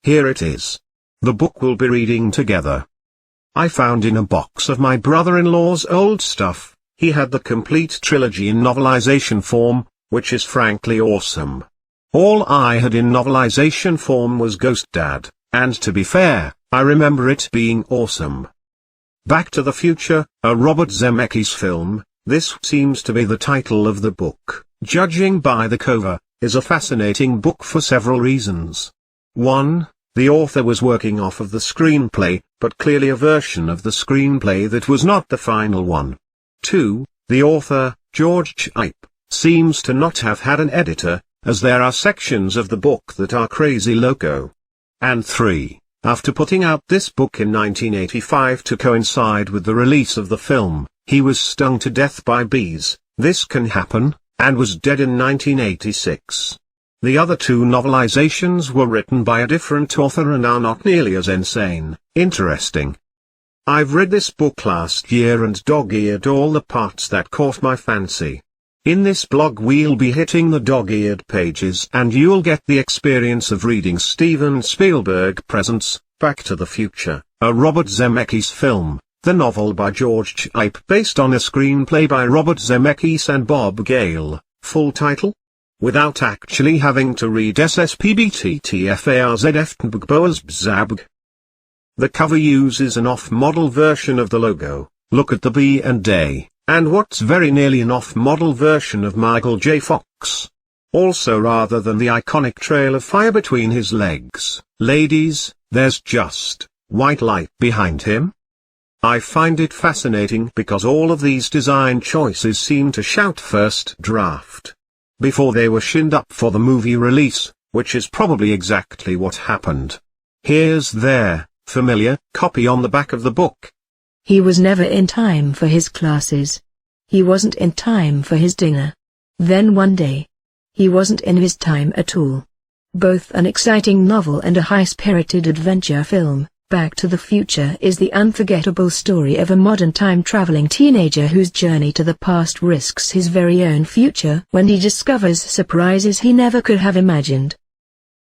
Here it is. The book we'll be reading together. I found in a box of my brother-in-law's old stuff. He had the complete trilogy in novelization form, which is frankly awesome. All I had in novelization form was Ghost Dad, and to be fair, I remember it being awesome. Back to the Future, a Robert Zemeckis film, this seems to be the title of the book, judging by the cover, is a fascinating book for several reasons. 1. The author was working off of the screenplay, but clearly a version of the screenplay that was not the final one. 2. The author, George Gipe, seems to not have had an editor, as there are sections of the book that are crazy loco. And 3. After putting out this book in 1985 to coincide with the release of the film, he was stung to death by bees, this can happen, and was dead in 1986. The other two novelizations were written by a different author and are not nearly as insane. Interesting. I've read this book last year and dog-eared all the parts that caught my fancy. In this blog we'll be hitting the dog-eared pages and you'll get the experience of reading Steven Spielberg presents Back to the Future, a Robert Zemeckis film, the novel by George Gipe based on a screenplay by Robert Zemeckis and Bob Gale, full title? Without actually having to read SSPBTTFARZFTBGBOASBZABG. The cover uses an off-model version of the logo, look at the B and A, and what's very nearly an off-model version of Michael J. Fox. Also rather than the iconic trail of fire between his legs, ladies, there's just white light behind him. I find it fascinating because all of these design choices seem to shout first draft before they were shinned up for the movie release, which is probably exactly what happened. Here's their familiar copy on the back of the book. He was never in time for his classes. He wasn't in time for his dinner. Then one day, he wasn't in his time at all. Both an exciting novel and a high-spirited adventure film, Back to the Future is the unforgettable story of a modern time-traveling teenager whose journey to the past risks his very own future when he discovers surprises he never could have imagined.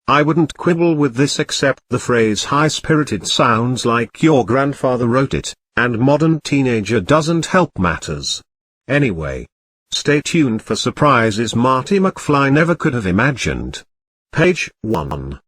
I wouldn't quibble with this except the phrase high-spirited sounds like your grandfather wrote it, and modern teenager doesn't help matters. Anyway, stay tuned for surprises Marty McFly never could have imagined. Page 1.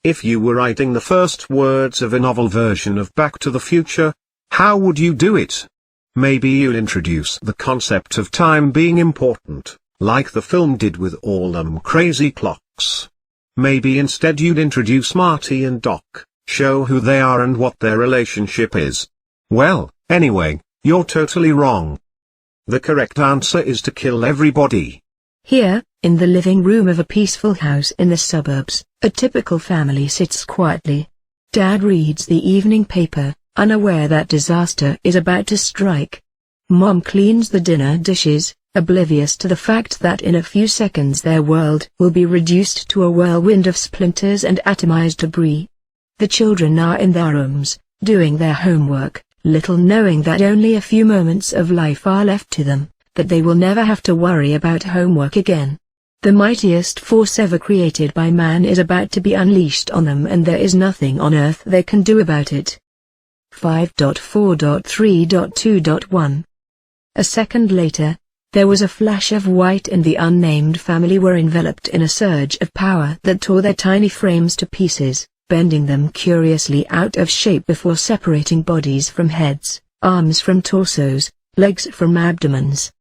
If you were writing the first words of a novel version of Back to the Future, how would you do it? Maybe you'll introduce the concept of time being important, like the film did with all them crazy clocks. Maybe instead you'd introduce Marty and Doc, show who they are and what their relationship is. Well, anyway, you're totally wrong. The correct answer is to kill everybody. Here, in the living room of a peaceful house in the suburbs, a typical family sits quietly. Dad reads the evening paper, unaware that disaster is about to strike. Mom cleans the dinner dishes, oblivious to the fact that in a few seconds their world will be reduced to a whirlwind of splinters and atomized debris. The children are in their rooms, doing their homework, little knowing that only a few moments of life are left to them, that they will never have to worry about homework again. The mightiest force ever created by man is about to be unleashed on them and there is nothing on earth they can do about it. 5.4.3.2.1 A second later, there was a flash of white and the unnamed family were enveloped in a surge of power that tore their tiny frames to pieces, bending them curiously out of shape before separating bodies from heads, arms from torsos, legs from abdomens.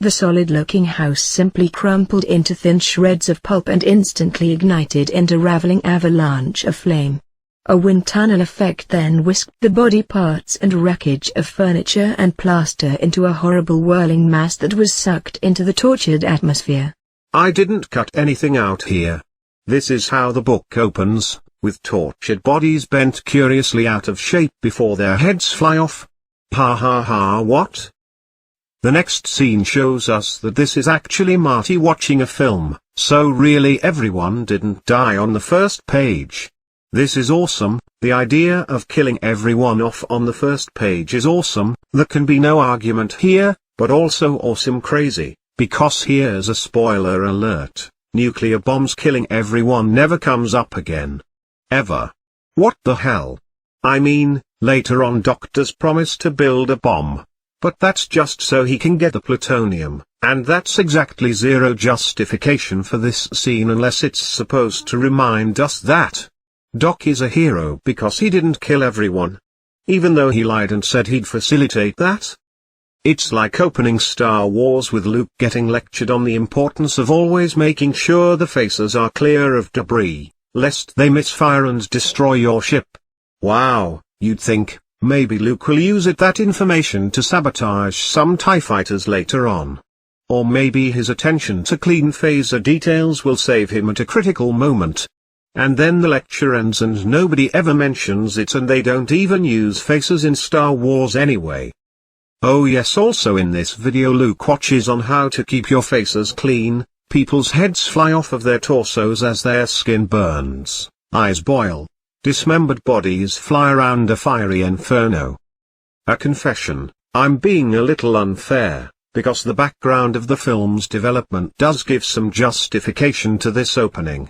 The solid-looking house simply crumpled into thin shreds of pulp and instantly ignited into a raveling avalanche of flame. A wind tunnel effect then whisked the body parts and wreckage of furniture and plaster into a horrible whirling mass that was sucked into the tortured atmosphere. I didn't cut anything out here. This is how the book opens, with tortured bodies bent curiously out of shape before their heads fly off. Ha ha ha, what? The next scene shows us that this is actually Marty watching a film, so really everyone didn't die on the first page. This is awesome, the idea of killing everyone off on the first page is awesome, there can be no argument here, but also awesome crazy, because here's a spoiler alert, nuclear bombs killing everyone never comes up again. ever. What the hell? I mean, later on doctors promise to build a bomb. But that's just so he can get the plutonium, and that's exactly zero justification for this scene unless it's supposed to remind us that Doc is a hero because he didn't kill everyone. Even though he lied and said he'd facilitate that. It's like opening Star Wars with Luke getting lectured on the importance of always making sure the faces are clear of debris, lest they misfire and destroy your ship. Wow, you'd think, maybe Luke will use that information to sabotage some TIE fighters later on. Or maybe his attention to clean phaser details will save him at a critical moment. And then the lecture ends and nobody ever mentions it, and they don't even use faces in Star Wars anyway. Oh yes, also in this video Luke watches on how to keep your faces clean. People's heads fly off of their torsos as their skin burns, eyes boil, dismembered bodies fly around a fiery inferno. A confession, I'm being a little unfair, because the background of the film's development does give some justification to this opening.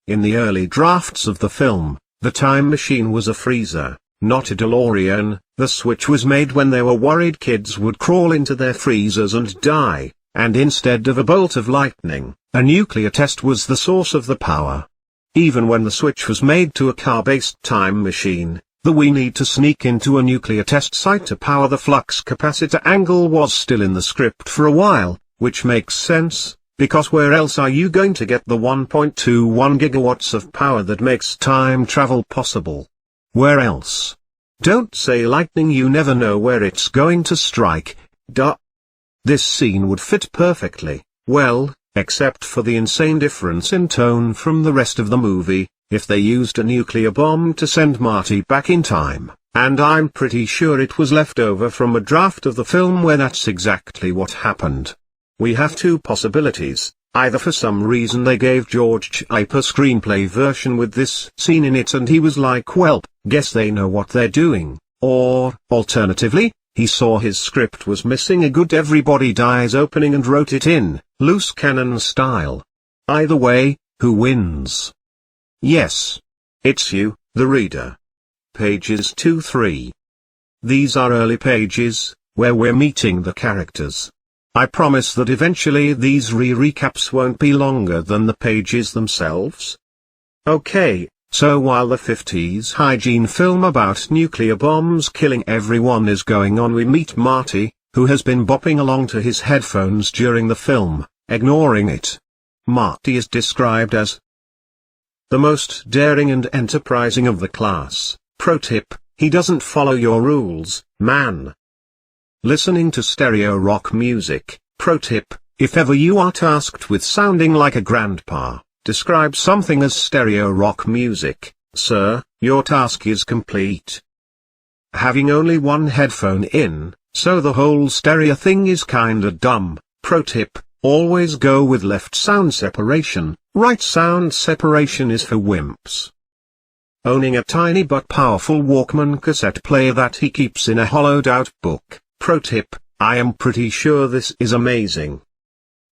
In the early drafts of the film, the time machine was a freezer, not a DeLorean. The switch was made when they were worried kids would crawl into their freezers and die, and instead of a bolt of lightning, a nuclear test was the source of the power. Even when the switch was made to a car-based time machine, the "we need to sneak into a nuclear test site to power the flux capacitor" angle was still in the script for a while, which makes sense, because where else are you going to get the 1.21 gigawatts of power that makes time travel possible? Where else? Don't say lightning, you never know where it's going to strike, duh. This scene would fit perfectly, well, except for the insane difference in tone from the rest of the movie, if they used a nuclear bomb to send Marty back in time, and I'm pretty sure it was left over from a draft of the film where that's exactly what happened. We have two possibilities. Either for some reason they gave George Gipe a screenplay version with this scene in it and he was like, well, guess they know what they're doing, or, alternatively, he saw his script was missing a good everybody dies opening and wrote it in, loose cannon style. Either way, who wins? Yes. It's you, the reader. Pages 2-3. These are early pages, where we're meeting the characters. I promise that eventually these recaps won't be longer than the pages themselves. Okay, so while the 50s hygiene film about nuclear bombs killing everyone is going on, we meet Marty, who has been bopping along to his headphones during the film, ignoring it. Marty is described as the most daring and enterprising of the class. Pro tip, he doesn't follow your rules, man. Listening to stereo rock music. Pro tip, if ever you are tasked with sounding like a grandpa, describe something as stereo rock music, sir, your task is complete. Having only one headphone in, so the whole stereo thing is kinda dumb. Pro tip, always go with left sound separation, right sound separation is for wimps. Owning a tiny but powerful Walkman cassette player that he keeps in a hollowed out book. Pro tip, I am pretty sure this is amazing.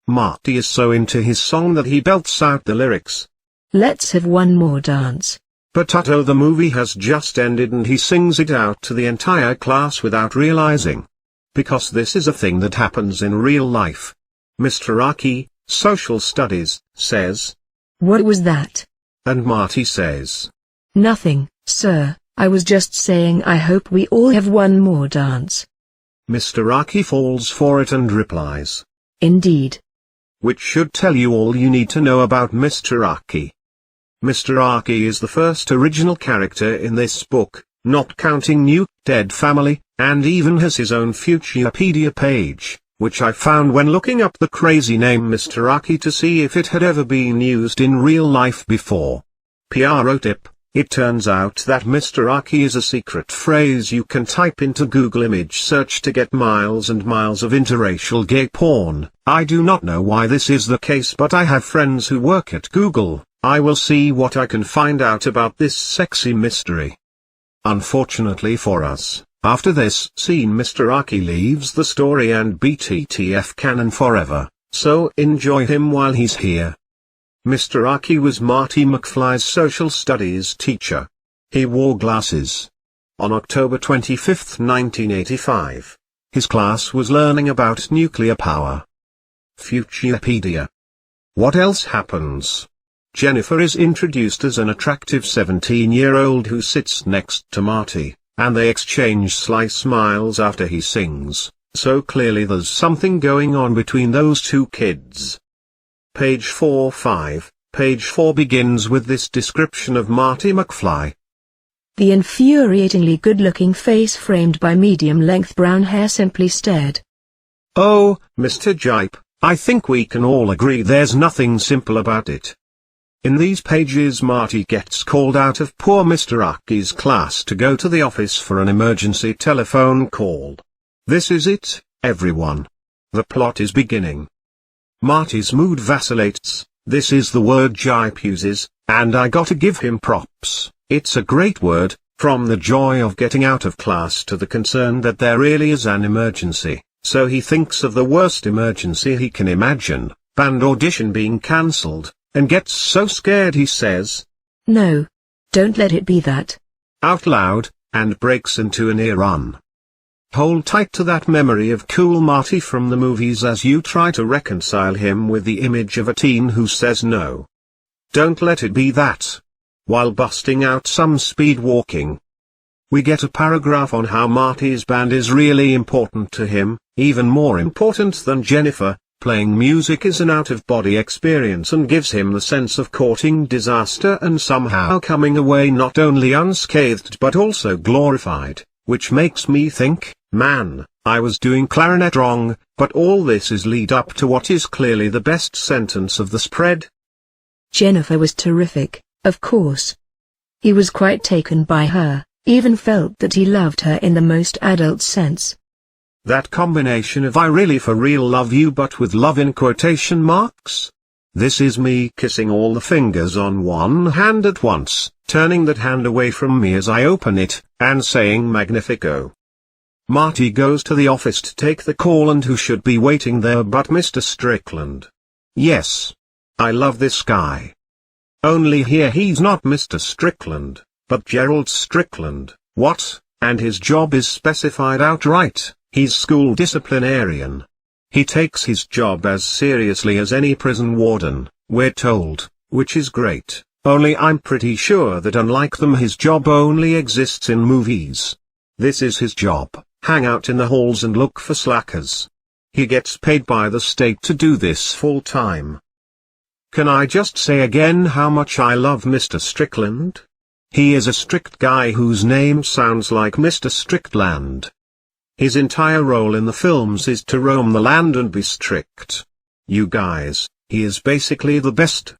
Marty is so into his song that he belts out the lyrics. Let's have one more dance. Potato, the movie has just ended and he sings it out to the entire class without realizing. Because this is a thing that happens in real life. Mr. Aki, social studies, says. What was that? And Marty says. Nothing, sir, I was just saying I hope we all have one more dance. Mr. Aki falls for it and replies. Indeed. Which should tell you all you need to know about Mr. Aki. Mr. Aki is the first original character in this book, not counting Nuke Dead Family, and even has his own Futurepedia page, which I found when looking up the crazy name Mr. Aki to see if it had ever been used in real life before. PRO tip. It turns out that Mr. Aki is a secret phrase you can type into Google image search to get miles and miles of interracial gay porn. I do not know why this is the case, but I have friends who work at Google. I will see what I can find out about this sexy mystery. Unfortunately for us, after this scene Mr. Aki leaves the story and BTTF canon forever, so enjoy him while he's here. Mr. Aki was Marty McFly's social studies teacher. He wore glasses. On October 25, 1985, his class was learning about nuclear power. Futurepedia. What else happens? Jennifer is introduced as an attractive 17-year-old who sits next to Marty, and they exchange sly smiles after he sings, so clearly there's something going on between those two kids. Page 4-5, page 4 begins with this description of Marty McFly. The infuriatingly good-looking face framed by medium-length brown hair simply stared. Oh, Mr. Gipe, I think we can all agree there's nothing simple about it. In these pages Marty gets called out of poor Mr. Aki's class to go to the office for an emergency telephone call. This is it, everyone. The plot is beginning. Marty's mood vacillates, this is the word Gipe uses, and I gotta give him props, it's a great word, from the joy of getting out of class to the concern that there really is an emergency, so he thinks of the worst emergency he can imagine, band audition being cancelled, and gets so scared he says, "No. Don't let it be that." out loud, and breaks into an ear run. Hold tight to that memory of cool Marty from the movies as you try to reconcile him with the image of a teen who says no. Don't let it be that. While busting out some speed walking. We get a paragraph on how Marty's band is really important to him, even more important than Jennifer. Playing music is an out-of-body experience and gives him the sense of courting disaster and somehow coming away not only unscathed but also glorified, which makes me think, man, I was doing clarinet wrong, but all this is lead up to what is clearly the best sentence of the spread. Jennifer was terrific, of course. He was quite taken by her, even felt that he loved her in the most adult sense. That combination of I really for real love you but with love in quotation marks? This is me kissing all the fingers on one hand at once, turning that hand away from me as I open it, and saying Magnifico. Marty goes to the office to take the call and who should be waiting there but Mr. Strickland. Yes. I love this guy. Only here he's not Mr. Strickland, but Gerald Strickland, what, and his job is specified outright. He's school disciplinarian. He takes his job as seriously as any prison warden, we're told, which is great, only I'm pretty sure that unlike them his job only exists in movies. This is his job, hang out in the halls and look for slackers. He gets paid by the state to do this full time. Can I just say again how much I love Mr. Strickland? He is a strict guy whose name sounds like Mr. Strickland. His entire role in the films is to roam the land and be strict. You guys, he is basically the best.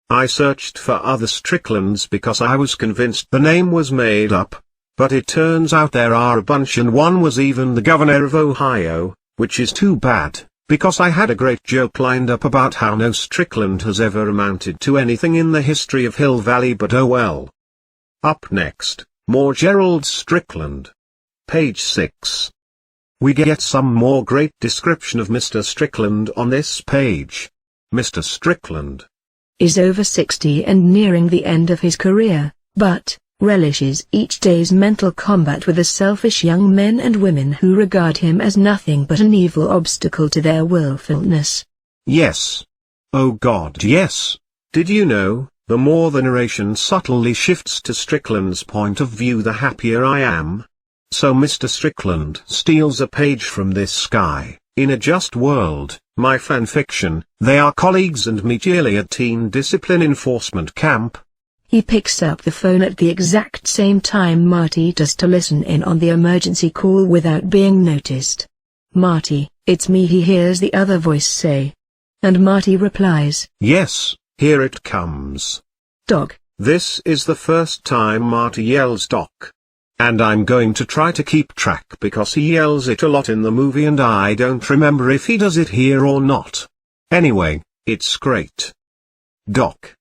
I searched for other Stricklands because I was convinced the name was made up, but it turns out there are a bunch and one was even the governor of Ohio, which is too bad, because I had a great joke lined up about how no Strickland has ever amounted to anything in the history of Hill Valley but oh well. Up next, more Gerald Strickland. Page 6. We get some more great description of Mr. Strickland on this page. Mr. Strickland is over 60 and nearing the end of his career, but relishes each day's mental combat with the selfish young men and women who regard him as nothing but an evil obstacle to their willfulness. Yes. Oh God, yes. Did you know, the more the narration subtly shifts to Strickland's point of view the happier I am? So Mr. Strickland steals a page from this guy. In a just world, my fanfiction, they are colleagues and meet yearly at teen discipline enforcement camp. He picks up the phone at the exact same time Marty does to listen in on the emergency call without being noticed. "Marty, it's me," he hears the other voice say. And Marty replies, "Yes, here it comes." "Doc." This is the first time Marty yells Doc. And I'm going to try to keep track because he yells it a lot in the movie and I don't remember if he does it here or not. Anyway, it's great. Doc.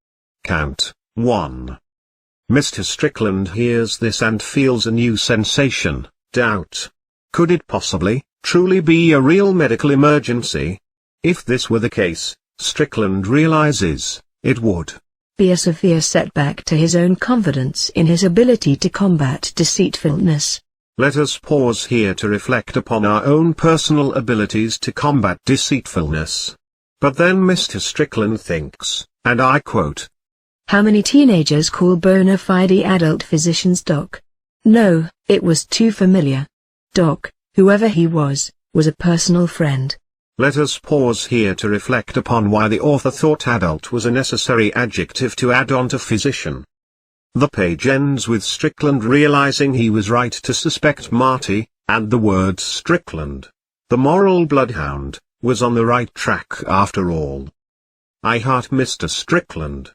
Count. 1. Mr. Strickland hears this and feels a new sensation, doubt. Could it possibly, truly be a real medical emergency? If this were the case, Strickland realizes, It would be a severe setback to his own confidence in his ability to combat deceitfulness. Let us pause here to reflect upon our own personal abilities to combat deceitfulness. But then Mr. Strickland thinks, and I quote, "How many teenagers call bona fide adult physicians Doc? No, it was too familiar. Doc, whoever he was a personal friend." Let us pause here to reflect upon why the author thought adult was a necessary adjective to add on to physician. The page ends with Strickland realizing he was right to suspect Marty, and the word Strickland, the moral bloodhound, was on the right track after all. I heart Mr. Strickland.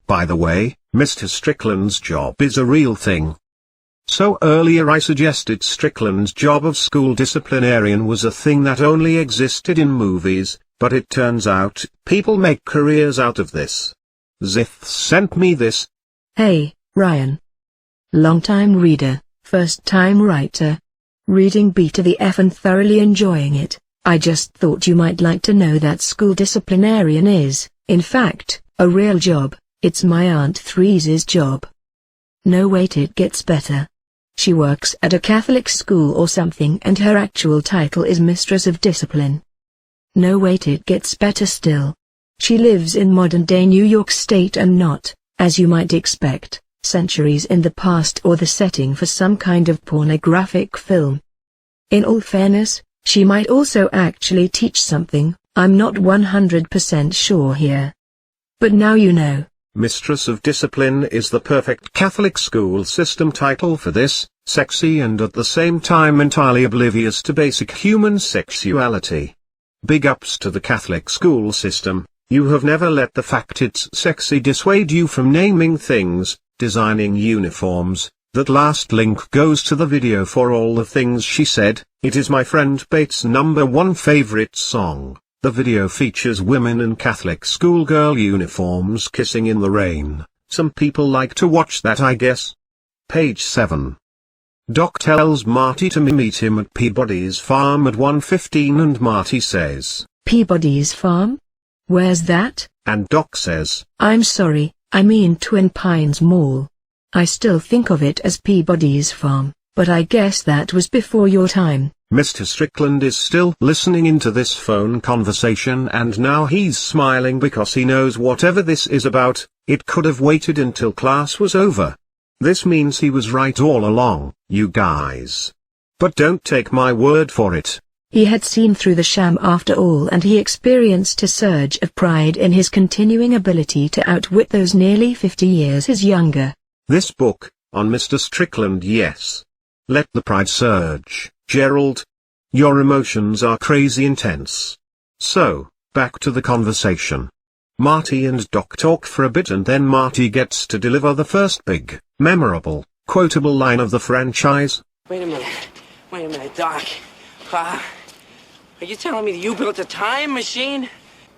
By the way, Mr. Strickland's job is a real thing. So earlier I suggested Strickland's job of school disciplinarian was a thing that only existed in movies, but it turns out people make careers out of this. Zith sent me this. Hey, Ryan. Long-time reader, first-time writer. Reading BTTF and thoroughly enjoying it. I just thought you might like to know that school disciplinarian is, in fact, a real job. It's my Aunt Therese's job. No wait, it gets better. She works at a Catholic school or something and her actual title is Mistress of Discipline. No wait, it gets better still. She lives in modern-day New York State and not, as you might expect, centuries in the past or the setting for some kind of pornographic film. In all fairness, she might also actually teach something, I'm not 100% sure here. But now you know. Mistress of Discipline is the perfect Catholic school system title for this, sexy and at the same time entirely oblivious to basic human sexuality. Big ups to the Catholic school system, you have never let the fact it's sexy dissuade you from naming things, designing uniforms. That last link goes to the video for All the Things She Said. It is my friend Bates' #1 favorite song. The video features women in Catholic schoolgirl uniforms kissing in the rain. Some people like to watch that, I guess. Page 7. Doc tells Marty to meet him at Peabody's farm at 1:15 and Marty says, Peabody's farm? Where's that? And Doc says, I'm sorry, I mean Twin Pines Mall. I still think of it as Peabody's farm, but I guess that was before your time. Mr. Strickland is still listening into this phone conversation and now he's smiling because he knows whatever this is about, it could have waited until class was over. This means he was right all along, you guys. But don't take my word for it. He had seen through the sham after all and he experienced a surge of pride in his continuing ability to outwit those nearly 50 years his younger. This book, on Mr. Strickland, yes. Let the pride surge, Gerald. Your emotions are crazy intense. So, back to the conversation. Marty and Doc talk for a bit and then Marty gets to deliver the first big, memorable, quotable line of the franchise. Wait a minute, Doc. Are you telling me that you built a time machine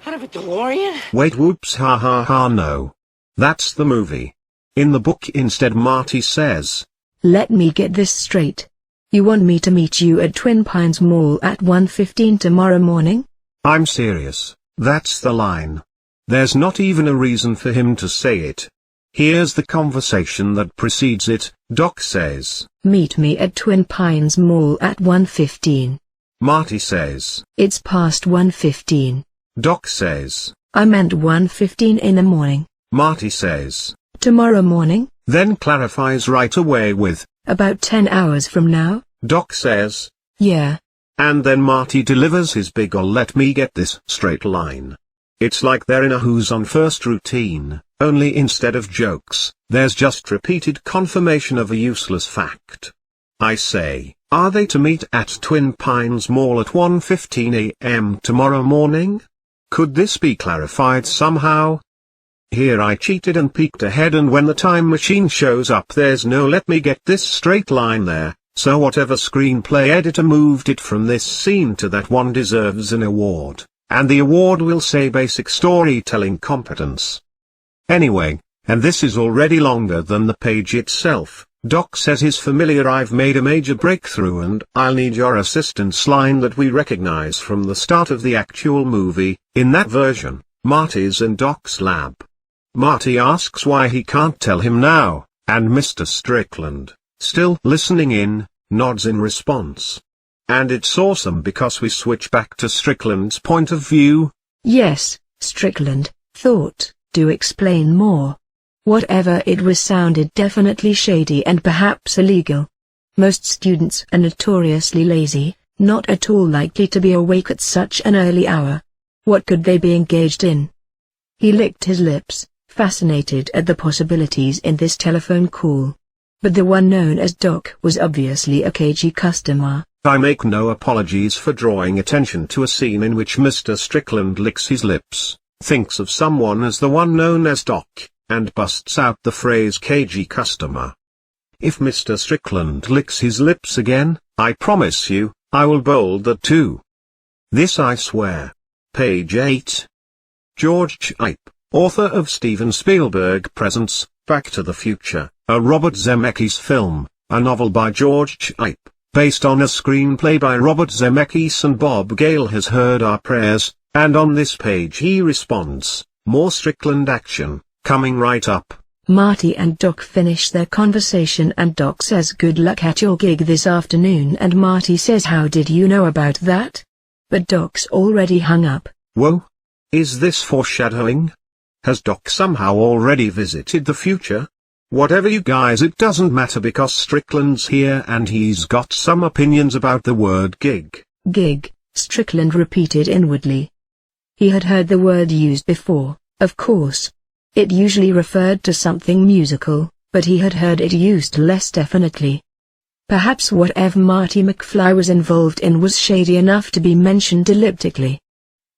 out of a DeLorean? Wait, whoops, ha ha ha, no. That's the movie. In the book instead Marty says, Let me get this straight. You want me to meet you at Twin Pines Mall at 1:15 tomorrow morning? I'm serious, that's the line. There's not even a reason for him to say it. Here's the conversation that precedes it. Doc says, Meet me at Twin Pines Mall at 1:15. Marty says, It's past 1:15. Doc says, I meant 1:15 in the morning. Marty says, Tomorrow morning? Then clarifies right away with, About 10 hours from now? Doc says, Yeah. And then Marty delivers his big let me get this straight line. It's like they're in a Who's on First routine, only instead of jokes, there's just repeated confirmation of a useless fact. I say, are they to meet at Twin Pines Mall at 1:15 a.m. tomorrow morning? Could this be clarified somehow? Here I cheated and peeked ahead, and when the time machine shows up there's no let me get this straight line there, so whatever screenplay editor moved it from this scene to that one deserves an award, and the award will say basic storytelling competence. Anyway, and this is already longer than the page itself, Doc says his familiar I've made a major breakthrough and I'll need your assistance line that we recognize from the start of the actual movie. In that version, Marty's in Doc's lab. Marty asks why he can't tell him now, and Mr. Strickland, still listening in, nods in response. And it's awesome because we switch back to Strickland's point of view. Yes, Strickland, thought, do explain more. Whatever it was sounded definitely shady and perhaps illegal. Most students are notoriously lazy, not at all likely to be awake at such an early hour. What could they be engaged in? He licked his lips, fascinated at the possibilities in this telephone call. But the one known as Doc was obviously a cagey customer. I make no apologies for drawing attention to a scene in which Mr. Strickland licks his lips, thinks of someone as the one known as Doc, and busts out the phrase cagey customer. If Mr. Strickland licks his lips again, I promise you, I will bold that too. This I swear. Page 8. George Gipe, author of Steven Spielberg presents Back to the Future, a Robert Zemeckis film, a novel by George Gipe, based on a screenplay by Robert Zemeckis and Bob Gale has heard our prayers, and on this page he responds, more Strickland action, coming right up. Marty and Doc finish their conversation and Doc says good luck at your gig this afternoon and Marty says how did you know about that? But Doc's already hung up. Whoa? Is this foreshadowing? Has Doc somehow already visited the future? Whatever you guys, it doesn't matter because Strickland's here and he's got some opinions about the word gig. Gig, Strickland repeated inwardly. He had heard the word used before, of course. It usually referred to something musical, but he had heard it used less definitely. Perhaps whatever Marty McFly was involved in was shady enough to be mentioned elliptically.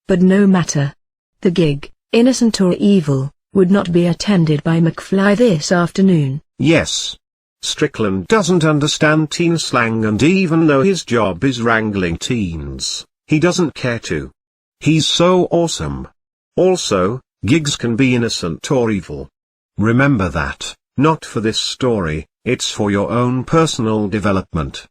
But no matter. The gig, innocent or evil, would not be attended by McFly this afternoon. Yes. Strickland doesn't understand teen slang and even though his job is wrangling teens, he doesn't care to. He's so awesome. Also, gigs can be innocent or evil. Remember that, not for this story, it's for your own personal development.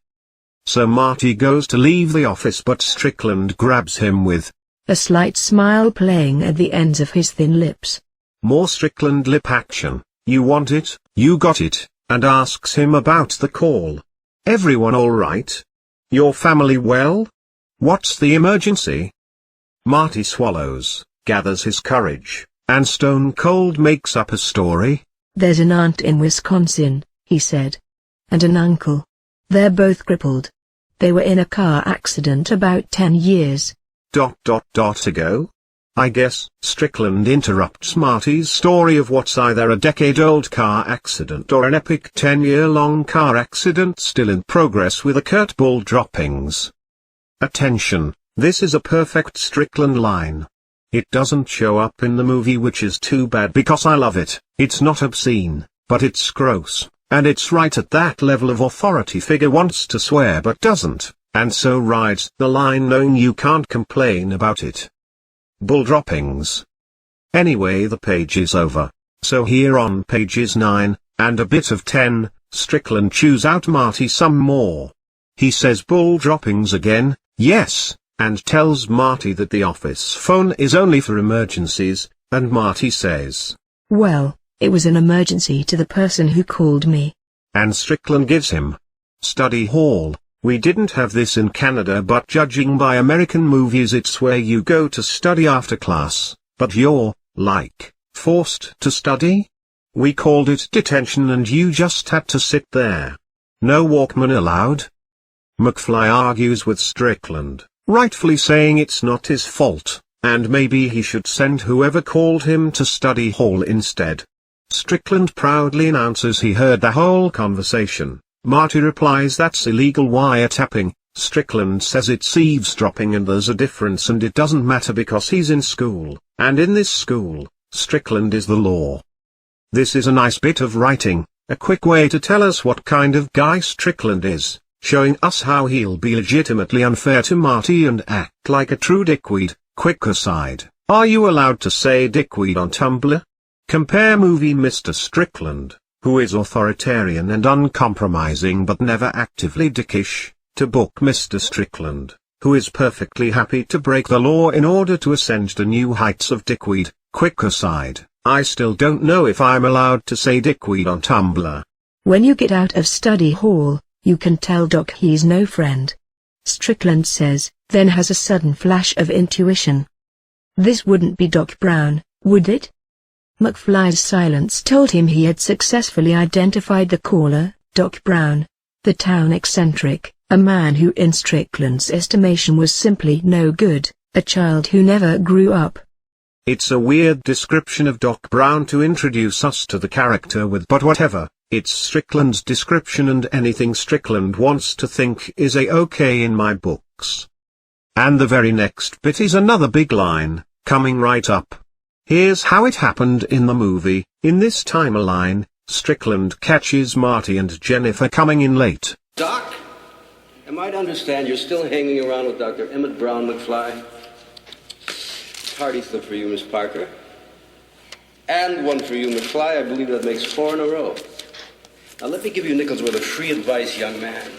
So Marty goes to leave the office but Strickland grabs him with a slight smile playing at the ends of his thin lips. More Strickland lip action, you want it, you got it, and asks him about the call. Everyone alright? Your family well? What's the emergency? Marty swallows, gathers his courage, and stone cold makes up a story. There's an aunt in Wisconsin, he said. And an uncle. They're both crippled. They were in a car accident about 10 years. Ago? I guess. Strickland interrupts Marty's story of what's either a decade-old car accident or an epic 10-year-long car accident still in progress with a curt ball droppings. Attention, this is a perfect Strickland line. It doesn't show up in the movie, which is too bad because I love it. It's not obscene, but it's gross, and it's right at that level of authority figure wants to swear but doesn't, and so rides the line knowing you can't complain about it. Bull droppings. Anyway, the page is over, so here on pages 9, and a bit of 10, Strickland chews out Marty some more. He says bull droppings again, yes, and tells Marty that the office phone is only for emergencies, and Marty says, well, it was an emergency to the person who called me. And Strickland gives him study hall. We didn't have this in Canada, but judging by American movies it's where you go to study after class, but you're, like, forced to study? We called it detention and you just had to sit there. No Walkman allowed? McFly argues with Strickland, rightfully saying it's not his fault, and maybe he should send whoever called him to study hall instead. Strickland proudly announces he heard the whole conversation. Marty replies that's illegal wiretapping. Strickland says it's eavesdropping and there's a difference and it doesn't matter because he's in school, and in this school, Strickland is the law. This is a nice bit of writing, a quick way to tell us what kind of guy Strickland is, showing us how he'll be legitimately unfair to Marty and act like a true dickweed. Quick aside, are you allowed to say dickweed on Tumblr? Compare movie Mr. Strickland, who is authoritarian and uncompromising but never actively dickish, to book Mr. Strickland, who is perfectly happy to break the law in order to ascend to new heights of dickweed. Quick aside, I still don't know if I'm allowed to say dickweed on Tumblr. When you get out of study hall, you can tell Doc he's no friend. Strickland says, then has a sudden flash of intuition. This wouldn't be Doc Brown, would it? McFly's silence told him he had successfully identified the caller, Doc Brown, the town eccentric, a man who in Strickland's estimation was simply no good, a child who never grew up. It's a weird description of Doc Brown to introduce us to the character with, but whatever, it's Strickland's description and anything Strickland wants to think is a-okay in my books. And the very next bit is another big line, coming right up. Here's how it happened in the movie. In this timeline, Strickland catches Marty and Jennifer coming in late. Doc, am I to understand you're still hanging around with Dr. Emmett Brown McFly? Hearty slip for you, Miss Parker. And one for you, McFly. I believe that makes 4 in a row. Now let me give you a nickel's worth of free advice, young man.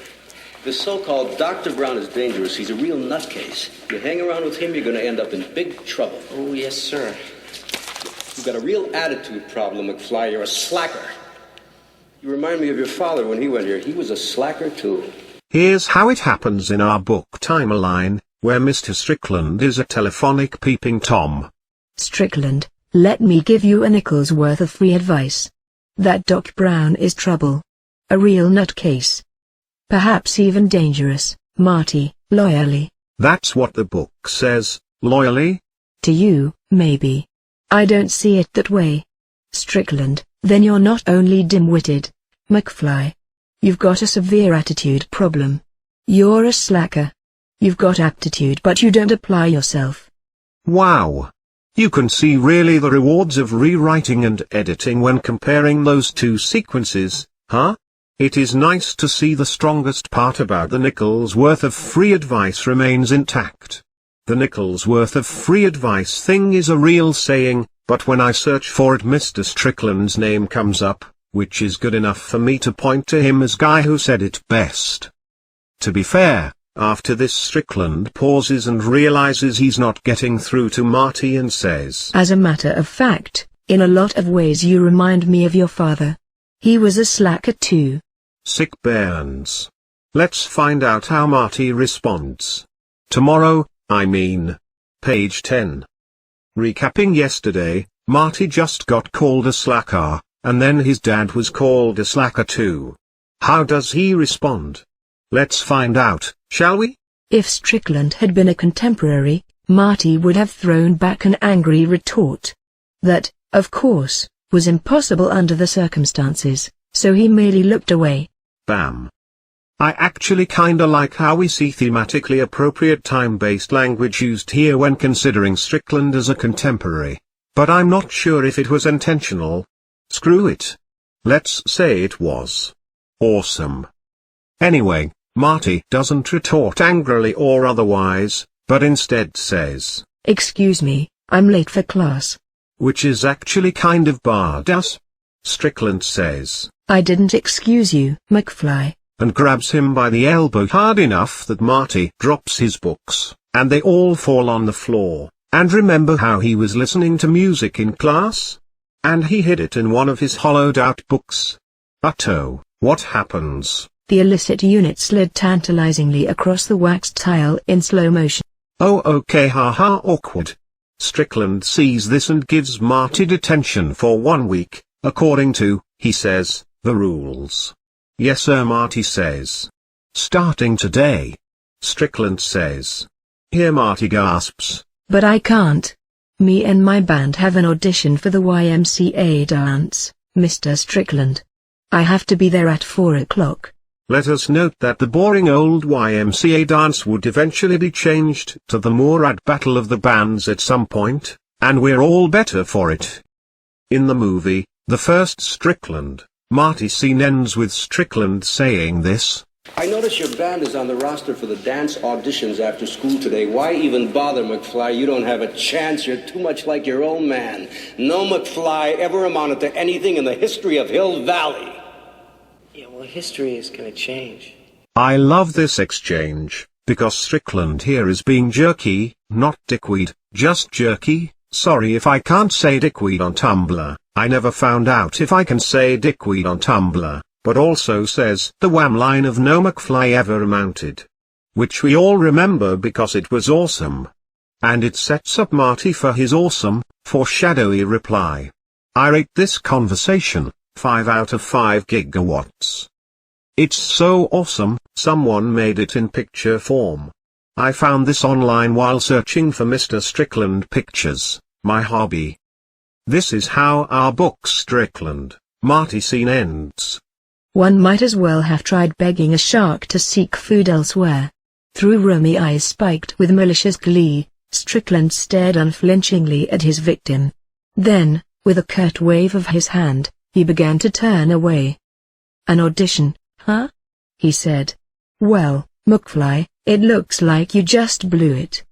This so-called Dr. Brown is dangerous. He's a real nutcase. You hang around with him, you're going to end up in big trouble. Oh, yes, sir. You've got a real attitude problem, McFly. You're a slacker. You remind me of your father when he went here. He was a slacker, too. Here's how it happens in our book timeline, where Mr. Strickland is a telephonic peeping Tom. Strickland, let me give you a nickel's worth of free advice. That Doc Brown is trouble. A real nutcase. Perhaps even dangerous, Marty, loyally. That's what the book says, loyally? To you, maybe. I don't see it that way. Strickland, then you're not only dim-witted, McFly. You've got a severe attitude problem. You're a slacker. You've got aptitude but you don't apply yourself. Wow. You can see really the rewards of rewriting and editing when comparing those two sequences, huh? It is nice to see the strongest part about the nickel's worth of free advice remains intact. The nickel's worth of free advice thing is a real saying, but when I search for it Mr. Strickland's name comes up, which is good enough for me to point to him as guy who said it best. To be fair, after this Strickland pauses and realizes he's not getting through to Marty and says, as a matter of fact, in a lot of ways you remind me of your father. He was a slacker too. Sick burns. Let's find out how Marty responds. Tomorrow, I mean. Page 10. Recapping yesterday, Marty just got called a slacker, and then his dad was called a slacker too. How does he respond? Let's find out, shall we? If Strickland had been a contemporary, Marty would have thrown back an angry retort. That, of course, was impossible under the circumstances, so he merely looked away. Bam. I actually kinda like how we see thematically appropriate time-based language used here when considering Strickland as a contemporary. But I'm not sure if it was intentional. Screw it. Let's say it was. Awesome. Anyway, Marty doesn't retort angrily or otherwise, but instead says, excuse me, I'm late for class. Which is actually kind of badass. Strickland says, I didn't excuse you, McFly. And grabs him by the elbow hard enough that Marty drops his books, and they all fall on the floor. And remember how he was listening to music in class? And he hid it in one of his hollowed-out books. Utto, what happens? The illicit unit slid tantalizingly across the waxed tile in slow motion. Oh okay, haha, awkward. Strickland sees this and gives Marty detention for 1 week, according to, he says, the rules. Yes sir, Marty says. Starting today. Strickland says. Here Marty gasps. But I can't. Me and my band have an audition for the YMCA dance, Mr. Strickland. I have to be there at 4 o'clock. Let us note that the boring old YMCA dance would eventually be changed to the Murad Battle of the Bands at some point, and we're all better for it. In the movie, the first Strickland, Marty scene ends with Strickland saying this. I notice your band is on the roster for the dance auditions after school today. Why even bother, McFly? You don't have a chance. You're too much like your own man. No McFly ever amounted to anything in the history of Hill Valley. Yeah, well, history is gonna change. I love this exchange, because Strickland here is being jerky, not dickweed, just jerky, Sorry if I can't say dickweed on Tumblr. I never found out if I can say dickweed on Tumblr, but also says the wham line of no McFly ever amounted. Which we all remember because it was awesome. And it sets up Marty for his awesome, foreshadowy reply. I rate this conversation 5 out of 5 gigawatts. It's so awesome, someone made it in picture form. I found this online while searching for Mr. Strickland pictures, my hobby. This is how our book Strickland, Marty scene ends. One might as well have tried begging a shark to seek food elsewhere. Through rheumy eyes spiked with malicious glee, Strickland stared unflinchingly at his victim. Then, with a curt wave of his hand, he began to turn away. An audition, huh? He said. Well, McFly, it looks like you just blew it.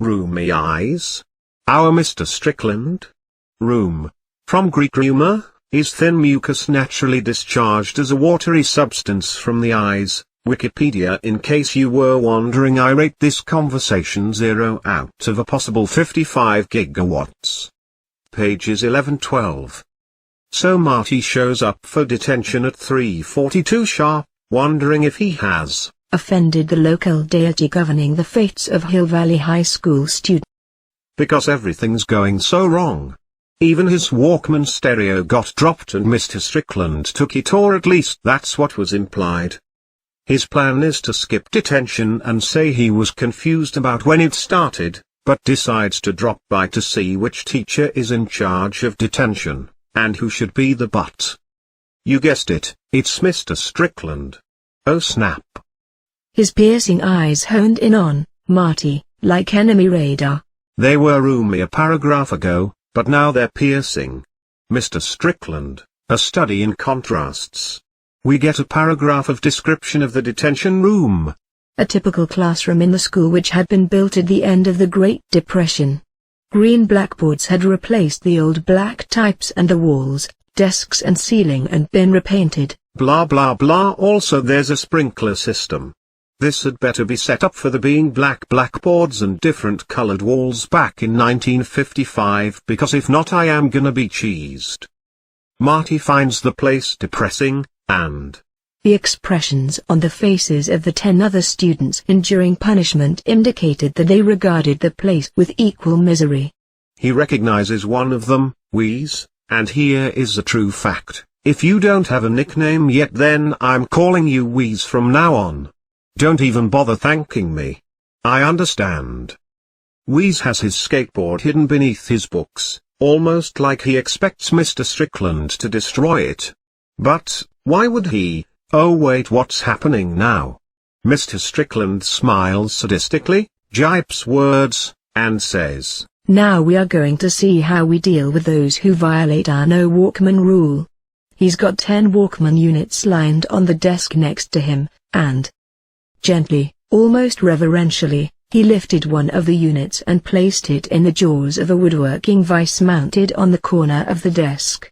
Rheumy eyes? Our Mr. Strickland? Rheum, from Greek rheuma, is thin mucus naturally discharged as a watery substance from the eyes. Wikipedia. In case you were wondering, I rate this conversation 0 out of a possible 55 gigawatts. Pages 11-12. So Marty shows up for detention at 3:42 sharp, wondering if he has offended the local deity governing the fates of Hill Valley High School students. Because everything's going so wrong. Even his Walkman stereo got dropped and Mr. Strickland took it, or at least that's what was implied. His plan is to skip detention and say he was confused about when it started, but decides to drop by to see which teacher is in charge of detention, and who should be the butt. You guessed it, it's Mr. Strickland. Oh snap. His piercing eyes honed in on Marty, like enemy radar. They were rheumy a paragraph ago, but now they're piercing. Mr. Strickland, a study in contrasts. We get a paragraph of description of the detention room. A typical classroom in the school which had been built at the end of the Great Depression. Green blackboards had replaced the old black types and the walls, desks and ceiling had been repainted. Blah blah blah. Also there's a sprinkler system. This had better be set up for the being black blackboards and different colored walls back in 1955, because if not I am gonna be cheesed. Marty finds the place depressing, and the expressions on the faces of the 10 other students enduring punishment indicated that they regarded the place with equal misery. He recognizes one of them, Wheeze, and here is a true fact. If you don't have a nickname yet, then I'm calling you Wheeze from now on. Don't even bother thanking me. I understand. Wheeze has his skateboard hidden beneath his books, almost like he expects Mr. Strickland to destroy it. But why would he? Oh wait, what's happening now? Mr. Strickland smiles sadistically, Gipe's words, and says, now we are going to see how we deal with those who violate our no Walkman rule. He's got 10 Walkman units lined on the desk next to him, and gently, almost reverentially, he lifted one of the units and placed it in the jaws of a woodworking vise mounted on the corner of the desk.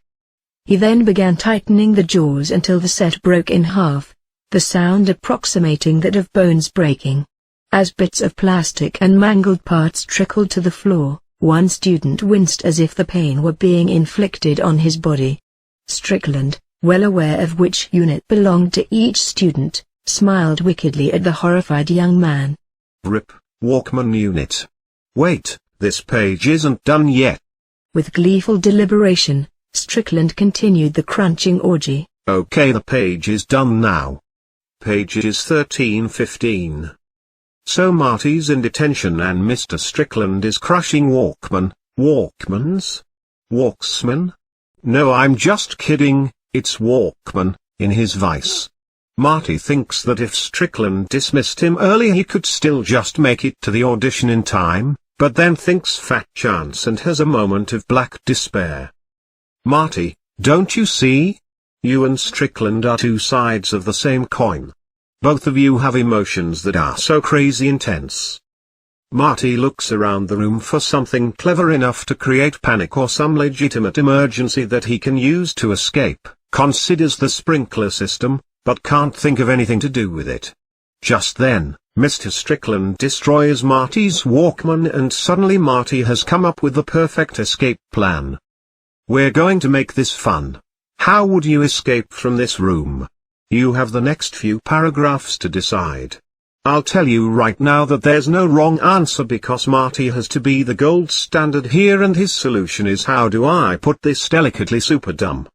He then began tightening the jaws until the set broke in half, the sound approximating that of bones breaking. As bits of plastic and mangled parts trickled to the floor, one student winced as if the pain were being inflicted on his body. Strickland, well aware of which unit belonged to each student, smiled wickedly at the horrified young man. Rip, Walkman unit. Wait, this page isn't done yet. With gleeful deliberation, Strickland continued the crunching orgy. Okay, the page is done now. Pages 13-15. So Marty's in detention and Mr. Strickland is crushing Walkmans? Walksman? No, I'm just kidding, it's Walkman, in his vice. Marty thinks that if Strickland dismissed him early he could still just make it to the audition in time, but then thinks fat chance and has a moment of black despair. Marty, don't you see? You and Strickland are two sides of the same coin. Both of you have emotions that are so crazy intense. Marty looks around the room for something clever enough to create panic or some legitimate emergency that he can use to escape, considers the sprinkler system, but can't think of anything to do with it. Just then, Mr. Strickland destroys Marty's Walkman and suddenly Marty has come up with the perfect escape plan. We're going to make this fun. How would you escape from this room? You have the next few paragraphs to decide. I'll tell you right now that there's no wrong answer because Marty has to be the gold standard here and his solution is how do I put this delicately super dumb.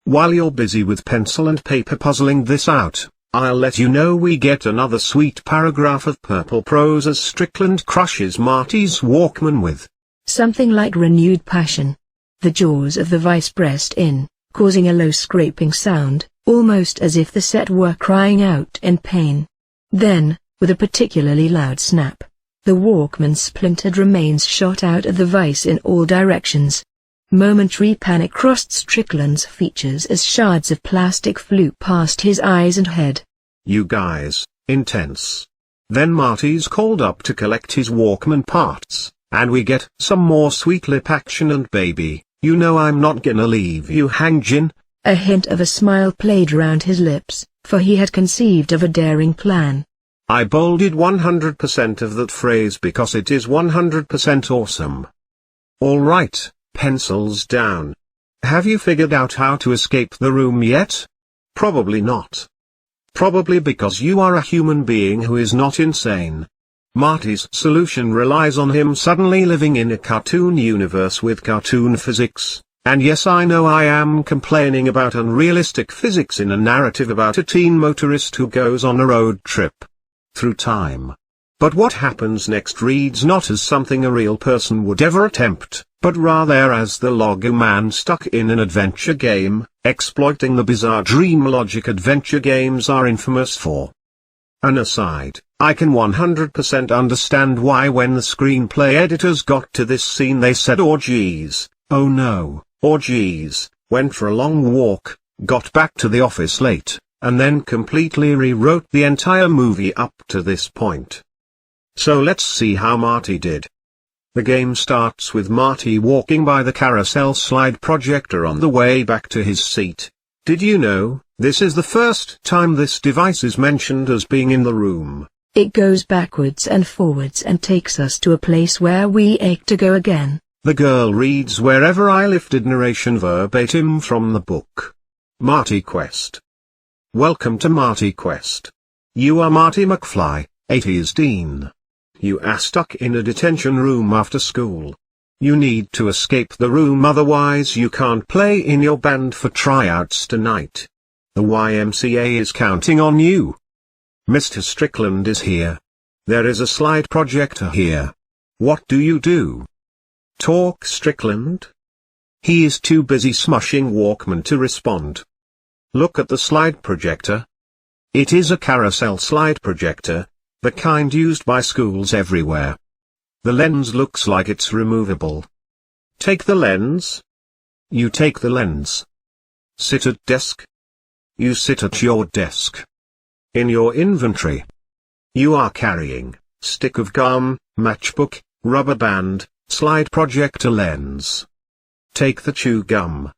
While you're busy with pencil and paper puzzling this out, I'll let you know we get another sweet paragraph of purple prose as Strickland crushes Marty's Walkman with something like renewed passion. The jaws of the vice pressed in, causing a low scraping sound, almost as if the set were crying out in pain. Then, with a particularly loud snap, the Walkman's splintered remains shot out of the vice in all directions. Momentary panic crossed Strickland's features as shards of plastic flew past his eyes and head. You guys, intense. Then Marty's called up to collect his Walkman parts, and we get some more sweet lip action and baby, you know I'm not gonna leave you hangin'. A hint of a smile played round his lips, for he had conceived of a daring plan. I bolded 100% of that phrase because it is 100% awesome. Alright, pencils down. Have you figured out how to escape the room yet? Probably not. Probably because you are a human being who is not insane. Marty's solution relies on him suddenly living in a cartoon universe with cartoon physics. And yes, I know I am complaining about unrealistic physics in a narrative about a teen motorist who goes on a road trip through time. But what happens next reads not as something a real person would ever attempt, but rather as the log a man stuck in an adventure game, exploiting the bizarre dream logic adventure games are infamous for. An aside, I can 100% understand why when the screenplay editors got to this scene they said oh geez, oh no, or geez, went for a long walk, got back to the office late, and then completely rewrote the entire movie up to this point. So let's see how Marty did. The game starts with Marty walking by the carousel slide projector on the way back to his seat. Did you know, this is the first time this device is mentioned as being in the room. It goes backwards and forwards and takes us to a place where we ache to go again. The girl reads wherever I lifted narration verbatim from the book. Marty Quest. Welcome to Marty Quest. You are Marty McFly, 80s Dean. You are stuck in a detention room after school. You need to escape the room, otherwise you can't play in your band for tryouts tonight. The YMCA is counting on you. Mr. Strickland is here. There is a slide projector here. What do you do? Talk Strickland? He is too busy smushing Walkman to respond. Look at the slide projector. It is a carousel slide projector, the kind used by schools everywhere. The lens looks like it's removable. Take the lens. You take the lens. Sit at desk. You sit at your desk. In your inventory, you are carrying stick of gum, matchbook, rubber band, slide projector lens. Take the chew gum.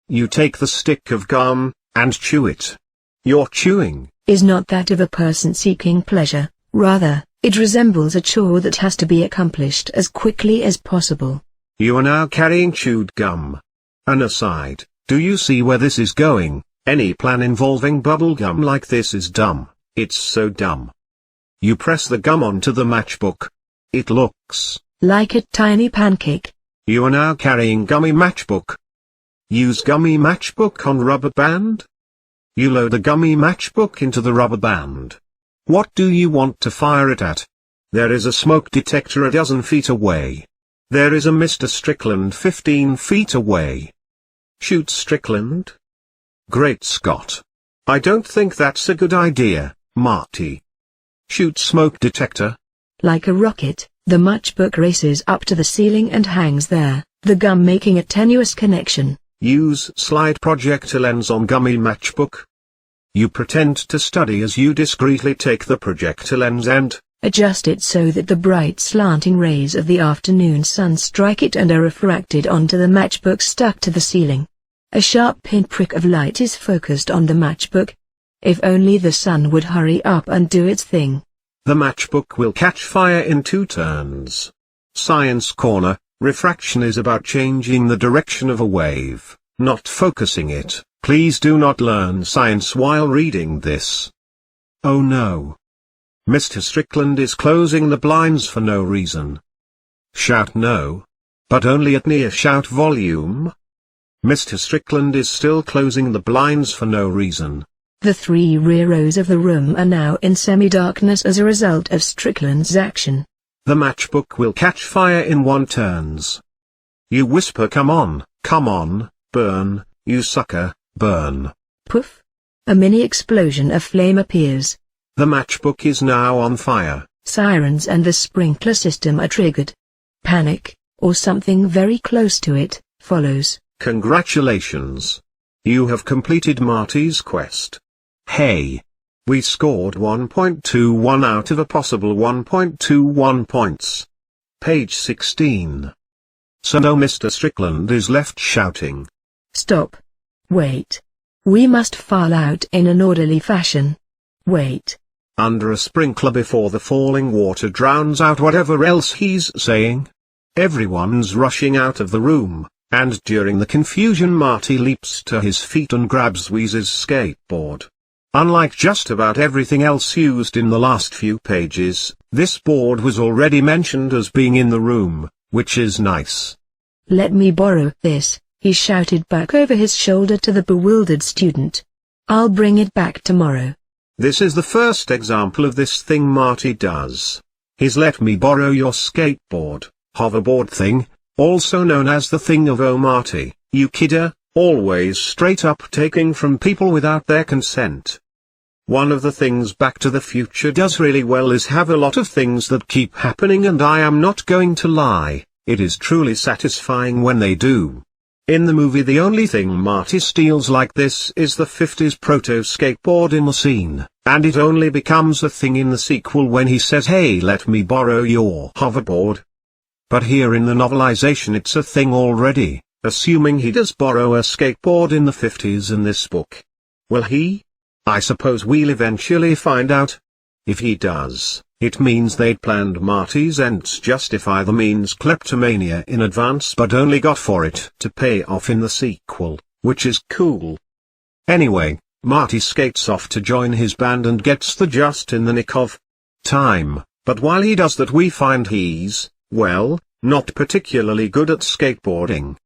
You take the stick of gum, and chew it. Your chewing is not that of a person seeking pleasure, rather, it resembles a chore that has to be accomplished as quickly as possible. You are now carrying chewed gum. An aside, do you see where this is going? Any plan involving bubble gum like this is dumb, it's so dumb. You press the gum onto the matchbook. It looks like a tiny pancake. You are now carrying gummy matchbook. Use gummy matchbook on rubber band. You load the gummy matchbook into the rubber band. What do you want to fire it at? There is a smoke detector a dozen feet away. There is a Mr. Strickland 15 feet away. Shoot Strickland? Great Scott. I don't think that's a good idea, Marty. Shoot smoke detector. Like a rocket, the matchbook races up to the ceiling and hangs there, the gum making a tenuous connection. Use slide projector lens on gummy matchbook. You pretend to study as you discreetly take the projector lens and adjust it so that the bright slanting rays of the afternoon sun strike it and are refracted onto the matchbook stuck to the ceiling. A sharp pinprick of light is focused on the matchbook. If only the sun would hurry up and do its thing. The matchbook will catch fire in 2 turns. Science Corner. Refraction is about changing the direction of a wave, not focusing it. Please do not learn science while reading this. Oh no. Mr. Strickland is closing the blinds for no reason. Shout no. But only at near shout volume. Mr. Strickland is still closing the blinds for no reason. The 3 rear rows of the room are now in semi-darkness as a result of Strickland's action. The matchbook will catch fire in 1 turns. You whisper come on, burn, you sucker, burn. Poof! A mini explosion of flame appears. The matchbook is now on fire. Sirens and the sprinkler system are triggered. Panic, or something very close to it, follows. Congratulations. You have completed Marty's quest. Hey! We scored 1.21 out of a possible 1.21 points. Page 16. So no Mr. Strickland is left shouting. Stop. Wait. We must file out in an orderly fashion. Wait. Under a sprinkler before the falling water drowns out whatever else he's saying. Everyone's rushing out of the room, and during the confusion Marty leaps to his feet and grabs Weeze's skateboard. Unlike just about everything else used in the last few pages, this board was already mentioned as being in the room, which is nice. Let me borrow this, he shouted back over his shoulder to the bewildered student. I'll bring it back tomorrow. This is the first example of this thing Marty does. His let me borrow your skateboard, hoverboard thing, also known as the thing of oh Marty, you kidder, always straight up taking from people without their consent. One of the things Back to the Future does really well is have a lot of things that keep happening, and I am not going to lie, it is truly satisfying when they do. In the movie the only thing Marty steals like this is the 50s proto-skateboard in the scene, and it only becomes a thing in the sequel when he says hey let me borrow your hoverboard. But here in the novelization it's a thing already, assuming he does borrow a skateboard in the 50s in this book. Will he? I suppose we'll eventually find out. If he does, it means they'd planned Marty's ends justify the means kleptomania in advance but only got for it to pay off in the sequel, which is cool. Anyway, Marty skates off to join his band and gets there just in the nick of time, but while he does that we find he's, well, not particularly good at skateboarding.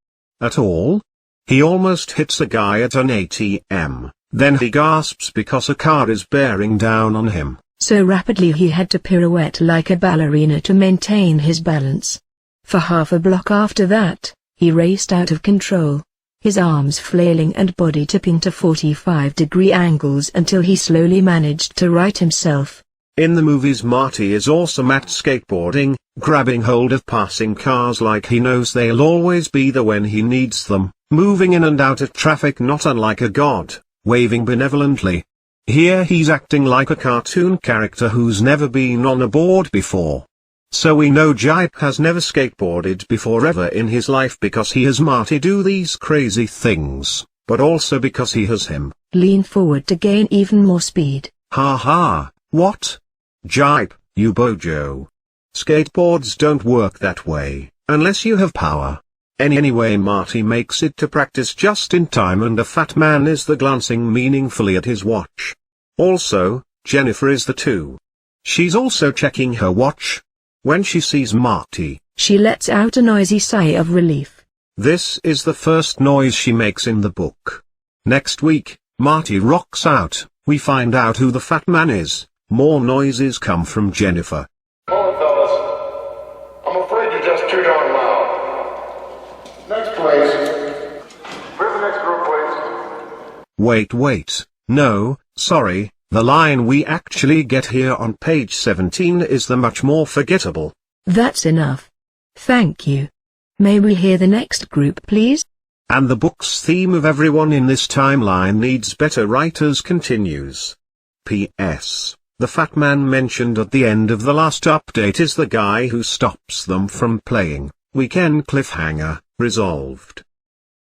At all? He almost hits a guy at an ATM. Then he gasps because a car is bearing down on him. So rapidly he had to pirouette like a ballerina to maintain his balance. For half a block after that, he raced out of control, his arms flailing and body tipping to 45-degree angles until he slowly managed to right himself. In the movies Marty is awesome at skateboarding, grabbing hold of passing cars like he knows they'll always be there when he needs them, moving in and out of traffic not unlike a god, waving benevolently. Here he's acting like a cartoon character who's never been on a board before. So we know Gipe has never skateboarded before ever in his life because he has Marty do these crazy things, but also because he has him lean forward to gain even more speed. Ha ha, what? Gipe, you bojo. Skateboards don't work that way, unless you have power. Anyway Marty makes it to practice just in time and a fat man is there glancing meaningfully at his watch. Also, Jennifer is there too. She's also checking her watch. When she sees Marty, she lets out a noisy sigh of relief. This is the first noise she makes in the book. Next week, Marty rocks out, we find out who the fat man is, more noises come from Jennifer. Hold it, fellas. I'm afraid you're just too darn loud. Next, please. Where's the next group, please? Wait, no, sorry, the line we actually get here on page 17 is the much more forgettable. That's enough. Thank you. May we hear the next group, please? And the book's theme of everyone in this timeline needs better writers continues. P.S. The fat man mentioned at the end of the last update is the guy who stops them from playing. Weekend cliffhanger, resolved.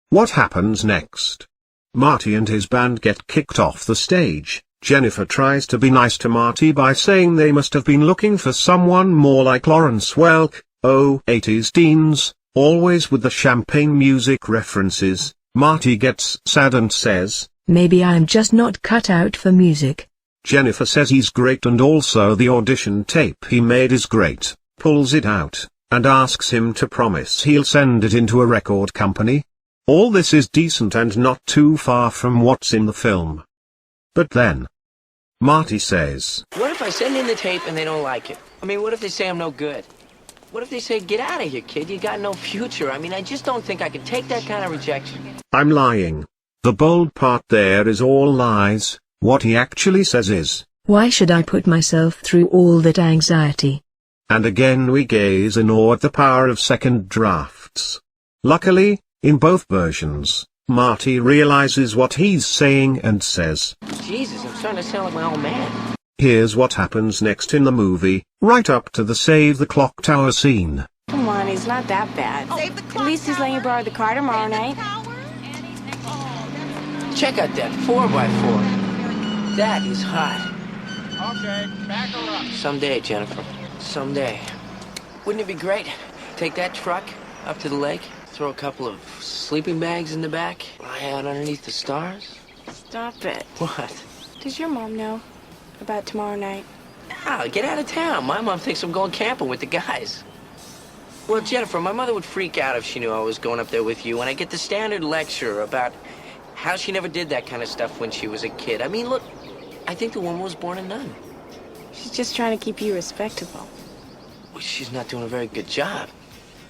What happens next? Marty and his band get kicked off the stage, Jennifer tries to be nice to Marty by saying they must have been looking for someone more like Lawrence Welk. Oh, 80s teens, always with the champagne music references. Marty gets sad and says, "Maybe I'm just not cut out for music." Jennifer says he's great and also the audition tape he made is great, pulls it out, and asks him to promise he'll send it into a record company. All this is decent and not too far from what's in the film. But then, Marty says, What if I send in the tape and they don't like it? I mean, what if they say I'm no good? What if they say, get out of here, kid, you got no future? I mean, I just don't think I can take that kind of rejection. I'm lying. The bold part there is all lies. What he actually says is, "Why should I put myself through all that anxiety?" And again we gaze in awe at the power of second drafts. Luckily, in both versions, Marty realizes what he's saying and says, Jesus, I'm starting to sound like my old man. Here's what happens next in the movie, right up to the Save the Clock Tower scene. Come on, he's not that bad. At least he's letting you borrow the car tomorrow night. Check out that 4x4. That is hot. Okay, back her up. Someday, Jennifer. Someday. Wouldn't it be great? Take that truck up to the lake, throw a couple of sleeping bags in the back, lie out underneath the stars? Stop it. What? Does your mom know about tomorrow night? Ah, get out of town. My mom thinks I'm going camping with the guys. Well, Jennifer, my mother would freak out if she knew I was going up there with you, and I get the standard lecture about how she never did that kind of stuff when she was a kid. I mean, look, I think the woman was born a nun. She's just trying to keep you respectable. Well, she's not doing a very good job.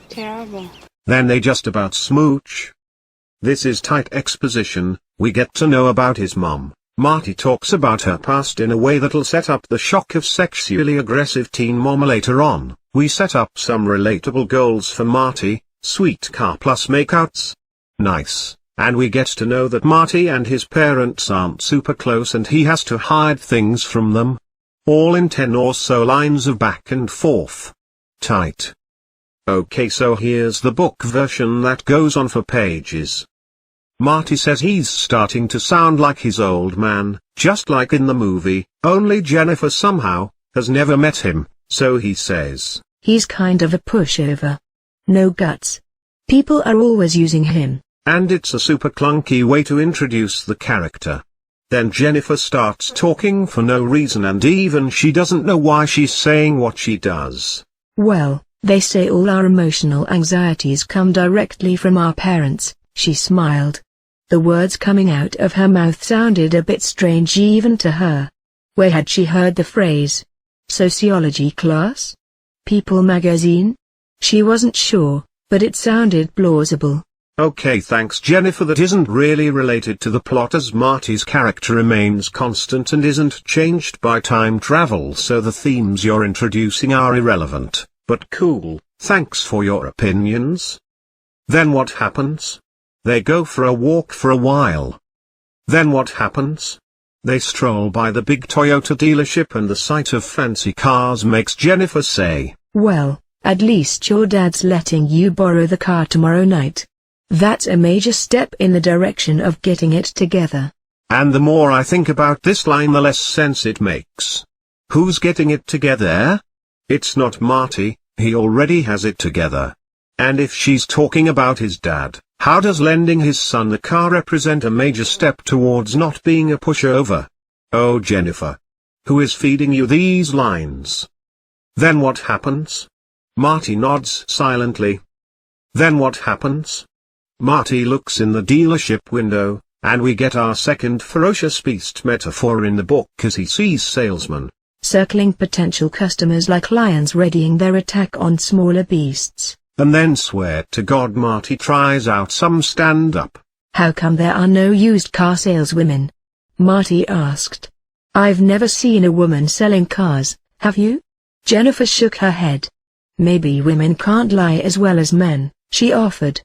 Terrible. Then they just about smooch. This is tight exposition. We get to know about his mom. Marty talks about her past in a way that'll set up the shock of sexually aggressive teen mom later on. We set up some relatable goals for Marty, sweet car plus makeouts. Nice. And we get to know that Marty and his parents aren't super close and he has to hide things from them. All in 10 or so lines of back and forth. Tight. Okay, so here's the book version that goes on for pages. Marty says he's starting to sound like his old man, just like in the movie, only Jennifer somehow has never met him, so he says, "He's kind of a pushover. No guts. People are always using him." And it's a super clunky way to introduce the character. Then Jennifer starts talking for no reason and even she doesn't know why she's saying what she does. "Well, they say all our emotional anxieties come directly from our parents," she smiled. The words coming out of her mouth sounded a bit strange even to her. Where had she heard the phrase? Sociology class? People magazine? She wasn't sure, but it sounded plausible. Okay, thanks Jennifer, that isn't really related to the plot as Marty's character remains constant and isn't changed by time travel, so the themes you're introducing are irrelevant, but cool, thanks for your opinions. Then what happens? They go for a walk for a while. Then what happens? They stroll by the big Toyota dealership and the sight of fancy cars makes Jennifer say, "Well, at least your dad's letting you borrow the car tomorrow night. That's a major step in the direction of getting it together." And the more I think about this line the less sense it makes. Who's getting it together? It's not Marty, he already has it together. And if she's talking about his dad, how does lending his son the car represent a major step towards not being a pushover? Oh Jennifer. Who is feeding you these lines? Then what happens? Marty nods silently. Then what happens? Marty looks in the dealership window, and we get our second ferocious beast metaphor in the book as he sees salesmen circling potential customers like lions readying their attack on smaller beasts. And then swear to God Marty tries out some stand-up. "How come there are no used car saleswomen?" Marty asked. "I've never seen a woman selling cars, have you?" Jennifer shook her head. "Maybe women can't lie as well as men," she offered.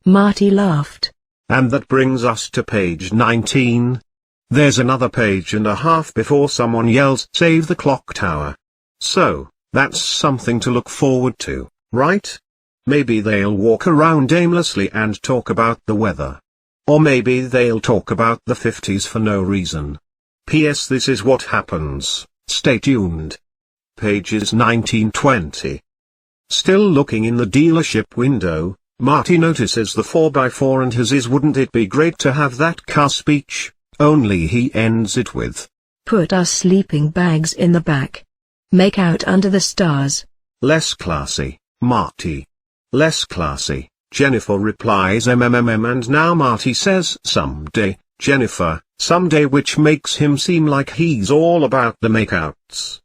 Marty laughed. And that brings us to page 19. There's another page and a half before someone yells, "Save the clock tower." So, that's something to look forward to, right? Maybe they'll walk around aimlessly and talk about the weather. Or maybe they'll talk about the 50s for no reason. P.S. This is what happens, stay tuned. Pages 19-20. Still looking in the dealership window, Marty notices the 4x4 and his "wouldn't it be great to have that car" speech, only he ends it with, "Put our sleeping bags in the back. Make out under the stars." "Less classy, Marty. Less classy," Jennifer replies and now Marty says "someday, Jennifer, someday," which makes him seem like he's all about the makeouts.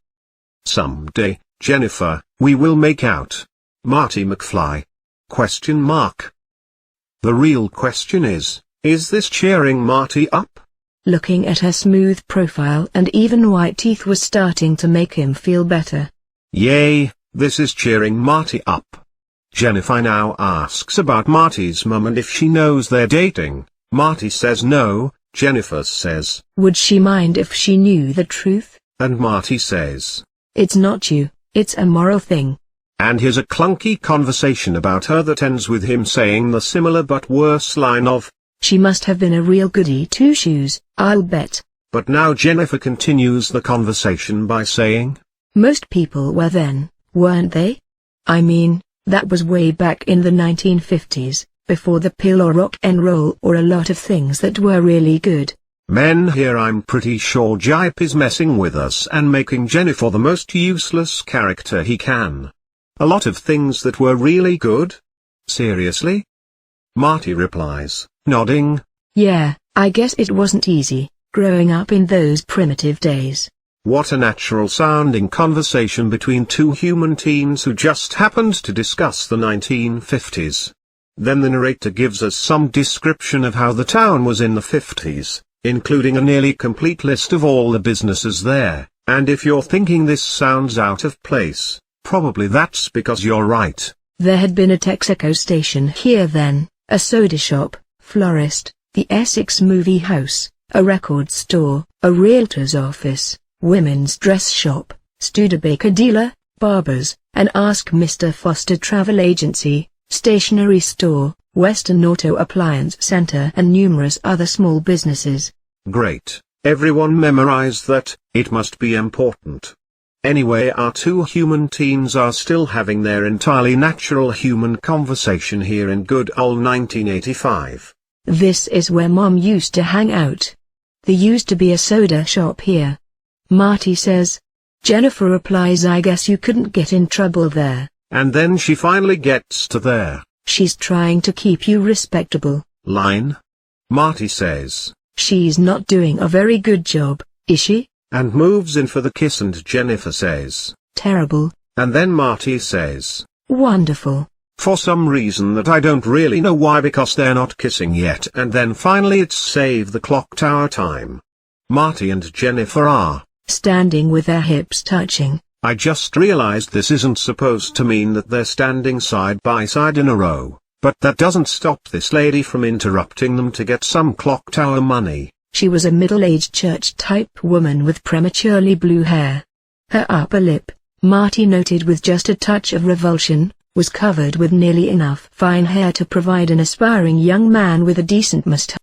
"Someday, Jennifer, we will make out. Marty McFly? Question mark. The real question is this cheering Marty up? Looking at her smooth profile and even white teeth was starting to make him feel better. Yay, this is cheering Marty up. Jennifer now asks about Marty's mum and if she knows they're dating. Marty says no. Jennifer says, would she mind if she knew the truth? And Marty says, it's not you, it's a moral thing. And here's a clunky conversation about her that ends with him saying the similar but worse line of, she must have been a real goody two-shoes, I'll bet. But now Jennifer continues the conversation by saying, most people were then, weren't they? I mean, that was way back in the 1950s, before the pill or rock and roll or a lot of things that were really good. Men, here I'm pretty sure Gipe is messing with us and making Jennifer the most useless character he can. A lot of things that were really good? Seriously? Marty replies, nodding. Yeah, I guess it wasn't easy, growing up in those primitive days. What a natural sounding conversation between two human teens who just happened to discuss the 1950s. Then the narrator gives us some description of how the town was in the 50s, including a nearly complete list of all the businesses there, and if you're thinking this sounds out of place, probably that's because you're right. There had been a Texaco station here then, a soda shop, florist, the Essex movie house, a record store, a realtor's office, women's dress shop, Studebaker dealer, barbers, an Ask Mr. Foster travel agency, stationery store, Western Auto Appliance Center and numerous other small businesses. Great, everyone memorize that, it must be important. Anyway, our two human teens are still having their entirely natural human conversation here in good old 1985. This is where Mom used to hang out. There used to be a soda shop here. Marty says. Jennifer replies, I guess you couldn't get in trouble there. And then she finally gets to there. She's trying to keep you respectable. Line. Marty says. She's not doing a very good job, is she? And moves in for the kiss and Jennifer says, terrible. And then Marty says, wonderful. For some reason that I don't really know why, because they're not kissing yet, and then finally it's save the clock tower time. Marty and Jennifer are standing with their hips touching. I just realized this isn't supposed to mean that they're standing side by side in a row, but that doesn't stop this lady from interrupting them to get some clock tower money. She was a middle-aged church-type woman with prematurely blue hair. Her upper lip, Marty noted with just a touch of revulsion, was covered with nearly enough fine hair to provide an aspiring young man with a decent mustache.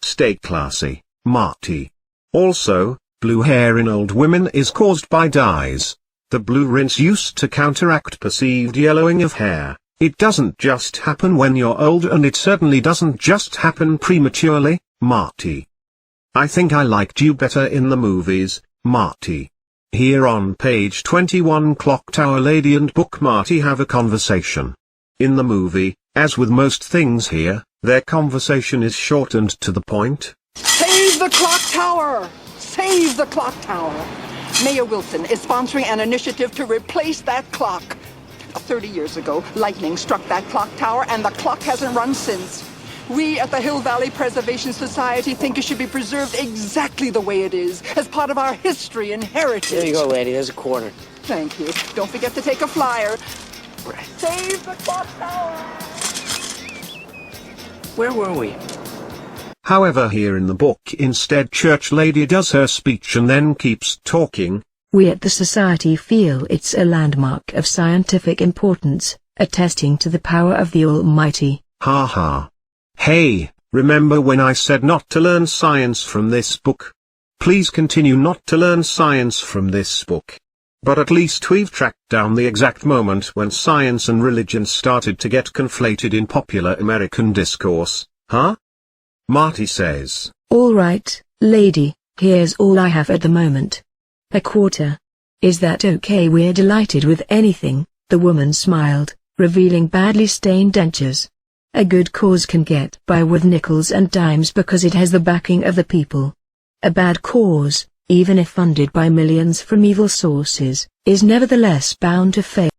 Stay classy, Marty. Also, blue hair in old women is caused by dyes. The blue rinse used to counteract perceived yellowing of hair. It doesn't just happen when you're old, and it certainly doesn't just happen prematurely, Marty. I think I liked you better in the movies, Marty. Here on page 21, Clock Tower Lady and Book Marty have a conversation. In the movie, as with most things here, their conversation is shortened to the point. Save the clock tower! Save the clock tower! Mayor Wilson is sponsoring an initiative to replace that clock. 30 years ago, lightning struck that clock tower and the clock hasn't run since. We at the Hill Valley Preservation Society think it should be preserved exactly the way it is, as part of our history and heritage. There you go, lady. There's a quarter. Thank you. Don't forget to take a flyer. Save the clock tower! Where were we? However, here in the book instead, Church Lady does her speech and then keeps talking. We at the Society feel it's a landmark of scientific importance, attesting to the power of the Almighty. Ha ha. Hey, remember when I said not to learn science from this book? Please continue not to learn science from this book. But at least we've tracked down the exact moment when science and religion started to get conflated in popular American discourse, huh? Marty says, "All right, lady, here's all I have at the moment. A quarter. Is that okay?" "We're delighted with anything," the woman smiled, revealing badly stained dentures. "A good cause can get by with nickels and dimes because it has the backing of the people. A bad cause, even if funded by millions from evil sources, is nevertheless bound to fail."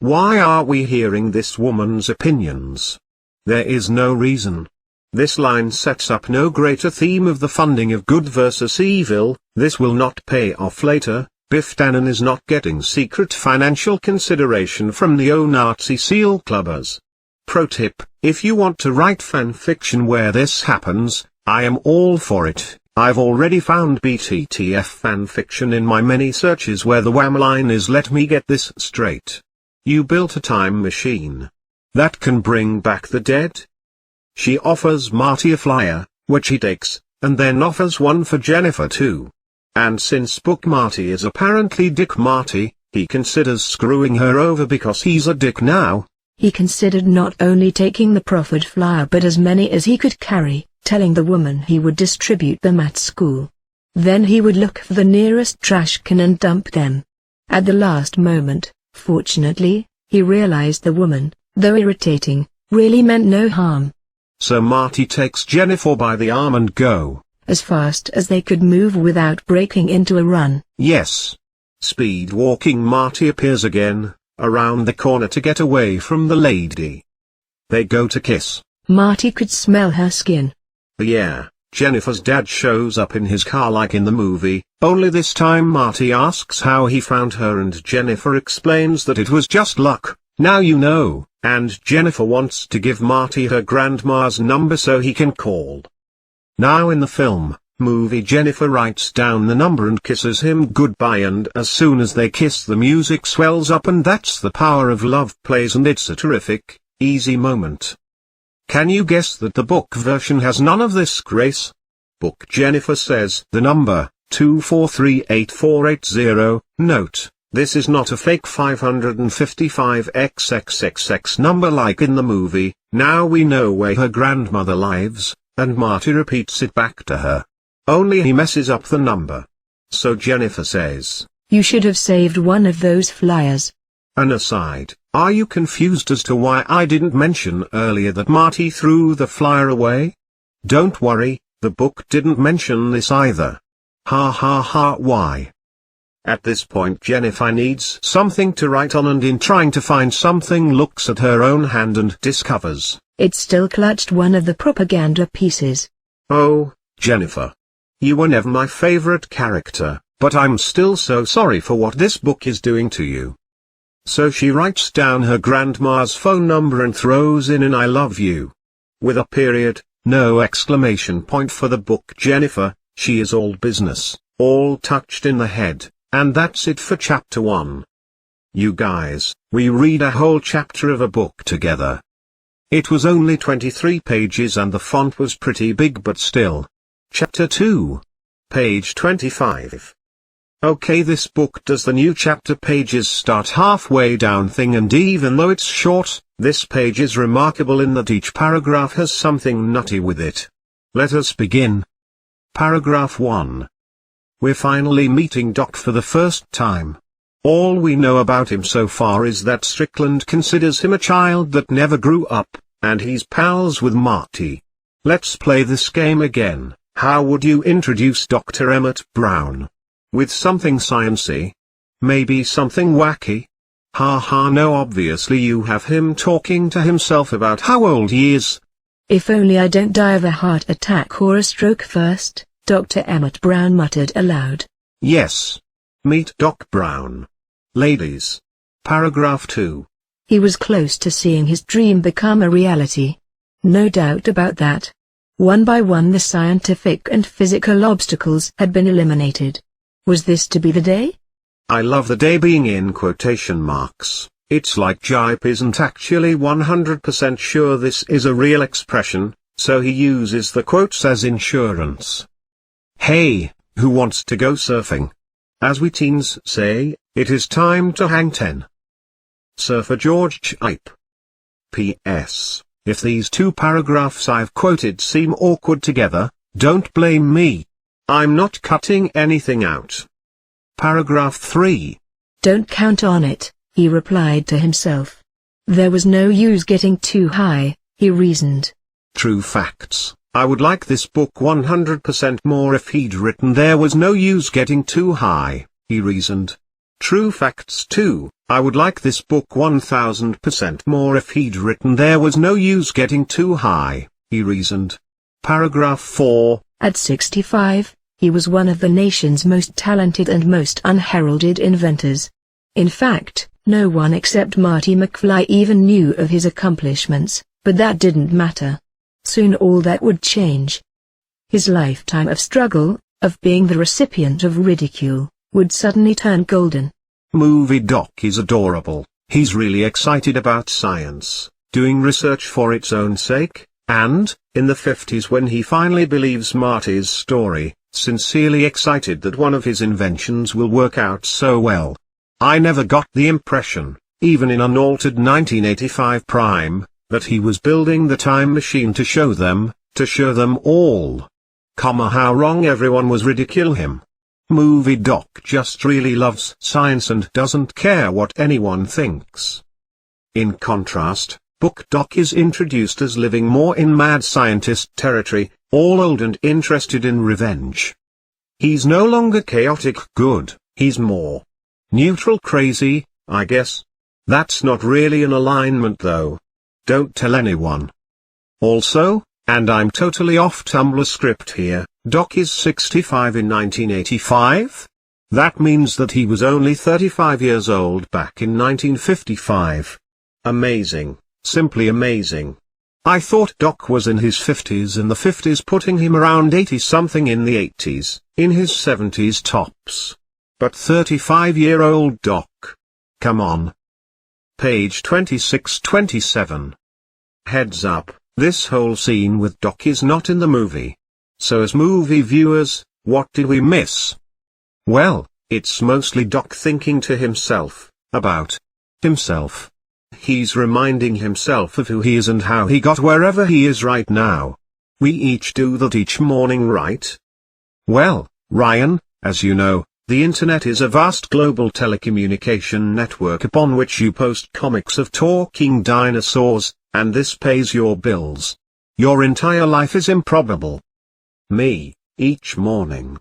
Why are we hearing this woman's opinions? There is no reason. This line sets up no greater theme of the funding of good versus evil. This will not pay off later. Biff Tannen is not getting secret financial consideration from neo-Nazi seal clubbers. Pro tip, if you want to write fan fiction where this happens, I am all for it. I've already found BTTF fan fiction in my many searches where the wham line is "let me get this straight. You built a time machine that can bring back the dead?" She offers Marty a flyer, which he takes, and then offers one for Jennifer too. And since Book Marty is apparently Dick Marty, he considers screwing her over because he's a dick now. He considered not only taking the proffered flyer but as many as he could carry, telling the woman he would distribute them at school. Then he would look for the nearest trash can and dump them. At the last moment, fortunately, he realized the woman, though irritating, really meant no harm. So Marty takes Jennifer by the arm and go as fast as they could move without breaking into a run. Yes. Speed walking Marty appears again, around the corner to get away from the lady. They go to kiss. Marty could smell her skin. Yeah, Jennifer's dad shows up in his car like in the movie, only this time Marty asks how he found her and Jennifer explains that it was just luck. Now you know, and Jennifer wants to give Marty her grandma's number so he can call. Now in the movie Jennifer writes down the number and kisses him goodbye, and as soon as they kiss the music swells up and "That's the Power of Love" plays and it's a terrific, easy moment. Can you guess that the book version has none of this grace? Book Jennifer says the number, 2438480, note, this is not a fake 555XXXX number like in the movie. Now we know where her grandmother lives, and Marty repeats it back to her. Only he messes up the number. So Jennifer says, "You should have saved one of those flyers." An aside, are you confused as to why I didn't mention earlier that Marty threw the flyer away? Don't worry, the book didn't mention this either. Ha ha ha. Why? At this point Jennifer needs something to write on, and in trying to find something looks at her own hand and discovers it still clutched one of the propaganda pieces. Oh, Jennifer. You were never my favorite character, but I'm still so sorry for what this book is doing to you. So she writes down her grandma's phone number and throws in an "I love you." With a period, no exclamation point for the book Jennifer. She is all business, all touched in the head, and that's it for chapter 1. You guys, we read a whole chapter of a book together. It was only 23 pages and the font was pretty big, but still. Chapter 2. Page 25. Okay, this book does the new chapter pages start halfway down thing, and even though it's short, this page is remarkable in that each paragraph has something nutty with it. Let us begin. Paragraph 1. We're finally meeting Doc for the first time. All we know about him so far is that Strickland considers him a child that never grew up, and he's pals with Marty. Let's play this game again. How would you introduce Dr. Emmett Brown? With something sciencey? Maybe something wacky? Ha ha. No, obviously you have him talking to himself about how old he is. "If only I don't die of a heart attack or a stroke first," Dr. Emmett Brown muttered aloud. Yes. Meet Doc Brown. Ladies. Paragraph 2. He was close to seeing his dream become a reality. No doubt about that. One by one the scientific and physical obstacles had been eliminated. Was this to be the day? I love the day being in quotation marks. It's like Gipe isn't actually 100% sure this is a real expression, so he uses the quotes as insurance. Hey, Who wants to go surfing? As we teens say, it is time to hang 10. Surfer George Gipe. P.S. If these two paragraphs I've quoted seem awkward together, don't blame me. I'm not cutting anything out. Paragraph 3. Don't count on it, he replied to himself. There was no use getting too high, he reasoned. True facts. I would like this book 100% more if he'd written there was no use getting too high, he reasoned. True facts too. I would like this book 1000% more if he'd written there was no use getting too high, he reasoned. Paragraph 4. At 65, he was one of the nation's most talented and most unheralded inventors. In fact, no one except Marty McFly even knew of his accomplishments, but that didn't matter. Soon all that would change. His lifetime of struggle, of being the recipient of ridicule, would suddenly turn golden. Movie doc is adorable. He's really excited about science, doing research for its own sake, and, in the 50s when he finally believes Marty's story, sincerely excited that one of his inventions will work out so well. I never got the impression, even in unaltered 1985 Prime, that he was building the time machine to show them all. How wrong everyone was ridicule him. Movie doc just really loves science and doesn't care what anyone thinks. In contrast, book doc is introduced as living more in mad scientist territory, all old and interested in revenge. He's no longer chaotic good, he's more neutral crazy, I guess. That's not really an alignment though. Don't tell anyone. Also, and I'm totally off Tumblr script here, Doc is 65 in 1985? That means that he was only 35 years old back in 1955. Amazing, simply amazing. I thought Doc was in his 50s in the 50s, putting him around 80-something in the 80s, in his 70s tops. But 35-year-old Doc. Come on. Page 26-27. Heads up, this whole scene with Doc is not in the movie. So as movie viewers, what did we miss? Well, it's mostly Doc thinking to himself, about himself. He's reminding himself of who he is and how he got wherever he is right now. We each do that each morning, right? Well, Ryan, as you know, the internet is a vast global telecommunication network upon which you post comics of talking dinosaurs, and this pays your bills. Your entire life is improbable. Me, each morning.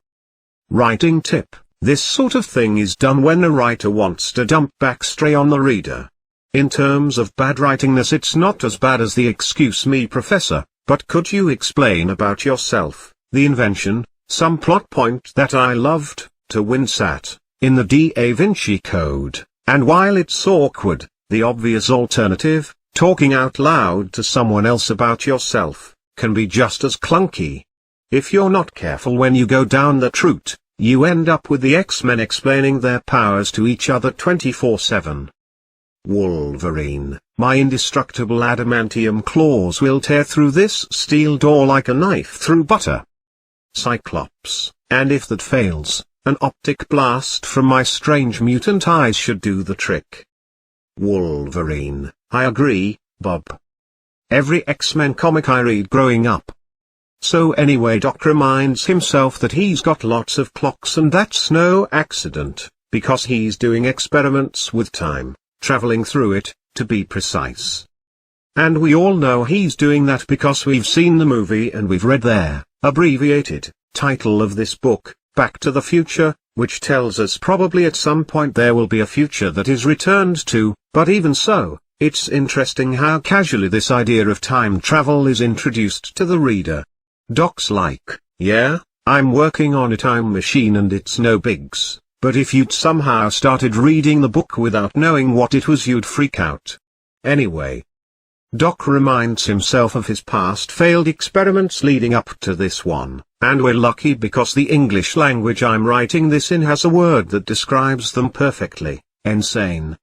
Writing tip: this sort of thing is done when a writer wants to dump backstory on the reader. In terms of bad writingness, it's not as bad as the "excuse me professor, but could you explain about yourself," the invention, some plot point that I loved to wince at, in the Da Vinci Code, and while it's awkward, the obvious alternative, talking out loud to someone else about yourself, can be just as clunky. If you're not careful when you go down that route, you end up with the X-Men explaining their powers to each other 24/7. Wolverine, my indestructible adamantium claws will tear through this steel door like a knife through butter. Cyclops, and if that fails, an optic blast from my strange mutant eyes should do the trick. Wolverine, I agree, Bob. Every X-Men comic I read growing up. So anyway, Doc reminds himself that he's got lots of clocks and that's no accident, because he's doing experiments with time, traveling through it, to be precise. And we all know he's doing that because we've seen the movie and we've read their abbreviated title of this book, Back to the Future, which tells us probably at some point there will be a future that is returned to, but even so, it's interesting how casually this idea of time travel is introduced to the reader. Doc's like, yeah, I'm working on a time machine and it's no bigs, but if you'd somehow started reading the book without knowing what it was, you'd freak out. Anyway, Doc reminds himself of his past failed experiments leading up to this one, and we're lucky because the English language I'm writing this in has a word that describes them perfectly: insane.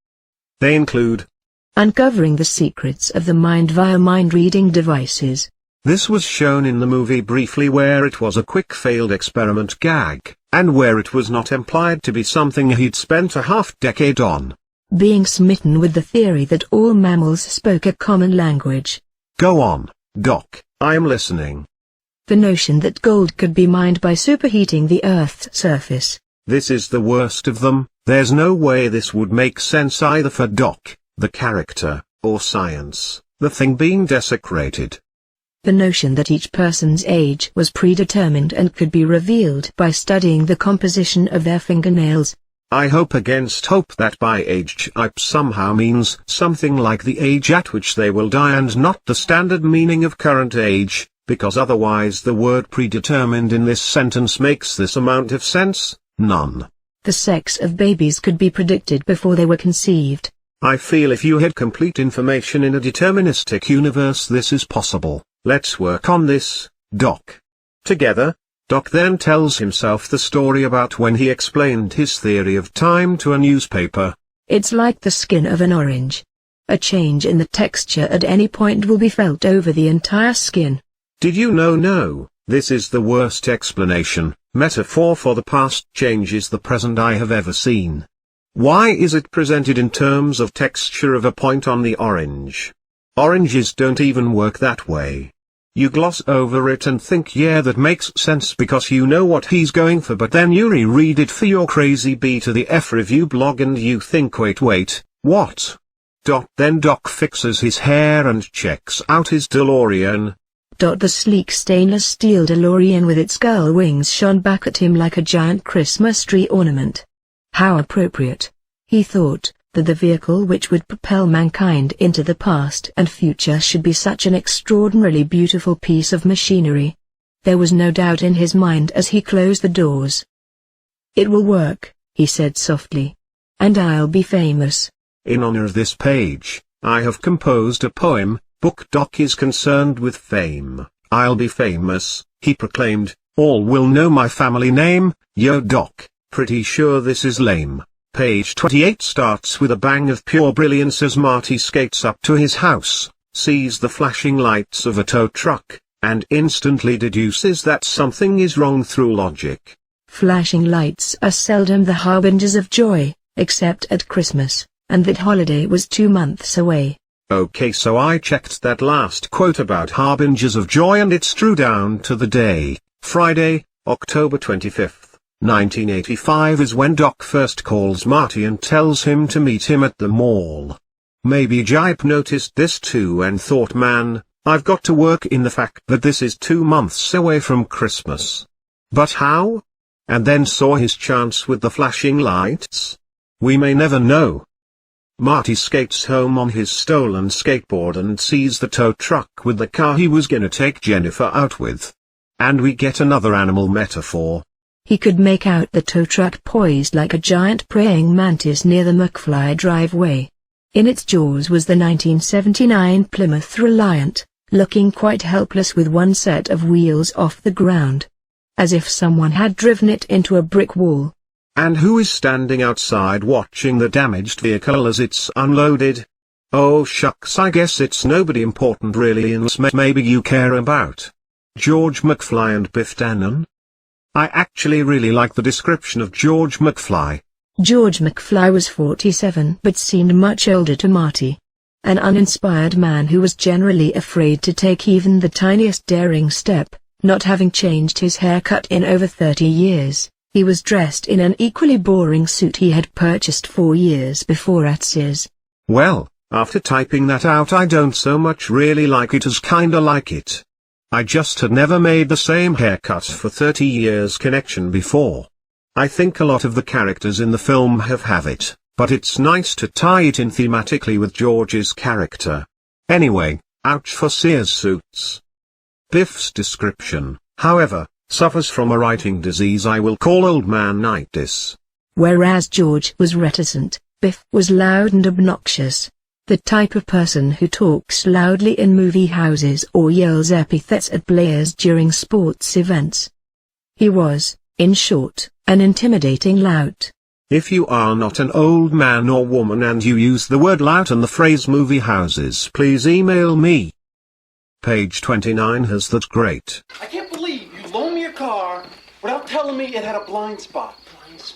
They include uncovering the secrets of the mind via mind-reading devices, This was shown in the movie briefly, where it was a quick failed experiment gag, and where it was not implied to be something he'd spent a half-decade on. Being smitten with the theory that all mammals spoke a common language. Go on, Doc, I'm listening. The notion that gold could be mined by superheating the Earth's surface. This is the worst of them. There's no way this would make sense either for Doc, the character, or science, the thing being desecrated. The notion that each person's age was predetermined and could be revealed by studying the composition of their fingernails. I hope against hope that by age Gipe somehow means something like the age at which they will die and not the standard meaning of current age, because otherwise the word predetermined in this sentence makes this amount of sense, none. The sex of babies could be predicted before they were conceived. I feel if you had complete information in a deterministic universe this is possible. Let's work on this, Doc. Together, Doc then tells himself the story about when he explained his theory of time to a newspaper. It's like the skin of an orange. A change in the texture at any point will be felt over the entire skin. Did you know? No, this is the worst explanation, metaphor for the past changes the present I have ever seen. Why is it presented in terms of texture of a point on the orange? Oranges don't even work that way. You gloss over it and think yeah that makes sense because you know what he's going for, but then you reread it for your crazy BTTF review blog and you think wait, what? Then Doc fixes his hair and checks out his DeLorean. The sleek stainless steel DeLorean with its gull wings shone back at him like a giant Christmas tree ornament. How appropriate, he thought, that the vehicle which would propel mankind into the past and future should be such an extraordinarily beautiful piece of machinery. There was no doubt in his mind as he closed the doors. It will work, he said softly. And I'll be famous. In honor of this page, I have composed a poem. Book Doc is concerned with fame. I'll be famous, he proclaimed. All will know my family name. Yo Doc, pretty sure this is lame. Page 28 starts with a bang of pure brilliance as Marty skates up to his house, sees the flashing lights of a tow truck, and instantly deduces that something is wrong through logic. Flashing lights are seldom the harbingers of joy, except at Christmas, and that holiday was 2 months away. Okay, so I checked that last quote about harbingers of joy and it's true down to the day. Friday, October 25th. 1985 is when Doc first calls Marty and tells him to meet him at the mall. Maybe Gipe noticed this too and thought, man, I've got to work in the fact that this is 2 months away from Christmas. But how? And then saw his chance with the flashing lights? We may never know. Marty skates home on his stolen skateboard and sees the tow truck with the car he was gonna take Jennifer out with. And we get another animal metaphor. He could make out the tow truck poised like a giant praying mantis near the McFly driveway. In its jaws was the 1979 Plymouth Reliant, looking quite helpless with one set of wheels off the ground. As if someone had driven it into a brick wall. And who is standing outside watching the damaged vehicle as it's unloaded? Oh shucks, I guess it's nobody important really unless maybe you care about George McFly and Biff Tannen. I actually really like the description of George McFly. George McFly was 47 but seemed much older to Marty. An uninspired man who was generally afraid to take even the tiniest daring step, not having changed his haircut in over 30 years. He was dressed in an equally boring suit he had purchased 4 years before at Sears. Well, after typing that out I don't so much really like it as kinda like it. I just had never made the same haircut for 30 years connection before. I think a lot of the characters in the film have it, but it's nice to tie it in thematically with George's character. Anyway, ouch for Sears suits. Biff's description, however, suffers from a writing disease I will call old man-itis. Whereas George was reticent, Biff was loud and obnoxious. The type of person who talks loudly in movie houses or yells epithets at players during sports events. He was, in short, an intimidating lout. If you are not an old man or woman and you use the word lout and the phrase movie houses, please email me. Page 29 has that great. I can't believe you loaned me a car without telling me it had a blind spot.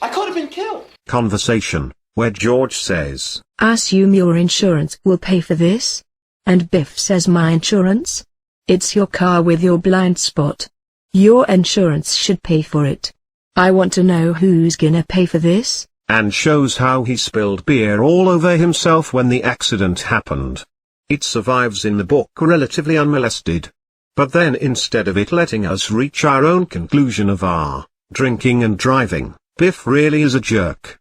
I could have been killed. Conversation, where George says, Assume your insurance will pay for this? And Biff says, my insurance? It's your car with your blind spot. Your insurance should pay for it. I want to know who's gonna pay for this? And shows how he spilled beer all over himself when the accident happened. It survives in the book relatively unmolested. But then instead of it letting us reach our own conclusion of our drinking and driving, Biff really is a jerk.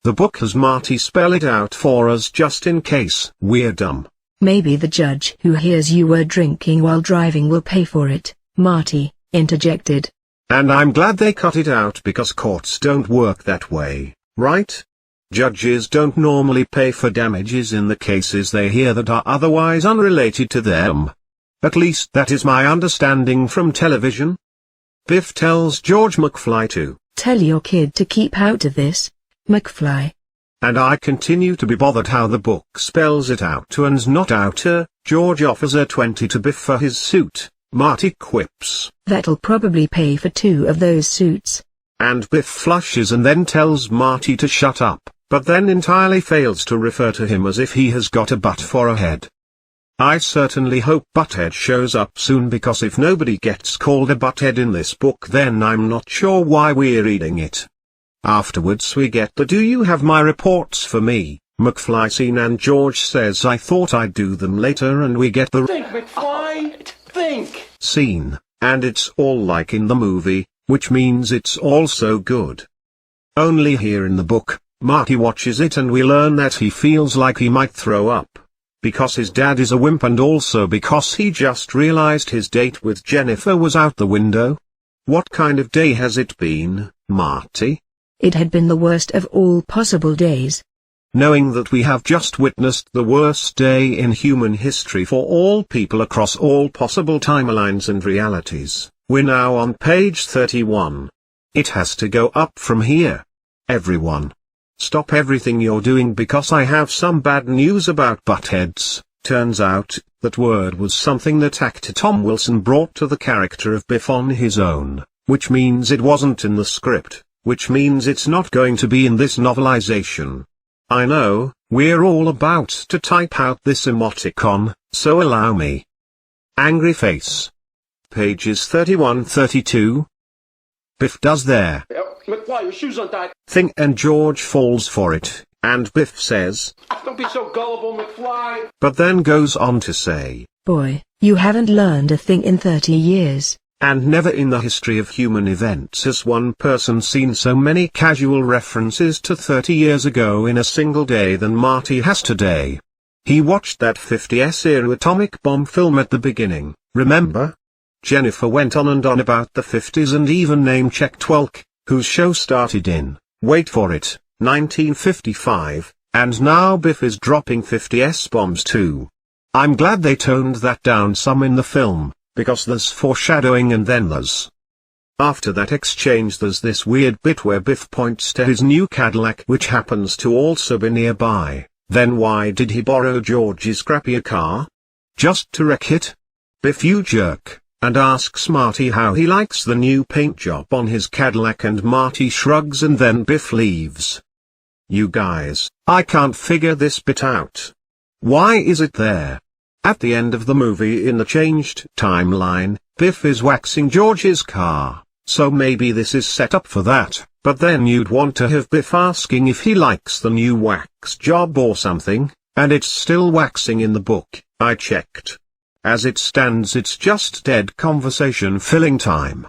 The book has Marty spell it out for us just in case we're dumb. Maybe the judge who hears you were drinking while driving will pay for it, Marty interjected. And I'm glad they cut it out because courts don't work that way, right? Judges don't normally pay for damages in the cases they hear that are otherwise unrelated to them. At least that is my understanding from television. Biff tells George McFly to tell your kid to keep out of this, McFly. And I continue to be bothered how the book spells it out to and not outer. George offers a 20 to Biff for his suit. Marty quips, that'll probably pay for 2 of those suits. And Biff flushes and then tells Marty to shut up, but then entirely fails to refer to him as if he has got a butt for a head. I certainly hope Butthead shows up soon because if nobody gets called a butthead in this book then I'm not sure why we're reading it. Afterwards we get the do you have my reports for me, McFly scene and George says I thought I'd do them later and we get the Think, McFly, think scene, and it's all like in the movie, which means it's also good. Only here in the book, Marty watches it and we learn that he feels like he might throw up. Because his dad is a wimp and also because he just realized his date with Jennifer was out the window. What kind of day has it been, Marty? It had been the worst of all possible days. Knowing that we have just witnessed the worst day in human history for all people across all possible timelines and realities, we're now on page 31. It has to go up from here. Everyone, stop everything you're doing because I have some bad news about buttheads. Turns out, that word was something that actor Tom Wilson brought to the character of Biff on his own, which means it wasn't in the script, which means it's not going to be in this novelization. I know, we're all about to type out this emoticon, so allow me. Angry face. Pages 31-32. Biff does their McFly, your shoes untied. thing and George falls for it, and Biff says, Don't be so gullible, McFly. but then goes on to say, boy, you haven't learned a thing in 30 years. And never in the history of human events has one person seen so many casual references to 30 years ago in a single day than Marty has today. He watched that 50s era atomic bomb film at the beginning, remember? Jennifer went on and on about the 50s and even name-checked Twelk, whose show started in, wait for it, 1955, and now Biff is dropping 50s bombs too. I'm glad they toned that down some in the film, because there's foreshadowing and then there's. After that exchange there's this weird bit where Biff points to his new Cadillac which happens to also be nearby. Then why did he borrow George's crappier car? Just to wreck it? Biff, you jerk, and asks Marty how he likes the new paint job on his Cadillac and Marty shrugs and then Biff leaves. You guys, I can't figure this bit out. Why is it there? At the end of the movie in the changed timeline, Biff is waxing George's car, so maybe this is set up for that, but then you'd want to have Biff asking if he likes the new wax job or something, and it's still waxing in the book, I checked. As it stands it's just dead conversation filling time.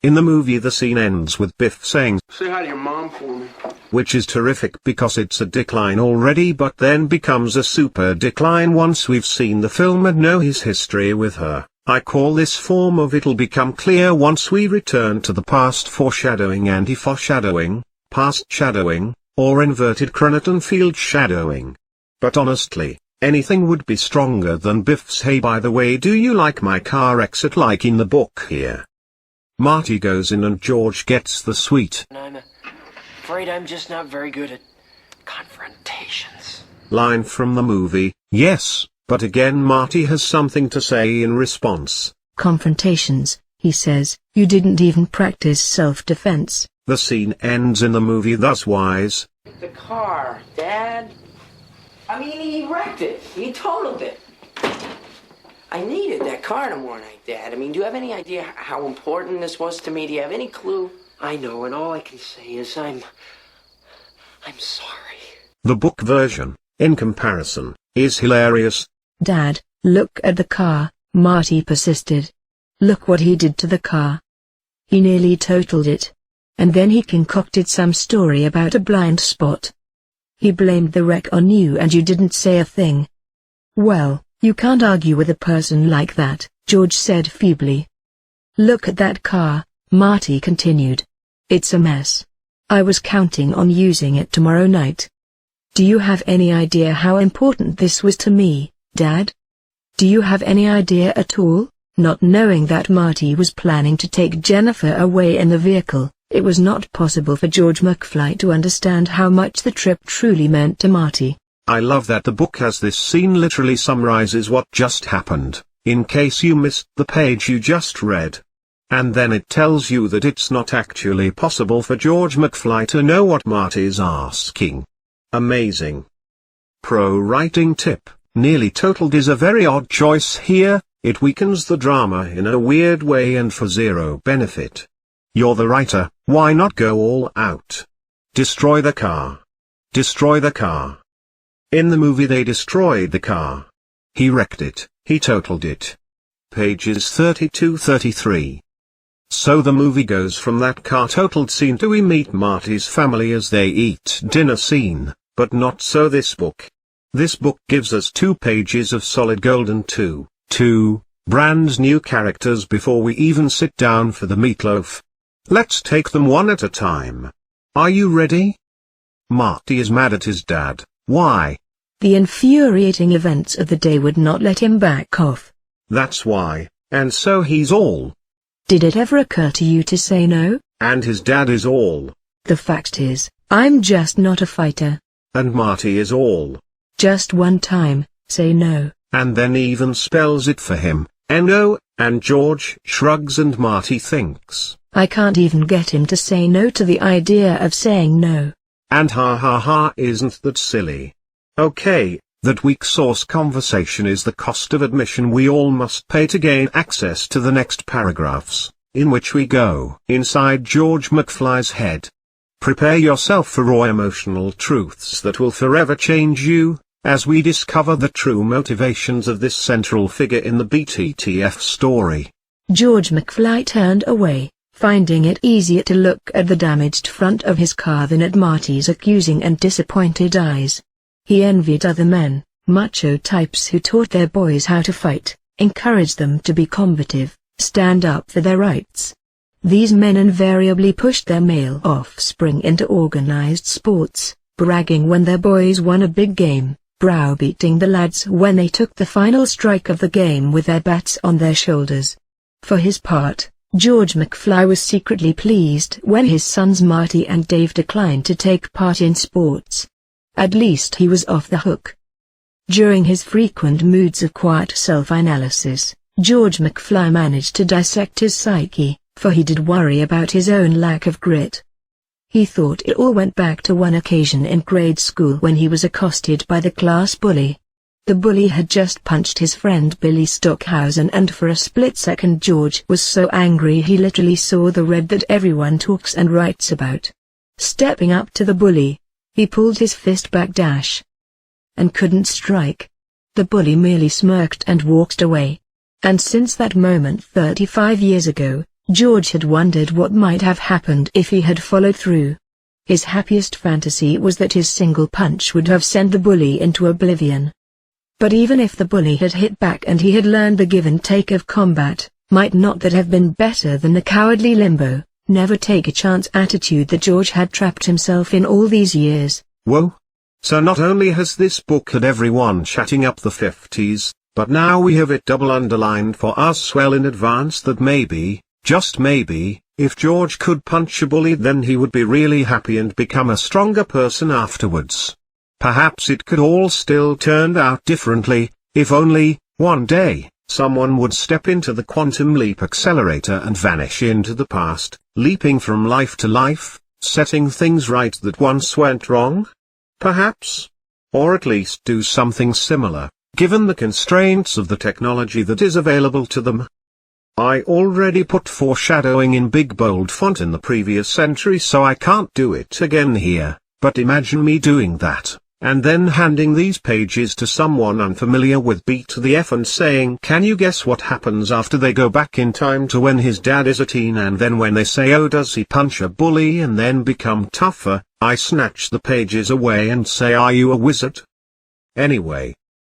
In the movie the scene ends with Biff saying, Say hi to your mom for me. Which is terrific because it's a decline already but then becomes a super decline once we've seen the film and know his history with her. I call this form of it'll become clear once we return to the past foreshadowing anti-foreshadowing, past shadowing, or inverted Cronenberg field shadowing. But honestly, anything would be stronger than Biff's hey by the way do you like my car exit like in the book here. Marty goes in and George gets the sweet I'm afraid I'm just not very good at confrontations. line from the movie, yes, But again Marty has something to say in response. Confrontations, he says, you didn't even practice self-defense. The scene ends in the movie thus wise. The car, Dad. I mean, he wrecked it. He totaled it. I needed that car tomorrow night, Dad. I mean, do you have any idea how important this was to me? Do you have any clue? I know, and all I can say is I'm sorry. The book version, in comparison, is hilarious. Dad, look at the car, Marty persisted. Look what he did to the car. He nearly totaled it. And then he concocted some story about a blind spot. He blamed the wreck on you and you didn't say a thing. Well, you can't argue with a person like that, George said feebly. Look at that car, Marty continued. It's a mess. I was counting on using it tomorrow night. Do you have any idea how important this was to me, Dad? Do you have any idea at all? Not knowing that Marty was planning to take Jennifer away in the vehicle, it was not possible for George McFly to understand how much the trip truly meant to Marty. I love that the book has this scene literally summarizes what just happened, in case you missed the page you just read. And then it tells you that it's not actually possible for George McFly to know what Marty's asking. Amazing. Pro writing tip, nearly totaled is a very odd choice here, it weakens the drama in a weird way and for zero benefit. You're the writer, why not go all out? Destroy the car. Destroy the car. In the movie they destroyed the car. He wrecked it, he totaled it. Pages 32-33. So the movie goes from that car totaled scene to we meet Marty's family as they eat dinner scene, but not so this book. This book gives us 2 pages of solid gold and two brand new characters before we even sit down for the meatloaf. Let's take them one at a time. Are you ready? Marty is mad at his dad. Why? The infuriating events of the day would not let him back off. That's why, and so he's all. Did it ever occur to you to say no? And his dad is all. The fact is, I'm just not a fighter. And Marty is all. Just one time, say no. And then even spells it for him, N-O, and George shrugs and Marty thinks. I can't even get him to say no to the idea of saying no. And ha ha ha, isn't that silly? Okay, that weak source conversation is the cost of admission we all must pay to gain access to the next paragraphs, in which we go inside George McFly's head. Prepare yourself for raw emotional truths that will forever change you, as we discover the true motivations of this central figure in the BTTF story. George McFly turned away, finding it easier to look at the damaged front of his car than at Marty's accusing and disappointed eyes. He envied other men, macho types who taught their boys how to fight, encouraged them to be combative, stand up for their rights. These men invariably pushed their male offspring into organized sports, bragging when their boys won a big game, browbeating the lads when they took the final strike of the game with their bats on their shoulders. For his part, George McFly was secretly pleased when his sons Marty and Dave declined to take part in sports. At least he was off the hook. During his frequent moods of quiet self-analysis, George McFly managed to dissect his psyche, for he did worry about his own lack of grit. He thought it all went back to one occasion in grade school when he was accosted by the class bully. The bully had just punched his friend Billy Stockhausen, and for a split second George was so angry he literally saw the red that everyone talks and writes about. Stepping up to the bully, he pulled his fist back and couldn't strike. The bully merely smirked and walked away. And since that moment 35 years ago, George had wondered what might have happened if he had followed through. His happiest fantasy was that his single punch would have sent the bully into oblivion. But even if the bully had hit back and he had learned the give and take of combat, might not that have been better than the cowardly limbo, never take a chance attitude that George had trapped himself in all these years? Whoa. So not only has this book had everyone chatting up the 50s, but now we have it double underlined for us well in advance that maybe, just maybe, if George could punch a bully then he would be really happy and become a stronger person afterwards. Perhaps it could all still turn out differently, If only, one day, someone would step into the quantum leap accelerator and vanish into the past, leaping from life to life, setting things right that once went wrong? Perhaps? Or at least do something similar, given the constraints of the technology that is available to them. I already put foreshadowing in big bold font in the previous entry, so I can't do it again here, but imagine me doing that, and then handing these pages to someone unfamiliar with BTTF and saying, can you guess what happens after they go back in time to when his dad is a teen, and then when they say, oh, does he punch a bully and then become tougher, I snatch the pages away and say, are you a wizard? Anyway,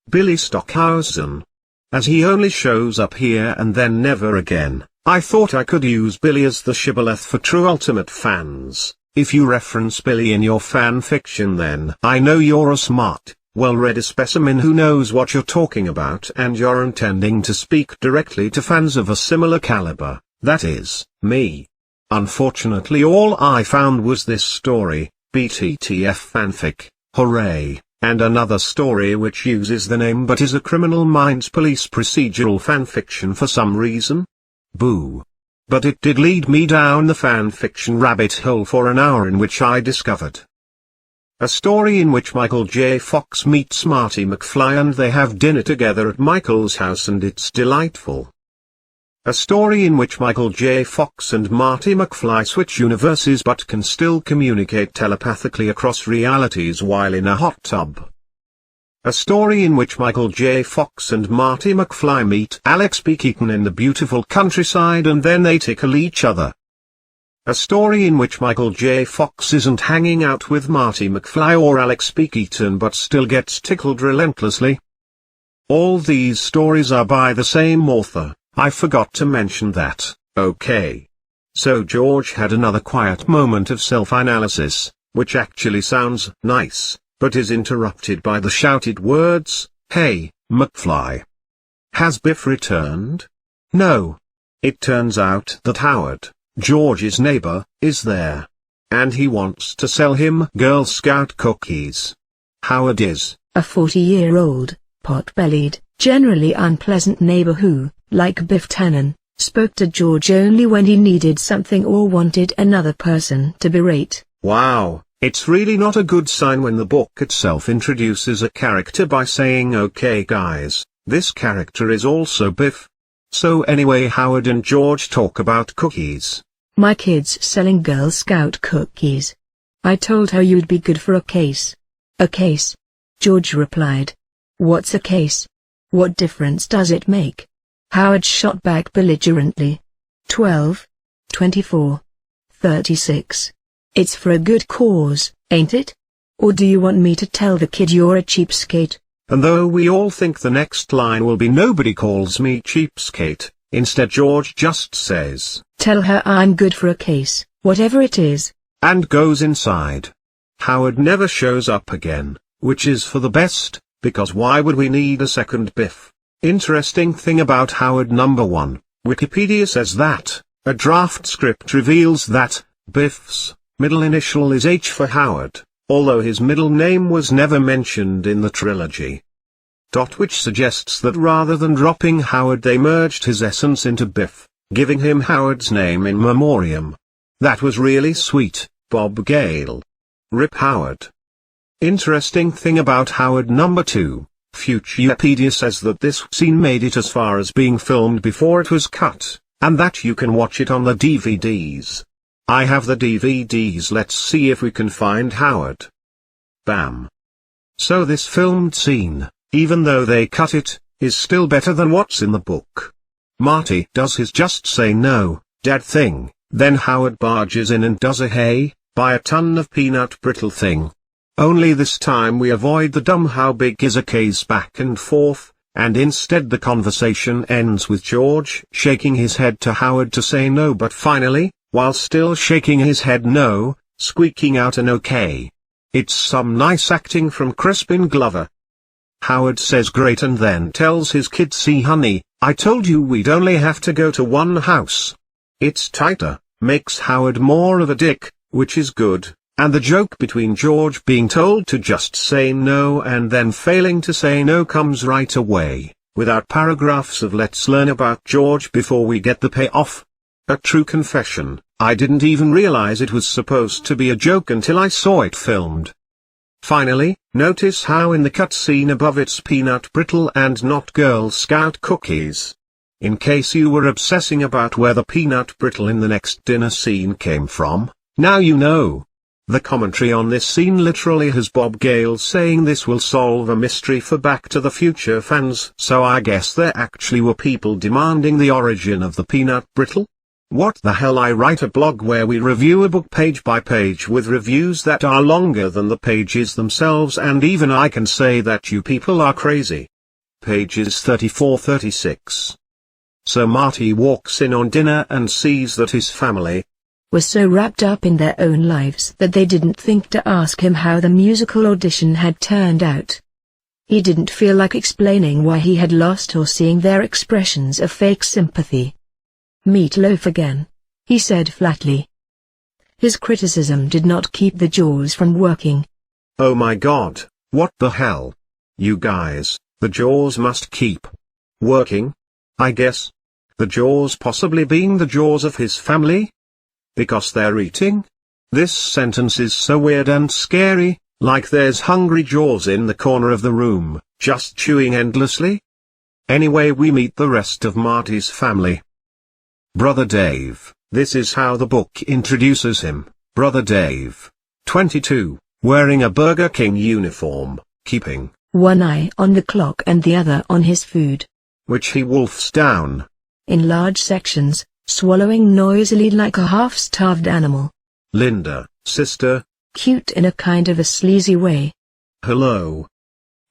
Billy Stockhausen. As he only shows up here and then never again, I thought I could use Billy as the shibboleth for true ultimate fans. If you reference Billy in your fan fiction, then I know you're a smart, well-read specimen who knows what you're talking about, and you're intending to speak directly to fans of a similar caliber, that is, me. Unfortunately, all I found was this story, BTTF fanfic, hooray, and another story which uses the name but is a Criminal Minds police procedural fanfiction for some reason. Boo. But it did lead me down the fanfiction rabbit hole for an hour, in which I discovered a story in which Michael J. Fox meets Marty McFly and they have dinner together at Michael's house, and it's delightful. A story in which Michael J. Fox and Marty McFly switch universes but can still communicate telepathically across realities while in a hot tub. A story in which Michael J. Fox and Marty McFly meet Alex P. Keaton in the beautiful countryside and then they tickle each other. A story in which Michael J. Fox isn't hanging out with Marty McFly or Alex P. Keaton but still gets tickled relentlessly. All these stories are by the same author. I forgot to mention that, okay. So George had another quiet moment of self-analysis, which actually sounds nice, but is interrupted by the shouted words, "Hey, McFly. Has Biff returned?" No. It turns out that Howard, George's neighbor, is there. And he wants to sell him Girl Scout cookies. Howard is a 40-year-old, pot-bellied, generally unpleasant neighbor who, like Biff Tannen, spoke to George only when he needed something or wanted another person to berate. Wow, it's really not a good sign when the book itself introduces a character by saying, okay guys, this character is also Biff. So anyway, Howard and George talk about cookies. My kid's selling Girl Scout cookies. I told her you'd be good for a case. A case? George replied. What's a case? What difference does it make? Howard shot back belligerently. 12, 24, 36. It's for a good cause, ain't it? Or do you want me to tell the kid you're a cheapskate? And though we all think the next line will be nobody calls me cheapskate, instead George just says, tell her I'm good for a case, whatever it is. And goes inside. Howard never shows up again, which is for the best, because why would we need a second Biff? Interesting thing about Howard number 1, Wikipedia says that, a draft script reveals that, Biff's middle initial is H for Howard, although his middle name was never mentioned in the trilogy. Which suggests that rather than dropping Howard they merged his essence into Biff, giving him Howard's name in memoriam. That was really sweet, Bob Gale. Rip Howard. Interesting thing about Howard number 2. Futurepedia says that this scene made it as far as being filmed before it was cut, and that you can watch it on the DVDs. I have the DVDs, let's see if we can find Howard. Bam. So this filmed scene, even though they cut it, is still better than what's in the book. Marty does his just say no, Dad thing, then Howard barges in and does a hey, buy a ton of peanut brittle thing. Only this time we avoid the dumb how big is a case back and forth, and instead the conversation ends with George shaking his head to Howard to say no, but finally, while still shaking his head no, squeaking out an okay. It's some nice acting from Crispin Glover. Howard says great and then tells his kid, see honey, I told you we'd only have to go to one house. It's tighter, makes Howard more of a dick, which is good, And the joke between George being told to just say no and then failing to say no comes right away, without paragraphs of let's learn about George before we get the payoff. A true confession, I didn't even realize it was supposed to be a joke until I saw it filmed. Finally, notice how in the cutscene above it's peanut brittle and not Girl Scout cookies. In case you were obsessing about where the peanut brittle in the next dinner scene came from, now you know. The commentary on this scene literally has Bob Gale saying this will solve a mystery for Back to the Future fans, so I guess there actually were people demanding the origin of the peanut brittle? What the hell, I write a blog where we review a book page by page with reviews that are longer than the pages themselves, and even I can say that you people are crazy. Pages 34-36. So Marty walks in on dinner and sees that his family was so wrapped up in their own lives that they didn't think to ask him how the musical audition had turned out. He didn't feel like explaining why he had lost or seeing their expressions of fake sympathy. "Meatloaf again," he said flatly. His criticism did not keep the jaws from working. Oh my god, what the hell? You guys, the jaws must keep working? I guess. The jaws possibly being the jaws of his family? Because they're eating? This sentence is so weird and scary, like there's hungry jaws in the corner of the room, just chewing endlessly. Anyway, we meet the rest of Marty's family. Brother Dave, this is how the book introduces him. Brother Dave, 22, wearing a Burger King uniform, keeping one eye on the clock and the other on his food, which he wolfs down in large sections, swallowing noisily like a half-starved animal. Linda, sister, cute in a kind of a sleazy way. Hello.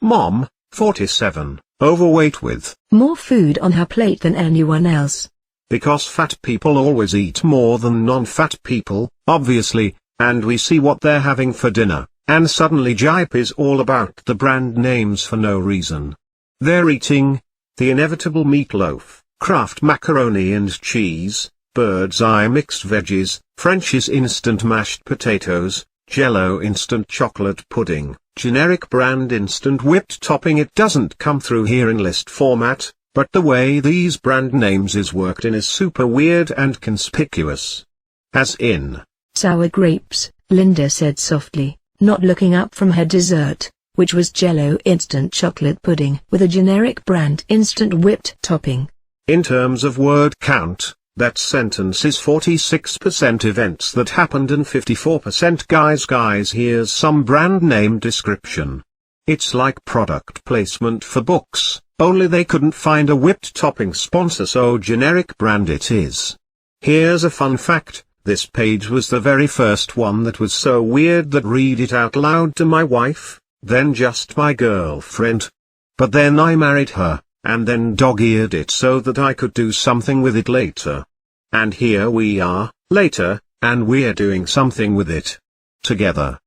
Mom, 47, overweight with more food on her plate than anyone else. Because fat people always eat more than non-fat people, obviously, and we see what they're having for dinner, and suddenly Gipe is all about the brand names for no reason. They're eating the inevitable meatloaf, Kraft macaroni and cheese, Bird's Eye mixed veggies, French's instant mashed potatoes, Jell-O instant chocolate pudding, generic brand instant whipped topping. It doesn't come through here in list format, but the way these brand names is worked in is super weird and conspicuous. As in sour grapes, Linda said softly, not looking up from her dessert, which was Jell-O instant chocolate pudding with a generic brand instant whipped topping. In terms of word count, that sentence is 46% events that happened and 54% guys. Here's some brand name description. It's like product placement for books, only they couldn't find a whipped topping sponsor, so generic brand it is. Here's a fun fact, this page was the very first one that was so weird that read it out loud to my wife, then just my girlfriend. But then I married her, and then dog-eared it so that I could do something with it later. And here we are, later, and we're doing something with it together.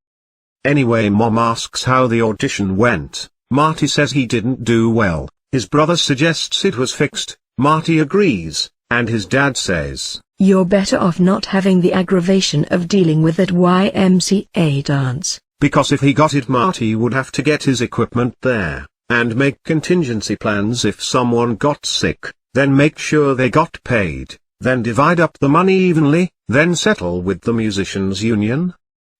Anyway, Mom asks how the audition went. Marty says he didn't do well, his brother suggests it was fixed, Marty agrees, and his dad says, "You're better off not having the aggravation of dealing with that YMCA dance." Because if he got it, Marty would have to get his equipment there, and make contingency plans if someone got sick, then make sure they got paid, then divide up the money evenly, then settle with the musicians' union.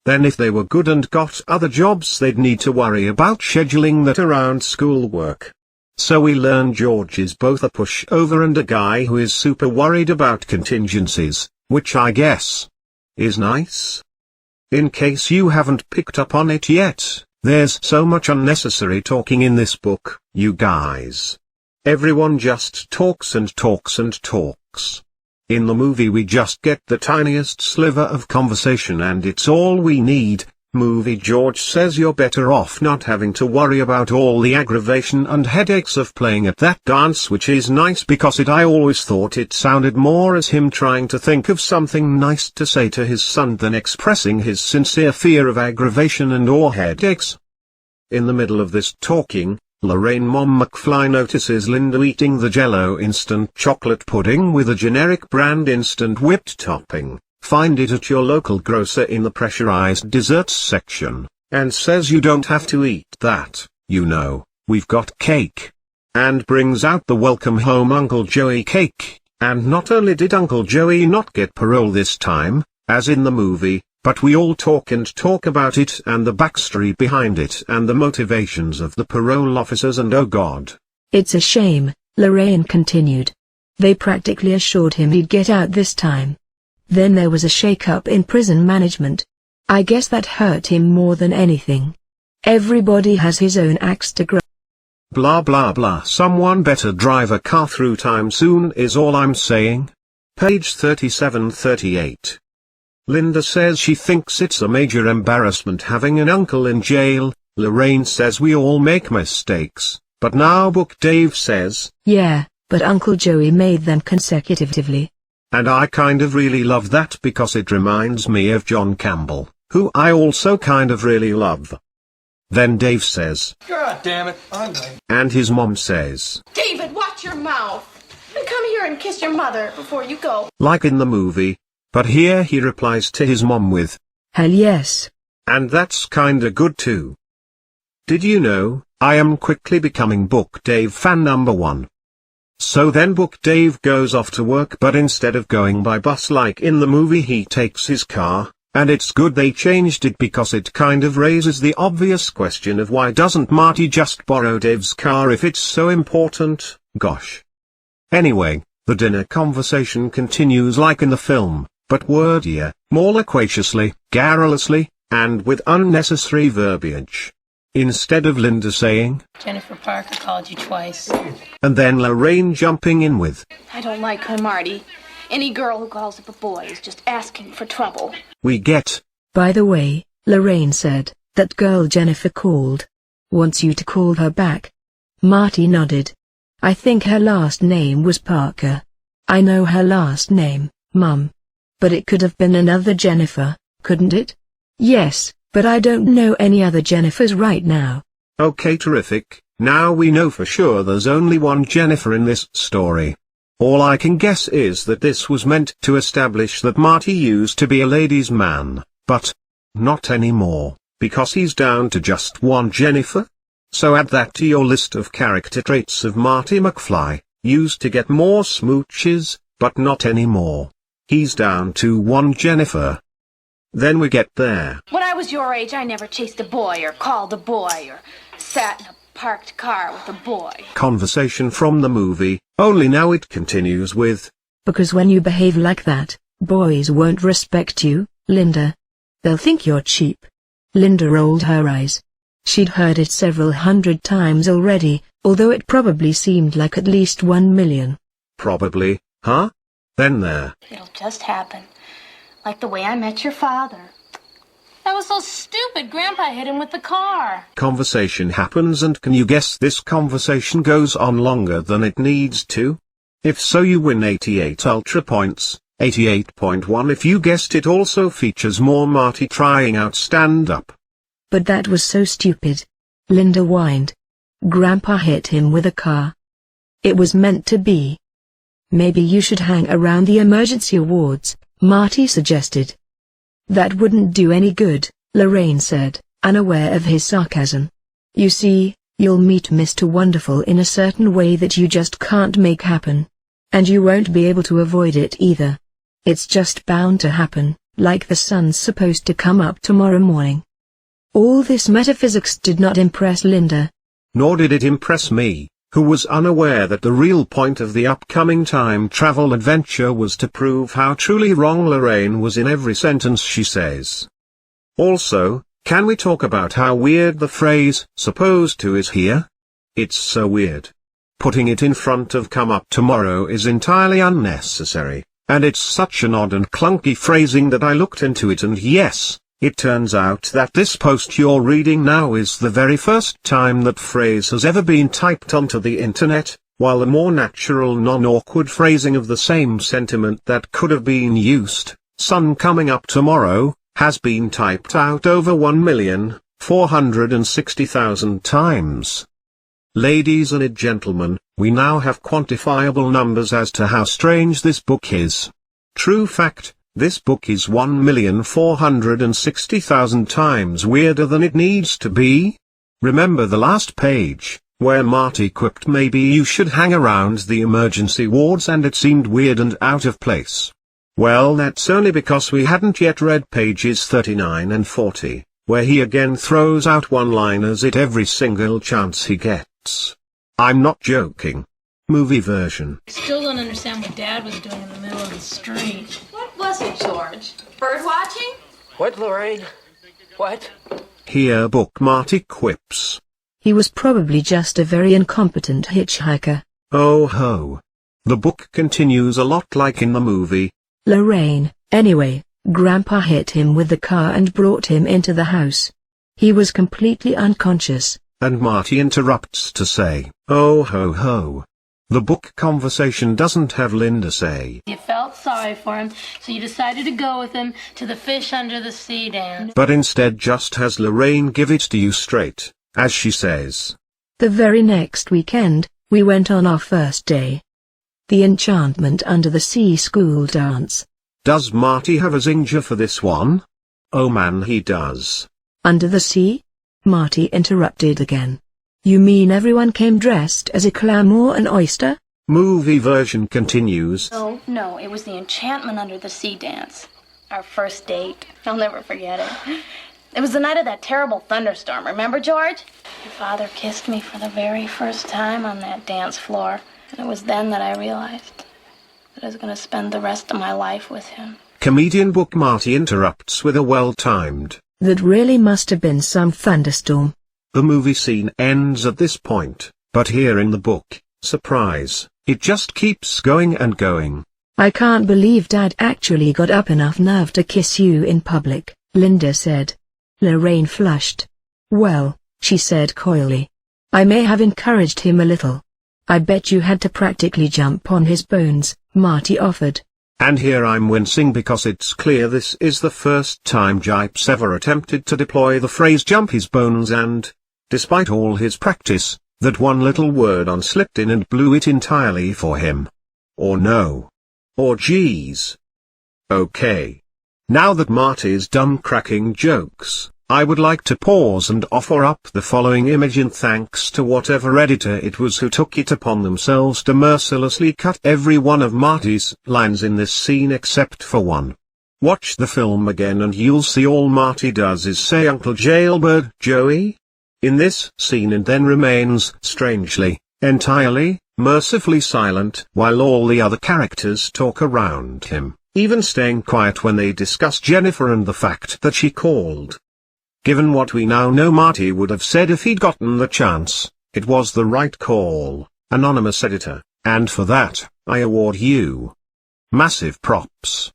Then if they were good and got other jobs, they'd need to worry about scheduling that around schoolwork. So we learn George is both a pushover and a guy who is super worried about contingencies, which I guess is nice. In case you haven't picked up on it yet, there's so much unnecessary talking in this book, you guys. Everyone just talks and talks and talks. In the movie we just get the tiniest sliver of conversation and it's all we need. Movie George says you're better off not having to worry about all the aggravation and headaches of playing at that dance, which is nice because I always thought it sounded more as him trying to think of something nice to say to his son than expressing his sincere fear of aggravation and or headaches. In the middle of this talking, Lorraine Mom McFly notices Linda eating the Jell-O instant chocolate pudding with a generic brand instant whipped topping, Find it at your local grocer in the pressurized desserts section, and says you don't have to eat that, you know, we've got cake. And brings out the welcome home Uncle Joey cake, and not only did Uncle Joey not get parole this time, as in the movie, but we all talk about it and the backstory behind it and the motivations of the parole officers, and oh god. It's a shame, Lorraine continued. They practically assured him he'd get out this time. Then there was a shake-up in prison management. I guess that hurt him more than anything. Everybody has his own axe to grind. Blah blah blah. Someone better drive a car through time soon is all I'm saying. Page 37-38. Linda says she thinks it's a major embarrassment having an uncle in jail. Lorraine says we all make mistakes, but now Book Dave says, yeah, but Uncle Joey made them consecutively. And I kind of really love that because it reminds me of John Campbell, who I also kind of really love. Then Dave says, God damn it, I'm late. And his mom says, David, watch your mouth. And come here and kiss your mother before you go. like in the movie, but here he replies to his mom with, hell yes. and that's kinda good too. Did you know, I am quickly becoming Book Dave fan number 1. So then Book Dave goes off to work, but instead of going by bus like in the movie he takes his car, and it's good they changed it because it kind of raises the obvious question of why doesn't Marty just borrow Dave's car if it's so important, gosh. Anyway, the dinner conversation continues like in the film, but wordier, more loquaciously, garrulously, and with unnecessary verbiage. Instead of Linda saying, Jennifer Parker called you twice. and then Lorraine jumping in with, I don't like her, Marty. Any girl who calls up a boy is just asking for trouble. we get, By the way, Lorraine said, that girl Jennifer called. Wants you to call her back. Marty nodded. I think her last name was Parker. I know her last name, Mum. But it could have been another Jennifer, couldn't it? Yes, but I don't know any other Jennifers right now. okay, terrific, now we know for sure there's only one Jennifer in this story. All I can guess is that this was meant to establish that Marty used to be a ladies' man, but not anymore, because he's down to just one Jennifer? So add that to your list of character traits of Marty McFly, used to get more smooches, but not anymore. He's down to one Jennifer. Then we get there. When I was your age, I never chased a boy or called a boy or sat in a parked car with a boy. Conversation from the movie, only now it continues with, Because when you behave like that, boys won't respect you, Linda. They'll think you're cheap. Linda rolled her eyes. She'd heard it several hundred times already, although it probably seemed like at least 1 million. probably, huh? Then there. It'll just happen. Like the way I met your father. That was so stupid. Grandpa hit him with the car. Conversation happens, and can you guess this conversation goes on longer than it needs to? If so, you win 88 ultra points. 88.1 if you guessed it also features more Marty trying out stand-up. But that was so stupid. Linda whined. Grandpa hit him with a car. It was meant to be. Maybe you should hang around the emergency wards, Marty suggested. That wouldn't do any good, Lorraine said, unaware of his sarcasm. You see, you'll meet Mr. Wonderful in a certain way that you just can't make happen. And you won't be able to avoid it either. It's just bound to happen, like the sun's supposed to come up tomorrow morning. All this metaphysics did not impress Linda. Nor did it impress me, who was unaware that the real point of the upcoming time travel adventure was to prove how truly wrong Lorraine was in every sentence she says. Also, can we talk about how weird the phrase, supposed to is here? It's so weird. Putting it in front of come up tomorrow is entirely unnecessary, and it's such an odd and clunky phrasing that I looked into it, and yes, it turns out that this post you're reading now is the very first time that phrase has ever been typed onto the internet, while the more natural non-awkward phrasing of the same sentiment that could have been used, sun coming up tomorrow, has been typed out over 1,460,000 times. Ladies and gentlemen, we now have quantifiable numbers as to how strange this book is. True fact, This book is 1,460,000 times weirder than it needs to be. Remember the last page, where Marty quipped maybe you should hang around the emergency wards and it seemed weird and out of place? Well, that's only because we hadn't yet read pages 39 and 40, where he again throws out one-liners at every single chance he gets. I'm not joking. Movie version. Still don't understand what Dad was doing in the middle of the street. What was it, George? Bird watching? What, Lorraine? What? Here book Marty quips. He was probably just a very incompetent hitchhiker. Oh ho. The book continues a lot like in the movie. Lorraine, anyway, Grandpa hit him with the car and brought him into the house. He was completely unconscious. And Marty interrupts to say, oh ho ho. The book conversation doesn't have Linda say. You felt sorry for him, so you decided to go with him to the fish under the sea dance. But instead just has Lorraine give it to you straight, as she says. The very next weekend, we went on our first day. The Enchantment Under the Sea school dance. Does Marty have a zinger for this one? Oh man, he does. Under the sea? Marty interrupted again. You mean everyone came dressed as a clam or an oyster? Movie version continues. Oh, no, it was the Enchantment Under the Sea dance. Our first date. I'll never forget it. It was the night of that terrible thunderstorm, remember, George? Your father kissed me for the very first time on that dance floor, and it was then that I realized that I was going to spend the rest of my life with him. Comedian book Marty interrupts with a well-timed. That really must have been some thunderstorm. The movie scene ends at this point, but here in the book, surprise, it just keeps going and going. I can't believe Dad actually got up enough nerve to kiss you in public, Linda said. Lorraine flushed. Well, she said coyly. I may have encouraged him a little. I bet you had to practically jump on his bones, Marty offered. And here I'm wincing because it's clear this is the first time Gipe's ever attempted to deploy the phrase jump his bones and, despite all his practice, that one little word unslipped in and blew it entirely for him. Or no. Or geez. Okay. Now that Marty's done cracking jokes, I would like to pause and offer up the following image in thanks to whatever editor it was who took it upon themselves to mercilessly cut every one of Marty's lines in this scene except for one. Watch the film again and you'll see all Marty does is say Uncle Jailbird Joey in this scene and then remains strangely, entirely, mercifully silent while all the other characters talk around him, even staying quiet when they discuss Jennifer and the fact that she called. Given what we now know, Marty would have said if he'd gotten the chance, it was the right call, anonymous editor, and for that, I award you massive props.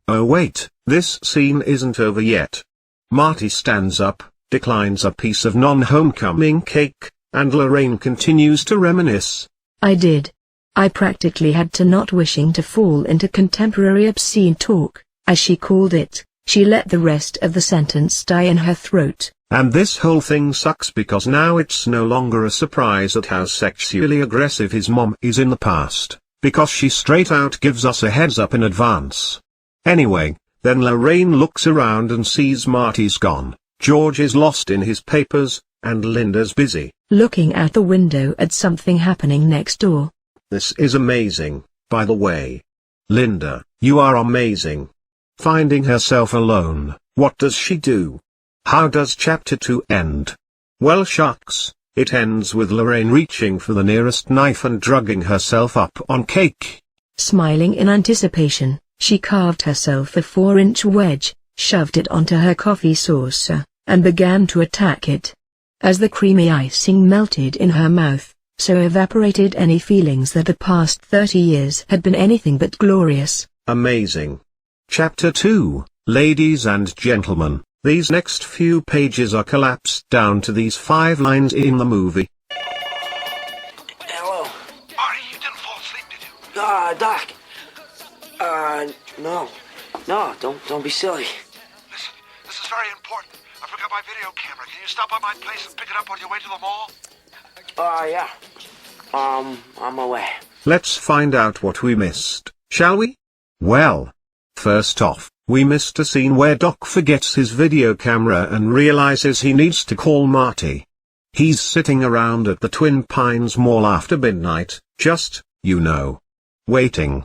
Oh wait, this scene isn't over yet. Marty stands up, declines a piece of non-homecoming cake, and Lorraine continues to reminisce. I did. I practically had to, not wishing to fall into contemporary obscene talk, as she called it. She let the rest of the sentence die in her throat. And this whole thing sucks because now it's no longer a surprise at how sexually aggressive his mom is in the past, because she straight out gives us a heads up in advance. Anyway, then Lorraine looks around and sees Marty's gone, George is lost in his papers, and Linda's busy looking out the window at something happening next door. This is amazing, by the way. Linda, you are amazing. Finding herself alone, what does she do? How does chapter 2 end? Well shucks, it ends with Lorraine reaching for the nearest knife and drugging herself up on cake. Smiling in anticipation, she carved herself a 4-inch wedge, shoved it onto her coffee saucer, and began to attack it. As the creamy icing melted in her mouth, so evaporated any feelings that the past 30 years had been anything but glorious. Amazing. Chapter 2, ladies and gentlemen, these next few pages are collapsed down to these 5 lines in the movie. Hello. Marty, you didn't fall asleep, did you? Doc. No, don't be silly. Listen, this is very important. I forgot my video camera. Can you stop by my place and pick it up on your way to the mall? Yeah. I'm away. Let's find out what we missed, shall we? Well, First off, we missed a scene where Doc forgets his video camera and realizes he needs to call Marty. He's sitting around at the Twin Pines Mall after midnight, just, waiting.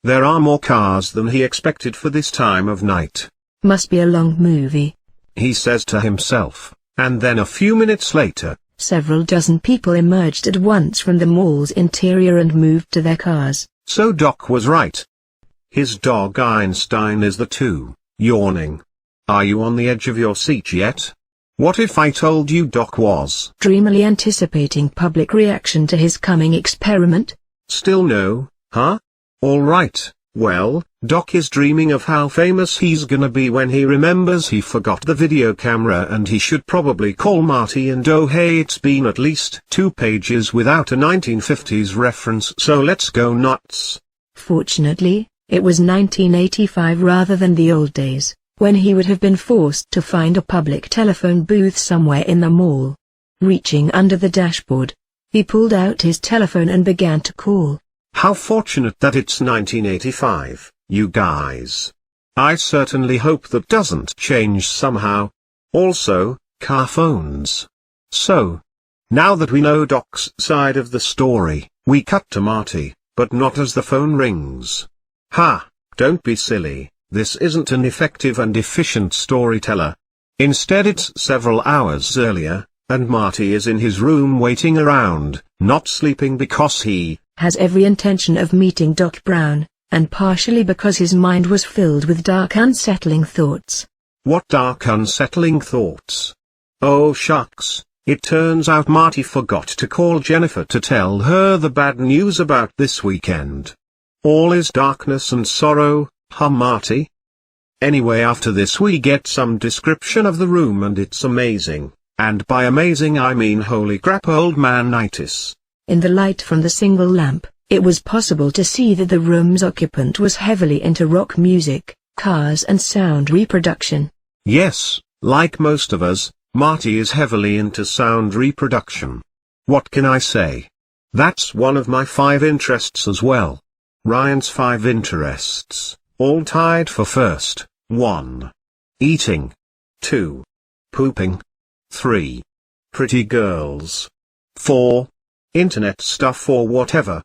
There are more cars than he expected for this time of night. Must be a long movie, he says to himself, and then a few minutes later, several dozen people emerged at once from the mall's interior and moved to their cars. So Doc was right. His dog Einstein is the two, yawning. Are you on the edge of your seat yet? What if I told you Doc was dreamily anticipating public reaction to his coming experiment? Still no, huh? All right, well, Doc is dreaming of how famous he's gonna be when he remembers he forgot the video camera and he should probably call Marty and oh hey, it's been at least 2 pages without a 1950s reference, so let's go nuts. Fortunately, it was 1985 rather than the old days, when he would have been forced to find a public telephone booth somewhere in the mall. Reaching under the dashboard, he pulled out his telephone and began to call. How fortunate that it's 1985, you guys. I certainly hope that doesn't change somehow. Also, car phones. So, now that we know Doc's side of the story, we cut to Marty, but not as the phone rings. Ha, don't be silly, this isn't an effective and efficient storyteller. Instead it's several hours earlier, and Marty is in his room waiting around, not sleeping because he has every intention of meeting Doc Brown, and partially because his mind was filled with dark unsettling thoughts. What dark unsettling thoughts? Oh shucks, it turns out Marty forgot to call Jennifer to tell her the bad news about this weekend. All is darkness and sorrow, huh Marty? Anyway, after this we get some description of the room and it's amazing, and by amazing I mean holy crap old man-itis. In the light from the single lamp, it was possible to see that the room's occupant was heavily into rock music, cars and sound reproduction. Yes, like most of us, Marty is heavily into sound reproduction. What can I say? That's one of my 5 interests as well. Ryan's 5 interests, all tied for first. 1. Eating. 2. Pooping. 3. Pretty girls. 4. Internet stuff or whatever.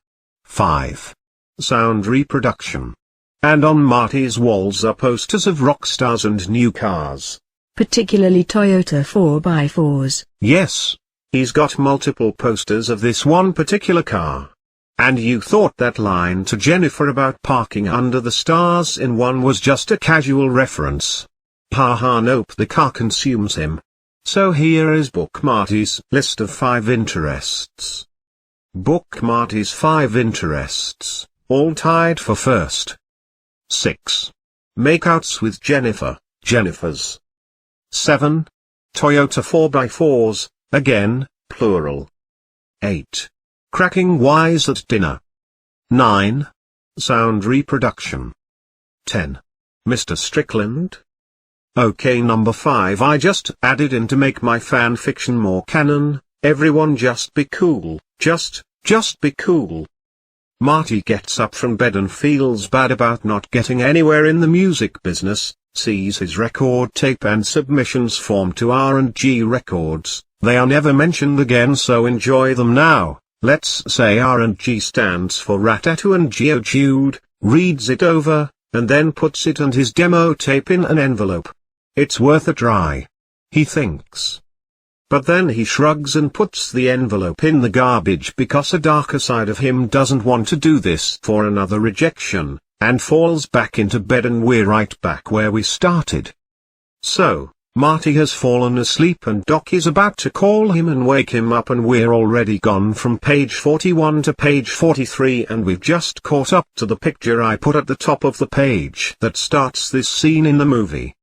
5. Sound reproduction. And on Marty's walls are posters of rock stars and new cars. Particularly Toyota 4x4s. Yes, he's got multiple posters of this one particular car. And you thought that line to Jennifer about parking under the stars in one was just a casual reference. Haha, nope, the car consumes him. So here is Book Marty's list of 5 interests. Book Marty's 5 interests, all tied for first. 6. Makeouts with Jennifer, Jennifer's. 7. Toyota 4x4s, again, plural. 8. Cracking wise at dinner. 9. Sound reproduction. 10. Mr. Strickland. Okay, number 5 I just added in to make my fan fiction more canon. Everyone just be cool, just be cool. Marty gets up from bed and feels bad about not getting anywhere in the music business, sees his record tape and submissions form to R&G Records. They are never mentioned again, so enjoy them now. Let's say R&G stands for Rat-a-too and Geodude, reads it over, and then puts it and his demo tape in an envelope. It's worth a try, he thinks. But then he shrugs and puts the envelope in the garbage because a darker side of him doesn't want to do this for another rejection, and falls back into bed, and we're right back where we started. So, Marty has fallen asleep and Doc is about to call him and wake him up, and we're already gone from page 41 to page 43, and we've just caught up to the picture I put at the top of the page that starts this scene in the movie.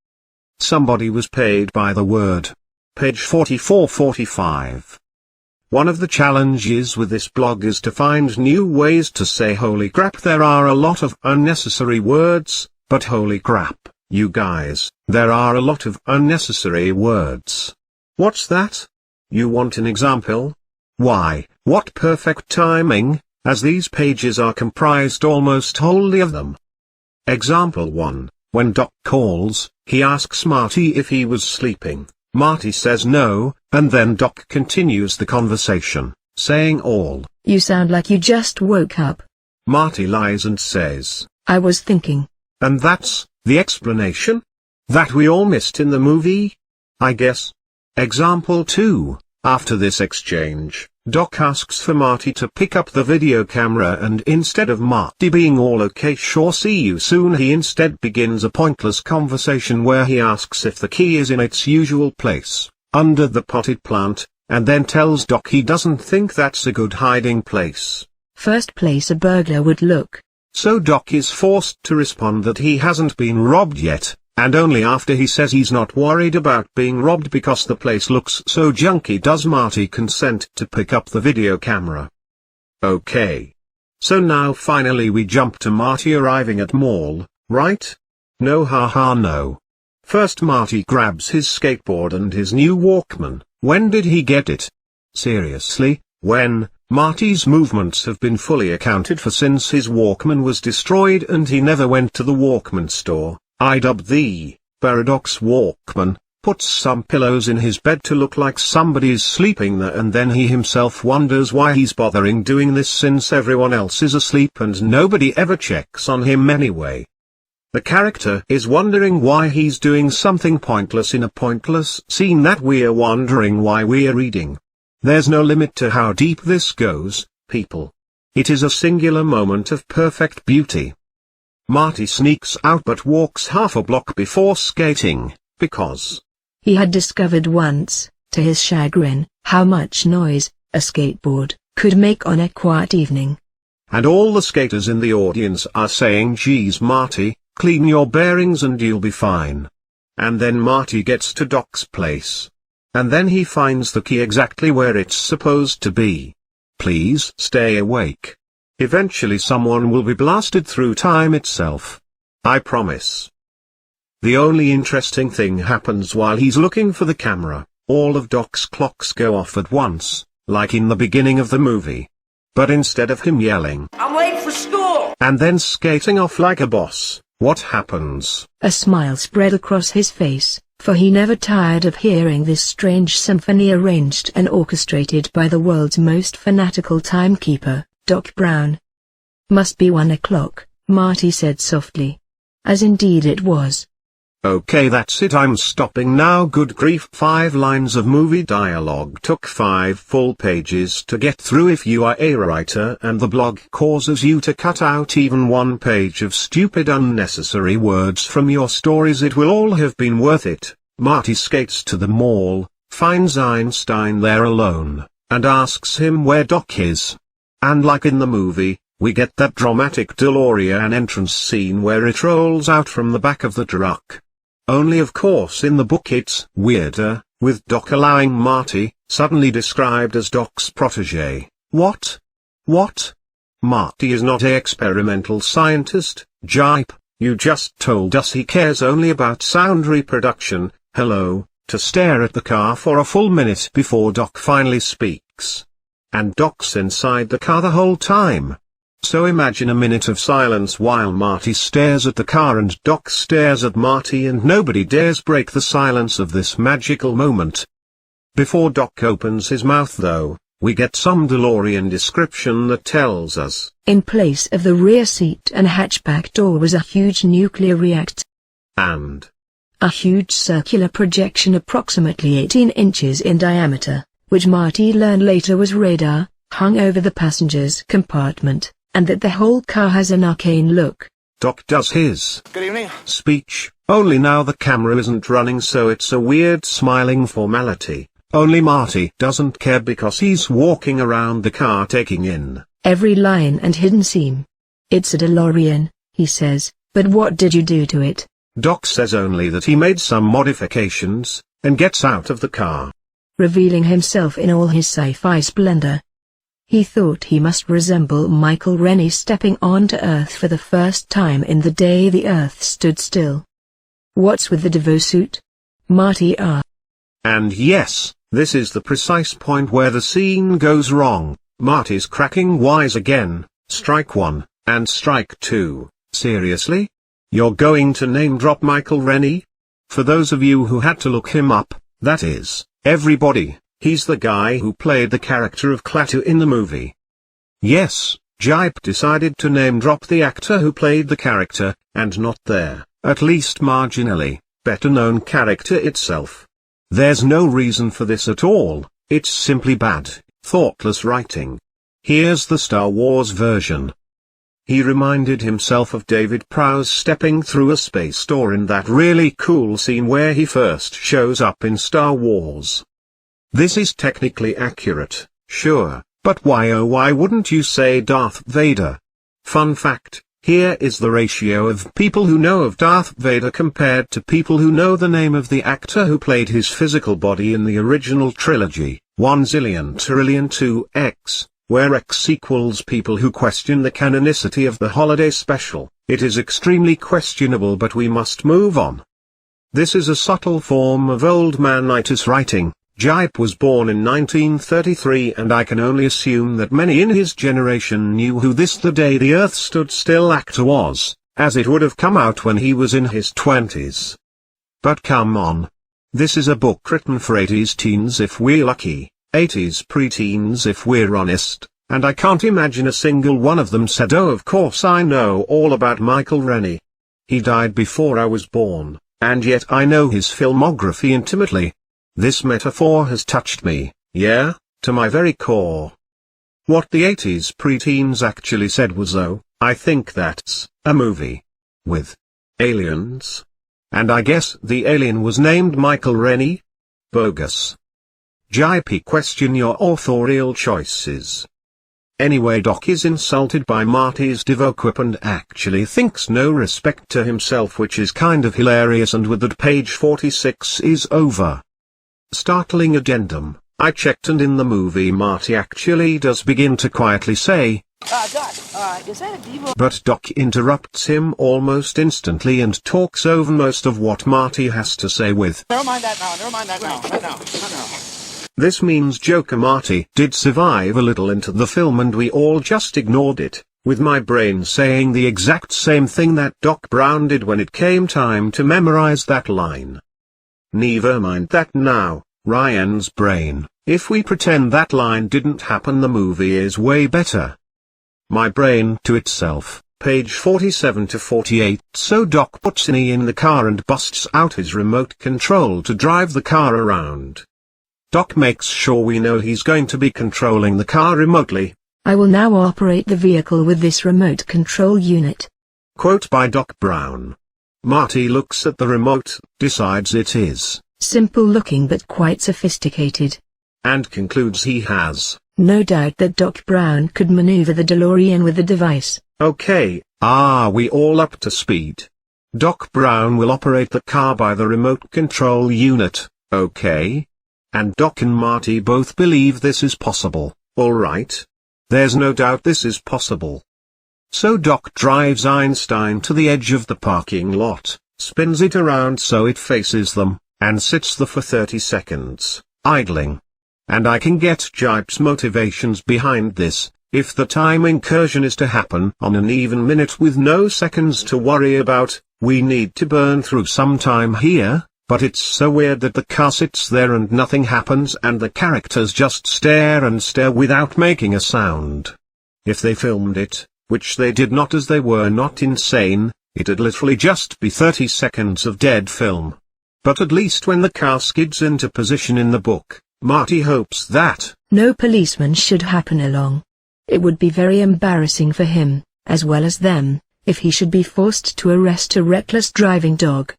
Somebody was paid by the word. Page 44-45. One of the challenges with this blog is to find new ways to say holy crap. There are a lot of unnecessary words, but holy crap, you guys, there are a lot of unnecessary words. What's that? You want an example? Why, what perfect timing, as these pages are comprised almost wholly of them. Example 1. When Doc calls, he asks Marty if he was sleeping. Marty says no, and then Doc continues the conversation, saying all. You sound like you just woke up. Marty lies and says, I was thinking. And that's the explanation? That we all missed in the movie? I guess. Example 2. After this exchange, Doc asks for Marty to pick up the video camera, and instead of Marty being all okay, sure, see you soon, he instead begins a pointless conversation where he asks if the key is in its usual place, under the potted plant, and then tells Doc he doesn't think that's a good hiding place. First place a burglar would look. So Doc is forced to respond that he hasn't been robbed yet, and only after he says he's not worried about being robbed because the place looks so junky does Marty consent to pick up the video camera. Okay. So now finally we jump to Marty arriving at mall, right? No, haha, no. First Marty grabs his skateboard and his new Walkman. When did he get it? Seriously, when? Marty's movements have been fully accounted for since his Walkman was destroyed and he never went to the Walkman store. I dubbed the Paradox Walkman, puts some pillows in his bed to look like somebody's sleeping there, and then he himself wonders why he's bothering doing this since everyone else is asleep and nobody ever checks on him anyway. The character is wondering why he's doing something pointless in a pointless scene that we're wondering why we're reading. There's no limit to how deep this goes, people. It is a singular moment of perfect beauty. Marty sneaks out but walks half a block before skating, because he had discovered once, to his chagrin, how much noise a skateboard could make on a quiet evening. And all the skaters in the audience are saying, geez Marty, clean your bearings and you'll be fine. And then Marty gets to Doc's place. And then he finds the key exactly where it's supposed to be. Please stay awake. Eventually someone will be blasted through time itself. I promise. The only interesting thing happens while he's looking for the camera. All of Doc's clocks go off at once, like in the beginning of the movie. But instead of him yelling, I'm late for school! And then skating off like a boss, what happens? A smile spread across his face, for he never tired of hearing this strange symphony arranged and orchestrated by the world's most fanatical timekeeper, Doc Brown. Must be 1 o'clock, Marty said softly. As indeed it was. Okay, that's it, I'm stopping now. Good grief, 5 lines of movie dialogue took 5 full pages to get through. If you are a writer and the blog causes you to cut out even 1 page of stupid unnecessary words from your stories, it will all have been worth it. Marty skates to the mall, finds Einstein there alone, and asks him where Doc is. And like in the movie, we get that dramatic DeLorean entrance scene where it rolls out from the back of the truck. Only of course in the book it's weirder, with Doc allowing Marty, suddenly described as Doc's protege. What? What? Marty is not an experimental scientist, Gipe. You just told us he cares only about sound reproduction, hello, to stare at the car for a full minute before Doc finally speaks. And Doc's inside the car the whole time. So imagine a minute of silence while Marty stares at the car and Doc stares at Marty, and nobody dares break the silence of this magical moment. Before Doc opens his mouth though, we get some DeLorean description that tells us, in place of the rear seat and hatchback door was a huge nuclear reactor. And a huge circular projection approximately 18 inches in diameter, which Marty learned later was radar, hung over the passenger's compartment, and that the whole car has an arcane look. Doc does his Good evening. speech, only now the camera isn't running, so it's a weird smiling formality. Only Marty doesn't care because he's walking around the car taking in every line and hidden seam. It's a DeLorean, he says, but what did you do to it? Doc says only that he made some modifications, and gets out of the car, revealing himself in all his sci-fi splendor. He thought he must resemble Michael Rennie stepping onto Earth for the first time in the day the Earth stood still. What's with the Devo suit? Marty asked. And yes, this is the precise point where the scene goes wrong. Marty's cracking wise again. Strike 1, and strike 2, seriously? You're going to name drop Michael Rennie? For those of you who had to look him up, that is, everybody, he's the guy who played the character of Klaatu in the movie. Yes, Gipe decided to name drop the actor who played the character, and not their, at least marginally, better known character itself. There's no reason for this at all, it's simply bad, thoughtless writing. Here's the Star Wars version. He reminded himself of David Prowse stepping through a space door in that really cool scene where he first shows up in Star Wars. This is technically accurate, sure, but why oh why wouldn't you say Darth Vader? Fun fact, here is the ratio of people who know of Darth Vader compared to people who know the name of the actor who played his physical body in the original trilogy, 1 zillion trillion 2x. Where X equals people who question the canonicity of the holiday special. It is extremely questionable, but we must move on. This is a subtle form of old man-itis writing. Gipe was born in 1933, and I can only assume that many in his generation knew who this The Day the Earth Stood Still actor was, as it would have come out when he was in his 20s. But come on. This is a book written for 80s teens if we're lucky. 80s preteens if we're honest, and I can't imagine a single one of them said, oh of course I know all about Michael Rennie. He died before I was born, and yet I know his filmography intimately. This metaphor has touched me, yeah, to my very core. What the 80s preteens actually said was, oh, I think that's a movie with aliens. And I guess the alien was named Michael Rennie? Bogus. Gipe, question your authorial choices. Anyway, Doc is insulted by Marty's devoquip and actually thinks no respect to himself, which is kind of hilarious, and with that page 46 is over. Startling addendum, I checked and in the movie Marty actually does begin to quietly say, Doc, is that a Devo? But Doc interrupts him almost instantly and talks over most of what Marty has to say with, Never mind that now, not now. This means Joker Marty did survive a little into the film and we all just ignored it, with my brain saying the exact same thing that Doc Brown did when it came time to memorize that line. Never mind that now, Ryan's brain, if we pretend that line didn't happen, the movie is way better. My brain to itself, page 47 to 48. So Doc puts Innie in the car and busts out his remote control to drive the car around. Doc makes sure we know he's going to be controlling the car remotely. I will now operate the vehicle with this remote control unit. Quote by Doc Brown. Marty looks at the remote, decides it is simple looking but quite sophisticated, and concludes he has no doubt that Doc Brown could maneuver the DeLorean with the device. Okay, are we all up to speed? Doc Brown will operate the car by the remote control unit, okay? And Doc and Marty both believe this is possible, alright? There's no doubt this is possible. So Doc drives Einstein to the edge of the parking lot, spins it around so it faces them, and sits there for 30 seconds, idling. And I can get Gipe's motivations behind this. If the time incursion is to happen on an even minute with no seconds to worry about, we need to burn through some time here. But it's so weird that the car sits there and nothing happens and the characters just stare and stare without making a sound. If they filmed it, which they did not as they were not insane, it'd literally just be 30 seconds of dead film. But at least when the car skids into position in the book, Marty hopes that no policeman should happen along. It would be very embarrassing for him, as well as them, if he should be forced to arrest a reckless driving dog.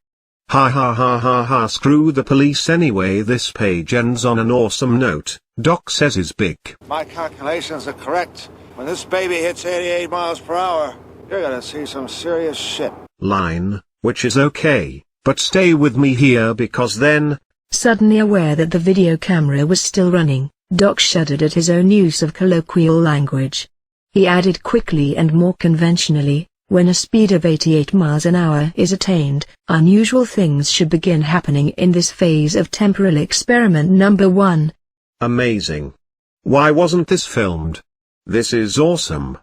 Ha ha ha ha ha, screw the police anyway. This page ends on an awesome note. Doc says his big My calculations are correct. When this baby hits 88 miles per hour, you're gonna see some serious shit. Line, which is okay, but stay with me here because then... Suddenly aware that the video camera was still running, Doc shuddered at his own use of colloquial language. He added quickly and more conventionally, when a speed of 88 miles an hour is attained, unusual things should begin happening in this phase of temporal experiment number 1. Amazing. Why wasn't this filmed? This is awesome.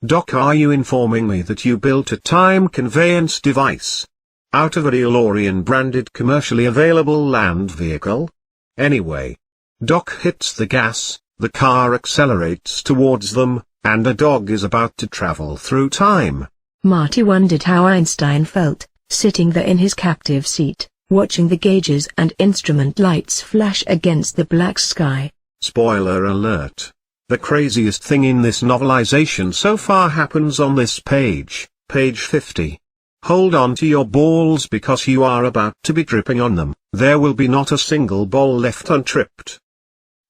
Doc, are you informing me that you built a time conveyance device out of a DeLorean branded commercially available land vehicle? Anyway, Doc hits the gas, the car accelerates towards them, and a dog is about to travel through time. Marty wondered how Einstein felt, sitting there in his captive seat, watching the gauges and instrument lights flash against the black sky. Spoiler alert. The craziest thing in this novelization so far happens on this page, page 50. Hold on to your balls because you are about to be tripping on them. There will be not a single ball left untripped.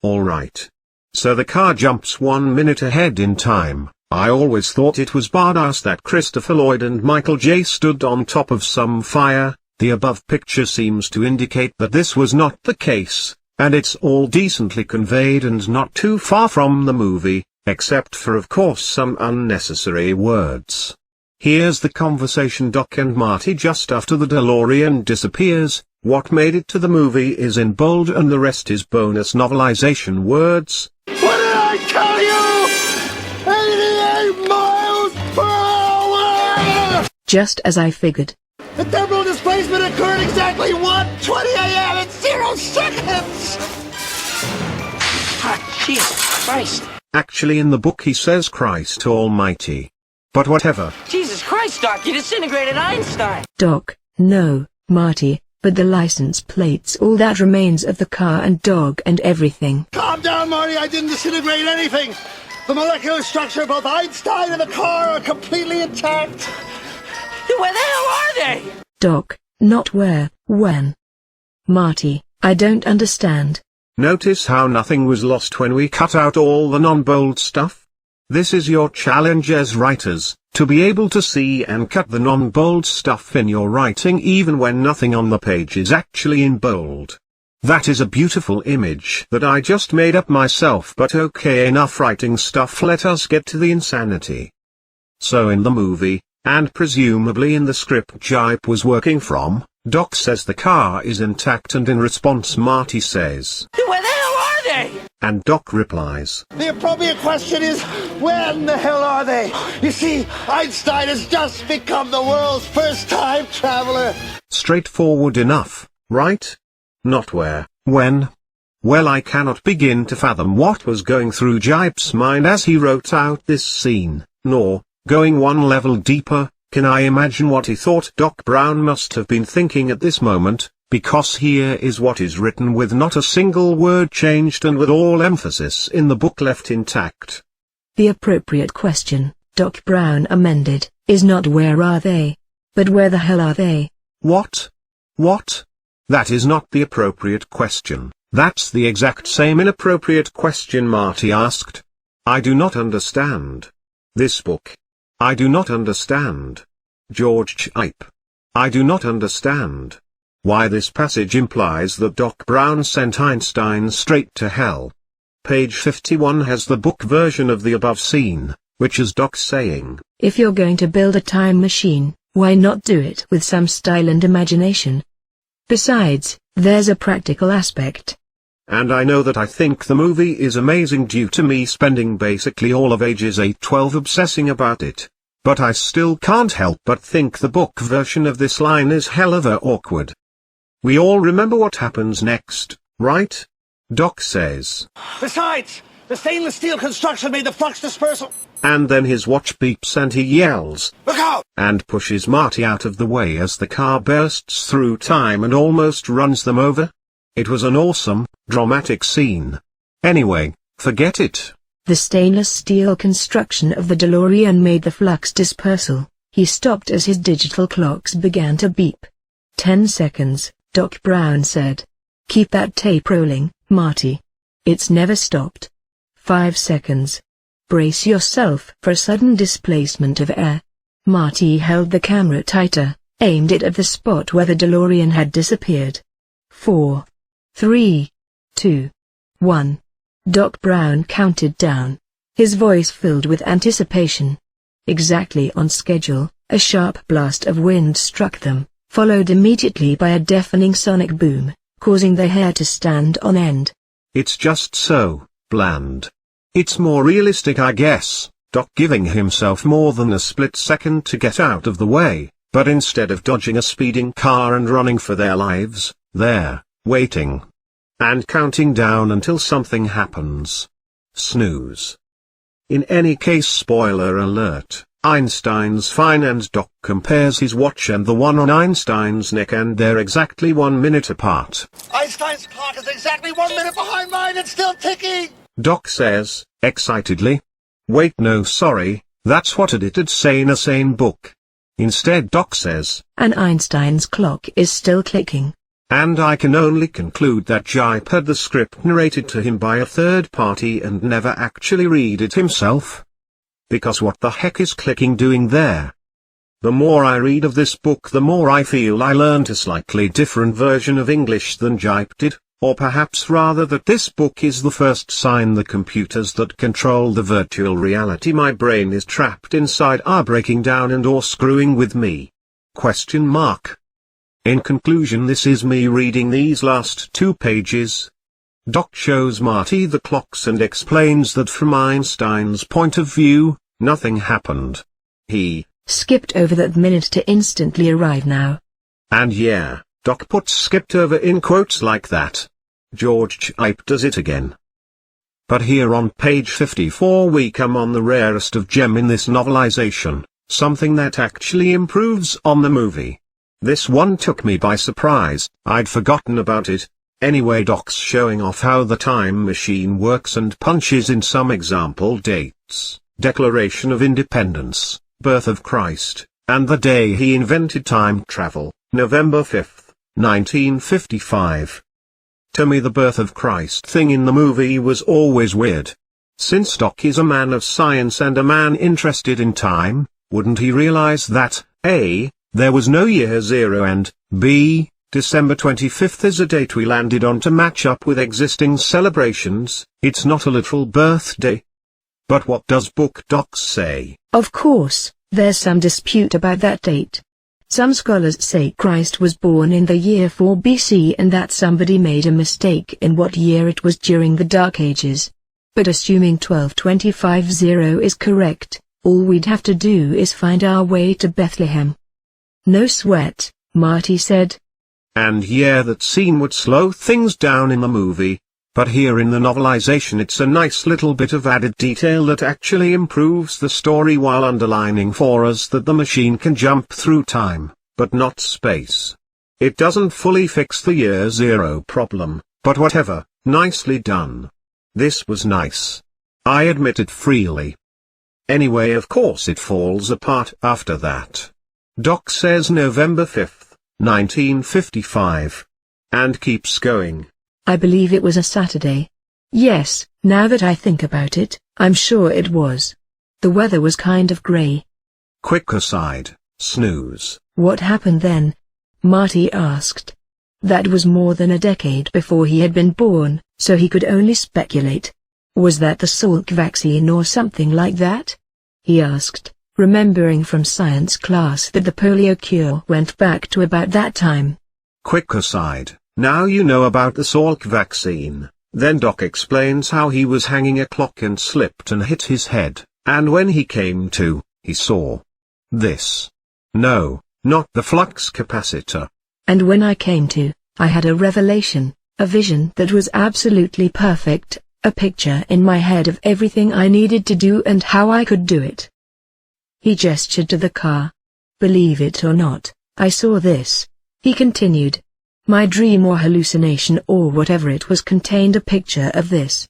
Alright. So the car jumps 1 minute ahead in time. I always thought it was badass that Christopher Lloyd and Michael J. stood on top of some fire. The above picture seems to indicate that this was not the case, and it's all decently conveyed and not too far from the movie, except for of course some unnecessary words. Here's the conversation: Doc and Marty just after the DeLorean disappears. What made it to the movie is in bold and the rest is bonus novelization words. What did I tell you? 88 miles per hour! Just as I figured. The temporal displacement occurred exactly 1:20 a.m. in 0 seconds! Ah, Jesus Christ. Actually in the book he says Christ Almighty. But whatever. Jesus Christ, Doc, you disintegrated Einstein. Doc, no, Marty, but the license plates, all that remains of the car and dog and everything. Calm down, Marty, I didn't disintegrate anything! The molecular structure of both Einstein and the car are completely intact! Where the hell are they? Doc, not where, when. Marty, I don't understand. Notice how nothing was lost when we cut out all the non-bold stuff? This is your challenge as writers, to be able to see and cut the non-bold stuff in your writing even when nothing on the page is actually in bold. That is a beautiful image that I just made up myself, but okay, enough writing stuff, let us get to the insanity. So in the movie, and presumably in the script Gipe was working from, Doc says the car is intact and in response Marty says, Where the hell are they? And Doc replies, The appropriate question is, when the hell are they? You see, Einstein has just become the world's first time traveler. Straightforward enough, right? Not where, when. Well, I cannot begin to fathom what was going through Gipe's mind as he wrote out this scene, nor, going one level deeper, can I imagine what he thought Doc Brown must have been thinking at this moment, because here is what is written with not a single word changed and with all emphasis in the book left intact. The appropriate question, Doc Brown amended, is not where are they, but where the hell are they? What? What? That is not the appropriate question. That's the exact same inappropriate question Marty asked. I do not understand. This book. I do not understand. George Gipe. I do not understand. Why this passage implies that Doc Brown sent Einstein straight to hell. Page 51 has the book version of the above scene, which is Doc saying, If you're going to build a time machine, why not do it with some style and imagination? Besides, there's a practical aspect. And I know that I think the movie is amazing due to me spending basically all of ages 8-12 obsessing about it. But I still can't help but think the book version of this line is hell of a awkward. We all remember what happens next, right? Doc says. Besides, the stainless steel construction made the flux dispersal. And then his watch beeps and he yells, Look out! And pushes Marty out of the way as the car bursts through time and almost runs them over. It was an awesome, dramatic scene. Anyway, forget it. The stainless steel construction of the DeLorean made the flux dispersal. He stopped as his digital clocks began to beep. 10 seconds, Doc Brown said. Keep that tape rolling, Marty. It's never stopped. 5 seconds. Brace yourself for a sudden displacement of air. Marty held the camera tighter, aimed it at the spot where the DeLorean had disappeared. 4, 3, 2, 1. Doc Brown counted down. His voice filled with anticipation. Exactly on schedule, a sharp blast of wind struck them, followed immediately by a deafening sonic boom, causing their hair to stand on end. It's just so bland. It's more realistic, I guess. Doc giving himself more than a split second to get out of the way, but instead of dodging a speeding car and running for their lives, they're waiting and counting down until something happens. Snooze. In any case, spoiler alert, Einstein's fine and Doc compares his watch and the one on Einstein's neck, and they're exactly 1 minute apart. Einstein's clock is exactly 1 minute behind mine. It's still ticking. Doc says, excitedly. Wait, no, sorry, that's what it'd say in a sane book. Instead, Doc says, and Einstein's clock is still clicking. And I can only conclude that Gipe had the script narrated to him by a third party and never actually read it himself. Because what the heck is clicking doing there? The more I read of this book, the more I feel I learned a slightly different version of English than Gipe did, or perhaps rather that this book is the first sign the computers that control the virtual reality my brain is trapped inside are breaking down and or screwing with me. Question mark. In conclusion, this is me reading these last 2 pages. Doc shows Marty the clocks and explains that from Einstein's point of view, nothing happened. He skipped over that minute to instantly arrive now. And yeah, Doc puts skipped over in quotes like that. George Gipe does it again. But here on page 54 we come on the rarest of gem in this novelization, something that actually improves on the movie. This one took me by surprise, I'd forgotten about it. Anyway, Doc's showing off how the time machine works and punches in some example dates: Declaration of Independence, birth of Christ, and the day he invented time travel, November 5th, 1955. To me, the birth of Christ thing in the movie was always weird. Since Doc is a man of science and a man interested in time, wouldn't he realize that, A, there was no year zero and, B, December 25th is a date we landed on to match up with existing celebrations, it's not a literal birthday. But what does book docs say? Of course, there's some dispute about that date. Some scholars say Christ was born in the year 4 BC and that somebody made a mistake in what year it was during the Dark Ages. But assuming 1225 is correct, all we'd have to do is find our way to Bethlehem. No sweat, Marty said. And yeah, that scene would slow things down in the movie, but here in the novelization it's a nice little bit of added detail that actually improves the story while underlining for us that the machine can jump through time, but not space. It doesn't fully fix the year zero problem, but whatever, nicely done. This was nice. I admit it freely. Anyway, of course it falls apart after that. Doc says November 5th. 1955. And keeps going. I believe it was a Saturday. Yes, now that I think about it, I'm sure it was. The weather was kind of grey. Quick aside, snooze. What happened then? Marty asked. That was more than a decade before he had been born, so he could only speculate. Was that the Salk vaccine or something like that? He asked, remembering from science class that the polio cure went back to about that time. Quick aside, now you know about the Salk vaccine. Then Doc explains how he was hanging a clock and slipped and hit his head, and when he came to, he saw this. No, not the flux capacitor. And when I came to, I had a revelation, a vision that was absolutely perfect, a picture in my head of everything I needed to do and how I could do it. He gestured to the car. Believe it or not, I saw this. He continued. My dream or hallucination or whatever it was contained a picture of this.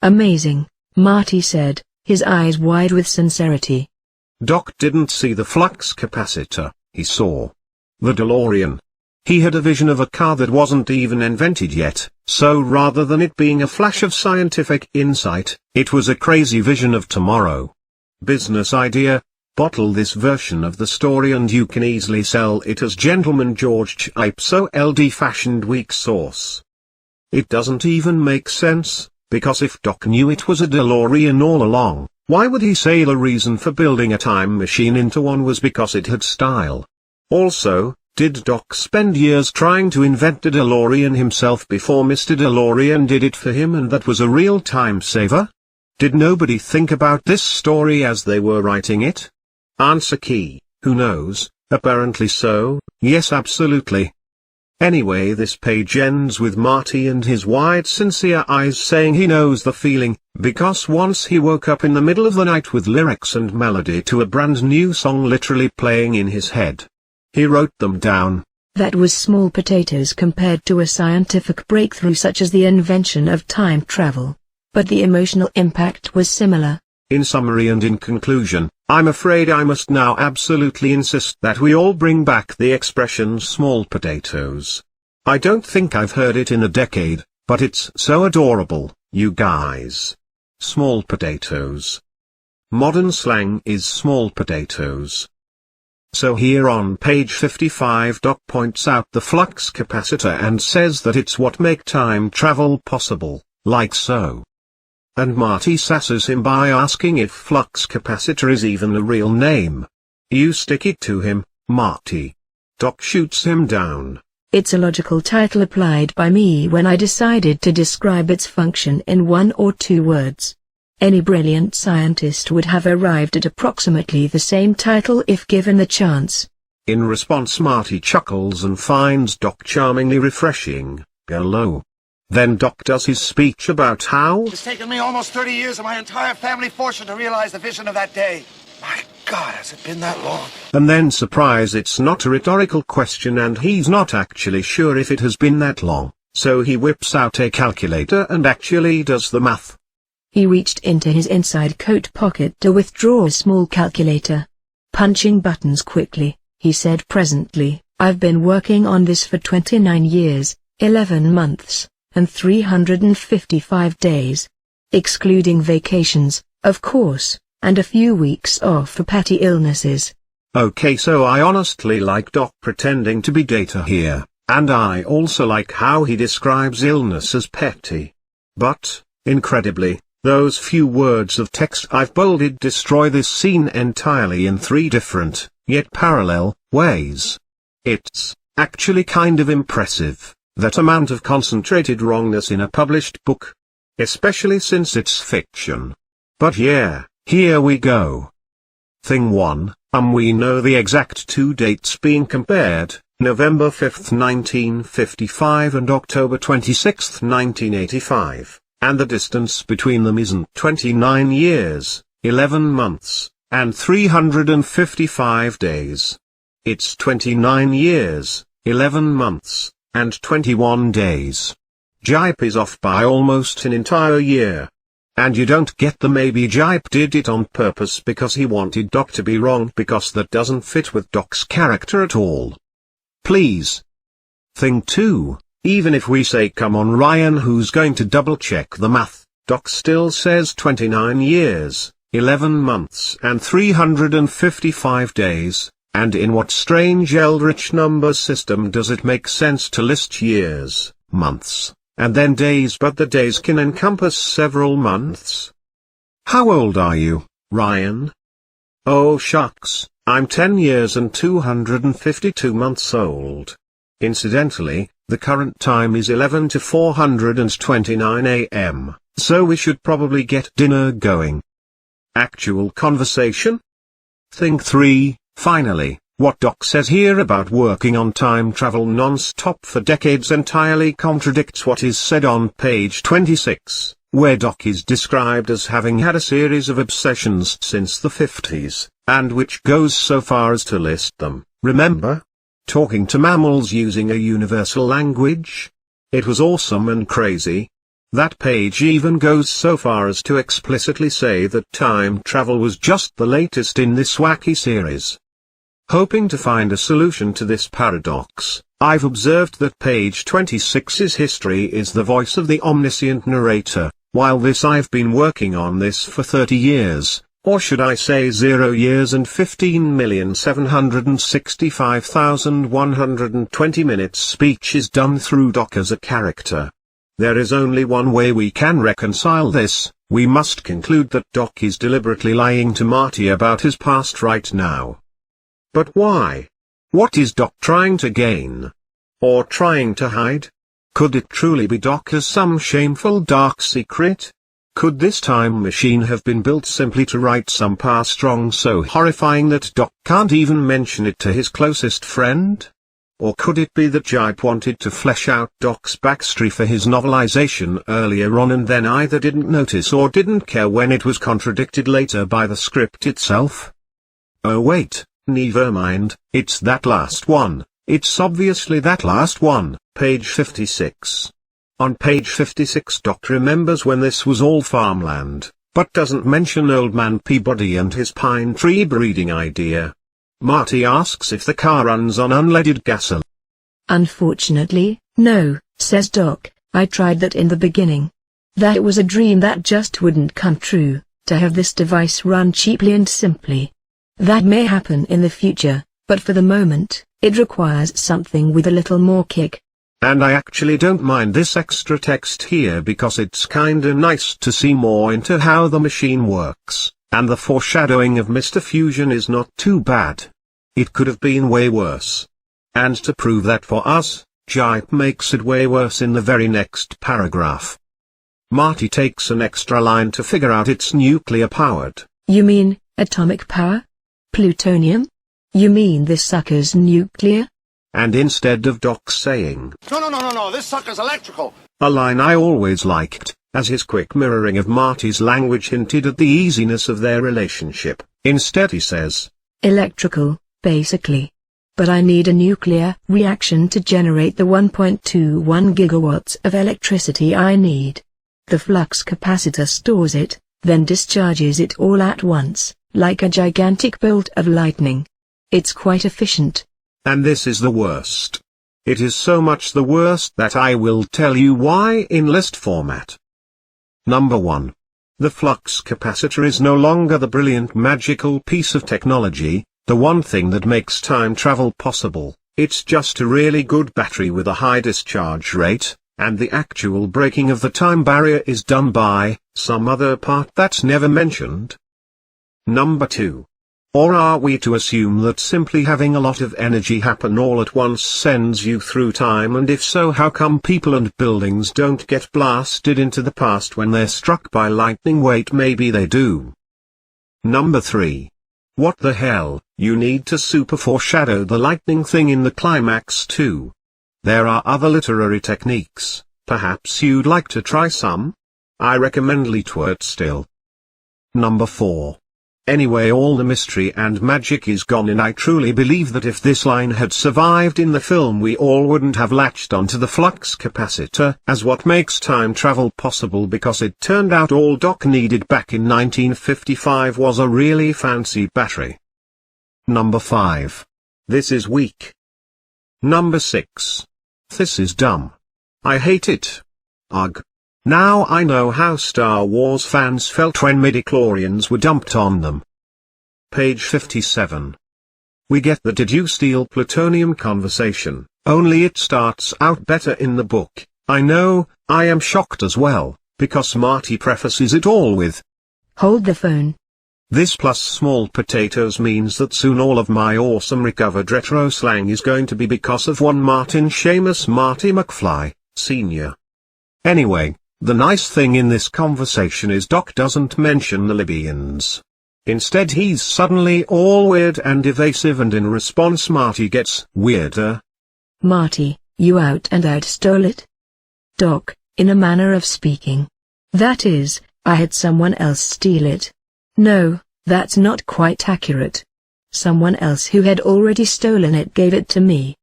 Amazing, Marty said, his eyes wide with sincerity. Doc didn't see the flux capacitor, he saw the DeLorean. He had a vision of a car that wasn't even invented yet, so rather than it being a flash of scientific insight, it was a crazy vision of tomorrow. Business idea. Bottle this version of the story and you can easily sell it as Gentleman George Gipe, so LD fashioned weak sauce. It doesn't even make sense, because if Doc knew it was a DeLorean all along, why would he say the reason for building a time machine into one was because it had style? Also, did Doc spend years trying to invent the DeLorean himself before Mr. DeLorean did it for him and that was a real time saver? Did nobody think about this story as they were writing it? Answer key, who knows, apparently so, yes absolutely. Anyway, this page ends with Marty and his wide sincere eyes saying he knows the feeling, because once he woke up in the middle of the night with lyrics and melody to a brand new song literally playing in his head. He wrote them down. That was small potatoes compared to a scientific breakthrough such as the invention of time travel. But the emotional impact was similar. In summary and in conclusion, I'm afraid I must now absolutely insist that we all bring back the expression small potatoes. I don't think I've heard it in a decade, but it's so adorable, you guys. Small potatoes. Modern slang is small potatoes. So here on page 55 Doc points out the flux capacitor and says that it's what make time travel possible, like so. And Marty sasses him by asking if flux capacitor is even a real name. You stick it to him, Marty. Doc shoots him down. It's a logical title applied by me when I decided to describe its function in 1 or 2 words. Any brilliant scientist would have arrived at approximately the same title if given the chance. In response, Marty chuckles and finds Doc charmingly refreshing. Hello. Then Doc does his speech about how It's taken me almost 30 years of my entire family fortune to realize the vision of that day. My God, has it been that long? And then surprise, it's not a rhetorical question and he's not actually sure if it has been that long, so he whips out a calculator and actually does the math. He reached into his inside coat pocket to withdraw a small calculator. Punching buttons quickly, he said presently, I've been working on this for 29 years, 11 months, and 355 days. Excluding vacations, of course, and a few weeks off for petty illnesses. Okay, so I honestly like Doc pretending to be data here, and I also like how he describes illness as petty. But, incredibly, those few words of text I've bolded destroy this scene entirely in 3 different, yet parallel, ways. It's actually kind of impressive, that amount of concentrated wrongness in a published book. Especially since it's fiction. But yeah, here we go. Thing 1, we know the exact 2 dates being compared, November 5th 1955 and October 26th 1985, and the distance between them isn't 29 years, 11 months, and 355 days. It's 29 years, 11 months, and 21 days. Gipe is off by almost an entire year. And you don't get the maybe Gipe did it on purpose because he wanted Doc to be wrong, because that doesn't fit with Doc's character at all. Please. Thing 2, even if we say come on Ryan, who's going to double check the math, Doc still says 29 years, 11 months and 355 days. And in what strange eldritch number system does it make sense to list years, months, and then days, but the days can encompass several months? How old are you, Ryan? Oh shucks, I'm 10 years and 252 months old. Incidentally, the current time is 11 to 429 AM, so we should probably get dinner going. Actual conversation? Thing 3. Finally, what Doc says here about working on time travel non-stop for decades entirely contradicts what is said on page 26, where Doc is described as having had a series of obsessions since the 50s, and which goes so far as to list them. Remember? Talking to mammals using a universal language? It was awesome and crazy. That page even goes so far as to explicitly say that time travel was just the latest in this wacky series. Hoping to find a solution to this paradox, I've observed that page 26's history is the voice of the omniscient narrator, while I've been working on this for 30 years, or should I say 0 years and 15,765,120 minutes. Speech is done through Doc as a character. There is only one way we can reconcile this. We must conclude that Doc is deliberately lying to Marty about his past right now. But why? What is Doc trying to gain? Or trying to hide? Could it truly be Doc has some shameful dark secret? Could this time machine have been built simply to write some past wrong so horrifying that Doc can't even mention it to his closest friend? Or could it be that Gipe wanted to flesh out Doc's backstory for his novelization earlier on and then either didn't notice or didn't care when it was contradicted later by the script itself? Oh wait, never mind, it's that last one, it's obviously that last one, page 56. On page 56 Doc remembers when this was all farmland, but doesn't mention Old Man Peabody and his pine tree breeding idea. Marty asks if the car runs on unleaded gasoline. Unfortunately, no, says Doc, I tried that in the beginning. That was a dream that just wouldn't come true, to have this device run cheaply and simply. That may happen in the future, but for the moment, it requires something with a little more kick. And I actually don't mind this extra text here because it's kinda nice to see more into how the machine works, and the foreshadowing of Mr. Fusion is not too bad. It could have been way worse. And to prove that for us, Gipe makes it way worse in the very next paragraph. Marty takes an extra line to figure out it's nuclear powered. You mean, atomic power? Plutonium? You mean this sucker's nuclear? And instead of Doc saying, No, this sucker's electrical. A line I always liked, as his quick mirroring of Marty's language hinted at the easiness of their relationship, instead he says, electrical, basically. But I need a nuclear reaction to generate the 1.21 gigawatts of electricity I need. The flux capacitor stores it, then discharges it all at once, like a gigantic bolt of lightning. It's quite efficient. And this is the worst. It is so much the worst that I will tell you why in list format. Number 1. The flux capacitor is no longer the brilliant magical piece of technology, the one thing that makes time travel possible. It's just a really good battery with a high discharge rate, and the actual breaking of the time barrier is done by some other part that's never mentioned. Number 2. Or are we to assume that simply having a lot of energy happen all at once sends you through time, and if so, how come people and buildings don't get blasted into the past when they're struck by lightning? Wait, maybe they do. Number 3. What the hell, you need to super foreshadow the lightning thing in the climax too. There are other literary techniques, perhaps you'd like to try some? I recommend Leetwort still. Number 4. Anyway, all the mystery and magic is gone, and I truly believe that if this line had survived in the film, we all wouldn't have latched onto the flux capacitor as what makes time travel possible, because it turned out all Doc needed back in 1955 was a really fancy battery. Number 5. This is weak. Number 6. This is dumb. I hate it. Ugh. Now I know how Star Wars fans felt when midichlorians were dumped on them. Page 57. We get the "did you steal plutonium" conversation, only it starts out better in the book. I know, I am shocked as well, because Marty prefaces it all with, hold the phone. This plus small potatoes means that soon all of my awesome recovered retro slang is going to be because of one Martin Seamus Marty McFly, Sr. Anyway. The nice thing in this conversation is Doc doesn't mention the Libyans. Instead he's suddenly all weird and evasive, and in response Marty gets weirder. Marty, you out and out stole it? Doc, in a manner of speaking. That is, I had someone else steal it. No, that's not quite accurate. Someone else who had already stolen it gave it to me.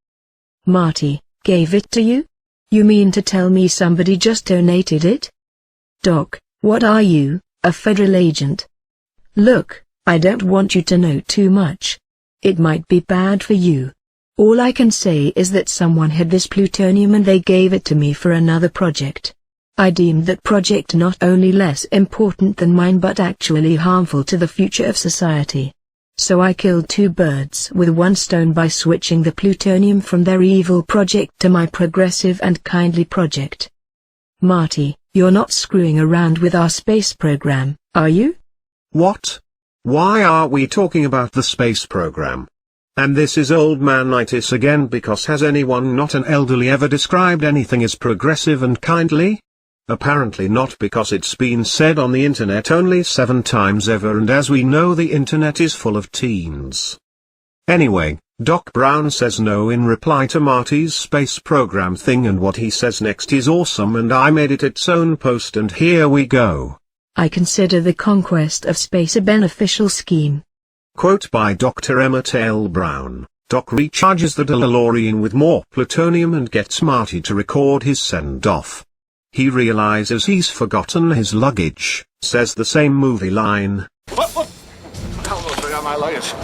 Marty, gave it to you? You mean to tell me somebody just donated it? Doc, what are you, a federal agent? Look, I don't want you to know too much. It might be bad for you. All I can say is that someone had this plutonium and they gave it to me for another project. I deemed that project not only less important than mine but actually harmful to the future of society. So I killed two birds with one stone by switching the plutonium from their evil project to my progressive and kindly project. Marty, you're not screwing around with our space program, are you? What? Why are we talking about the space program? And this is old man-itis again, because has anyone not an elderly ever described anything as progressive and kindly? Apparently not, because it's been said on the internet only 7 times ever, and as we know the internet is full of teens. Anyway, Doc Brown says no in reply to Marty's space program thing, and what he says next is awesome, and I made it its own post, and here we go. I consider the conquest of space a beneficial scheme. Quote by Dr. Emmett L. Brown. Doc recharges the DeLorean with more plutonium and gets Marty to record his send-off. He realizes he's forgotten his luggage, says the same movie line. What? I almost forgot my luggage.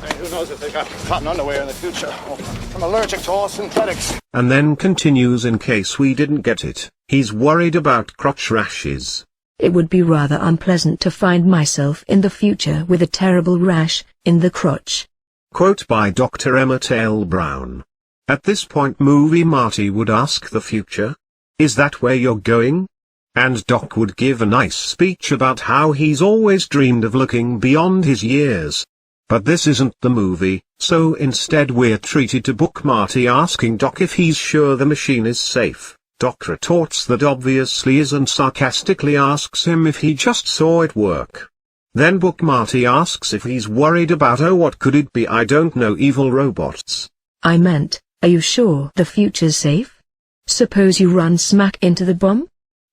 Hey, who knows if they got cotton underwear in the future? Oh, I'm allergic to all synthetics. And then continues, in case we didn't get it, he's worried about crotch rashes. It would be rather unpleasant to find myself in the future with a terrible rash in the crotch. Quote by Dr. Emmett L. Brown. At this point movie Marty would ask the future, "Is that where you're going?" And Doc would give a nice speech about how he's always dreamed of looking beyond his years. But this isn't the movie, so instead we're treated to book Marty asking Doc if he's sure the machine is safe. Doc retorts that obviously is, and sarcastically asks him if he just saw it work. Then book Marty asks if he's worried about, oh what could it be, I don't know, evil robots. I meant, are you sure the future's safe? Suppose you run smack into the bomb?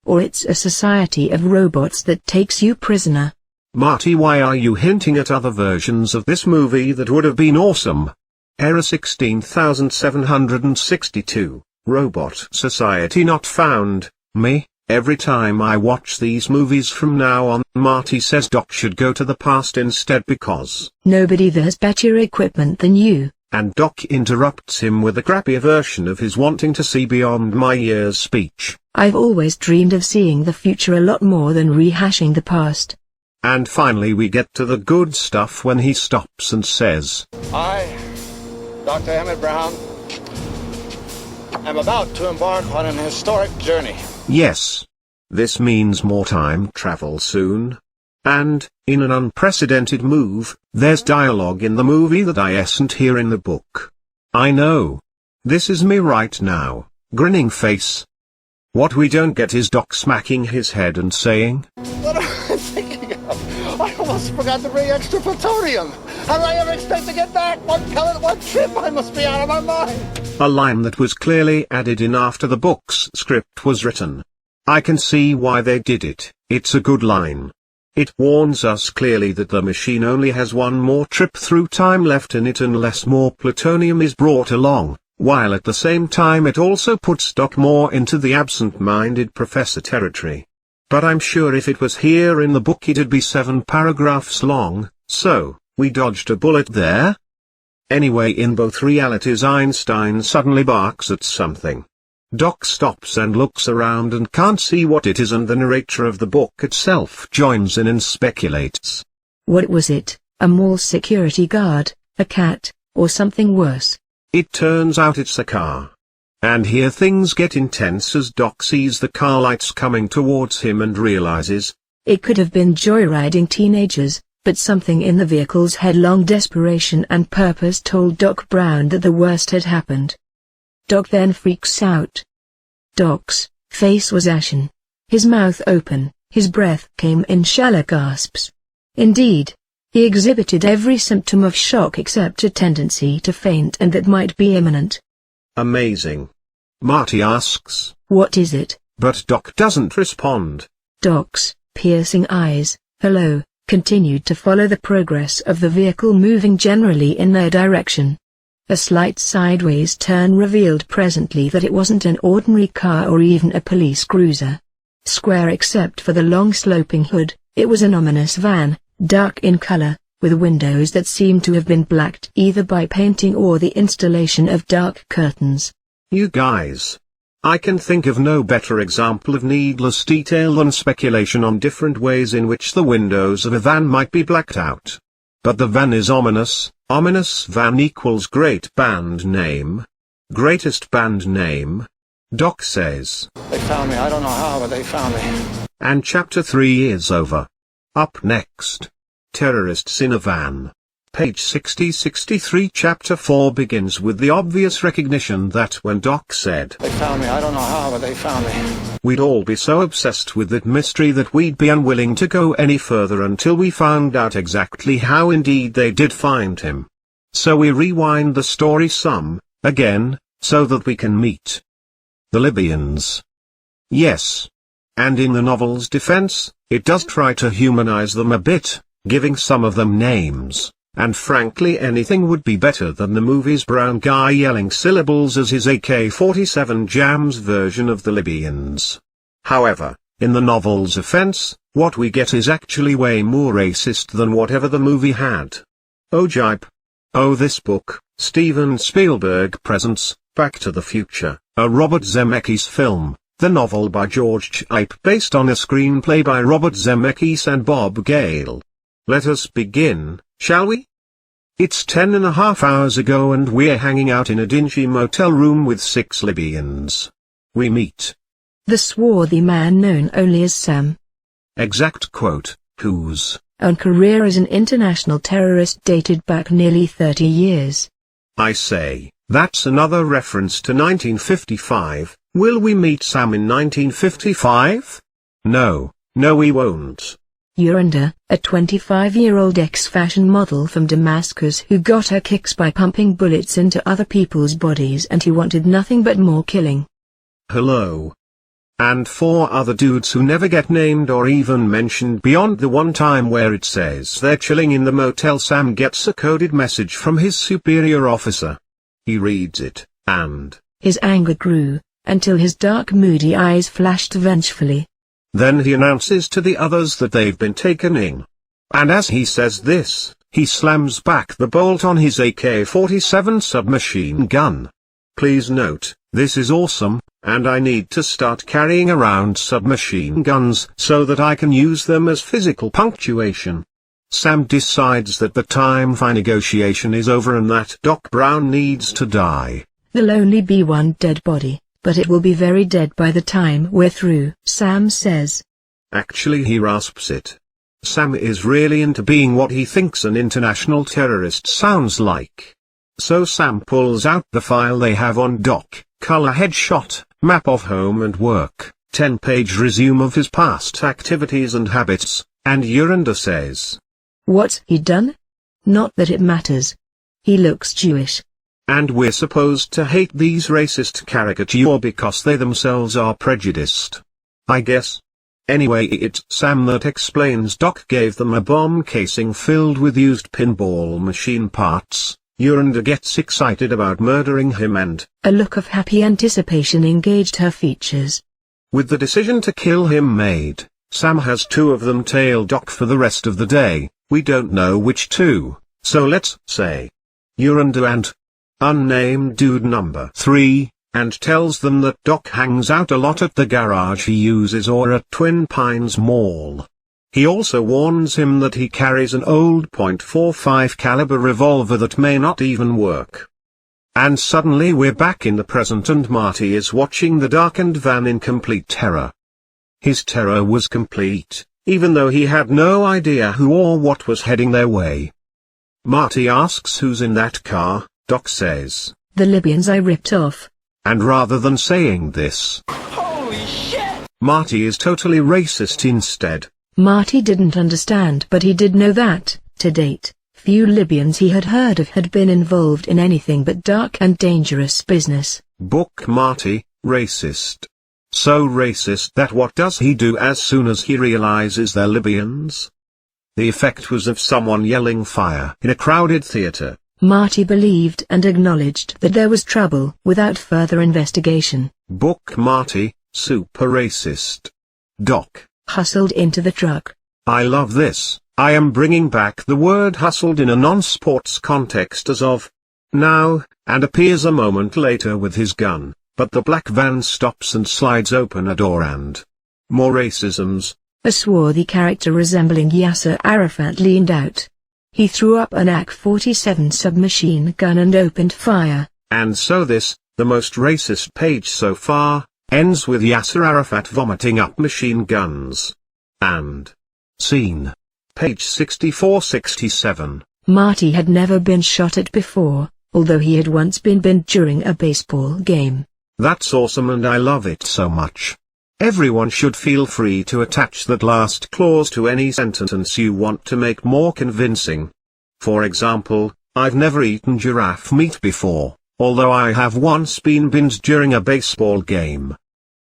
Or it's a society of robots that takes you prisoner. Marty, why are you hinting at other versions of this movie that would have been awesome? Error 16762, Robot Society not found. Me, every time I watch these movies from now on, Marty says Doc should go to the past instead because nobody there's better equipment than you. And Doc interrupts him with a crappier version of his wanting to see beyond my years speech. I've always dreamed of seeing the future a lot more than rehashing the past. And finally we get to the good stuff when he stops and says, I, Dr. Emmett Brown, am about to embark on an historic journey. Yes. This means more time travel soon. And, in an unprecedented move, there's dialogue in the movie that I isn't here in the book. I know. This is me right now, grinning face. What we don't get is Doc smacking his head and saying, What am I thinking of? I almost forgot to bring extra plutonium. How do I ever expect to get back? One pellet, one trip, I must be out of my mind. A line that was clearly added in after the book's script was written. I can see why they did it, it's a good line. It warns us clearly that the machine only has one more trip through time left in it unless more plutonium is brought along, while at the same time it also puts Doc more into the absent-minded professor territory. But I'm sure if it was here in the book it'd be 7 paragraphs long, so, we dodged a bullet there. Anyway, in both realities Einstein suddenly barks at something. Doc stops and looks around and can't see what it is, and the narrator of the book itself joins in and speculates. What was it? A mall security guard, a cat, or something worse? It turns out it's a car. And here things get intense as Doc sees the car lights coming towards him and realizes it could have been joyriding teenagers, but something in the vehicle's headlong desperation and purpose told Doc Brown that the worst had happened. Doc then freaks out. Doc's face was ashen, his mouth open, his breath came in shallow gasps. Indeed, he exhibited every symptom of shock except a tendency to faint, and that might be imminent. Amazing. Marty asks, what is it? But Doc doesn't respond. Doc's piercing eyes, hello, continued to follow the progress of the vehicle moving generally in their direction. A slight sideways turn revealed presently that it wasn't an ordinary car or even a police cruiser. Square except for the long sloping hood, it was an ominous van, dark in color, with windows that seemed to have been blacked either by painting or the installation of dark curtains. You guys. I can think of no better example of needless detail than speculation on different ways in which the windows of a van might be blacked out. But the van is ominous. Ominous van equals great band name. Greatest band name. Doc says. They found me, I don't know how, but they found me. And chapter 3 is over. Up next. Terrorists in a van. Page 60-63 Chapter 4 begins with the obvious recognition that when Doc said, They found me. I don't know how, but they found me. We'd all be so obsessed with that mystery that we'd be unwilling to go any further until we found out exactly how indeed they did find him. So we rewind the story some, again, so that we can meet the Libyans. Yes. And in the novel's defense, it does try to humanize them a bit, giving some of them names. And frankly anything would be better than the movie's brown guy yelling syllables as his AK-47 jams version of the Libyans. However, in the novel's offense, what we get is actually way more racist than whatever the movie had. Oh Gipe. Oh this book, Steven Spielberg presents, Back to the Future, a Robert Zemeckis film, the novel by George Gipe based on a screenplay by Robert Zemeckis and Bob Gale. Let us begin, shall we? It's 10.5 hours ago and we're hanging out in a dingy motel room with 6 Libyans. We meet the swarthy man known only as Sam. Exact quote, whose own career as an international terrorist dated back nearly 30 years. I say, that's another reference to 1955. Will we meet Sam in 1955? No, we won't. Yuranda, a 25-year-old ex-fashion model from Damascus who got her kicks by pumping bullets into other people's bodies and who wanted nothing but more killing. Hello. And 4 other dudes who never get named or even mentioned beyond the one time where it says they're chilling in the motel. Sam gets a coded message from his superior officer. He reads it, and his anger grew, until his dark moody eyes flashed vengefully. Then he announces to the others that they've been taken in. And as he says this, he slams back the bolt on his AK-47 submachine gun. Please note, this is awesome, and I need to start carrying around submachine guns so that I can use them as physical punctuation. Sam decides that the time for negotiation is over and that Doc Brown needs to die. There'll only be one dead body, but it will be very dead by the time we're through, Sam says. Actually he rasps it. Sam is really into being what he thinks an international terrorist sounds like. So Sam pulls out the file they have on Doc, color headshot, map of home and work, 10-page resume of his past activities and habits, and Yuranda says, What's he done? Not that it matters. He looks Jewish. And we're supposed to hate these racist caricatures because they themselves are prejudiced. I guess. Anyway, it's Sam that explains Doc gave them a bomb casing filled with used pinball machine parts. Yuranda gets excited about murdering him and a look of happy anticipation engaged her features. With the decision to kill him made, Sam has 2 of them tail Doc for the rest of the day. We don't know which 2, so let's say Yuranda and unnamed dude number 3, and tells them that Doc hangs out a lot at the garage he uses or at Twin Pines Mall. He also warns him that he carries an old .45 caliber revolver that may not even work. And suddenly we're back in the present and Marty is watching the darkened van in complete terror. His terror was complete, even though he had no idea who or what was heading their way. Marty asks who's in that car. Doc says, the Libyans I ripped off. And rather than saying this, Holy shit! Marty is totally racist instead. Marty didn't understand, but he did know that, to date, few Libyans he had heard of had been involved in anything but dark and dangerous business. Book Marty, racist. So racist that what does he do as soon as he realizes they're Libyans? The effect was of someone yelling fire in a crowded theater. Marty believed and acknowledged that there was trouble without further investigation. Book Marty, super racist. Doc hustled into the truck. I love this. I am bringing back the word hustled in a non-sports context as of now, and appears a moment later with his gun, but the black van stops and slides open a door and more racisms. A swarthy character resembling Yasser Arafat leaned out. He threw up an AK-47 submachine gun and opened fire. And so this, the most racist page so far, ends with Yasser Arafat vomiting up machine guns. And scene. Page 64-67. Marty had never been shot at before, although he had once been binned during a baseball game. That's awesome and I love it so much. Everyone should feel free to attach that last clause to any sentence you want to make more convincing. For example, I've never eaten giraffe meat before, although I have once been binned during a baseball game.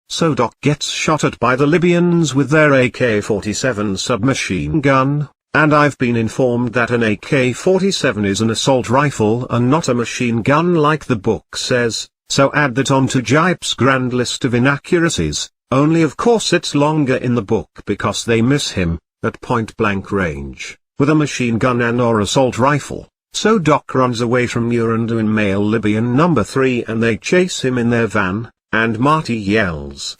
So Doc gets shot at by the Libyans with their AK-47 submachine gun, and I've been informed that an AK-47 is an assault rifle and not a machine gun like the book says, so add that onto Gipe's grand list of inaccuracies, only of course it's longer in the book because they miss him, at point-blank range, with a machine gun and or assault rifle. So Doc runs away from Urandu in male Libyan number 3 and they chase him in their van, and Marty yells.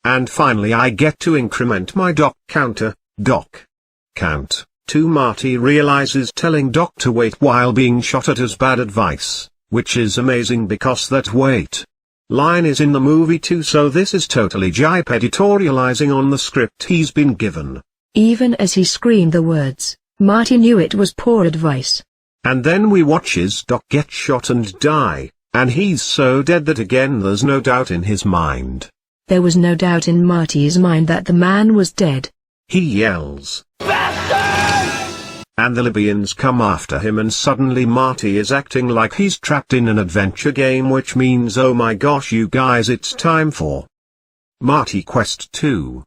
And finally I get to increment my Doc counter, Doc. Count. 2 Marty realizes telling Doc to wait while being shot at is bad advice, which is amazing because that wait line is in the movie too, so this is totally Gipe editorializing on the script he's been given. Even as he screamed the words, Marty knew it was poor advice. And then we watches Doc get shot and die, and he's so dead that again there's no doubt in his mind. There was no doubt in Marty's mind that the man was dead. He yells, "Bastard!" And the Libyans come after him and suddenly Marty is acting like he's trapped in an adventure game, which means oh my gosh you guys, it's time for Marty Quest 2.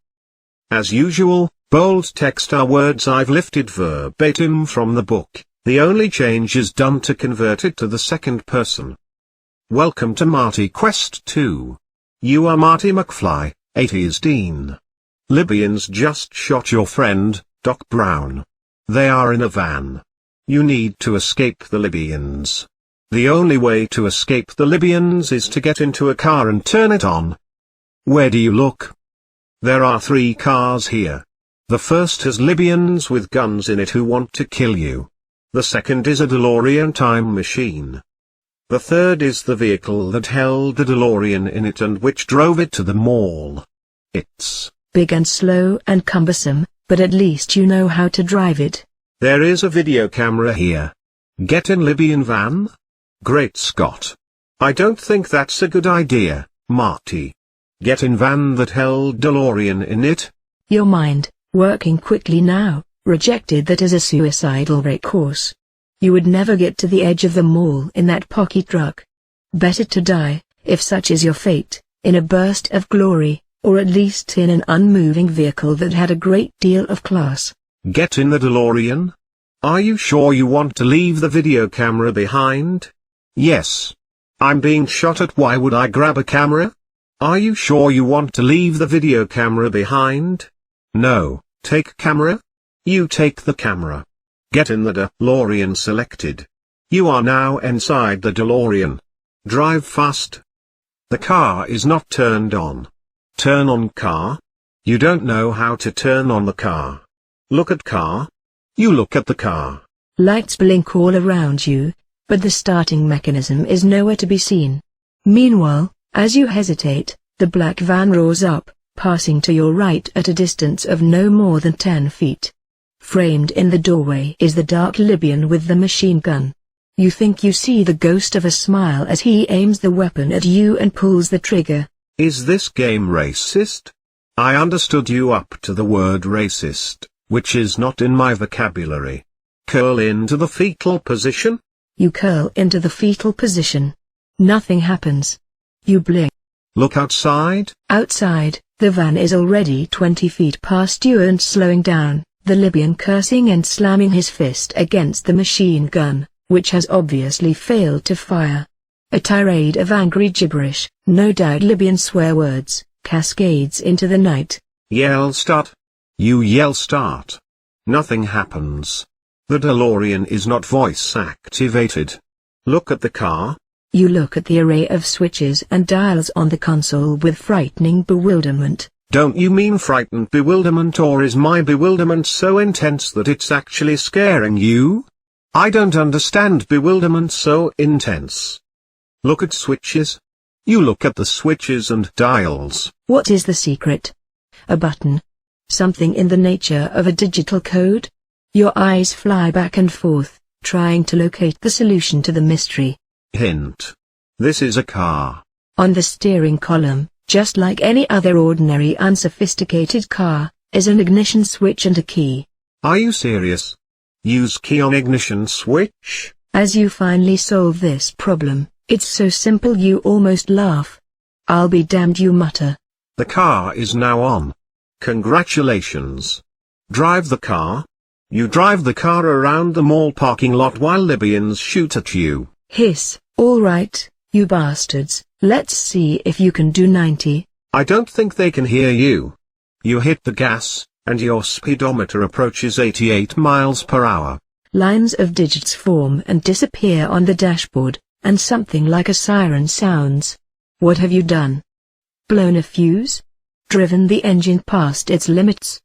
As usual, bold text are words I've lifted verbatim from the book, the only change is done to convert it to the second person. Welcome to Marty Quest 2. You are Marty McFly, 80s Dean. Libyans just shot your friend, Doc Brown. They are in a van. You need to escape the Libyans. The only way to escape the Libyans is to get into a car and turn it on. Where do you look? There are 3 cars here. The first has Libyans with guns in it who want to kill you. The second is a DeLorean time machine. The third is the vehicle that held the DeLorean in it and which drove it to the mall. It's big and slow and cumbersome, but at least you know how to drive it. There is a video camera here. Get in Libyan van? Great Scott. I don't think that's a good idea, Marty. Get in van that held DeLorean in it? Your mind, working quickly now, rejected that as a suicidal recourse. You would never get to the edge of the mall in that pocket truck. Better to die, if such is your fate, in a burst of glory, or at least in an unmoving vehicle that had a great deal of class. Get in the DeLorean? Are you sure you want to leave the video camera behind? Yes. I'm being shot at, why would I grab a camera? Are you sure you want to leave the video camera behind? No, take camera? You take the camera. Get in the DeLorean selected. You are now inside the DeLorean. Drive fast. The car is not turned on. Turn on car? You don't know how to turn on the car. Look at car. You look at the car. Lights blink all around you, but the starting mechanism is nowhere to be seen. Meanwhile, as you hesitate, the black van roars up, passing to your right at a distance of no more than 10 feet. Framed in the doorway is the dark Libyan with the machine gun. You think you see the ghost of a smile as he aims the weapon at you and pulls the trigger. Is this game racist? I understood you up to the word racist, which is not in my vocabulary. Curl into the fetal position? You curl into the fetal position. Nothing happens. You blink. Look outside? Outside, the van is already 20 feet past you and slowing down, the Libyan cursing and slamming his fist against the machine gun, which has obviously failed to fire. A tirade of angry gibberish, no doubt Libyan swear words, cascades into the night. Yell start. You yell start. Nothing happens. The DeLorean is not voice activated. Look at the car. You look at the array of switches and dials on the console with frightening bewilderment. Don't you mean frightened bewilderment, or is my bewilderment so intense that it's actually scaring you? I don't understand bewilderment so intense. Look at switches. You look at the switches and dials. What is the secret? A button? Something in the nature of a digital code? Your eyes fly back and forth, trying to locate the solution to the mystery. Hint. This is a car. On the steering column, just like any other ordinary unsophisticated car, is an ignition switch and a key. Are you serious? Use key on ignition switch? As you finally solve this problem, it's so simple you almost laugh. I'll be damned, you mutter. The car is now on. Congratulations. Drive the car. You drive the car around the mall parking lot while Libyans shoot at you. Hiss, all right, you bastards, let's see if you can do 90. I don't think they can hear you. You hit the gas, and your speedometer approaches 88 miles per hour. Lines of digits form and disappear on the dashboard, and something like a siren sounds. What have you done? Blown a fuse? Driven the engine past its limits?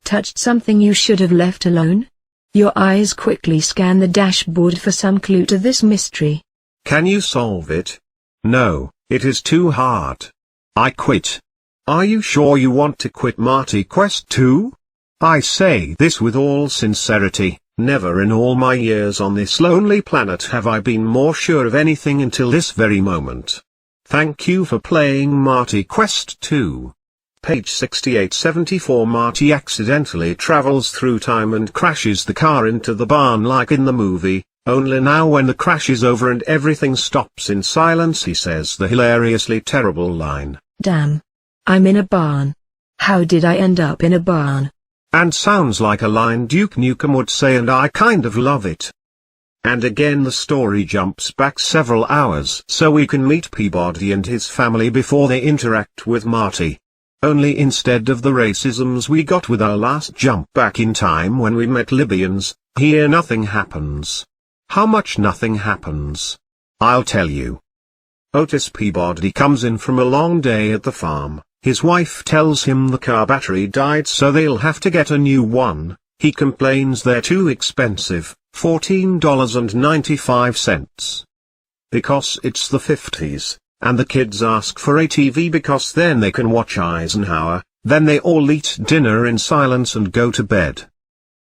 Touched something you should have left alone? Your eyes quickly scan the dashboard for some clue to this mystery. Can you solve it? No, it is too hard. I quit. Are you sure you want to quit Marty Quest too? I say this with all sincerity, never in all my years on this lonely planet have I been more sure of anything until this very moment. Thank you for playing Marty Quest 2. Page 6874. Marty accidentally travels through time and crashes the car into the barn like in the movie, only now when the crash is over and everything stops in silence he says the hilariously terrible line, "Damn. I'm in a barn. How did I end up in a barn?" And sounds like a line Duke Nukem would say, and I kind of love it. And again the story jumps back several hours so we can meet Peabody and his family before they interact with Marty. Only instead of the racisms we got with our last jump back in time when we met Libyans, here nothing happens. How much nothing happens? I'll tell you. Otis Peabody comes in from a long day at the farm. His wife tells him the car battery died so they'll have to get a new one. He complains they're too expensive, $14.95. Because it's the 50s. And the kids ask for a TV because then they can watch Eisenhower, then they all eat dinner in silence and go to bed.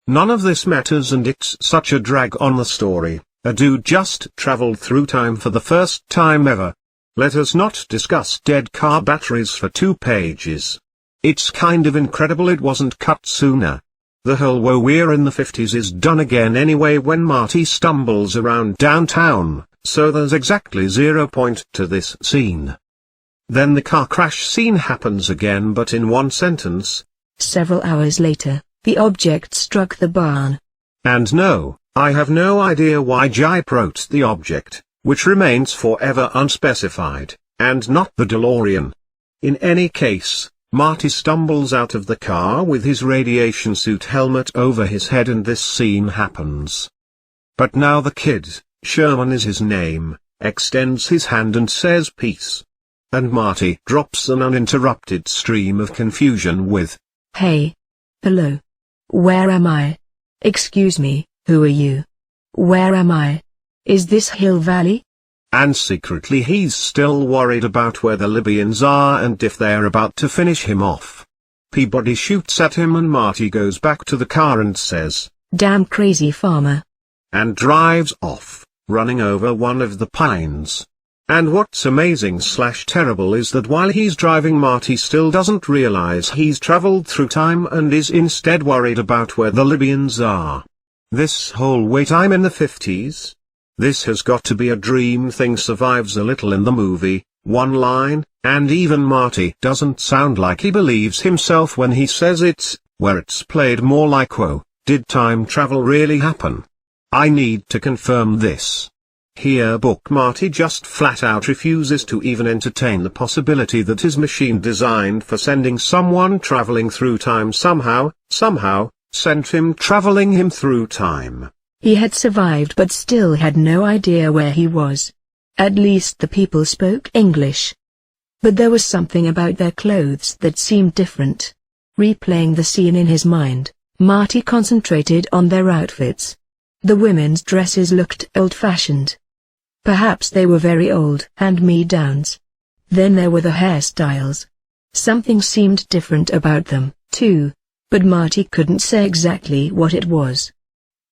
None of this matters and it's such a drag on the story. A dude just traveled through time for the first time ever. Let us not discuss dead car batteries for 2 pages. It's kind of incredible it wasn't cut sooner. The whole "whoa, we're in the 50s" is done again anyway when Marty stumbles around downtown. So there's exactly 0 point to this scene. Then the car crash scene happens again but in one sentence. Several hours later, the object struck the barn. And no, I have no idea why Gipe wrote the object, which remains forever unspecified, and not the DeLorean. In any case, Marty stumbles out of the car with his radiation suit helmet over his head and this scene happens. But now the kid, Sherman is his name, extends his hand and says peace. And Marty drops an uninterrupted stream of confusion with, "Hey. Hello. Where am I? Excuse me, who are you? Where am I? Is this Hill Valley?" And secretly he's still worried about where the Libyans are and if they're about to finish him off. Peabody shoots at him and Marty goes back to the car and says, "Damn crazy farmer," and drives off, running over one of the pines. And what's amazing/terrible is that while he's driving, Marty still doesn't realize he's traveled through time and is instead worried about where the Libyans are. This whole "wait, I'm in the 50s? This has got to be a dream" thing survives a little in the movie, one line, and even Marty doesn't sound like he believes himself when he says it, where it's played more like, "Whoa, did time travel really happen? I need to confirm this." Here Book Marty just flat out refuses to even entertain the possibility that his machine designed for sending someone traveling through time somehow sent him traveling him through time. He had survived but still had no idea where he was. At least the people spoke English. But there was something about their clothes that seemed different. Replaying the scene in his mind, Marty concentrated on their outfits. The women's dresses looked old-fashioned. Perhaps they were very old hand-me-downs. Then there were the hairstyles. Something seemed different about them, too, but Marty couldn't say exactly what it was.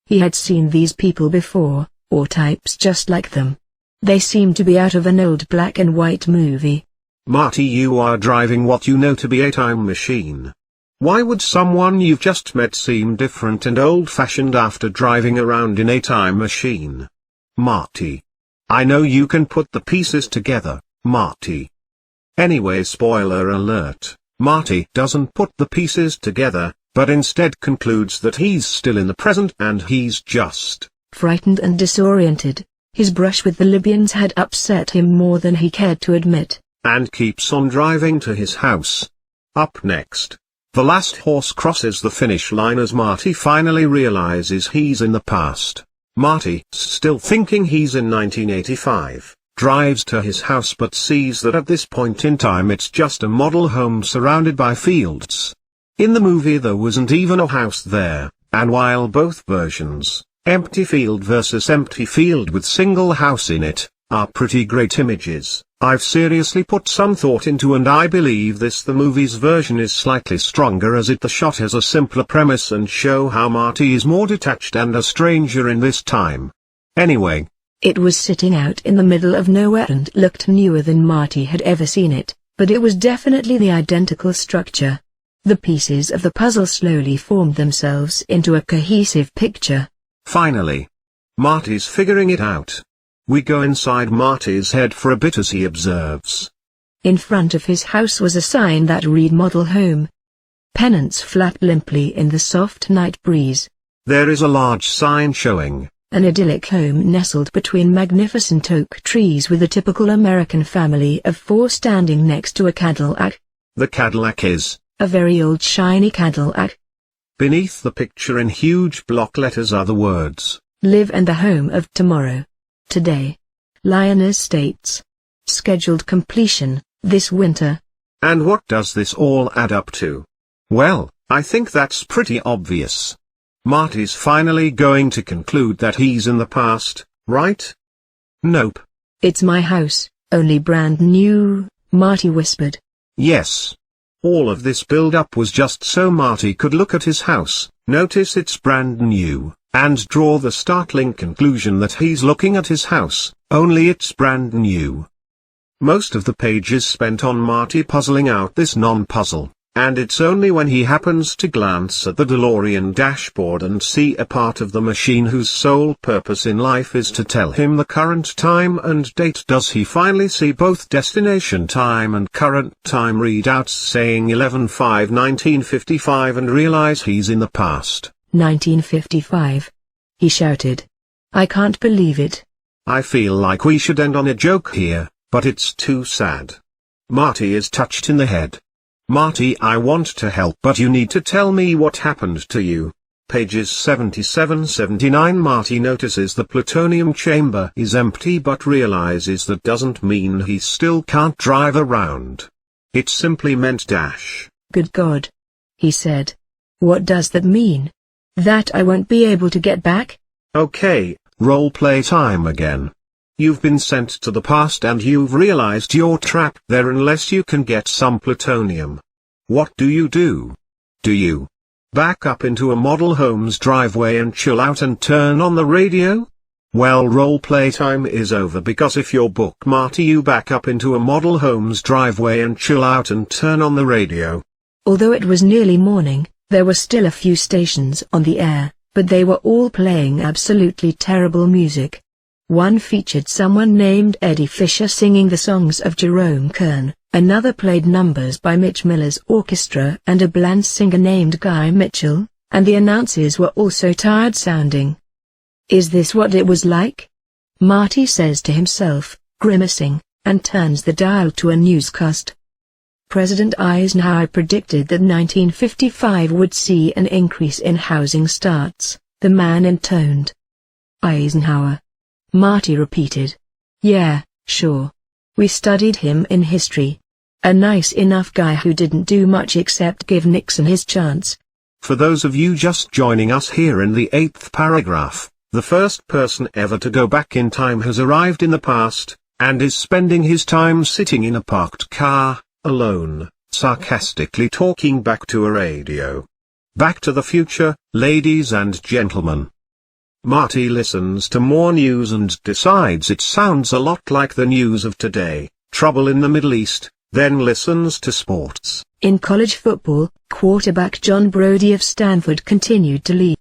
He had seen these people before, or types just like them. They seemed to be out of an old black and white movie. Marty, you are driving what you know to be a time machine. Why would someone you've just met seem different and old-fashioned after driving around in a time machine? Marty. I know you can put the pieces together, Marty. Anyway, spoiler alert, Marty doesn't put the pieces together, but instead concludes that he's still in the present and he's just frightened and disoriented. His brush with the Libyans had upset him more than he cared to admit. And keeps on driving to his house. Up next, the last horse crosses the finish line as Marty finally realizes he's in the past. Marty, still thinking he's in 1985, drives to his house but sees that at this point in time it's just a model home surrounded by fields. In the movie there wasn't even a house there, and while both versions, empty field versus empty field with single house in it, are pretty great images, I've seriously put some thought into, and I believe the movie's version is slightly stronger as the shot has a simpler premise and show how Marty is more detached and a stranger in this time. Anyway, it was sitting out in the middle of nowhere and looked newer than Marty had ever seen it, but it was definitely the identical structure. The pieces of the puzzle slowly formed themselves into a cohesive picture. Finally, Marty's figuring it out. We go inside Marty's head for a bit as he observes. In front of his house was a sign that read Model Home. Pennants flapped limply in the soft night breeze. There is a large sign showing an idyllic home nestled between magnificent oak trees with a typical American family of four standing next to a Cadillac. The Cadillac is a very old shiny Cadillac. Beneath the picture in huge block letters are the words, "Live and the home of tomorrow. Today. Lioness Estates. Scheduled completion, this winter." And what does this all add up to? Well, I think that's pretty obvious. Marty's finally going to conclude that he's in the past, right? Nope. "It's my house, only brand new," Marty whispered. Yes. All of this build-up was just so Marty could look at his house, notice it's brand new, and draw the startling conclusion that he's looking at his house, only it's brand new. Most of the page is spent on Marty puzzling out this non-puzzle, and it's only when he happens to glance at the DeLorean dashboard and see a part of the machine whose sole purpose in life is to tell him the current time and date does he finally see both destination time and current time readouts saying 11/5/1955 and realize he's in the past. 1955. He shouted. "I can't believe it." I feel like we should end on a joke here, but it's too sad. Marty is touched in the head. Marty, I want to help, but you need to tell me what happened to you. Pages 77-79. Marty notices the plutonium chamber is empty but realizes that doesn't mean he still can't drive around. It simply meant dash. "Good God," he said. "What does that mean? That I won't be able to get back?" Okay, role play time again. You've been sent to the past and you've realized you're trapped there unless you can get some plutonium. What do? Do you back up into a model home's driveway and chill out and turn on the radio? Well, role play time is over, because if you're book Marty, you back up into a model home's driveway and chill out and turn on the radio. Although it was nearly morning, there were still a few stations on the air, but they were all playing absolutely terrible music. One featured someone named Eddie Fisher singing the songs of Jerome Kern, another played numbers by Mitch Miller's orchestra and a bland singer named Guy Mitchell, and the announcers were also tired-sounding. "Is this what it was like?" Marty says to himself, grimacing, and turns the dial to a newscast. President Eisenhower predicted that 1955 would see an increase in housing starts, the man intoned. "Eisenhower?" Marty repeated. "Yeah, sure. We studied him in history. A nice enough guy who didn't do much except give Nixon his chance." For those of you just joining us here in the 8th paragraph, the first person ever to go back in time has arrived in the past, and is spending his time sitting in a parked car, alone, sarcastically talking back to a radio. Back to the future, ladies and gentlemen. Marty listens to more news and decides it sounds a lot like the news of today, trouble in the Middle East, then listens to sports. In college football, quarterback John Brody of Stanford continued to lead.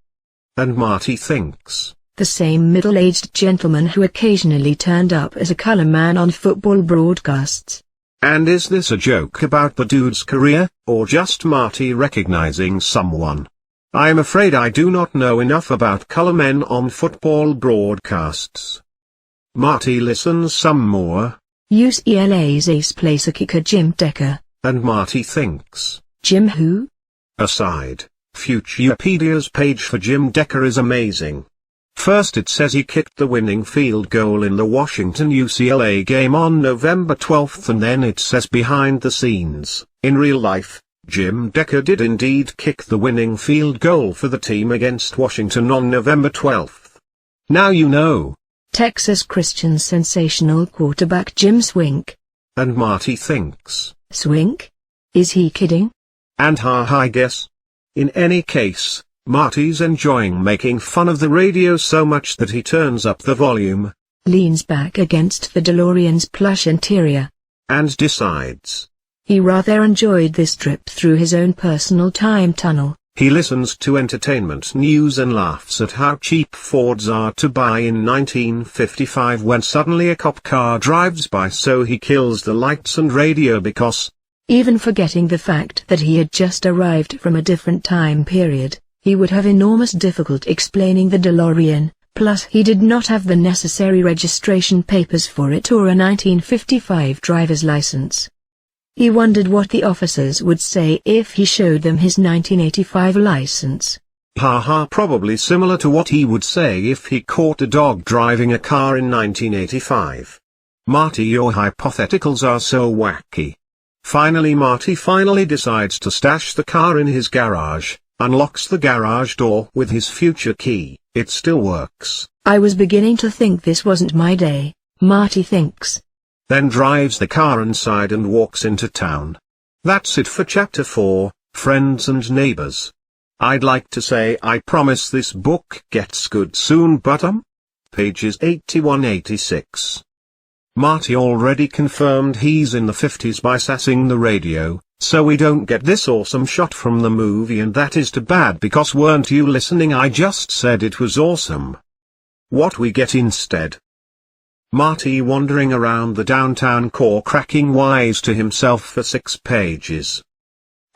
And Marty thinks, the same middle-aged gentleman who occasionally turned up as a color man on football broadcasts. And is this a joke about the dude's career, or just Marty recognizing someone? I'm afraid I do not know enough about color men on football broadcasts. Marty listens some more. UCLA's ace placer kicker Jim Decker. And Marty thinks, Jim who? Aside, Futuriapedia's page for Jim Decker is amazing. First it says he kicked the winning field goal in the Washington-UCLA game on November 12th, and then it says behind the scenes, in real life, Jim Decker did indeed kick the winning field goal for the team against Washington on November 12th. Now you know. Texas Christian sensational quarterback Jim Swink. And Marty thinks, Swink? Is he kidding? And I guess. In any case, Marty's enjoying making fun of the radio so much that he turns up the volume, leans back against the DeLorean's plush interior, and decides he rather enjoyed this trip through his own personal time tunnel. He listens to entertainment news and laughs at how cheap Fords are to buy in 1955 when suddenly a cop car drives by, so he kills the lights and radio because, even forgetting the fact that he had just arrived from a different time period, he would have enormous difficulty explaining the DeLorean, plus he did not have the necessary registration papers for it or a 1955 driver's license. He wondered what the officers would say if he showed them his 1985 license. Probably similar to what he would say if he caught a dog driving a car in 1985. Marty, your hypotheticals are so wacky. Finally Marty decides to stash the car in his garage, unlocks the garage door with his future key. It still works. I was beginning to think this wasn't my day, Marty thinks. Then drives the car inside and walks into town. That's it for chapter 4, Friends and Neighbors. I'd like to say I promise this book gets good soon, but pages 81-86. Marty already confirmed he's in the 50s by sassing the radio, so we don't get this awesome shot from the movie, and that is too bad because weren't you listening? I just said it was awesome. What we get instead? Marty wandering around the downtown core cracking wise to himself for 6 pages.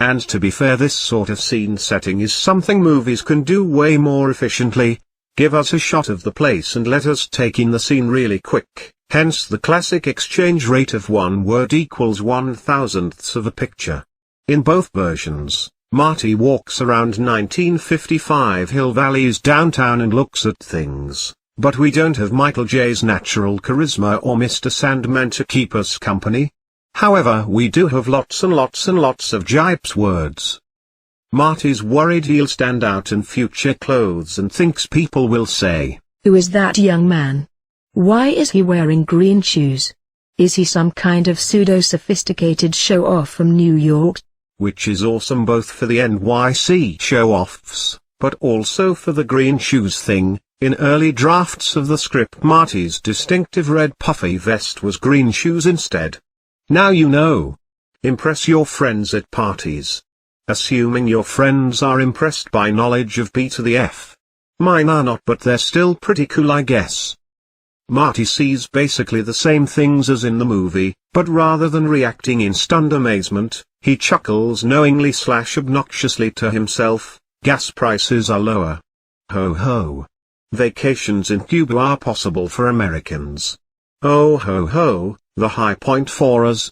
And to be fair, this sort of scene setting is something movies can do way more efficiently. Give us a shot of the place and let us take in the scene really quick, hence the classic exchange rate of 1 word equals 1/1000th of a picture. In both versions, Marty walks around 1955 Hill Valley's downtown and looks at things. But we don't have Michael J's natural charisma or Mr. Sandman to keep us company. However, we do have lots and lots and lots of Gipe's words. Marty's worried he'll stand out in future clothes and thinks people will say, who is that young man? Why is he wearing green shoes? Is he some kind of pseudo-sophisticated show-off from New York? Which is awesome both for the NYC show-offs, but also for the green shoes thing. In early drafts of the script, Marty's distinctive red puffy vest was green shoes instead. Now you know. Impress your friends at parties. Assuming your friends are impressed by knowledge of BTTF. Mine are not, but they're still pretty cool, I guess. Marty sees basically the same things as in the movie, but rather than reacting in stunned amazement, he chuckles knowingly / obnoxiously to himself. Gas prices are lower. Ho ho. Vacations in Cuba are possible for Americans. Oh ho ho, the high point for us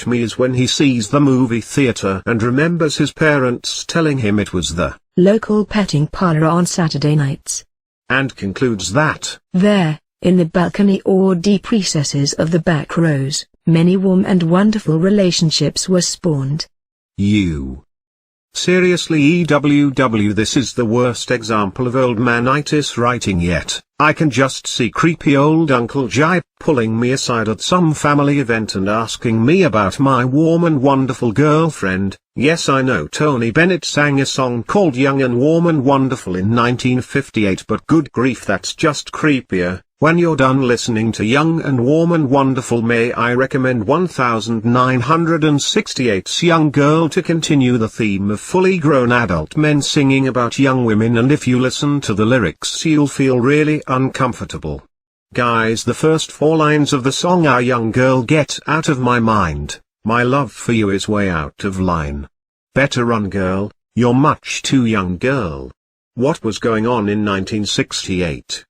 / me is when he sees the movie theater and remembers his parents telling him it was the local petting parlor on Saturday nights. And concludes that there, in the balcony or deep recesses of the back rows, many warm and wonderful relationships were spawned. You Seriously EWW, this is the worst example of old manitis writing yet. I can just see creepy old Uncle Gipe pulling me aside at some family event and asking me about my warm and wonderful girlfriend. Yes, I know Tony Bennett sang a song called Young and Warm and Wonderful in 1958, but good grief, that's just creepier. When you're done listening to Young and Warm and Wonderful, may I recommend 1968's Young Girl to continue the theme of fully grown adult men singing about young women, and if you listen to the lyrics you'll feel really uncomfortable. Guys, the first 4 lines of the song are Young girl, get out of my mind, my love for you is way out of line. Better run girl, you're much too young girl. What was going on in 1968?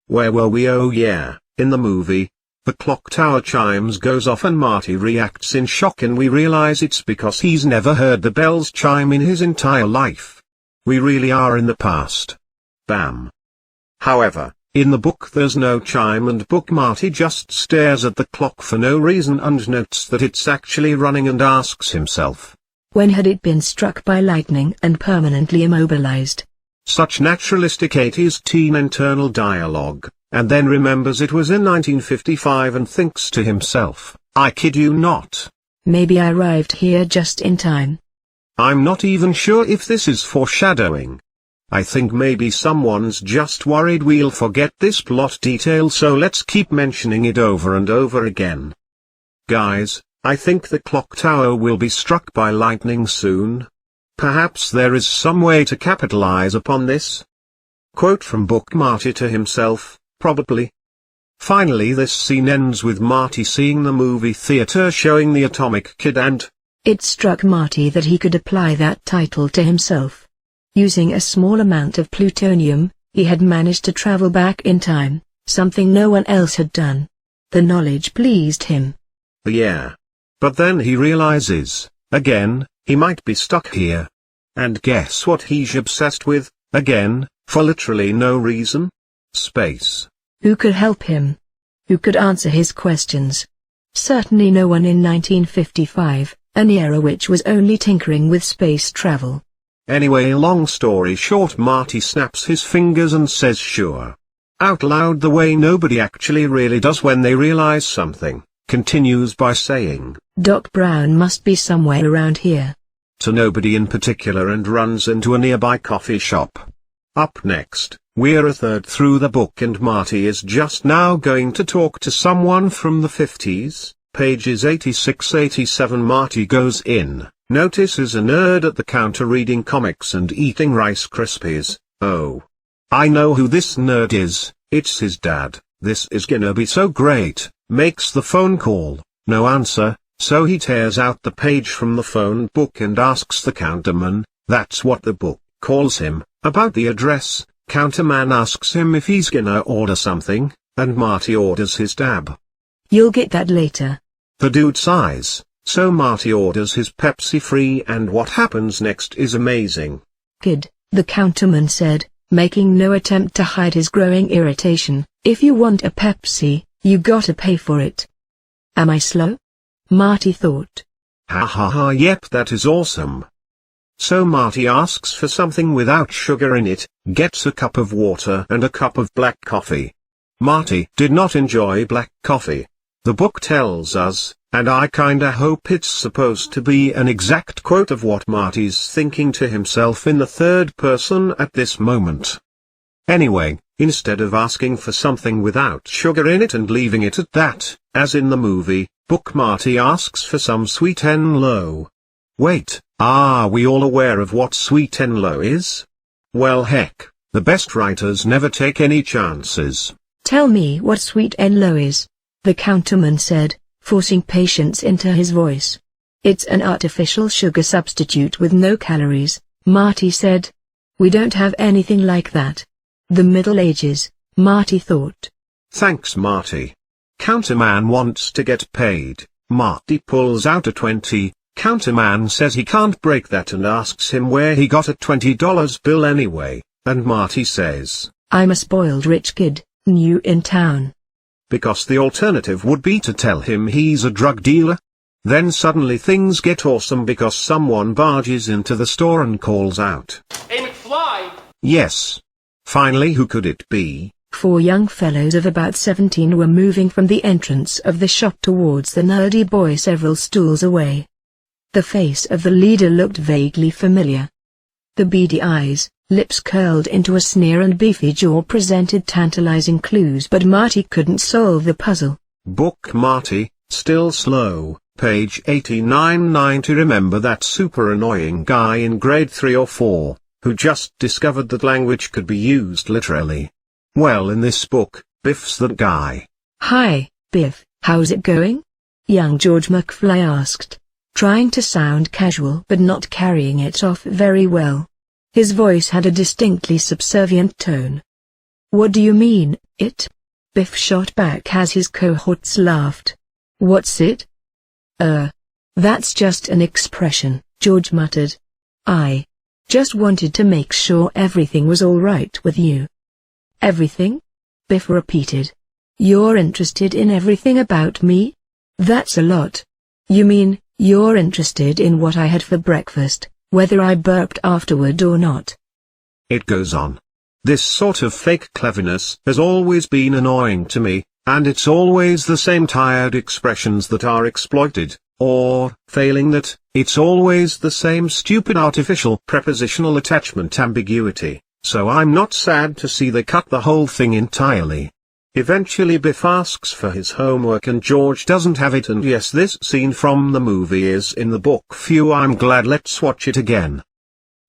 Where were we? Oh yeah, in the movie, the clock tower chimes goes off and Marty reacts in shock, and we realize it's because he's never heard the bells chime in his entire life. We really are in the past. Bam. However, in the book there's no chime, and book Marty just stares at the clock for no reason and notes that it's actually running and asks himself, when had it been struck by lightning and permanently immobilized? Such naturalistic 80s teen internal dialogue, and then remembers it was in 1955 and thinks to himself, I kid you not. Maybe I arrived here just in time. I'm not even sure if this is foreshadowing. I think maybe someone's just worried we'll forget this plot detail, so let's keep mentioning it over and over again. Guys, I think the clock tower will be struck by lightning soon. Perhaps there is some way to capitalize upon this? Quote from book Marty to himself, probably. Finally, this scene ends with Marty seeing the movie theater showing The Atomic Kid, and it struck Marty that he could apply that title to himself. Using a small amount of plutonium, he had managed to travel back in time, something no one else had done. The knowledge pleased him. Yeah. But then he realizes, again, he might be stuck here. And guess what he's obsessed with, again, for literally no reason? Space. Who could help him? Who could answer his questions? Certainly no one in 1955, an era which was only tinkering with space travel. Anyway, long story short, Marty snaps his fingers and says sure. Out loud, the way nobody actually really does when they realize something, continues by saying, Doc Brown must be somewhere around here. To nobody in particular, and runs into a nearby coffee shop. Up next, we're a third through the book and Marty is just now going to talk to someone from the 50s, pages 86-87. Marty goes in, notices a nerd at the counter reading comics and eating Rice Krispies. Oh. I know who this nerd is, it's his dad. This is gonna be so great. Makes the phone call, no answer. So he tears out the page from the phone book and asks the counterman, that's what the book calls him, about the address. Counterman asks him if he's gonna order something, and Marty orders his dab. You'll get that later. The dude sighs, so Marty orders his Pepsi free, and what happens next is amazing. Kid, the counterman said, making no attempt to hide his growing irritation, if you want a Pepsi, you gotta pay for it. Am I slow? Marty thought. Ha ha ha, yep, that is awesome. So Marty asks for something without sugar in it, gets a cup of water and a cup of black coffee. Marty did not enjoy black coffee. The book tells us, and I kinda hope it's supposed to be an exact quote of what Marty's thinking to himself in the third person at this moment. Anyway, instead of asking for something without sugar in it and leaving it at that, as in the movie, book Marty asks for some sweet and low. Wait, are we all aware of what sweet and low is? Well, heck, the best writers never take any chances. Tell me what sweet and low is, the counterman said, forcing patience into his voice. It's an artificial sugar substitute with no calories, Marty said. We don't have anything like that. The Middle Ages, Marty thought. Thanks, Marty. Counterman wants to get paid. Marty pulls out a 20. Counterman says he can't break that and asks him where he got a $20 bill anyway, and Marty says, I'm a spoiled rich kid, new in town. Because the alternative would be to tell him he's a drug dealer. Then suddenly things get awesome because someone barges into the store and calls out, Hey, McFly! Yes. Finally, who could it be? 4 young fellows of about 17 were moving from the entrance of the shop towards the nerdy boy several stools away. The face of the leader looked vaguely familiar. The beady eyes, lips curled into a sneer and beefy jaw presented tantalizing clues, but Marty couldn't solve the puzzle. Book Marty, still slow, page 8990. Remember that super annoying guy in grade 3 or 4, who just discovered that language could be used literally? Well, in this book, Biff's that guy. Hi, Biff, how's it going? Young George McFly asked, trying to sound casual but not carrying it off very well. His voice had a distinctly subservient tone. What do you mean, it? Biff shot back as his cohorts laughed. What's it? That's just an expression, George muttered. I just wanted to make sure everything was all right with you. Everything? Biff repeated. You're interested in everything about me? That's a lot. You mean, you're interested in what I had for breakfast, whether I burped afterward or not? It goes on. This sort of fake cleverness has always been annoying to me, and it's always the same tired expressions that are exploited, or, failing that, it's always the same stupid artificial prepositional attachment ambiguity, so I'm not sad to see they cut the whole thing entirely. Eventually Biff asks for his homework and George doesn't have it, and yes, this scene from the movie is in the book. Phew, I'm glad. Let's watch it again.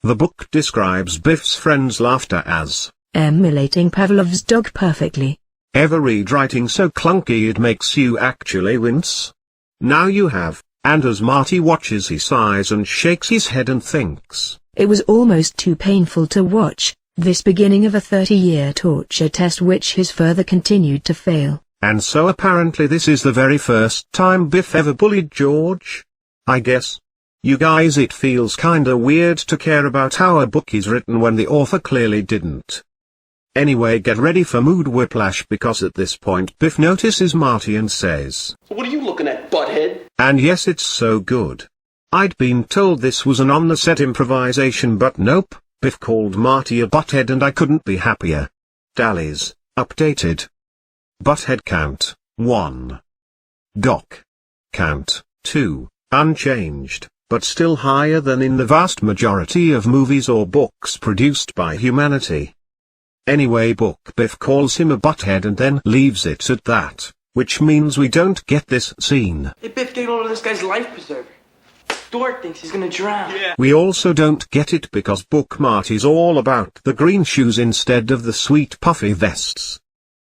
The book describes Biff's friends' laughter as emulating Pavlov's dog perfectly. Ever read writing so clunky it makes you actually wince? Now you have, and as Marty watches he sighs and shakes his head and thinks. It was almost too painful to watch, this beginning of a 30-year torture test which his further continued to fail. And so apparently this is the very first time Biff ever bullied George? I guess. You guys, it feels kinda weird to care about how a book is written when the author clearly didn't. Anyway, get ready for mood whiplash because at this point Biff notices Marty and says, What are you looking at, butthead? And yes, it's so good. I'd been told this was an on-the-set improvisation, but nope, Biff called Marty a butthead and I couldn't be happier. Dallies, updated. Butthead count, 1. Doc count, 2, unchanged, but still higher than in the vast majority of movies or books produced by humanity. Anyway, book Biff calls him a butthead and then leaves it at that, which means we don't get this scene. Hey, Biff, get hold of this guy's life preserver. Dork thinks he's gonna drown. Yeah. We also don't get it because book Marty's all about the green shoes instead of the sweet puffy vests.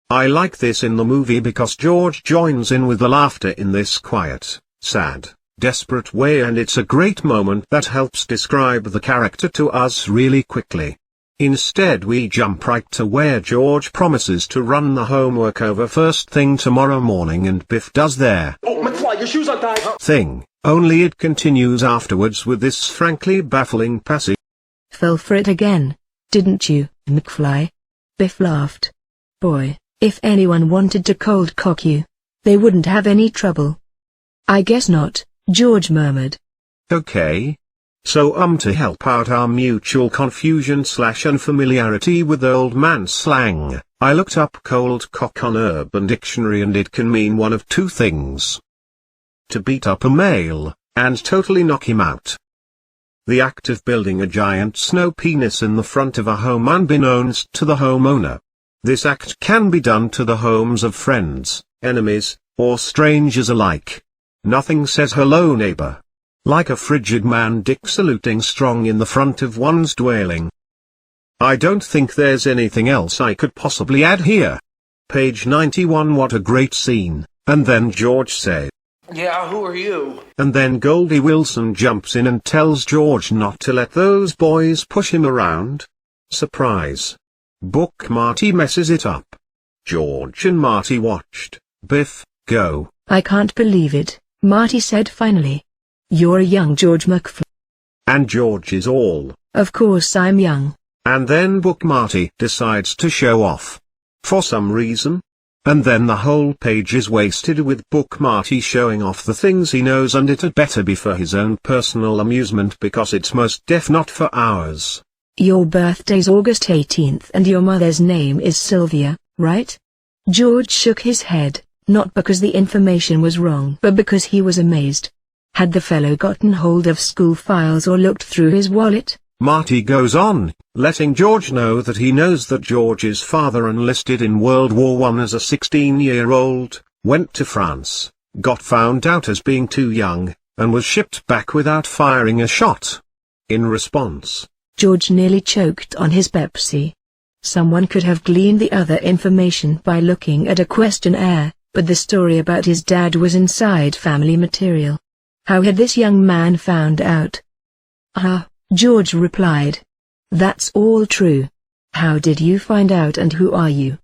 I like this in the movie because George joins in with the laughter in this quiet, sad, desperate way, and it's a great moment that helps describe the character to us really quickly. Instead we jump right to where George promises to run the homework over first thing tomorrow morning and Biff does their Oh, McFly, your shoes untied! thing, only it continues afterwards with this frankly baffling passage. Fell for it again, didn't you, McFly? Biff laughed. Boy, if anyone wanted to cold cock you, they wouldn't have any trouble. I guess not, George murmured. Okay. So to help out our mutual confusion/unfamiliarity with old man slang, I looked up cold cock on Urban Dictionary and it can mean one of two things. To beat up a male, and totally knock him out. The act of building a giant snow penis in the front of a home unbeknownst to the homeowner. This act can be done to the homes of friends, enemies, or strangers alike. Nothing says hello neighbor like a frigid man dick saluting strong in the front of one's dwelling. I don't think there's anything else I could possibly add here. Page 91. What a great scene. And then George said, Yeah, who are you? and then Goldie Wilson jumps in and tells George not to let those boys push him around. Surprise. Book Marty messes it up. George and Marty watched Biff go. I can't believe it, Marty said finally. You're a young George McFly. And George is all, Of course I'm young. and then book Marty decides to show off. For some reason. and then the whole page is wasted with Book Marty showing off the things he knows, and it had better be for his own personal amusement because it's most def not for ours. Your birthday's August 18th and your mother's name is Sylvia, right? George shook his head, not because the information was wrong but because he was amazed. Had the fellow gotten hold of school files or looked through his wallet? Marty goes on, letting George know that he knows that George's father enlisted in World War I as a 16-year-old, went to France, got found out as being too young, and was shipped back without firing a shot. In response, George nearly choked on his Pepsi. Someone could have gleaned the other information by looking at a questionnaire, but the story about his dad was inside family material. How had this young man found out? George replied. That's all true. How did you find out, and who are you?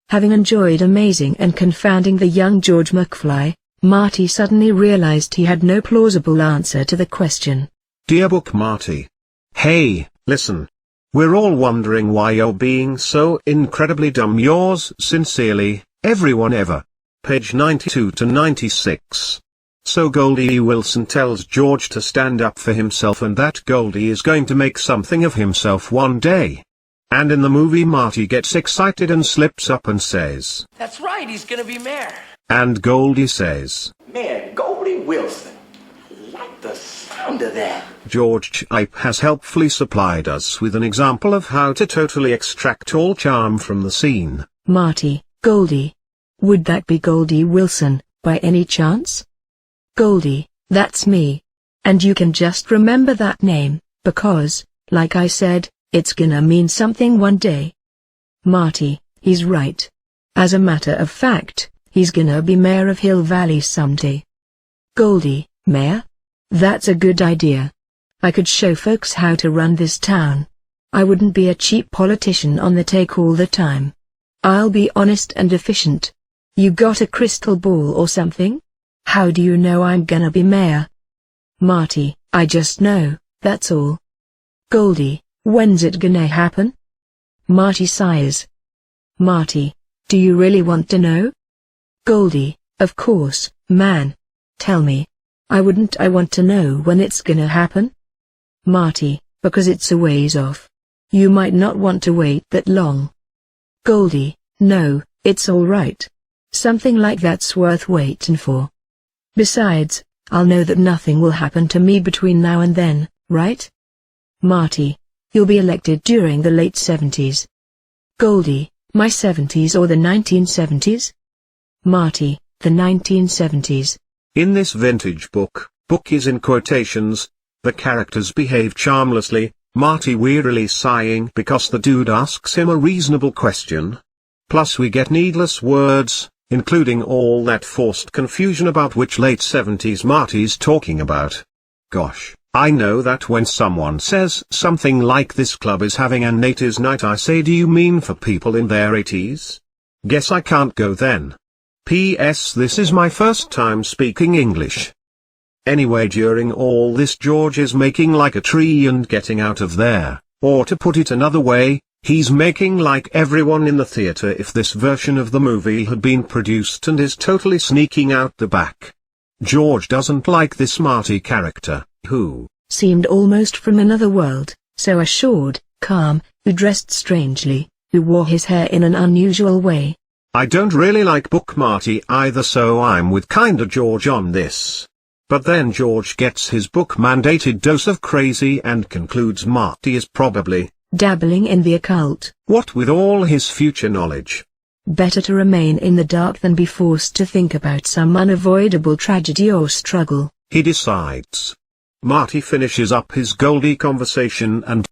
Having enjoyed amazing and confounding the young George McFly, Marty suddenly realized he had no plausible answer to the question. Dear Book Marty. Hey, listen. We're all wondering why you're being so incredibly dumb. Yours sincerely, everyone ever. Page 92 to 96. So Goldie Wilson tells George to stand up for himself and that Goldie is going to make something of himself one day. And in the movie Marty gets excited and slips up and says, That's right, he's gonna be mayor. And Goldie says, Man, Goldie Wilson. Like the sound of that. George Gipe has helpfully supplied us with an example of how to totally extract all charm from the scene. Marty, Goldie. Would that be Goldie Wilson, by any chance? Goldie, that's me. And you can just remember that name, because, like I said, it's gonna mean something one day. Marty, he's right. As a matter of fact, he's gonna be mayor of Hill Valley someday. Goldie, mayor? That's a good idea. I could show folks how to run this town. I wouldn't be a cheap politician on the take all the time. I'll be honest and efficient. You got a crystal ball or something? How do you know I'm gonna be mayor? Marty, I just know, that's all. Goldie, when's it gonna happen? Marty sighs. Marty, do you really want to know? Goldie, of course, man. Tell me. I want to know when it's gonna happen? Marty, because it's a ways off. You might not want to wait that long. Goldie, no, it's all right. Something like that's worth waiting for. Besides, I'll know that nothing will happen to me between now and then, right? Marty, you'll be elected during the late 70s. Goldie, my 70s or the 1970s? Marty, the 1970s. In this vintage book is in quotations, the characters behave charmlessly, Marty wearily sighing because the dude asks him a reasonable question. Plus we get needless words, including all that forced confusion about which late 70s Marty's talking about. Gosh, I know that when someone says something like this club is having an 80s night I say, do you mean for people in their 80s? Guess I can't go then. P.S. This is my first time speaking English. Anyway, during all this George is making like a tree and getting out of there, or to put it another way, he's making like everyone in the theater if this version of the movie had been produced, and is totally sneaking out the back. George doesn't like this Marty character, who seemed almost from another world, so assured, calm, who dressed strangely, who wore his hair in an unusual way. I don't really like Book Marty either, so I'm with kinda George on this. But then George gets his book-mandated dose of crazy and concludes Marty is probably dabbling in the occult. What with all his future knowledge? Better to remain in the dark than be forced to think about some unavoidable tragedy or struggle, he decides. Marty finishes up his Goldie conversation and,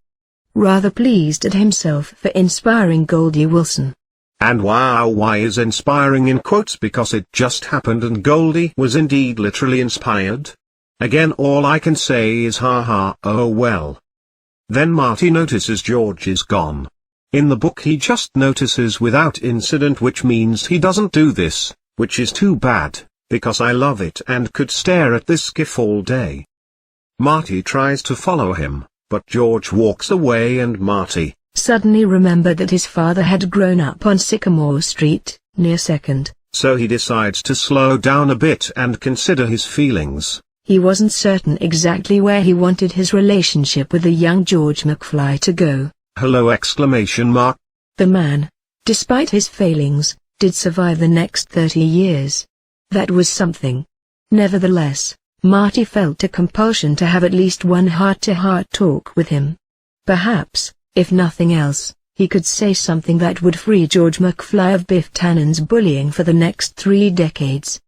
rather pleased at himself for inspiring Goldie Wilson. And wow, why is inspiring in quotes, because it just happened and Goldie was indeed literally inspired. Again, all I can say is haha, oh well. Then Marty notices George is gone. In the book he just notices without incident, which means he doesn't do this, which is too bad, because I love it and could stare at this gif all day. Marty tries to follow him, but George walks away and Marty suddenly remembered that his father had grown up on Sycamore Street, near second. So he decides to slow down a bit and consider his feelings. He wasn't certain exactly where he wanted his relationship with the young George McFly to go. Hello exclamation mark. The man, despite his failings, did survive the next 30 years. That was something. Nevertheless, Marty felt a compulsion to have at least one heart-to-heart talk with him. Perhaps, if nothing else, he could say something that would free George McFly of Biff Tannen's bullying for the next 3 decades.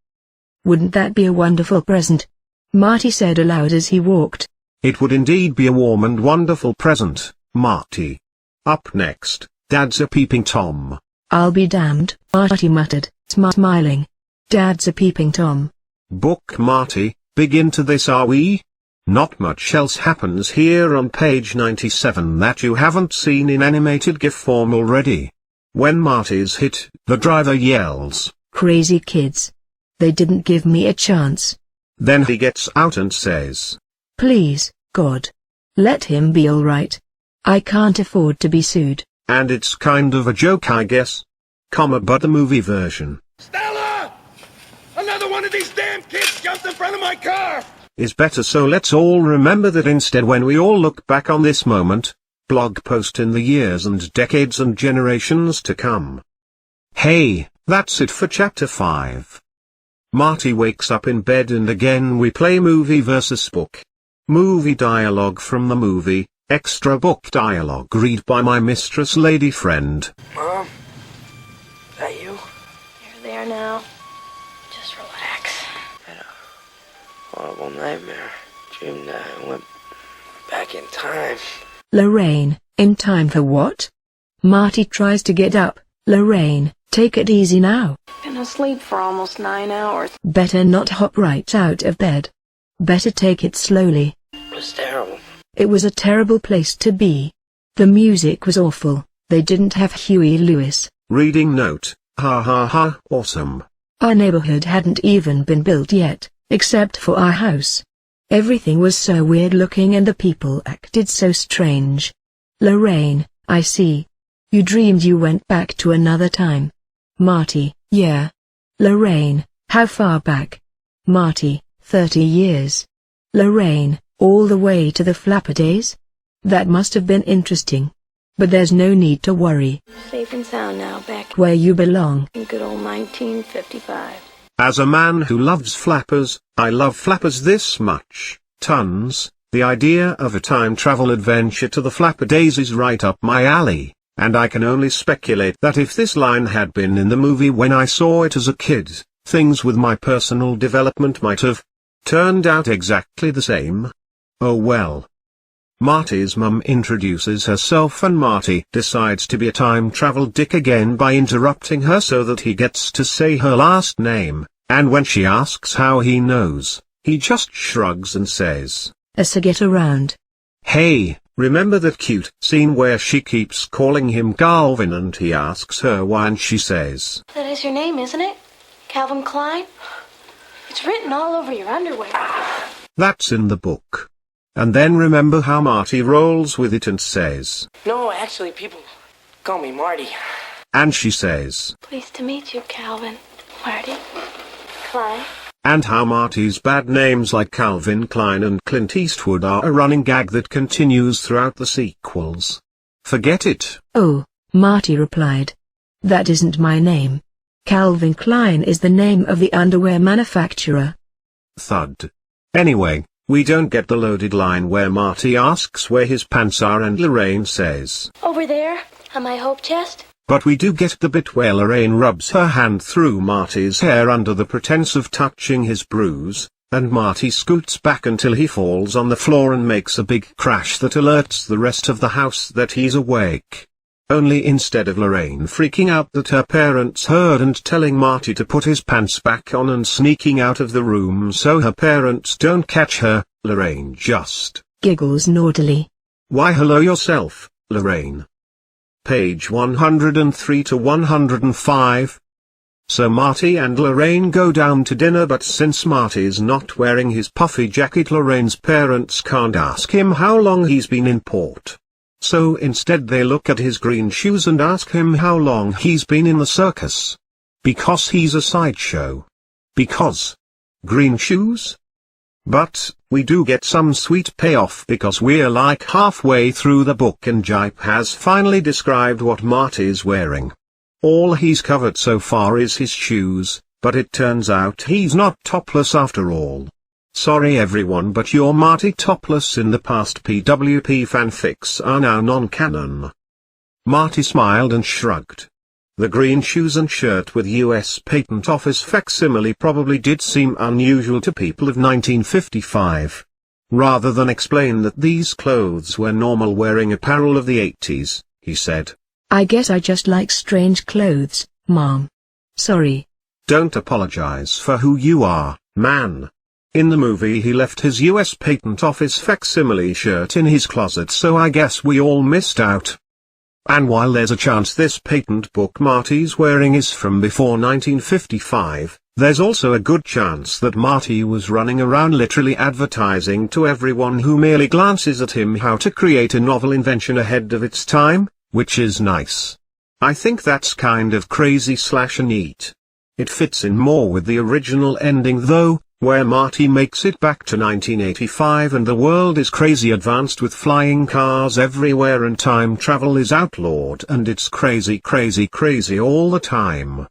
Wouldn't that be a wonderful present? Marty said aloud as he walked. It would indeed be a warm and wonderful present, Marty. Up next, Dad's a Peeping Tom. I'll be damned, Marty muttered, smiling. Dad's a Peeping Tom. Book Marty, big into this are we? Not much else happens here on page 97 that you haven't seen in animated GIF form already. When Marty's hit, the driver yells, "Crazy kids. They didn't give me a chance." Then he gets out and says, "Please, God. Let him be alright. I can't afford to be sued." And it's kind of a joke I guess. But the movie version. Stella! Another one of these damn kids jumped in front of my car! Is better, so let's all remember that instead when we all look back on this moment, blog post in the years and decades and generations to come. Hey, that's it for chapter 5. Marty wakes up in bed and again we play movie versus book. Movie dialogue from the movie, extra book dialogue read by my mistress lady friend. Mom? Is that you? You're there now. Just relax. I had a horrible nightmare. Dreamed that I went back in time. Lorraine, in time for what? Marty tries to get up. Lorraine, take it easy now. Been asleep for almost 9 hours. Better not hop right out of bed. Better take it slowly. It was terrible. It was a terrible place to be. The music was awful. They didn't have Huey Lewis. Reading note, ha ha ha, awesome. Our neighborhood hadn't even been built yet, except for our house. Everything was so weird looking and the people acted so strange. Lorraine, I see. You dreamed you went back to another time. Marty, yeah. Lorraine, how far back? Marty, 30 years. Lorraine, all the way to the Flapper days? That must have been interesting. But there's no need to worry. Safe and sound now, back Where you belong. in good old 1955. As a man who loves flappers, I love flappers this much, tons. The idea of a time travel adventure to the Flapper days is right up my alley, and I can only speculate that if this line had been in the movie when I saw it as a kid, things with my personal development might have turned out exactly the same. Oh well. Marty's mum introduces herself and Marty decides to be a time travel dick again by interrupting her so that he gets to say her last name, and when she asks how he knows, he just shrugs and says, "As to get around." Hey, remember that cute scene where she keeps calling him Calvin and he asks her why and she says, That is your name, isn't it? Calvin Klein? It's written all over your underwear. that's in the book. And then remember how Marty rolls with it and says, No, actually, people call me Marty. and she says, Pleased to meet you, Calvin. Marty. Klein. and how Marty's bad names like Calvin Klein and Clint Eastwood are a running gag that continues throughout the sequels. Forget it. Oh, Marty replied. That isn't my name. Calvin Klein is the name of the underwear manufacturer. Thud. Anyway, we don't get the loaded line where Marty asks where his pants are and Lorraine says, Over there, on my hope chest. but we do get the bit where Lorraine rubs her hand through Marty's hair under the pretense of touching his bruise, and Marty scoots back until he falls on the floor and makes a big crash that alerts the rest of the house that he's awake. Only instead of Lorraine freaking out that her parents heard and telling Marty to put his pants back on and sneaking out of the room so her parents don't catch her, Lorraine just giggles naughtily. Why hello yourself, Lorraine. Page 103 to 105. So Marty and Lorraine go down to dinner, but since Marty's not wearing his puffy jacket, Lorraine's parents can't ask him how long he's been in port. So instead they look at his green shoes and ask him how long he's been in the circus. Because he's a sideshow. Because green shoes? But we do get some sweet payoff because we're like halfway through the book and Gipe has finally described what Marty's wearing. All he's covered so far is his shoes, but it turns out he's not topless after all. Sorry everyone, but your Marty topless in the past PWP fanfics are now non-canon. Marty smiled and shrugged. The green shoes and shirt with US Patent Office facsimile probably did seem unusual to people of 1955. Rather than explain that these clothes were normal wearing apparel of the 80s, he said, I guess I just like strange clothes, Mom. Sorry. Don't apologize for who you are, man. In the movie he left his US Patent Office facsimile shirt in his closet, so I guess we all missed out. And while there's a chance this patent book Marty's wearing is from before 1955, there's also a good chance that Marty was running around literally advertising to everyone who merely glances at him how to create a novel invention ahead of its time, which is nice. I think that's kind of crazy/neat. It fits in more with the original ending though, where Marty makes it back to 1985 and the world is crazy advanced with flying cars everywhere and time travel is outlawed and it's crazy all the time.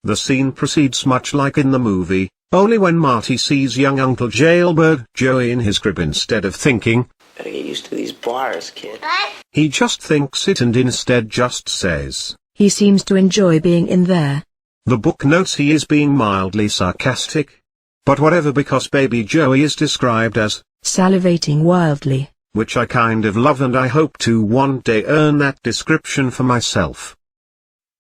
The scene proceeds much like in the movie, only when Marty sees young Uncle Jailbird Joey in his crib instead of thinking, Better get used to these bars, kid. he just thinks it and instead just says, He seems to enjoy being in there. The book notes he is being mildly sarcastic. But whatever, because baby Joey is described as salivating wildly, which I kind of love and I hope to one day earn that description for myself.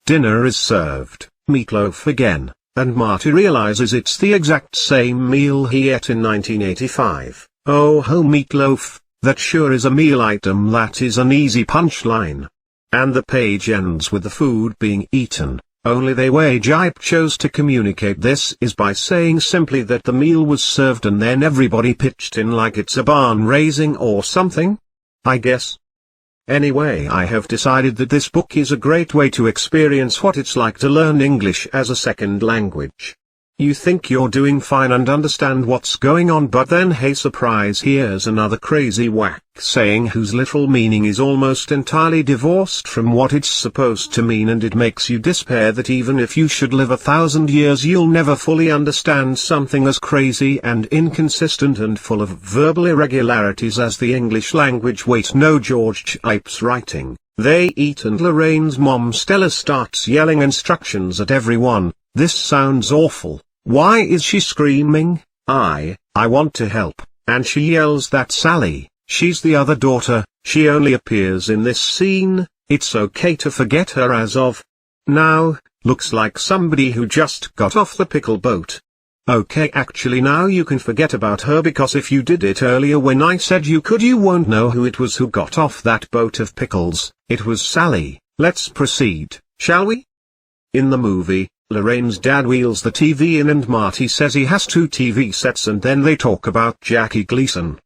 Dinner is served, meatloaf again, and Marty realizes it's the exact same meal he ate in 1985. Oh ho meatloaf, that sure is a meal item that is an easy punchline. And the page ends with the food being eaten. Only the way Gipe chose to communicate this is by saying simply that the meal was served and then everybody pitched in like it's a barn raising or something, I guess. Anyway, I have decided that this book is a great way to experience what it's like to learn English as a second language. You think you're doing fine and understand what's going on, but then hey surprise, here's another crazy whack saying whose literal meaning is almost entirely divorced from what it's supposed to mean, and it makes you despair that even if you should live 1,000 years you'll never fully understand something as crazy and inconsistent and full of verbal irregularities as the English language. Wait, no, George Gipe's writing. They eat and Lorraine's mom Stella starts yelling instructions at everyone. This sounds awful. Why is she screaming? I want to help. And she yells that Sally, she's the other daughter, she only appears in this scene, it's okay to forget her as of now, looks like somebody who just got off the pickle boat. Okay, actually now you can forget about her, because if you did it earlier when I said you could, you won't know who it was who got off that boat of pickles. It was Sally. Let's proceed, shall we? In the movie, Lorraine's dad wheels the TV in and Marty says he has 2 TV sets and then they talk about Jackie Gleason.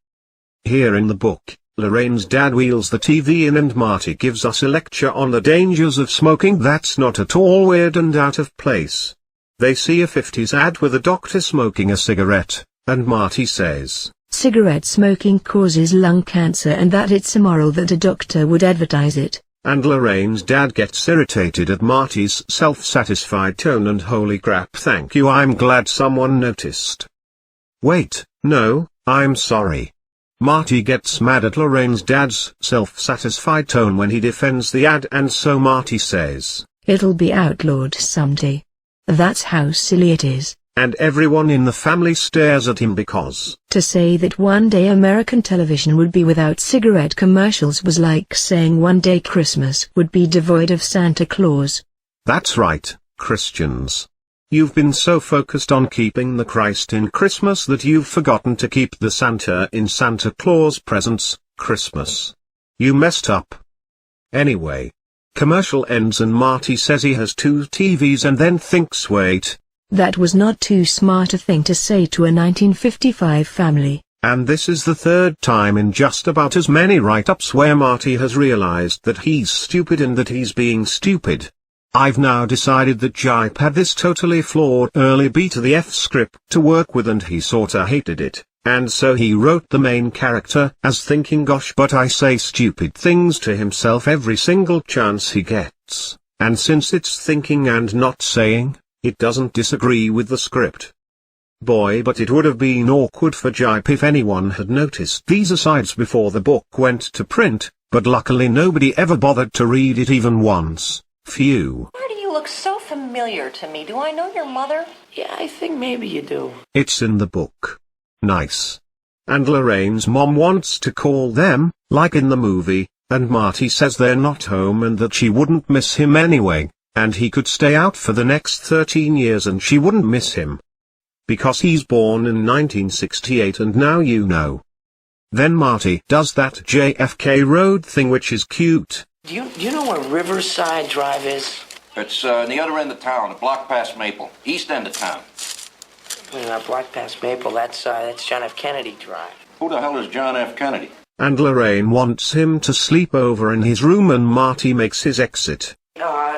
Here in the book, Lorraine's dad wheels the TV in and Marty gives us a lecture on the dangers of smoking that's not at all weird and out of place. They see a 50s ad with a doctor smoking a cigarette, and Marty says, cigarette smoking causes lung cancer and that it's immoral that a doctor would advertise it. And Lorraine's dad gets irritated at Marty's self-satisfied tone and holy crap, thank you, I'm glad someone noticed. Wait, no, I'm sorry. Marty gets mad at Lorraine's dad's self-satisfied tone when he defends the ad, and so Marty says, it'll be outlawed someday. That's how silly it is. And everyone in the family stares at him because to say that one day American television would be without cigarette commercials was like saying one day Christmas would be devoid of Santa Claus. That's right, Christians. You've been so focused on keeping the Christ in Christmas that you've forgotten to keep the Santa in Santa Claus presents, Christmas. You messed up. Anyway. Commercial ends and Marty says he has 2 TVs and then thinks, wait. That was not too smart a thing to say to a 1955 family. And this is the 3rd time in just about as many write-ups where Marty has realized that he's stupid and that he's being stupid. I've now decided that Gipe had this totally flawed early BTTF script to work with and he sorta hated it, and so he wrote the main character as thinking gosh but I say stupid things to himself every single chance he gets, and since it's thinking and not saying, it doesn't disagree with the script. Boy but it would have been awkward for Gipe if anyone had noticed these asides before the book went to print, but luckily nobody ever bothered to read it even once. Phew. Marty, you look so familiar to me. Do I know your mother? Yeah, I think maybe you do. It's in the book. Nice. And Lorraine's mom wants to call them, like in the movie, and Marty says they're not home and that she wouldn't miss him anyway, and he could stay out for the next 13 years and she wouldn't miss him. Because he's born in 1968 and now you know. Then Marty does that JFK Road thing which is cute. Do you know where Riverside Drive is? It's the other end of town, a block past Maple, east end of town. Block past Maple, that's John F. Kennedy Drive. Who the hell is John F. Kennedy? And Lorraine wants him to sleep over in his room and Marty makes his exit.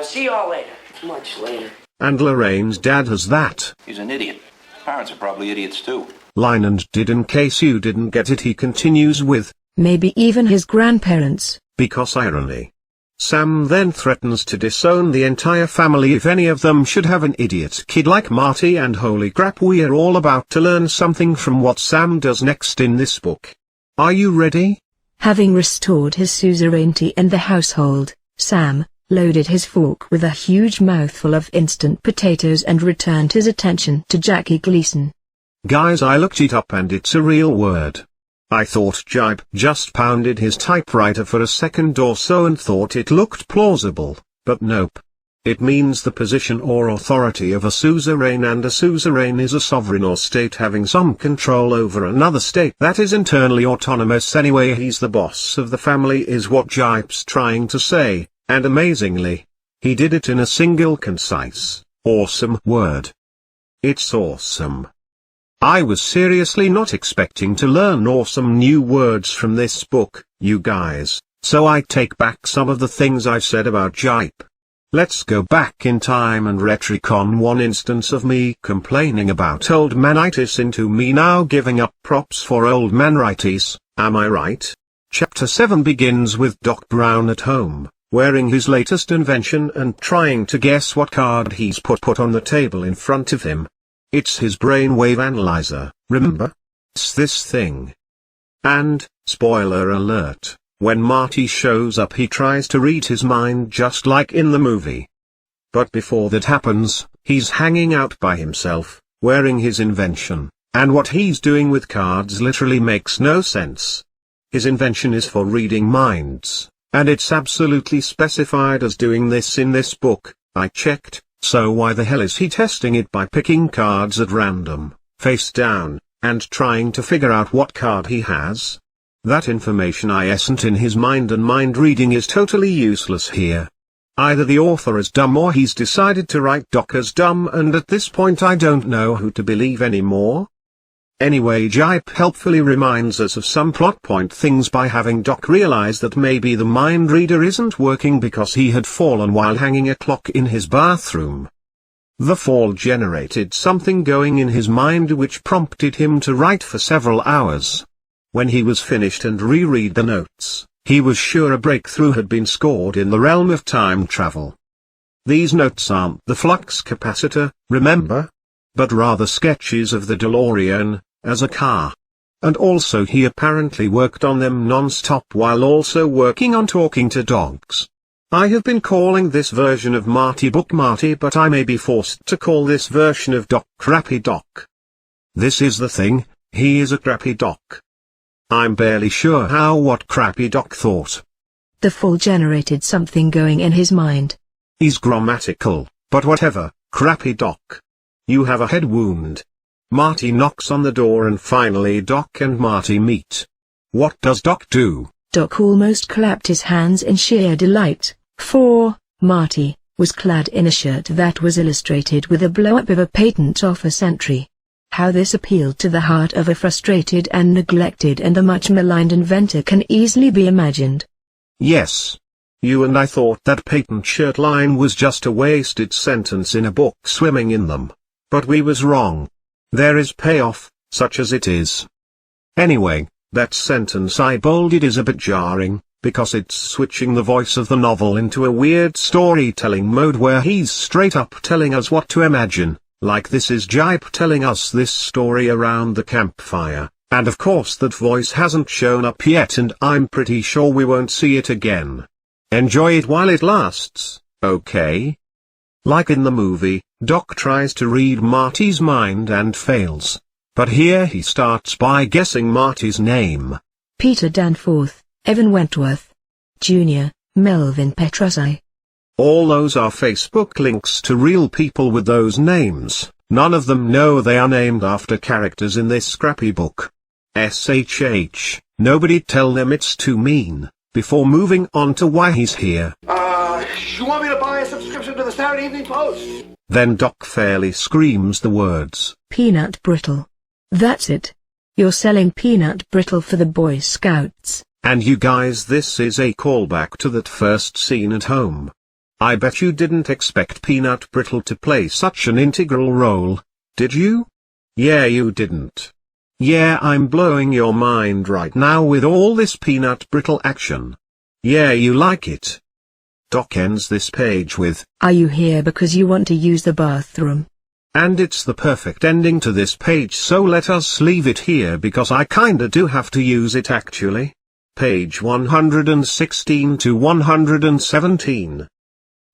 See y'all later. Much later. And Lorraine's dad has that. He's an idiot. Parents are probably idiots too. Line and did in case you didn't get it he continues with. Maybe even his grandparents. Because irony. Sam then threatens to disown the entire family if any of them should have an idiot kid like Marty and holy crap we're all about to learn something from what Sam does next in this book. Are you ready? Having restored his suzerainty in the household, Sam loaded his fork with a huge mouthful of instant potatoes and returned his attention to Jackie Gleason. Guys, I looked it up and it's a real word. I thought Gipe just pounded his typewriter for a second or so and thought it looked plausible, but nope. It means the position or authority of a suzerain, and a suzerain is a sovereign or state having some control over another state that is internally autonomous anyway. He's the boss of the family is what Gipe's trying to say, and amazingly, he did it in a single concise, awesome word. It's awesome. I was seriously not expecting to learn awesome new words from this book, you guys, so I take back some of the things I said about Gipe. Let's go back in time and retcon one instance of me complaining about old manitis into me now giving up props for old manritis, am I right? Chapter 7 begins with Doc Brown at home, wearing his latest invention and trying to guess what card he's put on the table in front of him. It's his brainwave analyzer, remember? It's this thing. And, spoiler alert, when Marty shows up he tries to read his mind just like in the movie. But before that happens, he's hanging out by himself, wearing his invention, and what he's doing with cards literally makes no sense. His invention is for reading minds, and it's absolutely specified as doing this in this book, I checked. So why the hell is he testing it by picking cards at random, face down, and trying to figure out what card he has? That information isn't in his mind and mind reading is totally useless here. Either the author is dumb or he's decided to write Doc as dumb, and at this point I don't know who to believe anymore. Anyway, Gipe helpfully reminds us of some plot point things by having Doc realize that maybe the mind reader isn't working because he had fallen while hanging a clock in his bathroom. The fall generated something going in his mind which prompted him to write for several hours. When he was finished and reread the notes, he was sure a breakthrough had been scored in the realm of time travel. These notes aren't the flux capacitor, remember? But rather sketches of the DeLorean, as a car. And also he apparently worked on them non-stop while also working on talking to dogs. I have been calling this version of Marty book Marty, but I may be forced to call this version of Doc Crappy Doc. This is the thing, he is a crappy doc. I'm barely sure how what Crappy Doc thought. The fall generated something going in his mind. He's grammatical, but whatever, Crappy Doc. You have a head wound. Marty knocks on the door and finally Doc and Marty meet. What does Doc do? Doc almost clapped his hands in sheer delight, for Marty was clad in a shirt that was illustrated with a blow-up of a patent office entry. How this appealed to the heart of a frustrated and neglected and a much maligned inventor can easily be imagined. Yes. You and I thought that patent shirt line was just a wasted sentence in a book swimming in them. But we was wrong. There is payoff, such as it is. Anyway, that sentence I bolded is a bit jarring, because it's switching the voice of the novel into a weird storytelling mode where he's straight up telling us what to imagine, like this is Gipe telling us this story around the campfire, and of course that voice hasn't shown up yet and I'm pretty sure we won't see it again. Enjoy it while it lasts, okay? Like in the movie, Doc tries to read Marty's mind and fails. But here he starts by guessing Marty's name. Peter Danforth, Evan Wentworth, Jr., Melvin Petruzzi. All those are Facebook links to real people with those names. None of them know they are named after characters in this scrappy book. SHH, nobody tell them it's too mean, before moving on to why he's here. You want me to buy a subscription to the Saturday Evening Post? Then Doc fairly screams the words. Peanut brittle. That's it. You're selling peanut brittle for the Boy Scouts. And you guys, this is a callback to that first scene at home. I bet you didn't expect peanut brittle to play such an integral role, did you? Yeah, you didn't. Yeah, I'm blowing your mind right now with all this peanut brittle action. Yeah, you like it. Doc ends this page with, "Are you here because you want to use the bathroom?" And it's the perfect ending to this page, so let us leave it here because I kinda do have to use it actually. Page 116 to 117.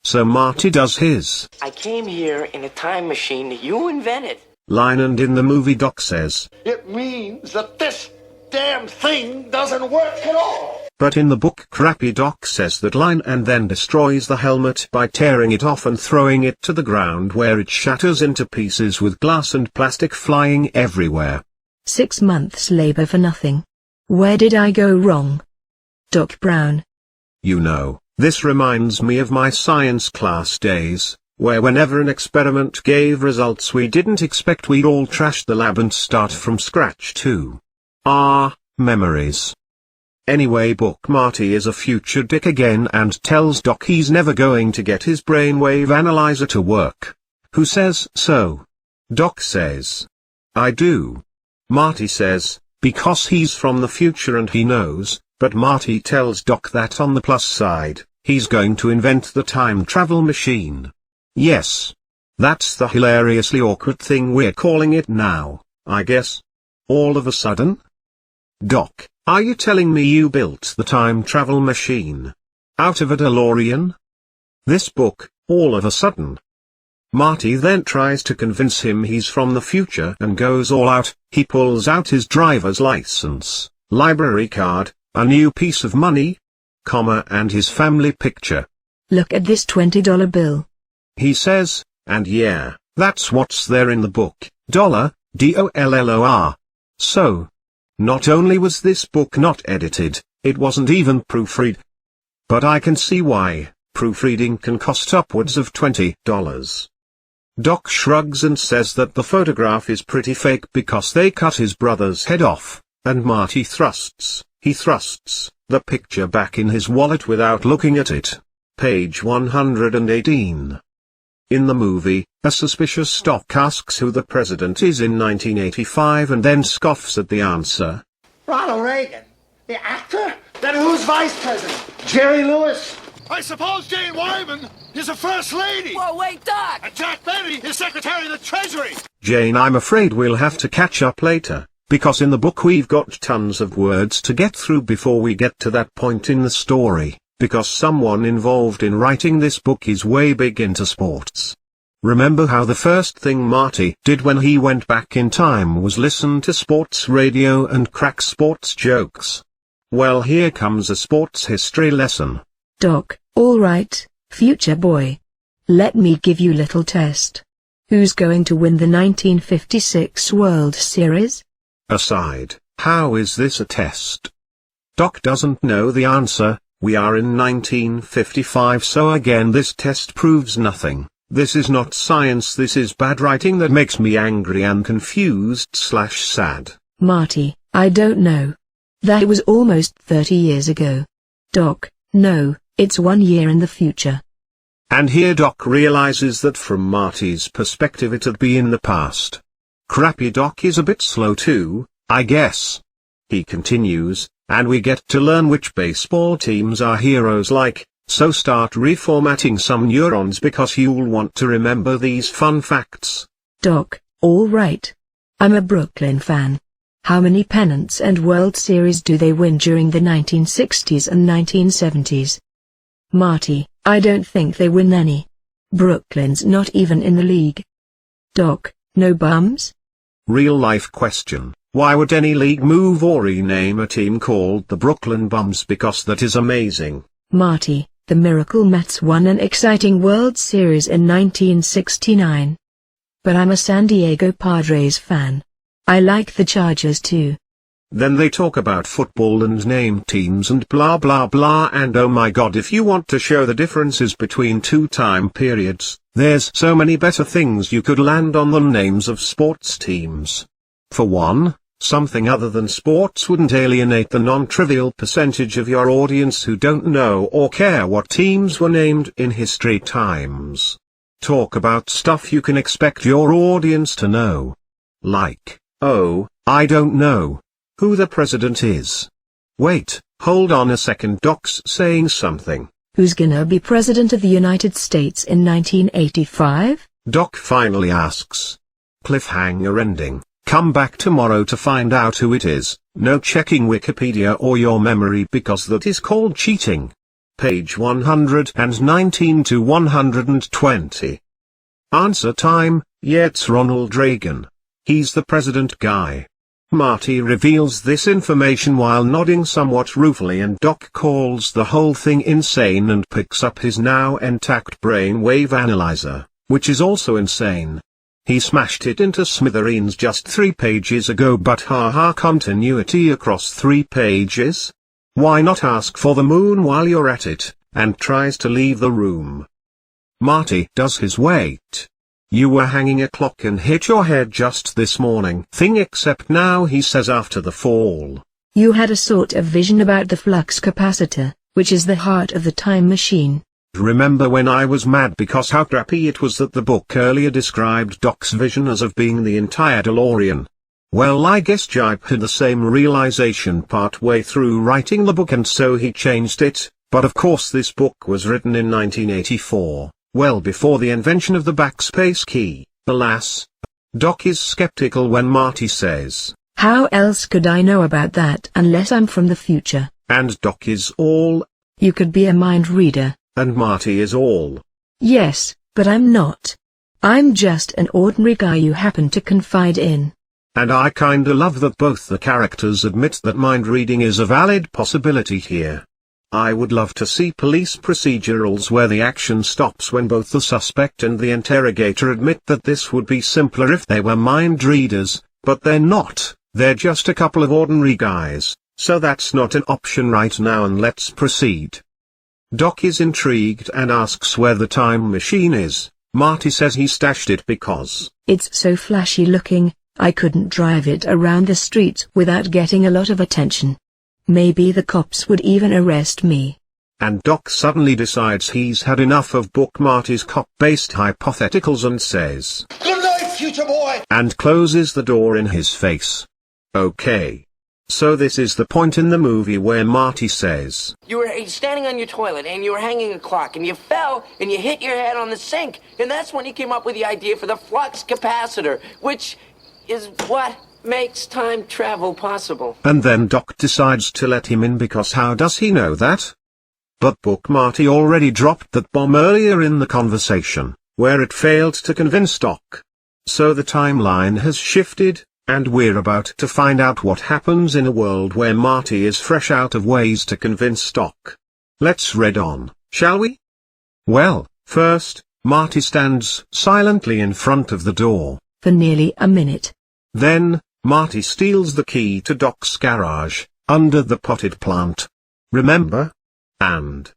So Marty does his I came here in a time machine that you invented. line, and in the movie Doc says, It means that this damn thing doesn't work at all. but in the book crappy Doc says that line and then destroys the helmet by tearing it off and throwing it to the ground where it shatters into pieces with glass and plastic flying everywhere. 6 months labor for nothing. Where did I go wrong? Doc Brown. You know, this reminds me of my science class days, where whenever an experiment gave results we didn't expect, we'd all trash the lab and start from scratch too. Ah, memories. Anyway, book Marty is a future dick again and tells Doc he's never going to get his brainwave analyzer to work. Who says so? Doc says, I do. Marty says, because he's from the future and he knows, but Marty tells Doc that on the plus side, he's going to invent the time travel machine. Yes. That's the hilariously awkward thing we're calling it now, I guess. All of a sudden? Doc, are you telling me you built the time travel machine out of a DeLorean? This book, all of a sudden. Marty then tries to convince him he's from the future and goes all out. He pulls out his driver's license, library card, a new piece of money, and his family picture. Look at this $20 bill. He says, and yeah, that's what's there in the book, dollar, D-O-L-L-O-R. So, not only was this book not edited, it wasn't even proofread. But I can see why, proofreading can cost upwards of $20. Doc shrugs and says that the photograph is pretty fake because they cut his brother's head off, and Marty thrusts the picture back in his wallet without looking at it. Page 118. In the movie, a suspicious Doc asks who the president is in 1985 and then scoffs at the answer. Ronald Reagan, the actor? Then who's vice president? Jerry Lewis? I suppose Jane Wyman is a first lady. Whoa, wait, Doc! And Jack Benny is secretary of the treasury. Jane, I'm afraid we'll have to catch up later, because in the book we've got tons of words to get through before we get to that point in the story. Because someone involved in writing this book is way big into sports. Remember how the first thing Marty did when he went back in time was listen to sports radio and crack sports jokes? Well, here comes a sports history lesson. Doc, all right, future boy. Let me give you a little test. Who's going to win the 1956 World Series? Aside, how is this a test? Doc doesn't know the answer. We are in 1955, so again this test proves nothing. This is not science, this is bad writing that makes me angry and confused/sad. Marty, I don't know. That was almost 30 years ago. Doc, no, It's 1 year in the future. And here Doc realizes that from Marty's perspective it'd be in the past. Crappy Doc is a bit slow too, I guess. He continues, and we get to learn which baseball teams our heroes like, so start reformatting some neurons because you'll want to remember these fun facts. Doc, all right. I'm a Brooklyn fan. How many pennants and World Series do they win during the 1960s and 1970s? Marty, I don't think they win any. Brooklyn's not even in the league. Doc, no bums? Real-life question, why would any league move or rename a team called the Brooklyn Bums? Because that is amazing. Marty, the Miracle Mets won an exciting World Series in 1969. But I'm a San Diego Padres fan. I like the Chargers too. Then they talk about football and name teams and blah blah blah, and oh my god, if you want to show the differences between two time periods, there's so many better things you could land on than names of sports teams. For one, something other than sports wouldn't alienate the non-trivial percentage of your audience who don't know or care what teams were named in history times. Talk about stuff you can expect your audience to know. Like, oh, I don't know who the president is. Wait, hold on a second, Doc's saying something. Who's gonna be president of the United States in 1985? Doc finally asks. Cliffhanger ending. Come back tomorrow to find out who it is. No checking Wikipedia or your memory because that is called cheating. Page 119 to 120. Answer time, yeah, it's Ronald Reagan. He's the president guy. Marty reveals this information while nodding somewhat ruefully, and Doc calls the whole thing insane and picks up his now intact brainwave analyzer, which is also insane. He smashed it into smithereens just 3 pages ago, but haha, continuity across 3 pages? Why not ask for the moon while you're at it, and tries to leave the room. Marty does his weight. You were hanging a clock and hit your head just this morning thing, except now he says after the fall. You had a sort of vision about the flux capacitor, which is the heart of the time machine. Remember when I was mad because how crappy it was that the book earlier described Doc's vision as of being the entire DeLorean? Well, I guess Gipe had the same realization part way through writing the book, and so he changed it, but of course this book was written in 1984. Well before the invention of the backspace key, alas. Doc is skeptical when Marty says, how else could I know about that unless I'm from the future? And Doc is all, you could be a mind reader. And Marty is all, yes, but I'm not. I'm just an ordinary guy you happen to confide in. And I kinda love that both the characters admit that mind reading is a valid possibility here. I would love to see police procedurals where the action stops when both the suspect and the interrogator admit that. This would be simpler if they were mind readers, but they're not, they're just a couple of ordinary guys, so that's not an option right now, and let's proceed. Doc is intrigued and asks where the time machine is. Marty says he stashed it because it's so flashy looking, I couldn't drive it around the streets without getting a lot of attention. Maybe the cops would even arrest me. And Doc suddenly decides he's had enough of book Marty's cop-based hypotheticals and says, good night, future boy! And closes the door in his face. Okay. So this is the point in the movie where Marty says, you were standing on your toilet and you were hanging a clock and you fell and you hit your head on the sink, and that's when you came up with the idea for the flux capacitor, which is what makes time travel possible. And then Doc decides to let him in because how does he know that? But book Marty already dropped that bomb earlier in the conversation, where it failed to convince Doc. So the timeline has shifted, and we're about to find out what happens in a world where Marty is fresh out of ways to convince Doc. Let's read on, shall we? Well, first, Marty stands silently in front of the door. For nearly a minute. Then, Marty steals the key to Doc's garage, under the potted plant. Remember? And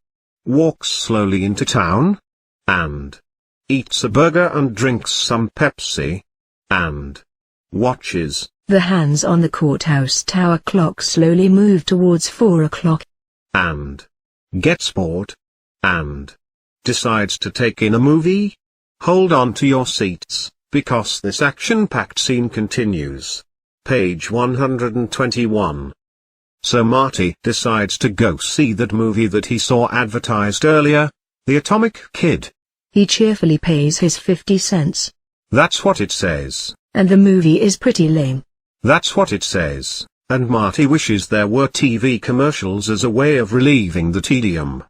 walks slowly into town. And eats a burger and drinks some Pepsi. And watches the hands on the courthouse tower clock slowly move towards 4 o'clock. And gets bored. and decides to take in a movie. Hold on to your seats, because this action-packed scene continues. Page 121. So Marty decides to go see that movie that he saw advertised earlier, The Atomic Kid. He cheerfully pays his 50 cents. That's what it says. And the movie is pretty lame. That's what it says, and Marty wishes there were TV commercials as a way of relieving the tedium.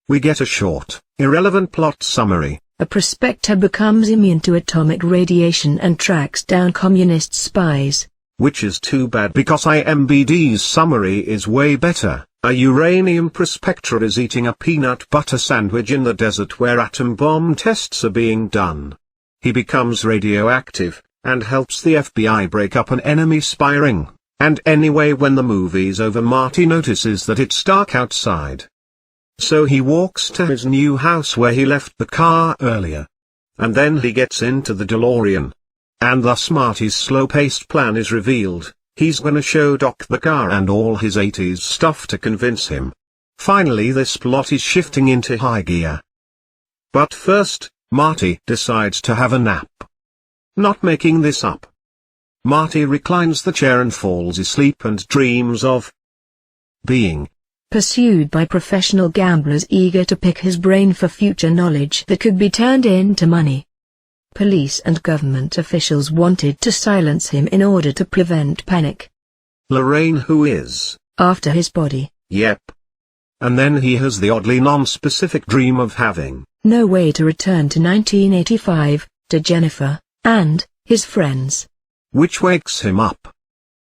We get a short, irrelevant plot summary. A prospector becomes immune to atomic radiation and tracks down communist spies. Which is too bad because IMBD's summary is way better. A uranium prospector is eating a peanut butter sandwich in the desert where atom bomb tests are being done. He becomes radioactive, and helps the FBI break up an enemy spy ring. And anyway, when the movie's over, Marty notices that it's dark outside. So he walks to his new house where he left the car earlier. And then he gets into the DeLorean. And thus Marty's slow-paced plan is revealed. He's gonna show Doc the car and all his 80s stuff to convince him. Finally, this plot is shifting into high gear. But first, Marty decides to have a nap. Not making this up. Marty reclines the chair and falls asleep and dreams of being pursued by professional gamblers eager to pick his brain for future knowledge that could be turned into money. Police and government officials wanted to silence him in order to prevent panic. Lorraine, who is after his body. Yep. And then he has the oddly non-specific dream of having no way to return to 1985, to Jennifer and his friends. Which wakes him up.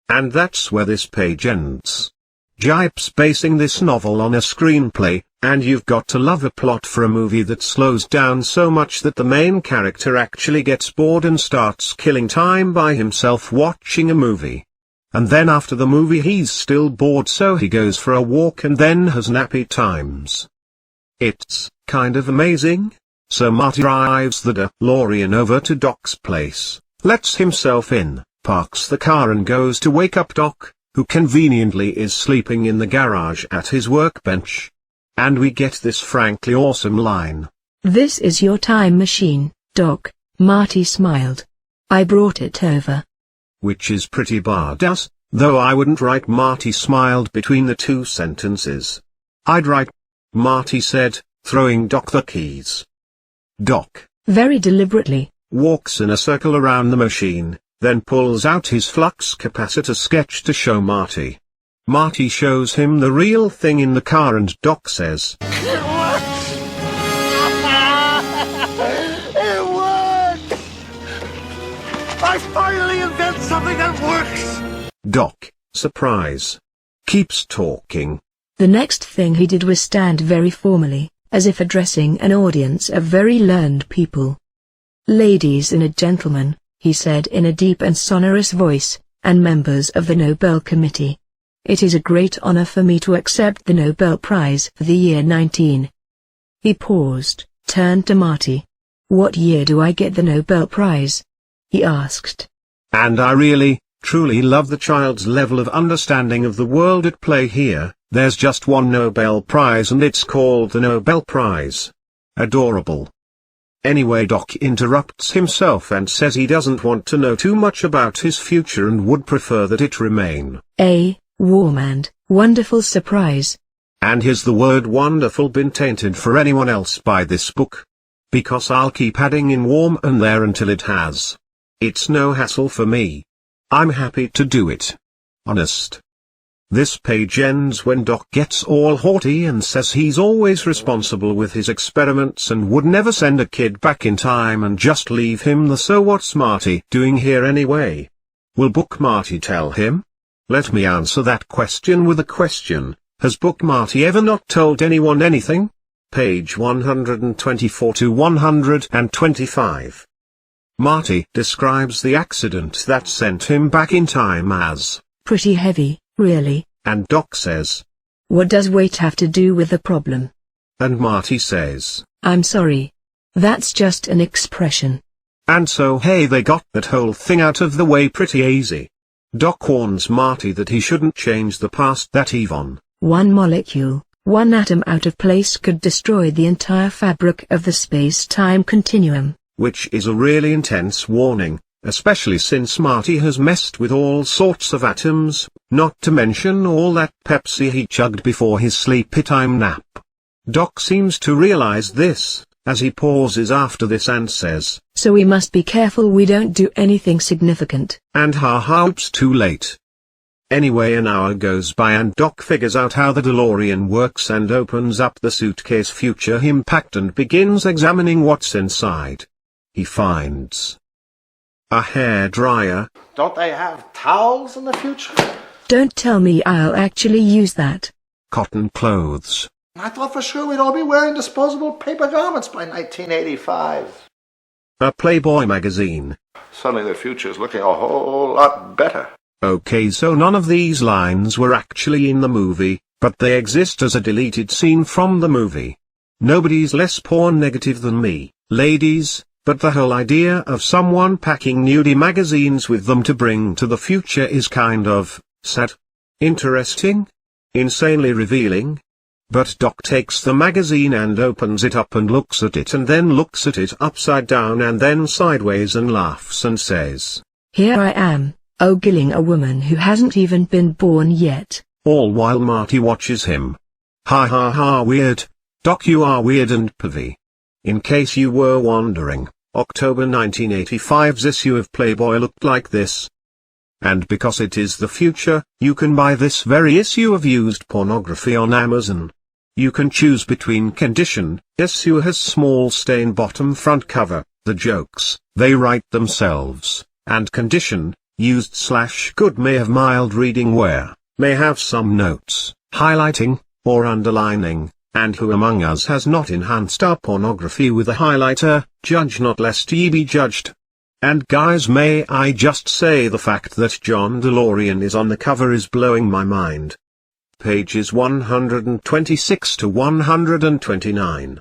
And that's where this page ends. Gipe's basing this novel on a screenplay, and you've got to love a plot for a movie that slows down so much that the main character actually gets bored and starts killing time by himself watching a movie. And then after the movie he's still bored, so he goes for a walk and then has nappy times. It's kind of amazing. So Marty drives the DeLorean over to Doc's place, lets himself in, parks the car and goes to wake up Doc, who conveniently is sleeping in the garage at his workbench. And we get this frankly awesome line. "This is your time machine, Doc." Marty smiled. "I brought it over." Which is pretty badass, though I wouldn't write "Marty smiled" between the two sentences. I'd write, "Marty said," throwing Doc the keys. Doc, very deliberately, walks in a circle around the machine, then pulls out his flux capacitor sketch to show Marty. Marty shows him the real thing in the car and Doc says, "It works! It worked! I finally invent something that works!" Doc, surprise, keeps talking. The next thing he did was stand very formally, as if addressing an audience of very learned people. "Ladies and gentlemen," he said in a deep and sonorous voice, "and members of the Nobel Committee. It is a great honor for me to accept the Nobel Prize for the year 19. He paused, turned to Marty. "What year do I get the Nobel Prize?" he asked. And I really, truly love the child's level of understanding of the world at play here. There's just one Nobel Prize and it's called the Nobel Prize. Adorable. Anyway, Doc interrupts himself and says he doesn't want to know too much about his future and would prefer that it remain a warm and wonderful surprise. And has the word wonderful been tainted for anyone else by this book? Because I'll keep adding in warm and there until it has. It's no hassle for me. I'm happy to do it. Honest. This page ends when Doc gets all haughty and says he's always responsible with his experiments and would never send a kid back in time and just leave him the "so what's Marty doing here anyway?" Will Book Marty tell him? Let me answer that question with a question. Has Book Marty ever not told anyone anything? Page 124 to 125. Marty describes the accident that sent him back in time as pretty heavy, really. And Doc says, "What does weight have to do with the problem?" And Marty says, "I'm sorry. That's just an expression." And so hey, they got that whole thing out of the way pretty easy. Doc warns Marty that he shouldn't change the past, that even one molecule One atom out of place could destroy the entire fabric of the space-time continuum. Which is a really intense warning, especially since Marty has messed with all sorts of atoms, not to mention all that Pepsi he chugged before his sleepy time nap. Doc seems to realize this, as he pauses after this and says, "So we must be careful we don't do anything significant." And oops, too late. Anyway, an hour goes by and Doc figures out how the DeLorean works and opens up the suitcase future him packed and begins examining what's inside. He finds a hairdryer. Don't they have towels in the future? Don't tell me I'll actually use that. Cotton clothes. I thought for sure we'd all be wearing disposable paper garments by 1985. A Playboy magazine. Suddenly the future's looking a whole lot better. Okay, so none of these lines were actually in the movie, but they exist as a deleted scene from the movie. Nobody's less porn negative than me, ladies, but the whole idea of someone packing nudie magazines with them to bring to the future is kind of sad, interesting, insanely revealing. But Doc takes the magazine and opens it up and looks at it and then looks at it upside down and then sideways and laughs and says, "Here I am, ogling a woman who hasn't even been born yet." All while Marty watches him. Ha ha ha, weird. Doc, you are weird and pervy. In case you were wondering, October 1985's issue of Playboy looked like this. And because it is the future, you can buy this very issue of used pornography on Amazon. You can choose between condition, issue has small stain bottom front cover, the jokes, they write themselves, and condition, used/good may have mild reading wear, may have some notes, highlighting, or underlining, and who among us has not enhanced our pornography with a highlighter, judge not lest ye be judged. And guys, may I just say the fact that John DeLorean is on the cover is blowing my mind. Pages 126 to 129.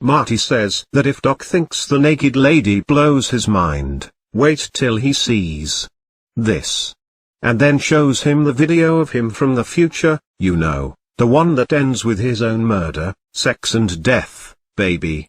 Marty says that if Doc thinks the naked lady blows his mind, wait till he sees this. And then shows him the video of him from the future, you know, the one that ends with his own murder, sex and death, baby.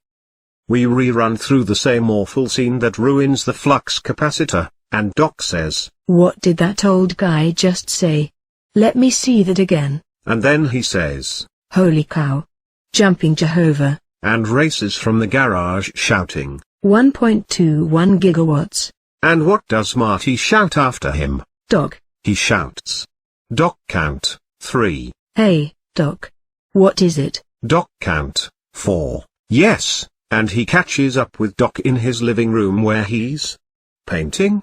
We rerun through the same awful scene that ruins the flux capacitor, and Doc says, "What did that old guy just say? Let me see that again." And then he says, "Holy cow. Jumping Jehovah." And races from the garage shouting, 1.21 gigawatts. And what does Marty shout after him? "Doc." He shouts, "Doc, count 3. "Hey, Doc. What is it?" Doc, count 4. Yes. And he catches up with Doc in his living room where he's painting.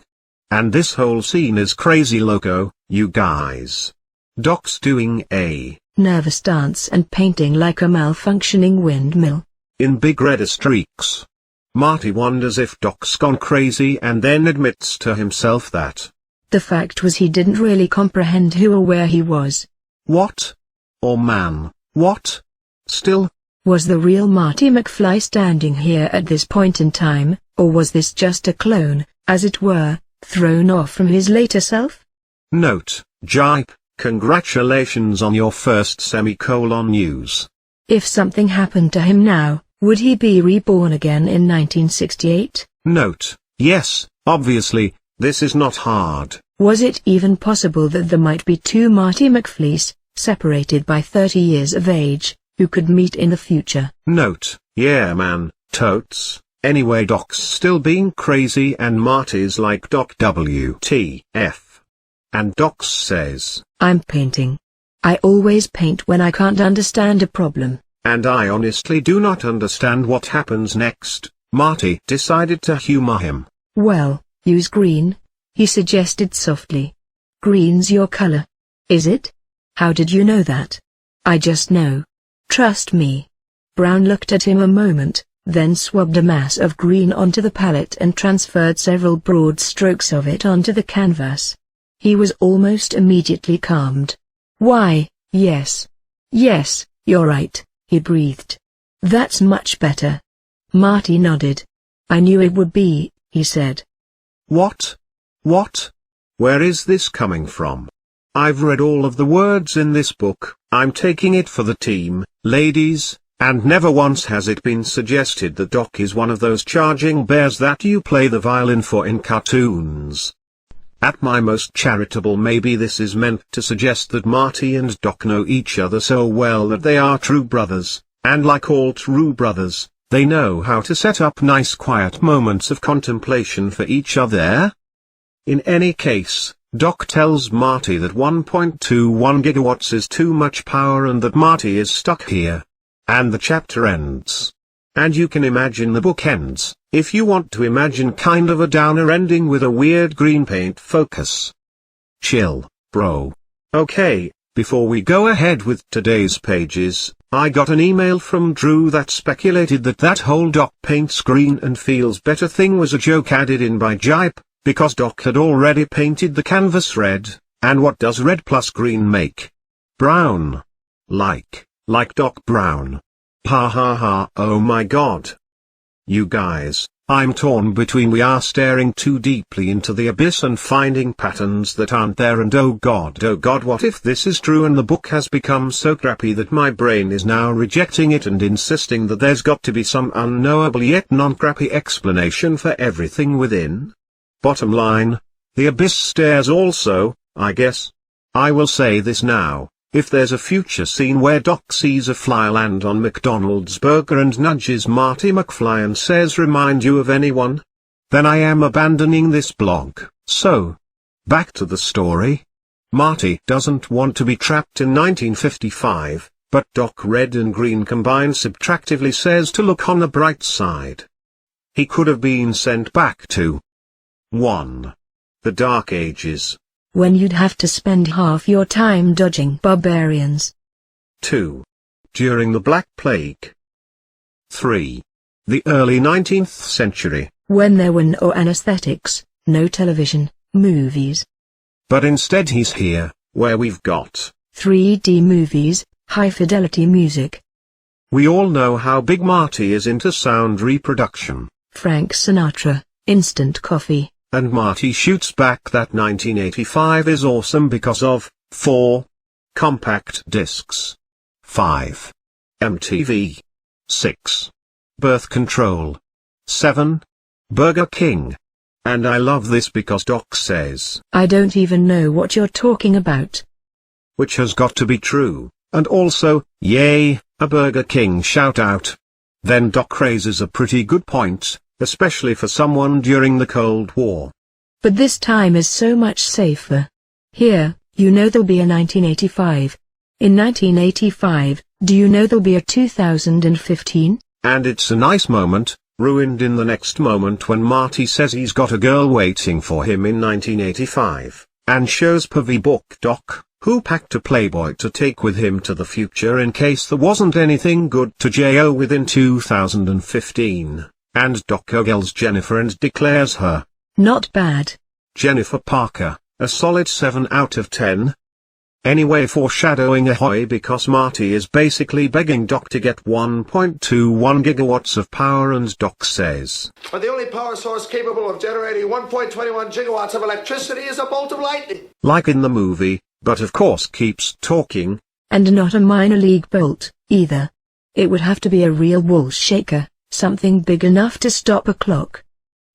And this whole scene is crazy loco, you guys. Doc's doing a nervous dance and painting like a malfunctioning windmill. In big red streaks. Marty wonders if Doc's gone crazy and then admits to himself that the fact was he didn't really comprehend who or where he was. What? Or man, what? Still? Was the real Marty McFly standing here at this point in time, or was this just a clone, as it were, thrown off from his later self? Note, Gipe, congratulations on your first semicolon news. If something happened to him now, would he be reborn again in 1968? Note, yes, obviously, this is not hard. Was it even possible that there might be two Marty McFlees, separated by 30 years of age, who could meet in the future? Note, yeah man, totes. Anyway, Doc's still being crazy and Marty's like, Doc, WTF. And Doc says, "I'm painting. I always paint when I can't understand a problem. And I honestly do not understand what happens next." Marty decided to humor him. "Well, use green," he suggested softly. "Green's your color. Is it? How did you know that?" "I just know. Trust me." Brown looked at him a moment, then swabbed a mass of green onto the palette and transferred several broad strokes of it onto the canvas. He was almost immediately calmed. "Why, yes. Yes, you're right," he breathed. "That's much better." Marty nodded. "I knew it would be," he said. What? What? Where is this coming from? I've read all of the words in this book, I'm taking it for the team, ladies, and never once has it been suggested that Doc is one of those charging bears that you play the violin for in cartoons. At my most charitable, maybe this is meant to suggest that Marty and Doc know each other so well that they are true brothers, and like all true brothers, they know how to set up nice quiet moments of contemplation for each other. In any case, Doc tells Marty that 1.21 gigawatts is too much power and that Marty is stuck here. And the chapter ends. And you can imagine the book ends, if you want to imagine kind of a downer ending with a weird green paint focus. Chill, bro. Okay, before we go ahead with today's pages, I got an email from Drew that speculated that whole Doc paints green and feels better thing was a joke added in by Gipe, because Doc had already painted the canvas red, and what does red plus green make? Brown. Like Doc Brown. Ha ha ha, oh my god. You guys, I'm torn between we are staring too deeply into the abyss and finding patterns that aren't there, and oh god what if this is true and the book has become so crappy that my brain is now rejecting it and insisting that there's got to be some unknowable yet non-crappy explanation for everything within? Bottom line, the abyss stares also, I guess. I will say this now. If there's a future scene where Doc sees a fly land on McDonald's burger and nudges Marty McFly and says remind you of anyone? Then I am abandoning this blog. So, back to the story. Marty doesn't want to be trapped in 1955, but Doc red and green combined subtractively says to look on the bright side. He could have been sent back to 1. The Dark Ages. When you'd have to spend half your time dodging barbarians. 2. During the Black Plague. 3. The early 19th century. When there were no anesthetics, no television, movies. But instead he's here, where we've got 3D movies, high-fidelity music. We all know how big Marty is into sound reproduction. Frank Sinatra, instant coffee. And Marty shoots back that 1985 is awesome because of 4. Compact discs. 5. MTV. 6. Birth control. 7. Burger King. And I love this because Doc says, I don't even know what you're talking about. Which has got to be true, and also, yay, a Burger King shout out. Then Doc raises a pretty good point, especially for someone during the Cold War. But this time is so much safer. Here, you know there'll be a 1985. In 1985, do you know there'll be a 2015? And it's a nice moment, ruined in the next moment when Marty says he's got a girl waiting for him in 1985, and shows Pavy Book Doc, who packed a Playboy to take with him to the future in case there wasn't anything good to Jo within 2015. And Doc ogles Jennifer and declares her not bad. Jennifer Parker, a solid 7 out of 10. Anyway, foreshadowing ahoy because Marty is basically begging Doc to get 1.21 gigawatts of power, and Doc says, But the only power source capable of generating 1.21 gigawatts of electricity is a bolt of lightning. Like in the movie, but of course keeps talking. And not a minor league bolt, either. It would have to be a real wall shaker. Something big enough to stop a clock.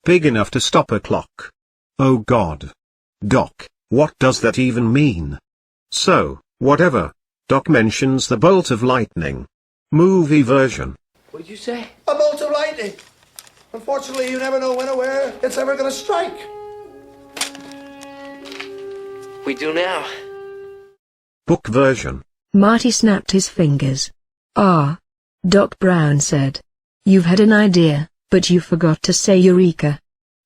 Big enough to stop a clock. Oh God. Doc, what does that even mean? So, whatever. Doc mentions the bolt of lightning. Movie version. What did you say? A bolt of lightning. Unfortunately, you never know when or where it's ever gonna strike. We do now. Book version. Marty snapped his fingers. Ah. Doc Brown said. You've had an idea, but you forgot to say Eureka.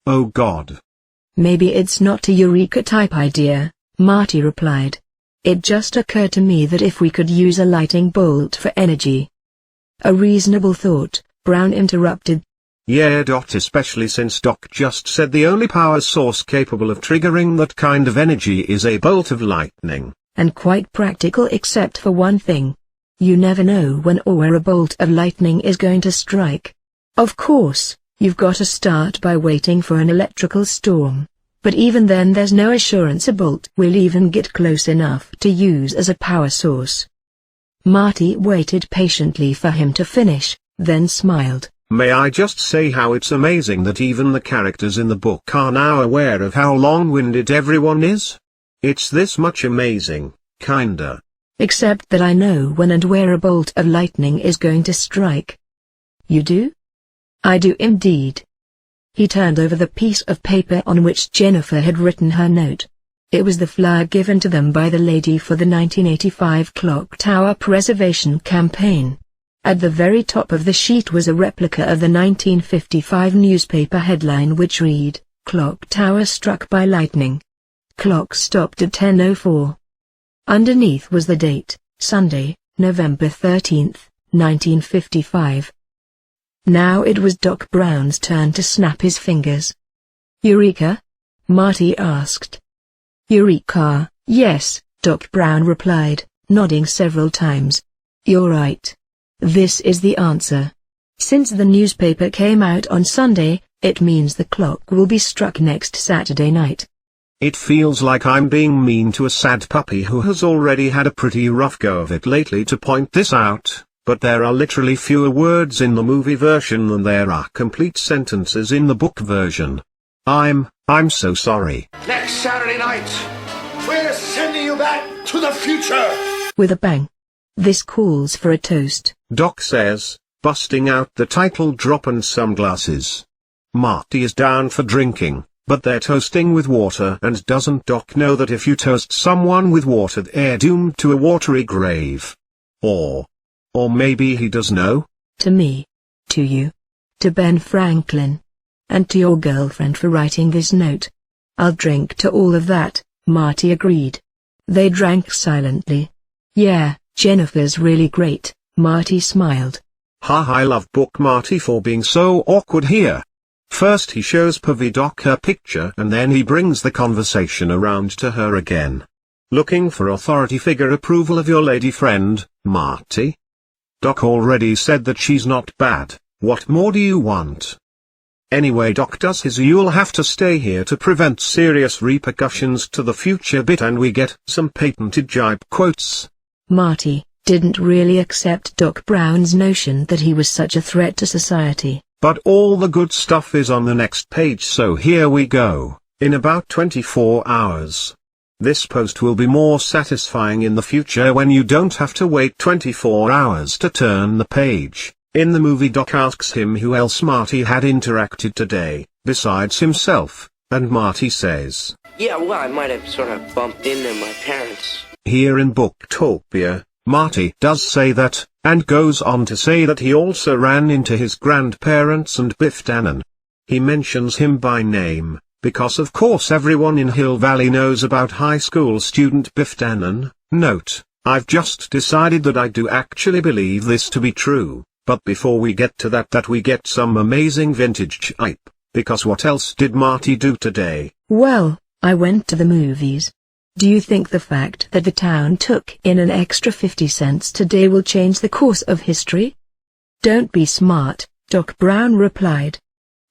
Oh God. Maybe it's not a Eureka type idea, Marty replied. It just occurred to me that if we could use a lightning bolt for energy. A reasonable thought, Brown interrupted. Yeah, especially since Doc just said the only power source capable of triggering that kind of energy is a bolt of lightning. And quite practical except for one thing. You never know when or where a bolt of lightning is going to strike. Of course, you've got to start by waiting for an electrical storm. But even then there's no assurance a bolt will even get close enough to use as a power source. Marty waited patiently for him to finish, then smiled. May I just say how it's amazing that even the characters in the book are now aware of how long-winded everyone is? It's this much amazing, kinda. Except that I know when and where a bolt of lightning is going to strike. You do? I do indeed. He turned over the piece of paper on which Jennifer had written her note. It was the flyer given to them by the lady for the 1985 Clock Tower Preservation Campaign. At the very top of the sheet was a replica of the 1955 newspaper headline which read, "Clock Tower Struck by Lightning. Clock Stopped at 10:04. Underneath was the date, Sunday, November 13th, 1955. Now it was Doc Brown's turn to snap his fingers. "Eureka?" Marty asked. "Eureka, yes," Doc Brown replied, nodding several times. "You're right. This is the answer. Since the newspaper came out on Sunday, it means the clock will be struck next Saturday night." It feels like I'm being mean to a sad puppy who has already had a pretty rough go of it lately to point this out, but there are literally fewer words in the movie version than there are complete sentences in the book version. I'm so sorry. Next Saturday night, we're sending you back to the future! With a bang. This calls for a toast. Doc says, busting out the title drop and some glasses. Marty is down for drinking, but they're toasting with water, and doesn't Doc know that if you toast someone with water they're doomed to a watery grave? Or maybe he does know? To me. To you. To Ben Franklin. And to your girlfriend for writing this note. I'll drink to all of that, Marty agreed. They drank silently. Yeah, Jennifer's really great, Marty smiled. I love Book Marty for being so awkward here. First he shows Pervy Doc her picture and then he brings the conversation around to her again. Looking for authority figure approval of your lady friend, Marty? Doc already said that she's not bad, what more do you want? Anyway, Doc does his "you'll have to stay here to prevent serious repercussions to the future" bit and we get some patented Gipe quotes. Marty didn't really accept Doc Brown's notion that he was such a threat to society. But all the good stuff is on the next page, so here we go. In about 24 hours. This post will be more satisfying in the future when you don't have to wait 24 hours to turn the page. In the movie, Doc asks him who else Marty had interacted today, besides himself, and Marty says, Yeah, well, I might have sort of bumped into my parents. Here in Booktopia, Marty does say that, and goes on to say that he also ran into his grandparents and Biff Tannen. He mentions him by name, because of course everyone in Hill Valley knows about high school student Biff Tannen. Note, I've just decided that I do actually believe this to be true, but before we get to that we get some amazing vintage Gipe, because what else did Marty do today? Well, I went to the movies. Do you think the fact that the town took in an extra 50 cents today will change the course of history? Don't be smart, Doc Brown replied.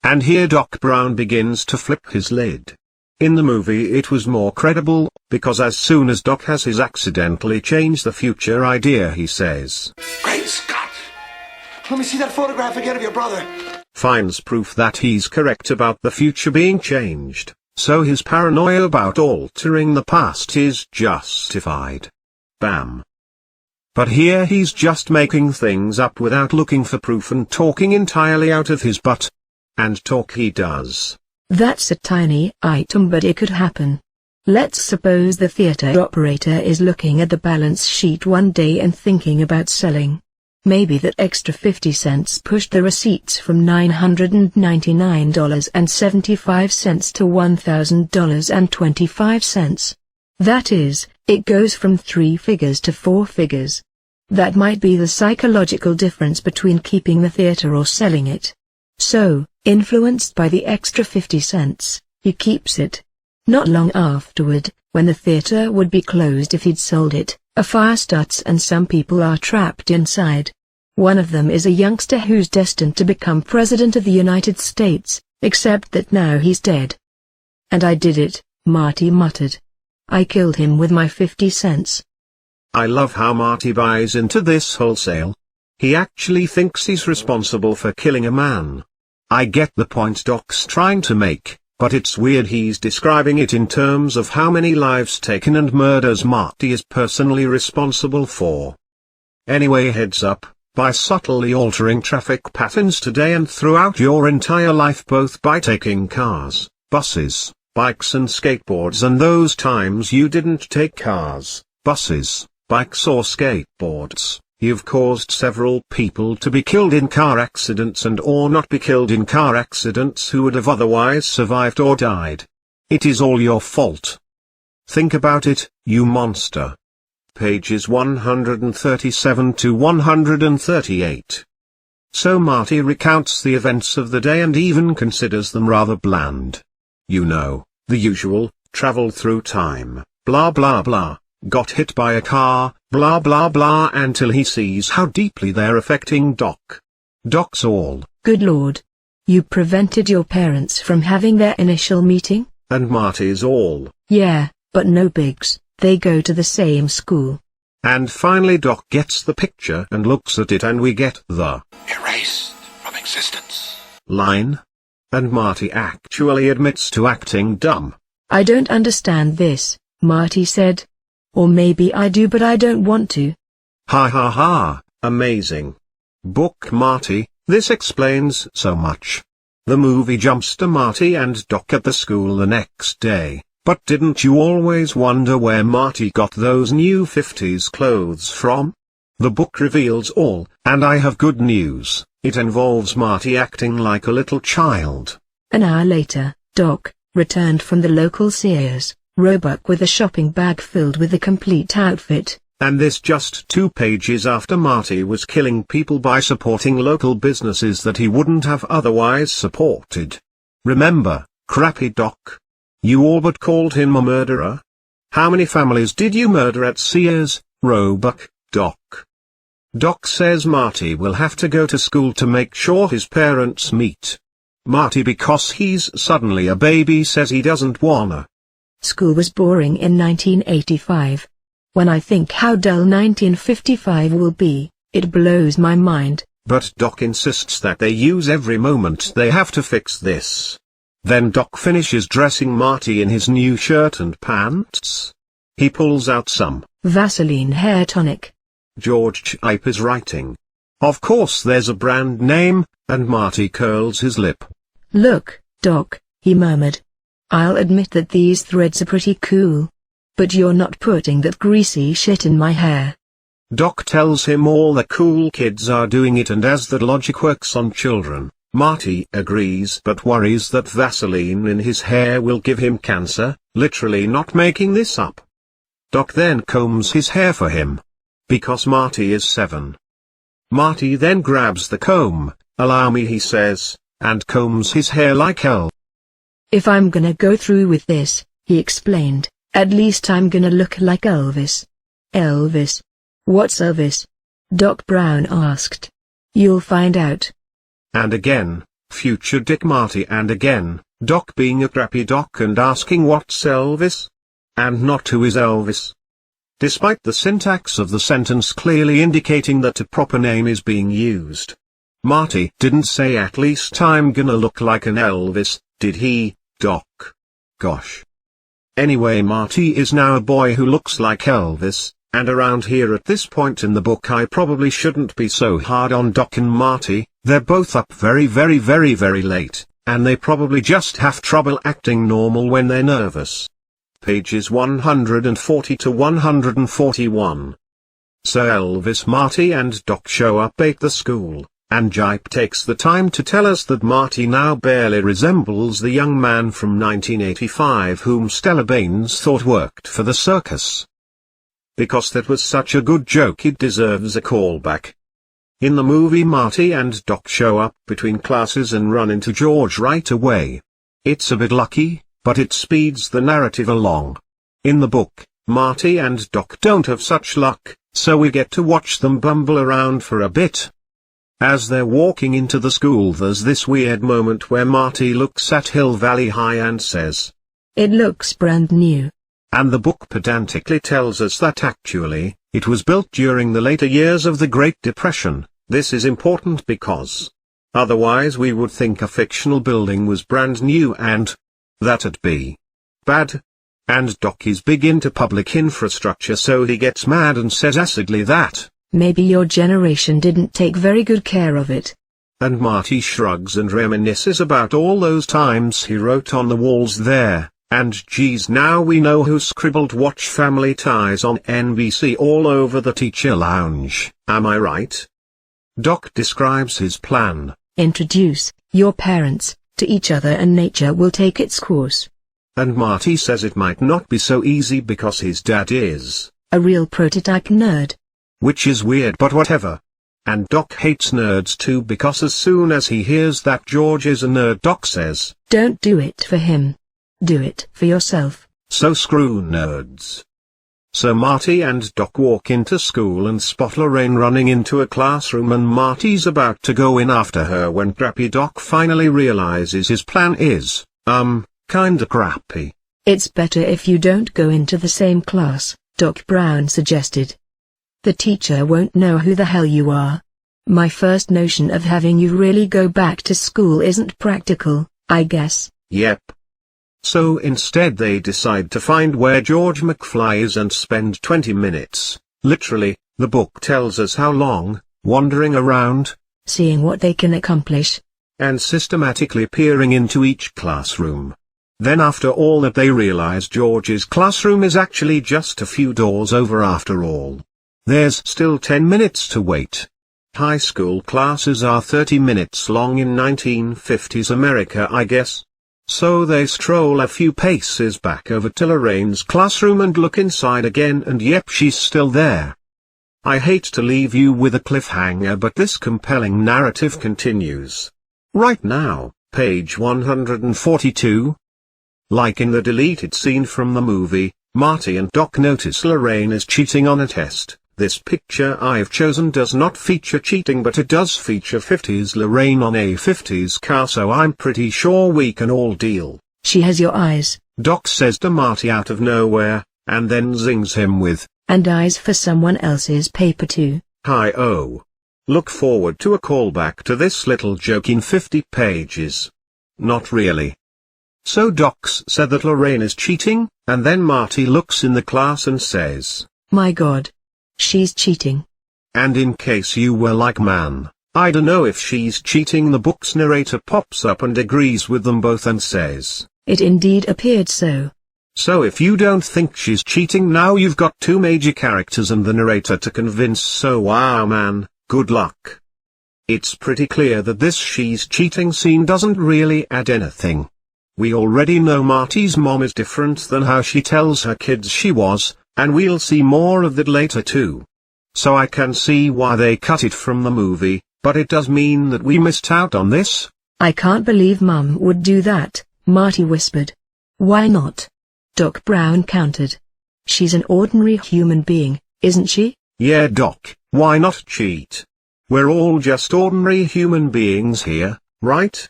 And here Doc Brown begins to flip his lid. In the movie it was more credible, because as soon as Doc has his accidentally change the future idea he says, Great Scott! Let me see that photograph again of your brother. Finds proof that he's correct about the future being changed. So his paranoia about altering the past is justified. Bam. But here he's just making things up without looking for proof and talking entirely out of his butt. And talk he does. That's a tiny item, but it could happen. Let's suppose the theater operator is looking at the balance sheet one day and thinking about selling. Maybe that extra 50 cents pushed the receipts from $999.75 to $1,000.25. That is, it goes from 3 figures to 4 figures. That might be the psychological difference between keeping the theater or selling it. So, influenced by the extra 50 cents, he keeps it. Not long afterward, when the theater would be closed if he'd sold it, a fire starts and some people are trapped inside. One of them is a youngster who's destined to become President of the United States, except that now he's dead. And I did it, Marty muttered. I killed him with my 50 cents. I love how Marty buys into this wholesale. He actually thinks he's responsible for killing a man. I get the point Doc's trying to make, but it's weird he's describing it in terms of how many lives taken and murders Marty is personally responsible for. Anyway, heads up, by subtly altering traffic patterns today and throughout your entire life, both by taking cars, buses, bikes and skateboards, and those times you didn't take cars, buses, bikes or skateboards, you've caused several people to be killed in car accidents and or not be killed in car accidents who would have otherwise survived or died. It is all your fault. Think about it, you monster. Pages 137 to 138. So Marty recounts the events of the day and even considers them rather bland. You know, the usual, traveled through time, blah blah blah, got hit by a car, blah blah blah, until he sees how deeply they're affecting Doc. Doc's all, good lord. You prevented your parents from having their initial meeting? And Marty's all, yeah, but no bigs, they go to the same school. And finally Doc gets the picture and looks at it and we get the erased from existence line. And Marty actually admits to acting dumb. I don't understand this, Marty said. Or maybe I do, but I don't want to. Ha ha ha, amazing. Book Marty, this explains so much. The movie jumps to Marty and Doc at the school the next day, but didn't you always wonder where Marty got those new 50s clothes from? The book reveals all, and I have good news, it involves Marty acting like a little child. An hour later, Doc returned from the local Sears, Roebuck with a shopping bag filled with the complete outfit. And this just 2 pages after Marty was killing people by supporting local businesses that he wouldn't have otherwise supported. Remember, crappy Doc? You all but called him a murderer? How many families did you murder at Sears, Roebuck, Doc? Doc says Marty will have to go to school to make sure his parents meet. Marty, because he's suddenly a baby, says he doesn't wanna. School was boring in 1985. When I think how dull 1955 will be, it blows my mind. But Doc insists that they use every moment they have to fix this. Then Doc finishes dressing Marty in his new shirt and pants. He pulls out some Vaseline hair tonic. George Gipe is writing. Of course there's a brand name, and Marty curls his lip. Look, Doc, he murmured. I'll admit that these threads are pretty cool. But you're not putting that greasy shit in my hair. Doc tells him all the cool kids are doing it, and as that logic works on children, Marty agrees but worries that Vaseline in his hair will give him cancer, literally not making this up. Doc then combs his hair for him. Because Marty is 7. Marty then grabs the comb, allow me, he says, and combs his hair like hell. If I'm gonna go through with this, he explained, at least I'm gonna look like Elvis. Elvis? What's Elvis? Doc Brown asked. You'll find out. And again, future Dick Marty, and again, Doc being a crappy Doc and asking what's Elvis? And not who is Elvis? Despite the syntax of the sentence clearly indicating that a proper name is being used. Marty didn't say at least I'm gonna look like an Elvis, did he, Doc? Gosh. Anyway, Marty is now a boy who looks like Elvis, and around here at this point in the book I probably shouldn't be so hard on Doc and Marty. They're both up very late, and they probably just have trouble acting normal when they're nervous. Pages 140 to 141. So Elvis, Marty and Doc show up at the school, and Gipe takes the time to tell us that Marty now barely resembles the young man from 1985 whom Stella Baines thought worked for the circus. Because that was such a good joke, it deserves a callback. In the movie, Marty and Doc show up between classes and run into George right away. It's a bit lucky, but it speeds the narrative along. In the book, Marty and Doc don't have such luck, so we get to watch them bumble around for a bit. As they're walking into the school, there's this weird moment where Marty looks at Hill Valley High and says, It looks brand new. And the book pedantically tells us that actually, it was built during the later years of the Great Depression. This is important because otherwise we would think a fictional building was brand new and that'd be bad. And Doc is big into public infrastructure, so he gets mad and says acidly that maybe your generation didn't take very good care of it. And Marty shrugs and reminisces about all those times he wrote on the walls there, and geez, now we know who scribbled "Watch Family Ties" on NBC all over the teacher lounge, am I right? Doc describes his plan. Introduce your parents to each other and nature will take its course. And Marty says it might not be so easy because his dad is a real prototype nerd. Which is weird, but whatever. And Doc hates nerds too, because as soon as he hears that George is a nerd, Doc says, don't do it for him. Do it for yourself. So screw nerds. So Marty and Doc walk into school and spot Lorraine running into a classroom, and Marty's about to go in after her when crappy Doc finally realizes his plan is, kinda crappy. It's better if you don't go into the same class, Doc Brown suggested. The teacher won't know who the hell you are. My first notion of having you really go back to school isn't practical, I guess. Yep. So instead they decide to find where George McFly is and spend 20 minutes, literally, the book tells us how long, wandering around, seeing what they can accomplish, and systematically peering into each classroom. Then after all that they realize George's classroom is actually just a few doors over after all. There's still 10 minutes to wait. High school classes are 30 minutes long in 1950s America, I guess. So they stroll a few paces back over to Lorraine's classroom and look inside again, and yep, she's still there. I hate to leave you with a cliffhanger, but this compelling narrative continues. Right now, page 142. Like in the deleted scene from the movie, Marty and Doc notice Lorraine is cheating on a test. This picture I've chosen does not feature cheating, but it does feature 50s Lorraine on a 50s car, so I'm pretty sure we can all deal. She has your eyes, Doc says to Marty out of nowhere, and then zings him with, and eyes for someone else's paper too. Hi-oh. Look forward to a callback to this little joke in 50 pages. Not really. So Doc's said that Lorraine is cheating, and then Marty looks in the class and says, my God. She's cheating. And in case you were like, man, I don't know if she's cheating, the book's narrator pops up and agrees with them both and says, it indeed appeared so. So if you don't think she's cheating, now you've got two major characters and the narrator to convince, so wow man, good luck. It's pretty clear that this she's cheating scene doesn't really add anything. We already know Marty's mom is different than how she tells her kids she was, and we'll see more of that later too. So I can see why they cut it from the movie, but it does mean that we missed out on this. I can't believe Mum would do that, Marty whispered. Why not? Doc Brown countered. She's an ordinary human being, isn't she? Yeah, Doc, why not cheat? We're all just ordinary human beings here, right?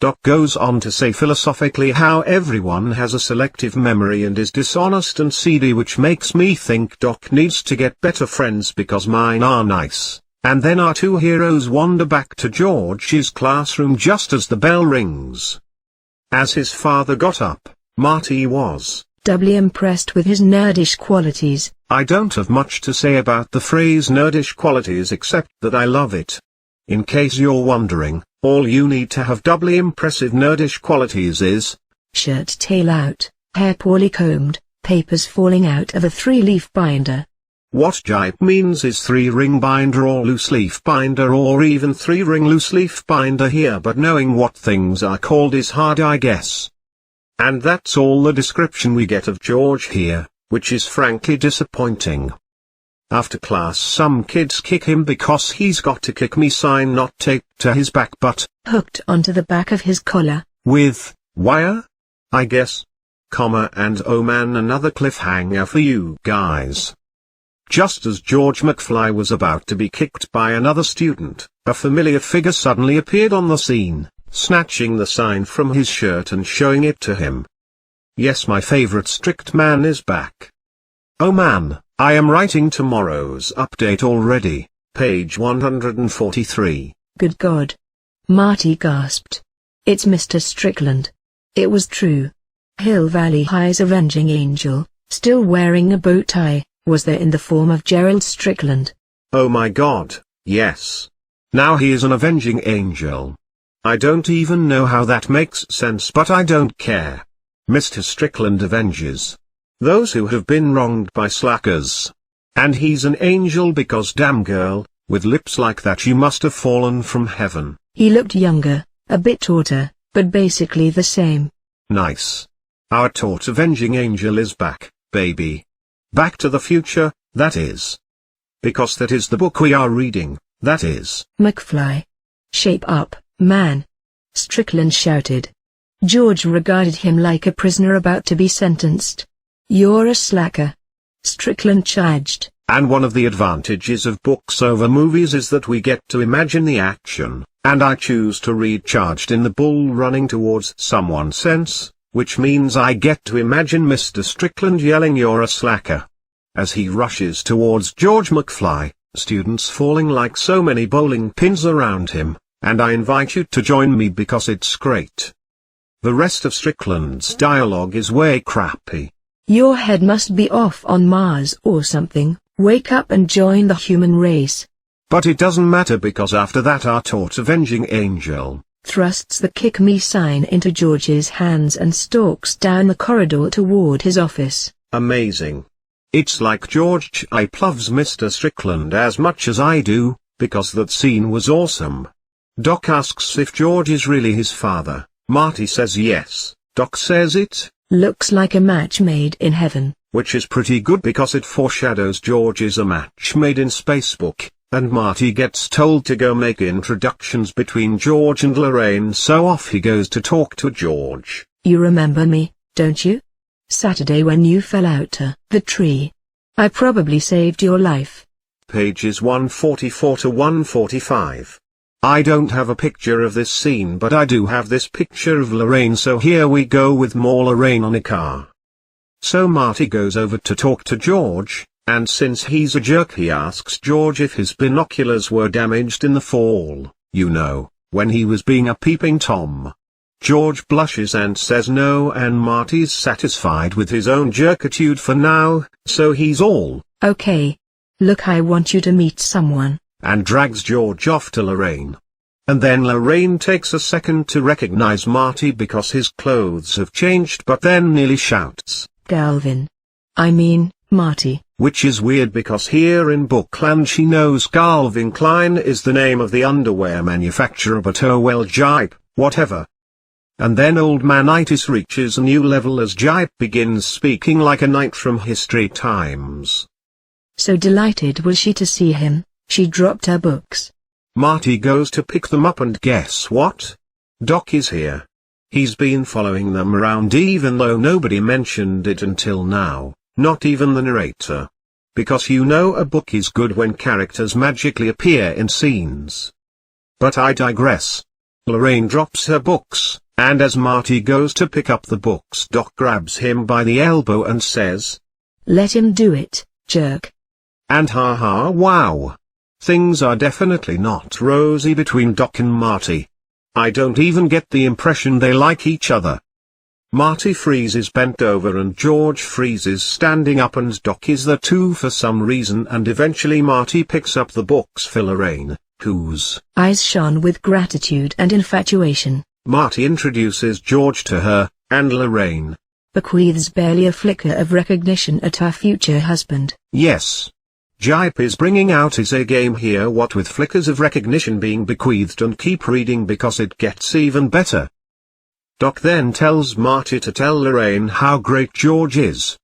Doc goes on to say philosophically how everyone has a selective memory and is dishonest and seedy, which makes me think Doc needs to get better friends because mine are nice. And then our two heroes wander back to George's classroom just as the bell rings. As his father got up, Marty was doubly impressed with his nerdish qualities. I don't have much to say about the phrase nerdish qualities except that I love it. In case you're wondering, all you need to have doubly impressive nerdish qualities is shirt tail out, hair poorly combed, papers falling out of a 3-leaf binder. What Gipe means is 3-ring binder or loose-leaf binder or even 3-ring loose-leaf binder here, but knowing what things are called is hard, I guess. And that's all the description we get of George here, which is frankly disappointing. After class some kids kick him because he's got a kick me sign not taped to his back but hooked onto the back of his collar with wire, I guess. And oh man, another cliffhanger for you guys. Just as George McFly was about to be kicked by another student, a familiar figure suddenly appeared on the scene, snatching the sign from his shirt and showing it to him. Yes, my favorite strict man is back. Oh man, I am writing tomorrow's update already. Page 143. Good God. Marty gasped. It's Mr. Strickland. It was true. Hill Valley High's avenging angel, still wearing a bow tie, was there in the form of Gerald Strickland. Oh my God, yes. Now he is an avenging angel. I don't even know how that makes sense, but I don't care. Mr. Strickland avenges those who have been wronged by slackers. And he's an angel because damn girl, with lips like that you must have fallen from heaven. He looked younger, a bit tauter, but basically the same. Nice. Our taut avenging angel is back, baby. Back to the Future, that is. Because that is the book we are reading, that is. McFly. Shape up, man. Strickland shouted. George regarded him like a prisoner about to be sentenced. You're a slacker. Strickland charged. And one of the advantages of books over movies is that we get to imagine the action, and I choose to read charged in the bull running towards someone's sense, which means I get to imagine Mr. Strickland yelling "You're a slacker" as he rushes towards George McFly, students falling like so many bowling pins around him, and I invite you to join me because it's great. The rest of Strickland's dialogue is way crappy. Your head must be off on Mars or something, wake up and join the human race. But it doesn't matter because after that our taut avenging angel thrusts the kick me sign into George's hands and stalks down the corridor toward his office. Amazing. It's like George Gipe loves Mr. Strickland as much as I do, because that scene was awesome. Doc asks if George is really his father. Marty says yes. Doc says it looks like a match made in heaven. Which is pretty good because it foreshadows George is a match made in Spacebook, and Marty gets told to go make introductions between George and Lorraine, so off he goes to talk to George. You remember me, don't you? Saturday when you fell out the tree. I probably saved your life. Pages 144 to 145. I don't have a picture of this scene, but I do have this picture of Lorraine, so here we go with more Lorraine on a car. So Marty goes over to talk to George, and since he's a jerk he asks George if his binoculars were damaged in the fall, you know, when he was being a peeping Tom. George blushes and says no, and Marty's satisfied with his own jerkitude for now, so he's all okay. Look, I want you to meet someone. And drags George off to Lorraine. And then Lorraine takes a second to recognize Marty because his clothes have changed, but then nearly shouts, Galvin. I mean, Marty. Which is weird because here in Bookland she knows Calvin Klein is the name of the underwear manufacturer, but oh well, Gipe, whatever. And then old man-itis reaches a new level as Gipe begins speaking like a knight from history times. So delighted was she to see him, she dropped her books. Marty goes to pick them up and guess what? Doc is here. He's been following them around even though nobody mentioned it until now, not even the narrator. Because you know a book is good when characters magically appear in scenes. But I digress. Lorraine drops her books, and as Marty goes to pick up the books, Doc grabs him by the elbow and says, Let him do it, jerk. And wow. Things are definitely not rosy between Doc and Marty. I don't even get the impression they like each other. Marty freezes bent over and George freezes standing up, and Doc is there too for some reason, and eventually Marty picks up the books for Lorraine, whose eyes shone with gratitude and infatuation. Marty introduces George to her, and Lorraine bequeaths barely a flicker of recognition at her future husband. Yes. Gipe is bringing out his A-game here, what with flickers of recognition being bequeathed, and keep reading because it gets even better. Doc then tells Marty to tell Lorraine how great George is.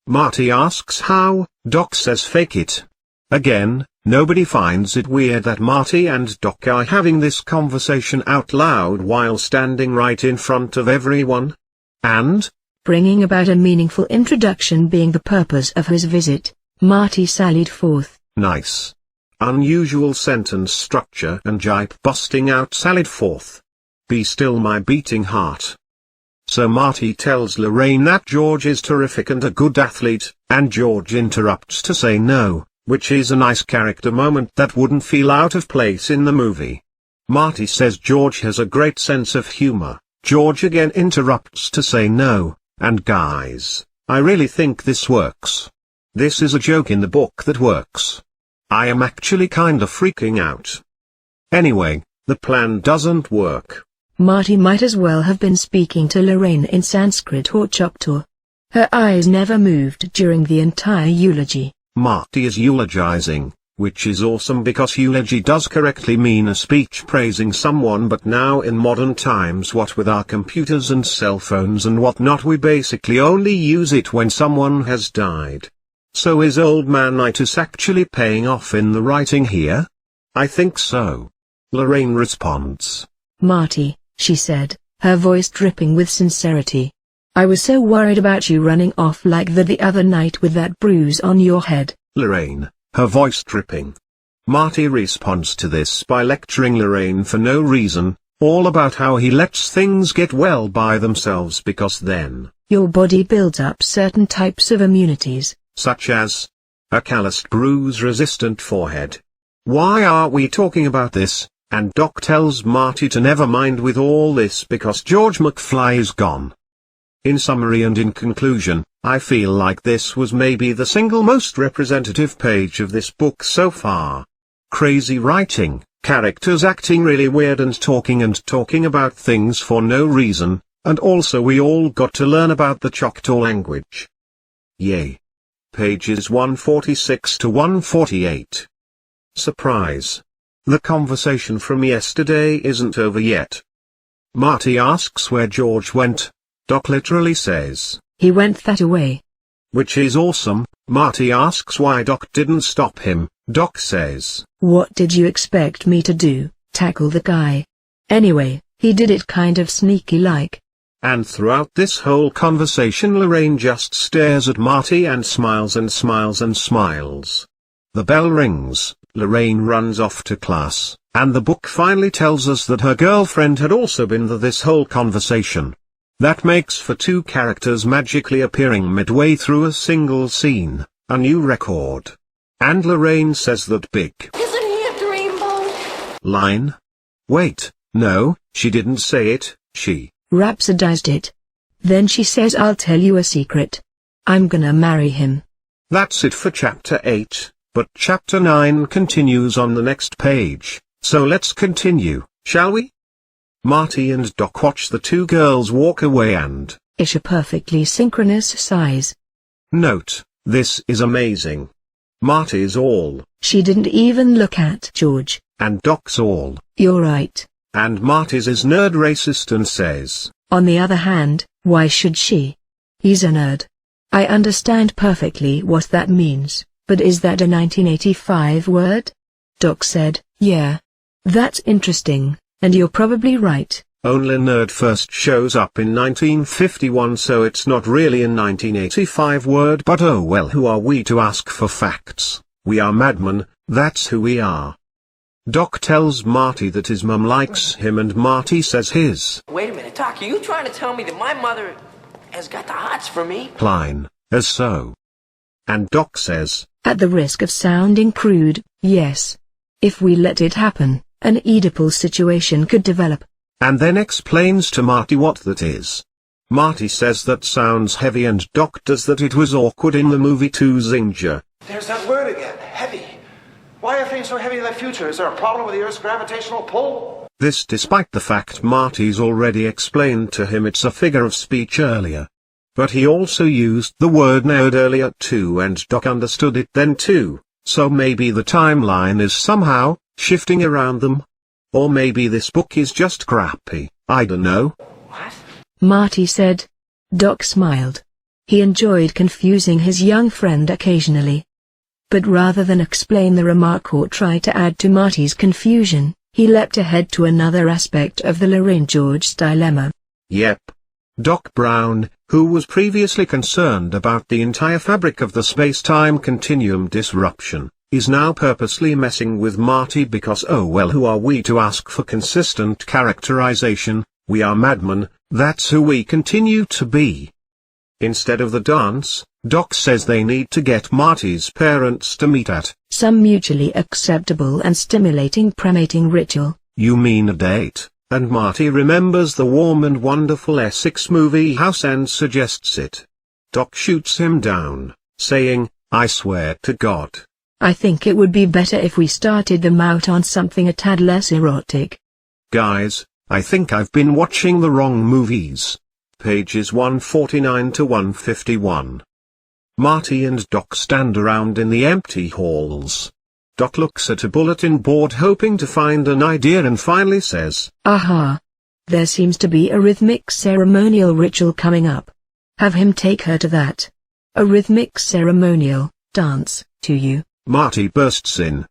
Marty asks how, Doc says fake it. Again, nobody finds it weird that Marty and Doc are having this conversation out loud while standing right in front of everyone. And bringing about a meaningful introduction being the purpose of his visit, Marty sallied forth. Nice. Unusual sentence structure, and Gipe busting out sallied forth. Be still my beating heart. So Marty tells Lorraine that George is terrific and a good athlete, and George interrupts to say no, which is a nice character moment that wouldn't feel out of place in the movie. Marty says George has a great sense of humor. George again interrupts to say no, and guys, I really think this works. This is a joke in the book that works. I am actually kinda freaking out. Anyway, the plan doesn't work. Marty might as well have been speaking to Lorraine in Sanskrit or Choctaw. Her eyes never moved during the entire eulogy. Marty is eulogizing, which is awesome because eulogy does correctly mean a speech praising someone, but now in modern times, what with our computers and cell phones and whatnot, we basically only use it when someone has died. So is Old Man Itis actually paying off in the writing here? I think so. Lorraine responds. Marty, she said, her voice dripping with sincerity. I was so worried about you running off like that the other night with that bruise on your head. Lorraine, her voice dripping. Marty responds to this by lecturing Lorraine for no reason, all about how he lets things get well by themselves because then your body builds up certain types of immunities, such as a calloused bruise-resistant forehead. Why are we talking about this? And Doc tells Marty to never mind with all this because George McFly is gone. In summary and in conclusion, I feel like this was maybe the single most representative page of this book so far. Crazy writing, characters acting really weird and talking about things for no reason, and also we all got to learn about the Choctaw language. Yay. Pages 146 to 148. Surprise. The conversation from yesterday isn't over yet. Marty asks where George went. Doc literally says, he went that away. Which is awesome. Marty asks why Doc didn't stop him. Doc says, what did you expect me to do, tackle the guy? Anyway, he did it kind of sneaky like. And throughout this whole conversation Lorraine just stares at Marty and smiles and smiles and smiles. The bell rings, Lorraine runs off to class, and the book finally tells us that her girlfriend had also been there this whole conversation. That makes for two characters magically appearing midway through a single scene, a new record. And Lorraine says that big Isn't he a dreamboat? line? Wait, no, she didn't say it, she rhapsodized it. Then she says, I'll tell you a secret. I'm gonna marry him. That's it for chapter 8, but chapter 9 continues on the next page, so let's continue, shall we? Marty and Doc watch the two girls walk away and ish a perfectly synchronous size. Note, this is amazing. Marty's all, she didn't even look at George. And Doc's all, you're right. And Marty's is nerd racist and says, on the other hand, why should she? He's a nerd. I understand perfectly what that means, but is that a 1985 word? Doc said, yeah. That's interesting. And you're probably right. Only nerd first shows up in 1951, so it's not really a 1985 word, but oh well, who are we to ask for facts? We are madmen, that's who we are. Doc tells Marty that his mum likes him and Marty says his. Wait a minute, Doc, are you trying to tell me that my mother has got the hots for me? Line, as so. And Doc says, at the risk of sounding crude, yes. If we let it happen, an Oedipal situation could develop. And then explains to Marty what that is. Marty says that sounds heavy and Doc does that it was awkward in the movie to Zinger. There's that word again, heavy. Why are things so heavy in the future? Is there a problem with the Earth's gravitational pull? This despite the fact Marty's already explained to him it's a figure of speech earlier. But he also used the word nerd earlier too and Doc understood it then too, so maybe the timeline is somehow shifting around them? Or maybe this book is just crappy, I don't know. What? Marty said. Doc smiled. He enjoyed confusing his young friend occasionally. But rather than explain the remark or try to add to Marty's confusion, he leapt ahead to another aspect of the Lorraine-George dilemma. Yep. Doc Brown, who was previously concerned about the entire fabric of the space-time continuum disruption, is now purposely messing with Marty because oh well, who are we to ask for consistent characterization, We are madmen, that's who we continue to be. Instead of the dance, Doc says they need to get Marty's parents to meet at some mutually acceptable and stimulating premating ritual. You mean a date? And Marty remembers the warm and wonderful Essex movie house and suggests it. Doc shoots him down, saying, I swear to God. I think it would be better if we started them out on something a tad less erotic. Guys, I think I've been watching the wrong movies. Pages 149 to 151. Marty and Doc stand around in the empty halls. Doc looks at a bulletin board hoping to find an idea and finally says, Aha! There seems to be a rhythmic ceremonial ritual coming up. Have him take her to that. A rhythmic ceremonial dance, to you. Marty bursts in.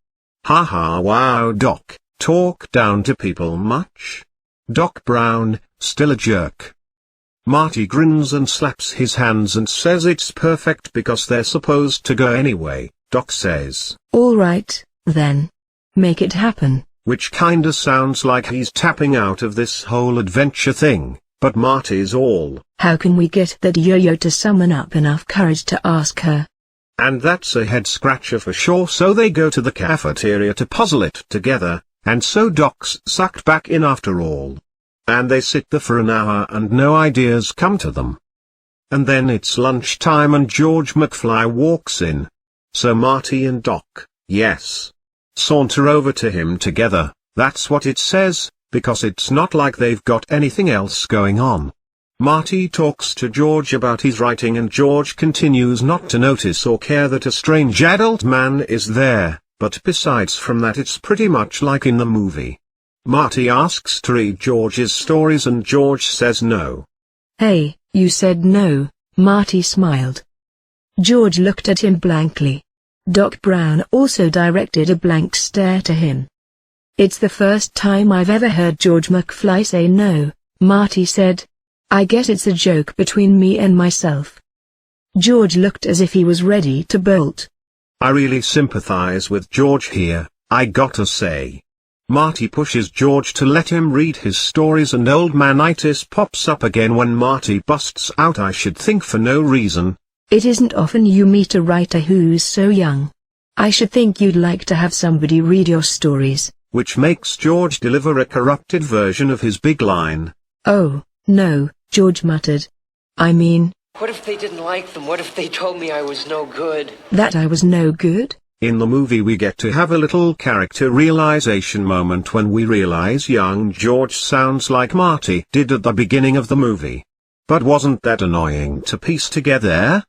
Ha ha, wow, Doc, talk down to people much? Doc Brown, still a jerk. Marty grins and slaps his hands and says it's perfect because they're supposed to go anyway. Doc says, all right, then. Make it happen. Which kinda sounds like he's tapping out of this whole adventure thing, but Marty's all, how can we get that yo-yo to summon up enough courage to ask her? And that's a head-scratcher for sure, so they go to the cafeteria to puzzle it together, and so Doc's sucked back in after all. And they sit there for an hour and no ideas come to them. And then it's lunchtime and George McFly walks in. So Marty and Doc, yes, saunter over to him together, that's what it says, because it's not like they've got anything else going on. Marty talks to George about his writing and George continues not to notice or care that a strange adult man is there, but besides from that it's pretty much like in the movie. Marty asks to read George's stories and George says no. Hey, you said no, Marty smiled. George looked at him blankly. Doc Brown also directed a blank stare to him. It's the first time I've ever heard George McFly say no, Marty said. I guess it's a joke between me and myself. George looked as if he was ready to bolt. I really sympathize with George here, I gotta say. Marty pushes George to let him read his stories and old man-itis pops up again when Marty busts out I should think for no reason. It isn't often you meet a writer who's so young. I should think you'd like to have somebody read your stories. Which makes George deliver a corrupted version of his big line. Oh, no, George muttered. I mean... What if they didn't like them? What if they told me I was no good? That I was no good? In the movie we get to have a little character realization moment when we realize young George sounds like Marty did at the beginning of the movie. But wasn't that annoying to piece together?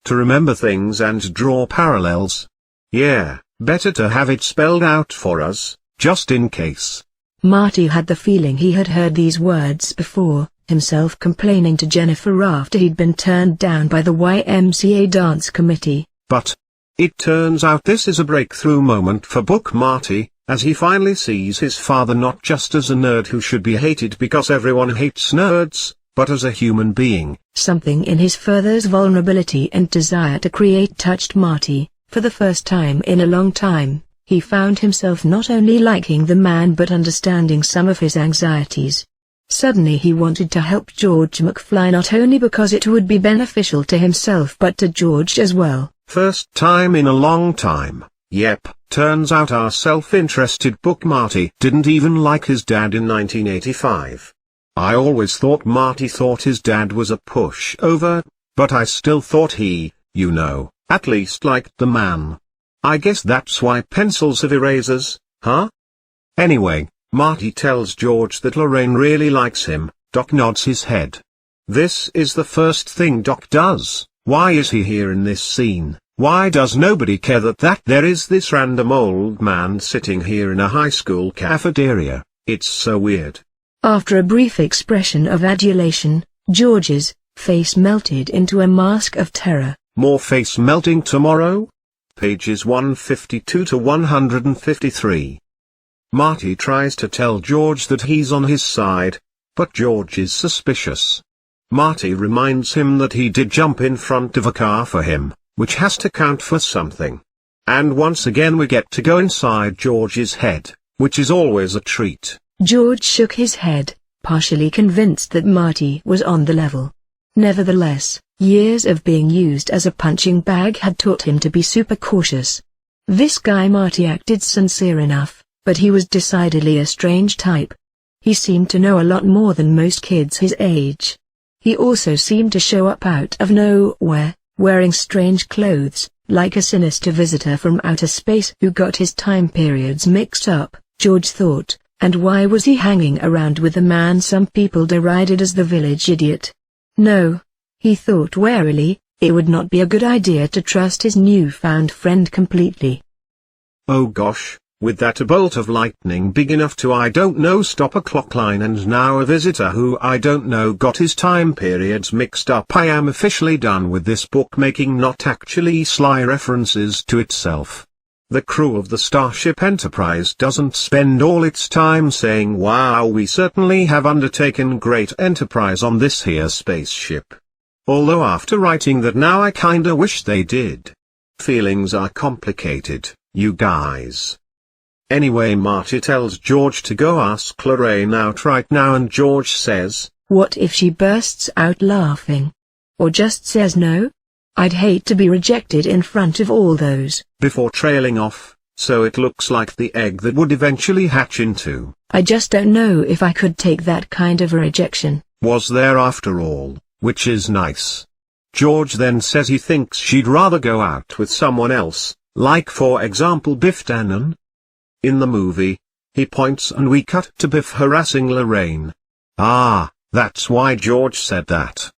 To remember things and draw parallels? Yeah, better to have it spelled out for us, just in case. Marty had the feeling he had heard these words before, himself complaining to Jennifer after he'd been turned down by the YMCA dance committee. But it turns out this is a breakthrough moment for Book Marty, as he finally sees his father not just as a nerd who should be hated because everyone hates nerds, but as a human being. Something in his father's vulnerability and desire to create touched Marty. For the first time in a long time, he found himself not only liking the man but understanding some of his anxieties. Suddenly he wanted to help George McFly not only because it would be beneficial to himself but to George as well. First time in a long time. Yep, turns out our self-interested Book Marty didn't even like his dad in 1985. I always thought Marty thought his dad was a pushover, but I still thought he, you know, at least liked the man. I guess that's why pencils have erasers, huh? Anyway, Marty tells George that Lorraine really likes him. Doc nods his head. This is the first thing Doc does. Why is he here in this scene? Why does nobody care that there is this random old man sitting here in a high school cafeteria? It's so weird. After a brief expression of adulation, George's face melted into a mask of terror. More face melting tomorrow? Pages 152 to 153. Marty tries to tell George that he's on his side, but George is suspicious. Marty reminds him that he did jump in front of a car for him, which has to count for something. And once again we get to go inside George's head, which is always a treat. George shook his head. partially convinced that Marty was on the level. Nevertheless, years of being used as a punching bag had taught him to be super cautious. This guy Marty acted sincere enough, but he was decidedly a strange type. He seemed to know a lot more than most kids his age. He also seemed to show up out of nowhere, wearing strange clothes, like a sinister visitor from outer space who got his time periods mixed up, George thought, and why was he hanging around with the man some people derided as the village idiot? No, he thought warily, it would not be a good idea to trust his newfound friend completely. Oh gosh, with that a bolt of lightning big enough to stop a clock line and now a visitor who I don't know got his time periods mixed up. I am officially done with this book making not actually sly references to itself. The crew of the Starship Enterprise doesn't spend all its time saying wow we certainly have undertaken great enterprise on this here spaceship. Although after writing that now I kinda wish they did. Feelings are complicated, you guys. Anyway, Marty tells George to go ask Lorraine out right now and George says, "What if she bursts out laughing? Or just says no? I'd hate to be rejected in front of all those." Before trailing off, so it looks like the egg that would eventually hatch into. "I just don't know if I could take that kind of a rejection." Was there after all, which is nice. George then says he thinks she'd rather go out with someone else, like for example Biff Tannen. In the movie, he points and we cut to Biff harassing Lorraine. Ah, that's why George said that.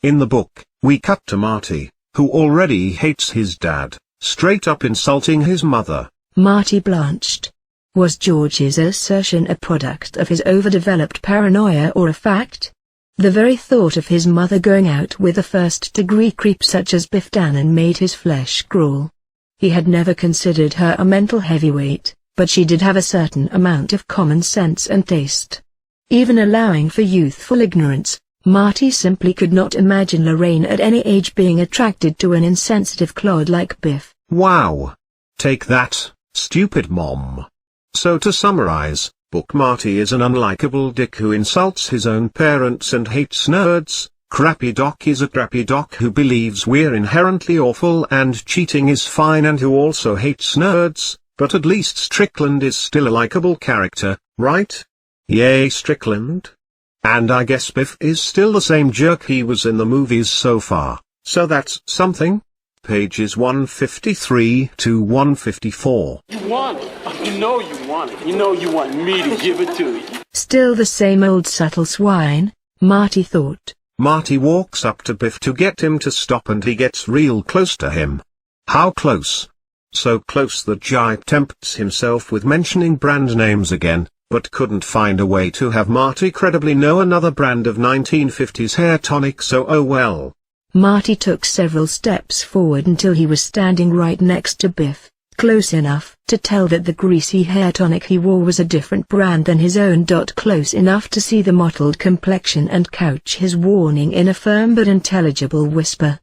In the book, we cut to Marty, who already hates his dad, straight up insulting his mother. Marty blanched. Was George's assertion a product of his overdeveloped paranoia or a fact? The very thought of his mother going out with a first-degree creep such as Biff Tannen made his flesh crawl. He had never considered her a mental heavyweight, but she did have a certain amount of common sense and taste. Even allowing for youthful ignorance, Marty simply could not imagine Lorraine at any age being attracted to an insensitive clod like Biff. Wow. Take that, stupid mom. So to summarize, book Marty is an unlikable dick who insults his own parents and hates nerds. Crappy Doc is a crappy doc who believes we're inherently awful and cheating is fine and who also hates nerds, but at least Strickland is still a likable character, right? Yay Strickland. And I guess Biff is still the same jerk he was in the movies so far, so that's something. Pages 153 to 154. You want it. You know you want it. You know you want me to give it to you. Still the same old subtle swine, Marty thought. Marty walks up to Biff to get him to stop and he gets real close to him. How close? So close that Gipe tempts himself with mentioning brand names again, but couldn't find a way to have Marty credibly know another brand of 1950s hair tonic, so oh well. Marty took several steps forward until he was standing right next to Biff, close enough to tell that the greasy hair tonic he wore was a different brand than his own. Close enough to see the mottled complexion and couch his warning in a firm but intelligible whisper.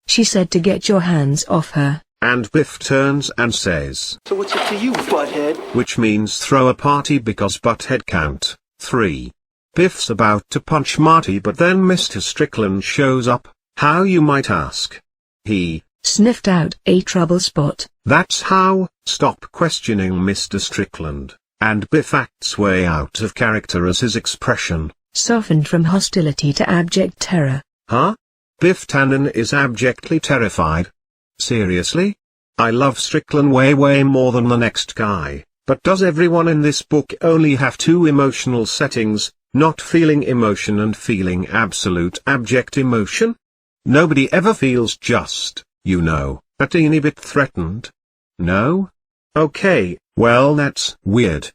"She said to get your hands off her." And Biff turns and says, "So what's it to you, butthead?" Which means throw a party because butthead count 3. Biff's about to punch Marty but then Mr. Strickland shows up. How, you might ask? He sniffed out a trouble spot. That's how. Stop questioning Mr. Strickland. And Biff acts way out of character as his expression softened from hostility to abject terror. Huh? Biff Tannen is abjectly terrified? Seriously? I love Strickland way more than the next guy, but does everyone in this book only have two emotional settings, not feeling emotion and feeling absolute abject emotion? Nobody ever feels just, a teeny bit threatened? No? Okay, well that's weird.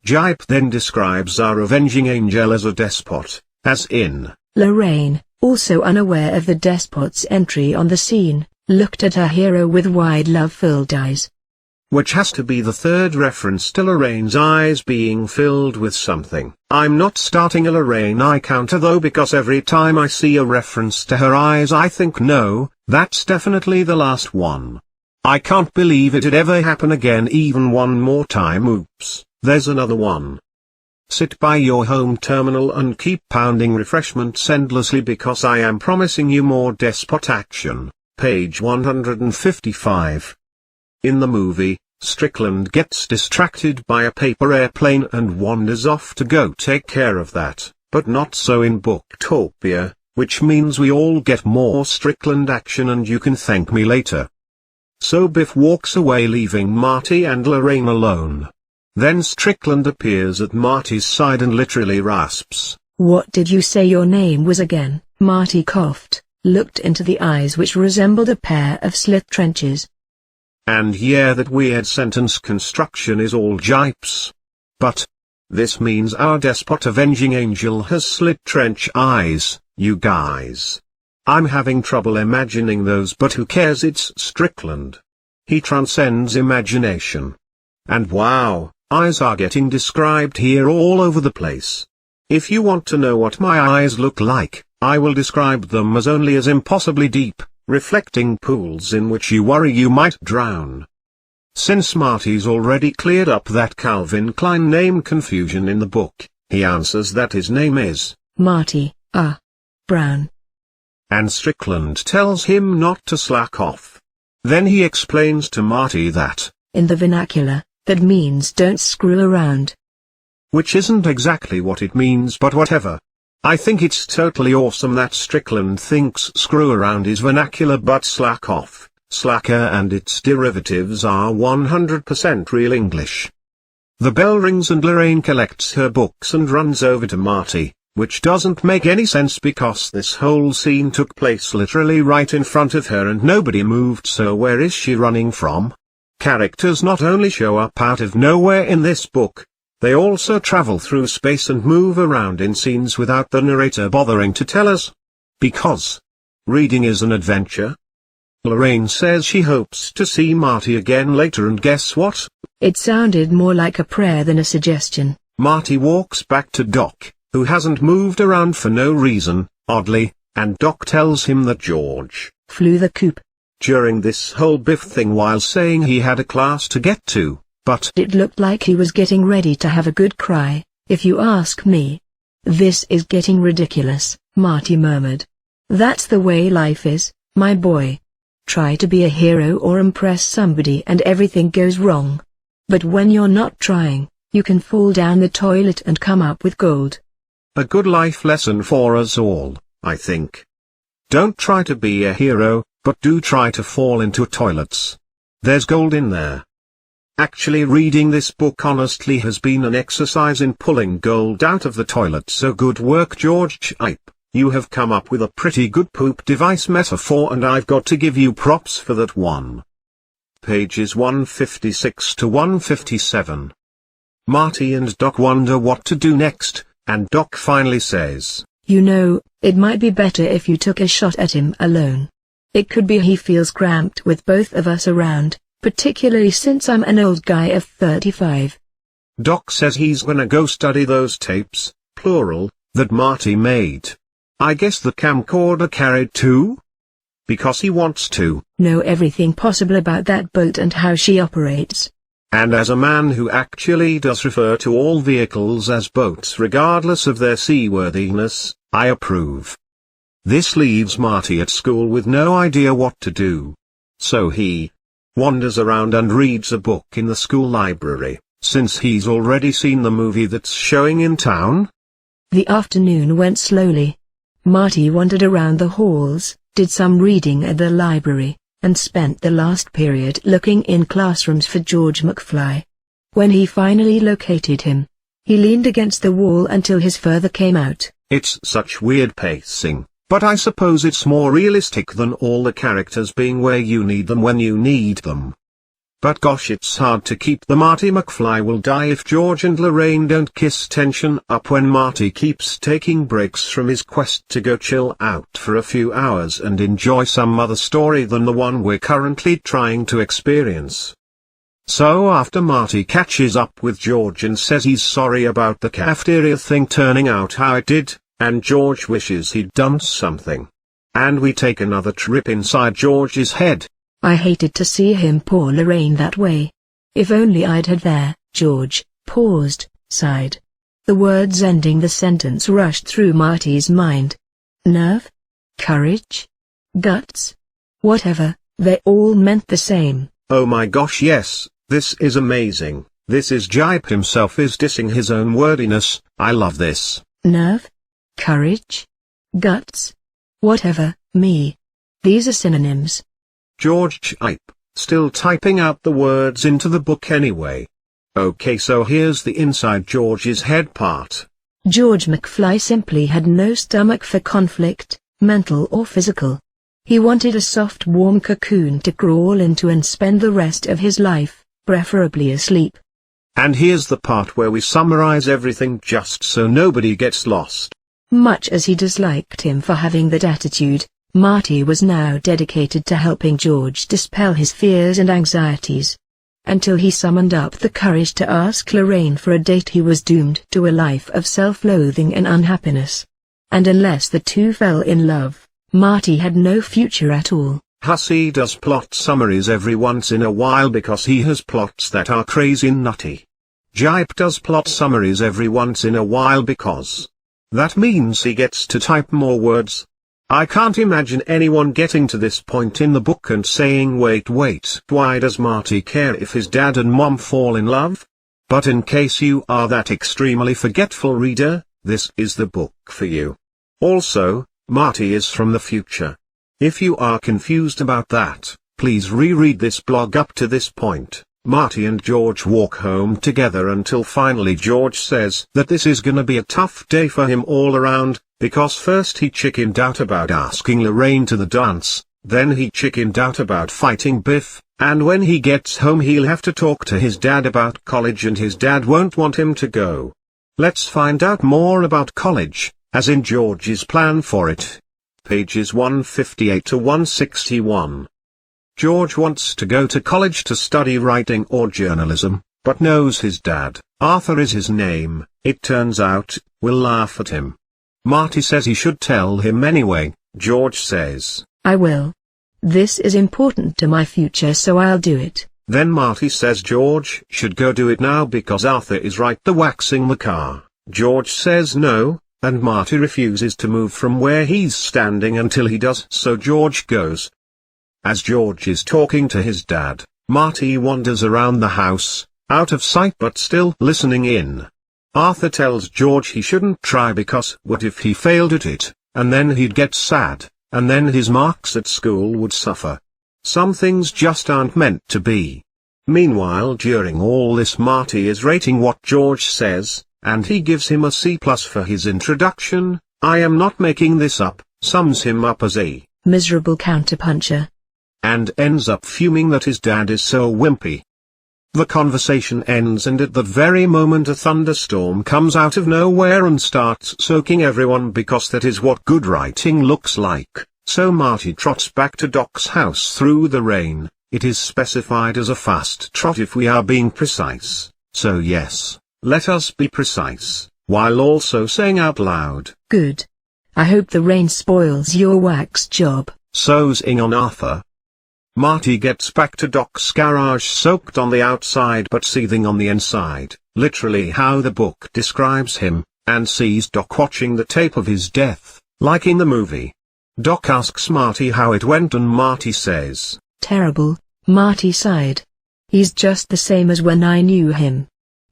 Gipe then describes our avenging angel as a despot, as in Lorraine, also unaware of the despot's entry on the scene, looked at her hero with wide love-filled eyes. Which has to be the third reference to Lorraine's eyes being filled with something. I'm not starting a Lorraine eye counter though, because every time I see a reference to her eyes I think no, that's definitely the last one. I can't believe it'd ever happen again even one more time. Oops, there's another one. Sit by your home terminal and keep pounding refreshments endlessly because I am promising you more despot action. Page 155. In the movie, Strickland gets distracted by a paper airplane and wanders off to go take care of that, but not so in Booktopia, which means we all get more Strickland action and you can thank me later. So Biff walks away leaving Marty and Lorraine alone. Then Strickland appears at Marty's side and literally rasps. "What did you say your name was again?" Marty coughed, looked into the eyes which resembled a pair of slit trenches. And yeah, that weird sentence construction is all Gipe's. But this means our despot avenging angel has slit trench eyes, you guys. I'm having trouble imagining those, but who cares, it's Strickland. He transcends imagination. And wow, eyes are getting described here all over the place. If you want to know what my eyes look like, I will describe them as only as impossibly deep, reflecting pools in which you worry you might drown. Since Marty's already cleared up that Calvin Klein name confusion in the book, he answers that his name is Marty, Brown. And Strickland tells him not to slack off. Then he explains to Marty that, in the vernacular, that means don't screw around. Which isn't exactly what it means, but whatever. I think it's totally awesome that Strickland thinks screw around is vernacular but slack off, slacker and its derivatives are 100% real English. The bell rings and Lorraine collects her books and runs over to Marty, which doesn't make any sense because this whole scene took place literally right in front of her and nobody moved, so where is she running from? Characters not only show up out of nowhere in this book, they also travel through space and move around in scenes without the narrator bothering to tell us. Because reading is an adventure. Lorraine says she hopes to see Marty again later, and guess what? It sounded more like a prayer than a suggestion. Marty walks back to Doc, who hasn't moved around for no reason, oddly, and Doc tells him that George flew the coop during this whole Biff thing while saying he had a class to get to. But it looked like he was getting ready to have a good cry, if you ask me. This is getting ridiculous, Marty murmured. That's the way life is, my boy. Try to be a hero or impress somebody and everything goes wrong. But when you're not trying, you can fall down the toilet and come up with gold. A good life lesson for us all, I think. Don't try to be a hero, but do try to fall into toilets. There's gold in there. Actually, reading this book honestly has been an exercise in pulling gold out of the toilet, so good work, George Gipe. You have come up with a pretty good poop device metaphor and I've got to give you props for that one. Pages 156 to 157. Marty and Doc wonder what to do next, and Doc finally says, "You know, it might be better if you took a shot at him alone. It could be he feels cramped with both of us around. Particularly since I'm an old guy of 35. Doc says he's gonna go study those tapes, plural, that Marty made. I guess the camcorder carried too? Because he wants to know everything possible about that boat and how she operates. And as a man who actually does refer to all vehicles as boats regardless of their seaworthiness, I approve. This leaves Marty at school with no idea what to do. So he wanders around and reads a book in the school library, since he's already seen the movie that's showing in town. The afternoon went slowly. Marty wandered around the halls, did some reading at the library, and spent the last period looking in classrooms for George McFly. When he finally located him, he leaned against the wall until his further came out. It's such weird pacing. But I suppose it's more realistic than all the characters being where you need them when you need them. But gosh, it's hard to keep the Marty McFly will die if George and Lorraine don't kiss tension up when Marty keeps taking breaks from his quest to go chill out for a few hours and enjoy some other story than the one we're currently trying to experience. So after Marty catches up with George and says he's sorry about the cafeteria thing turning out how it did, and George wishes he'd done something. And we take another trip inside George's head. I hated to see him poor Lorraine that way. If only I'd had there. George paused, sighed. The words ending the sentence rushed through Marty's mind. Nerve? Courage? Guts? Whatever, they all meant the same. Oh my gosh, yes, this is amazing. This is Gipe himself is dissing his own wordiness. I love this. Nerve? Courage? Guts? Whatever, me. These are synonyms. George Gipe, still typing out the words into the book anyway. Okay, so here's the inside George's head part. George McFly simply had no stomach for conflict, mental or physical. He wanted a soft warm cocoon to crawl into and spend the rest of his life, preferably asleep. And here's the part where we summarize everything just so nobody gets lost. Much as he disliked him for having that attitude, Marty was now dedicated to helping George dispel his fears and anxieties. Until he summoned up the courage to ask Lorraine for a date, he was doomed to a life of self-loathing and unhappiness. And unless the two fell in love, Marty had no future at all. Hussey does plot summaries every once in a while because he has plots that are crazy nutty. Gipe does plot summaries every once in a while because that means he gets to type more words. I can't imagine anyone getting to this point in the book and saying wait, why does Marty care if his dad and mom fall in love? But in case you are that extremely forgetful reader, this is the book for you. Also, Marty is from the future. If you are confused about that, please reread this blog up to this point. Marty and George walk home together until finally George says that this is gonna be a tough day for him all around, because first he chickened out about asking Lorraine to the dance, then he chickened out about fighting Biff, and when he gets home he'll have to talk to his dad about college and his dad won't want him to go. Let's find out more about college, as in George's plan for it. Pages 158 to 161. George wants to go to college to study writing or journalism, but knows his dad, Arthur is his name, it turns out, will laugh at him. Marty says he should tell him anyway. George says, I will. This is important to my future, so I'll do it. Then Marty says George should go do it now because Arthur is right there waxing the car. George says no, and Marty refuses to move from where he's standing until he does, so George goes. As George is talking to his dad, Marty wanders around the house, out of sight but still listening in. Arthur tells George he shouldn't try because what if he failed at it, and then he'd get sad, and then his marks at school would suffer. Some things just aren't meant to be. Meanwhile, during all this, Marty is rating what George says, and he gives him a C+ for his introduction. I am not making this up, sums him up as a miserable counterpuncher, and ends up fuming that his dad is so wimpy. The conversation ends, and at that very moment a thunderstorm comes out of nowhere and starts soaking everyone because that is what good writing looks like. So Marty trots back to Doc's house through the rain. It is specified as a fast trot if we are being precise, so yes, let us be precise, while also saying out loud, good. I hope the rain spoils your wax job. So's ing on Arthur. Marty gets back to Doc's garage soaked on the outside but seething on the inside, literally how the book describes him, and sees Doc watching the tape of his death, like in the movie. Doc asks Marty how it went and Marty says, terrible. Marty sighed. He's just the same as when I knew him.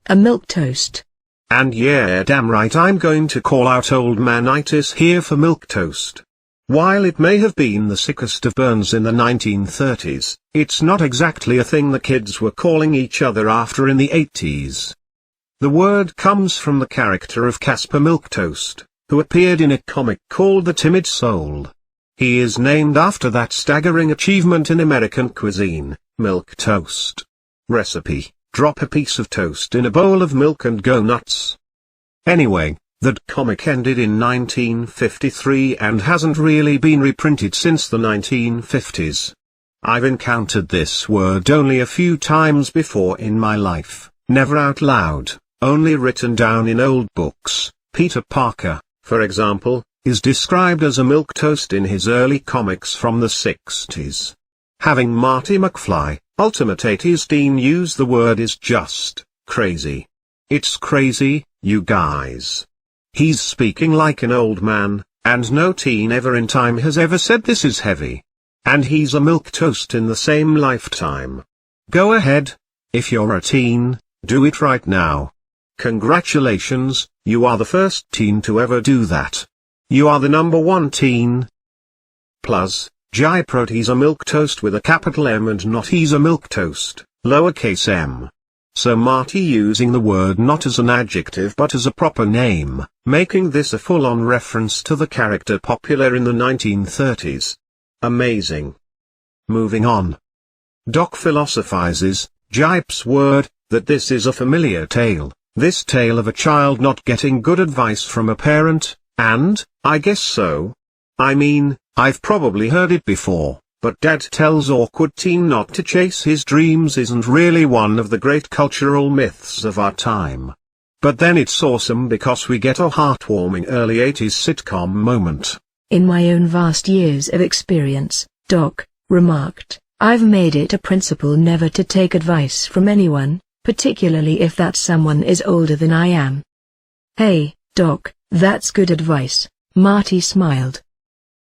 A milquetoast. And yeah, damn right, I'm going to call out old manitis here for milquetoast. While it may have been the sickest of burns in the 1930s, it's not exactly a thing the kids were calling each other after in the 80s. The word comes from the character of Casper Milquetoast, who appeared in a comic called The Timid Soul. He is named after that staggering achievement in American cuisine, milk toast. Recipe: drop a piece of toast in a bowl of milk and go nuts. Anyway, that comic ended in 1953 and hasn't really been reprinted since the 1950s. I've encountered this word only a few times before in my life, never out loud, only written down in old books. Peter Parker, for example, is described as a milquetoast in his early comics from the 60s. Having Marty McFly, Ultimate 80s teen use the word is just crazy. It's crazy, you guys. He's speaking like an old man, and no teen ever in time has ever said this is heavy. And he's a milquetoast in the same lifetime. Go ahead, if you're a teen, do it right now. Congratulations, you are the first teen to ever do that. You are the #1 teen. Plus, Gipe wrote he's a milquetoast with a capital M and not he's a milquetoast, lowercase m. So Marty using the word not as an adjective but as a proper name, making this a full-on reference to the character popular in the 1930s. Amazing. Moving on. Doc philosophizes, Gipe's word, that this is a familiar tale, this tale of a child not getting good advice from a parent, and, I guess so. I mean, I've probably heard it before. But Dad tells awkward teen not to chase his dreams isn't really one of the great cultural myths of our time. But then it's awesome because we get a heartwarming early 80s sitcom moment. In my own vast years of experience, Doc remarked, I've made it a principle never to take advice from anyone, particularly if that someone is older than I am. Hey, Doc, that's good advice, Marty smiled.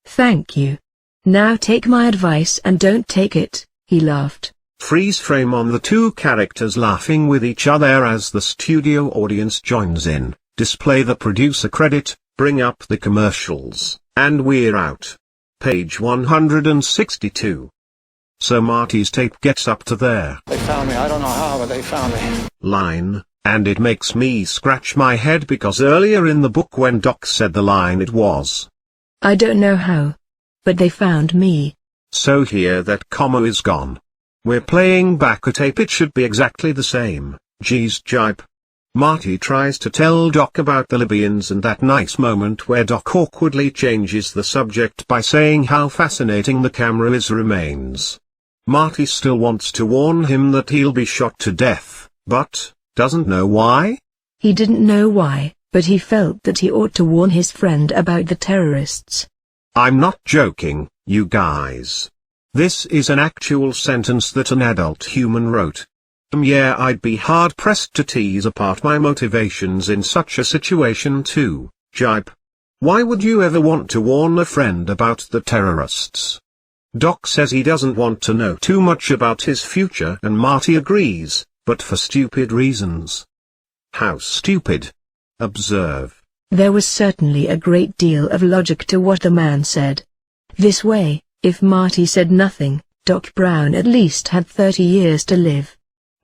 Thank you. Now take my advice and don't take it, he laughed. Freeze frame on the two characters laughing with each other as the studio audience joins in, display the producer credit, bring up the commercials, and we're out. Page 162. So Marty's tape gets up to there. They found me, I don't know how, but they found me. Line, and it makes me scratch my head because earlier in the book when Doc said the line it was, I don't know how. But they found me. So here that comma is gone. We're playing back a tape, it should be exactly the same. Geez, Gipe. Marty tries to tell Doc about the Libyans and that nice moment where Doc awkwardly changes the subject by saying how fascinating the camera is remains. Marty still wants to warn him that he'll be shot to death, but doesn't know why? He didn't know why, but he felt that he ought to warn his friend about the terrorists. I'm not joking, you guys. This is an actual sentence that an adult human wrote. Yeah, I'd be hard-pressed to tease apart my motivations in such a situation too, Gipe. Why would you ever want to warn a friend about the terrorists? Doc says he doesn't want to know too much about his future and Marty agrees, but for stupid reasons. How stupid? Observe. There was certainly a great deal of logic to what the man said. This way, if Marty said nothing, Doc Brown at least had 30 years to live.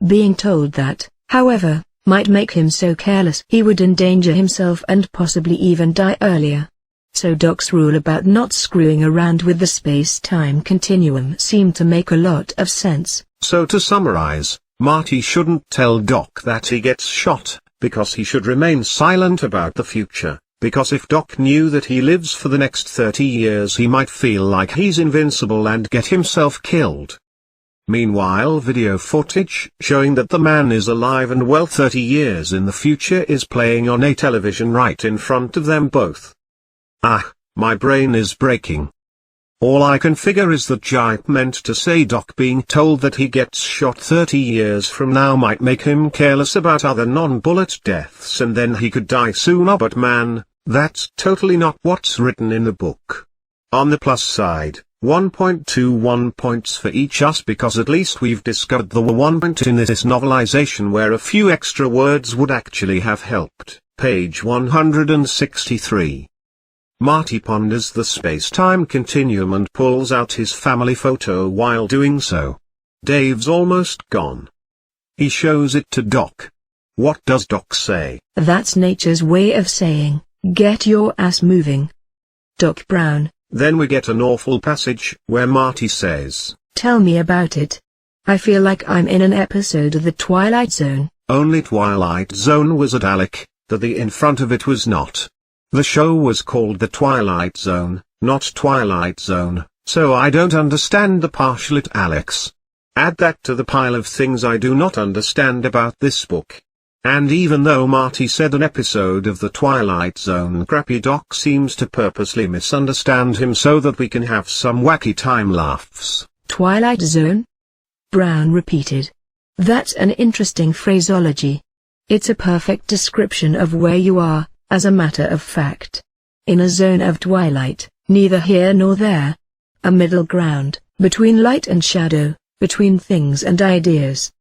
Being told that, however, might make him so careless he would endanger himself and possibly even die earlier. So Doc's rule about not screwing around with the space-time continuum seemed to make a lot of sense. So to summarize, Marty shouldn't tell Doc that he gets shot, because he should remain silent about the future, because if Doc knew that he lives for the next 30 years he might feel like he's invincible and get himself killed. Meanwhile, video footage showing that the man is alive and well 30 years in the future is playing on a television right in front of them both. Ah, my brain is breaking. All I can figure is that Gipe meant to say Doc being told that he gets shot 30 years from now might make him careless about other non-bullet deaths and then he could die sooner, but man, that's totally not what's written in the book. On the plus side, 1.21 points for each us because at least we've discovered the one point in this novelization where a few extra words would actually have helped. Page 163. Marty ponders the space-time continuum and pulls out his family photo while doing so. Dave's almost gone. He shows it to Doc. What does Doc say? That's nature's way of saying, get your ass moving. Doc Brown. Then we get an awful passage where Marty says, tell me about it. I feel like I'm in an episode of The Twilight Zone. Only Twilight Zone was at Alec, the in front of it was not. The show was called The Twilight Zone, not Twilight Zone, so I don't understand the partial at Alex. Add that to the pile of things I do not understand about this book. And even though Marty said an episode of The Twilight Zone, crappy Doc seems to purposely misunderstand him so that we can have some wacky time laughs. Twilight Zone? Brown repeated. That's an interesting phraseology. It's a perfect description of where you are, as a matter of fact. In a zone of twilight, neither here nor there. A middle ground, between light and shadow, between things and ideas.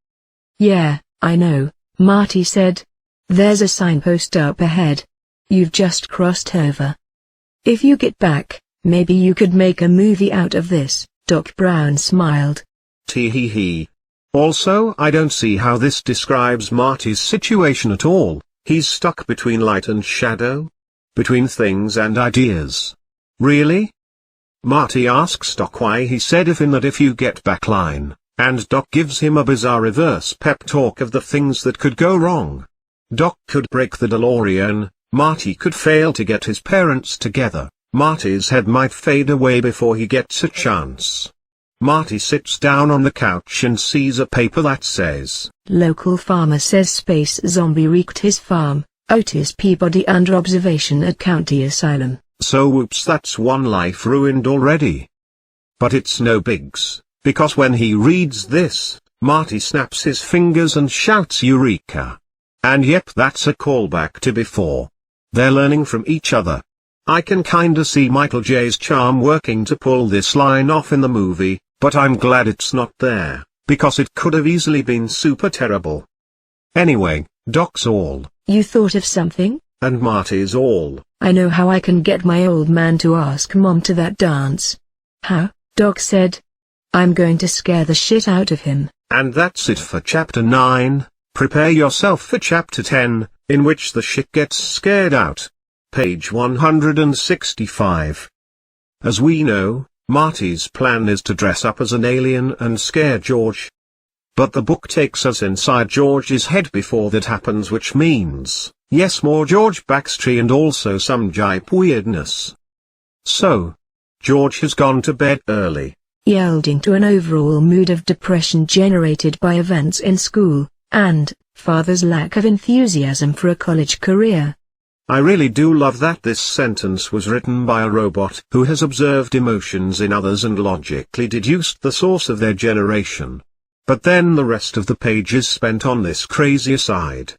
Yeah, I know, Marty said. There's a signpost up ahead. You've just crossed over. If you get back, maybe you could make a movie out of this, Doc Brown smiled. Tee-hee-hee. Also, I don't see how this describes Marty's situation at all. He's stuck between light and shadow? Between things and ideas. Really? Marty asks Doc why he said if you get back line, and Doc gives him a bizarre reverse pep talk of the things that could go wrong. Doc could break the DeLorean, Marty could fail to get his parents together, Marty's head might fade away before he gets a chance. Marty sits down on the couch and sees a paper that says, Local farmer says space zombie wreaked his farm, Otis Peabody under observation at county asylum. So whoops, that's one life ruined already. But it's no bigs, because when he reads this, Marty snaps his fingers and shouts Eureka. And yep, that's a callback to before. They're learning from each other. I can kinda see Michael J's charm working to pull this line off in the movie, but I'm glad it's not there, because it could have easily been super terrible. Anyway, Doc's all. You thought of something? And Marty's all. I know how I can get my old man to ask Mom to that dance. How? Doc said. I'm going to scare the shit out of him. And that's it for Chapter 9. Prepare yourself for Chapter 10, in which the shit gets scared out. Page 165. As we know, Marty's plan is to dress up as an alien and scare George. But the book takes us inside George's head before that happens, which means, yes, more George backstory and also some Gipe weirdness. So, George has gone to bed early. Yielding to an overall mood of depression generated by events in school, and father's lack of enthusiasm for a college career. I really do love that this sentence was written by a robot who has observed emotions in others and logically deduced the source of their generation. But then the rest of the page is spent on this crazy aside.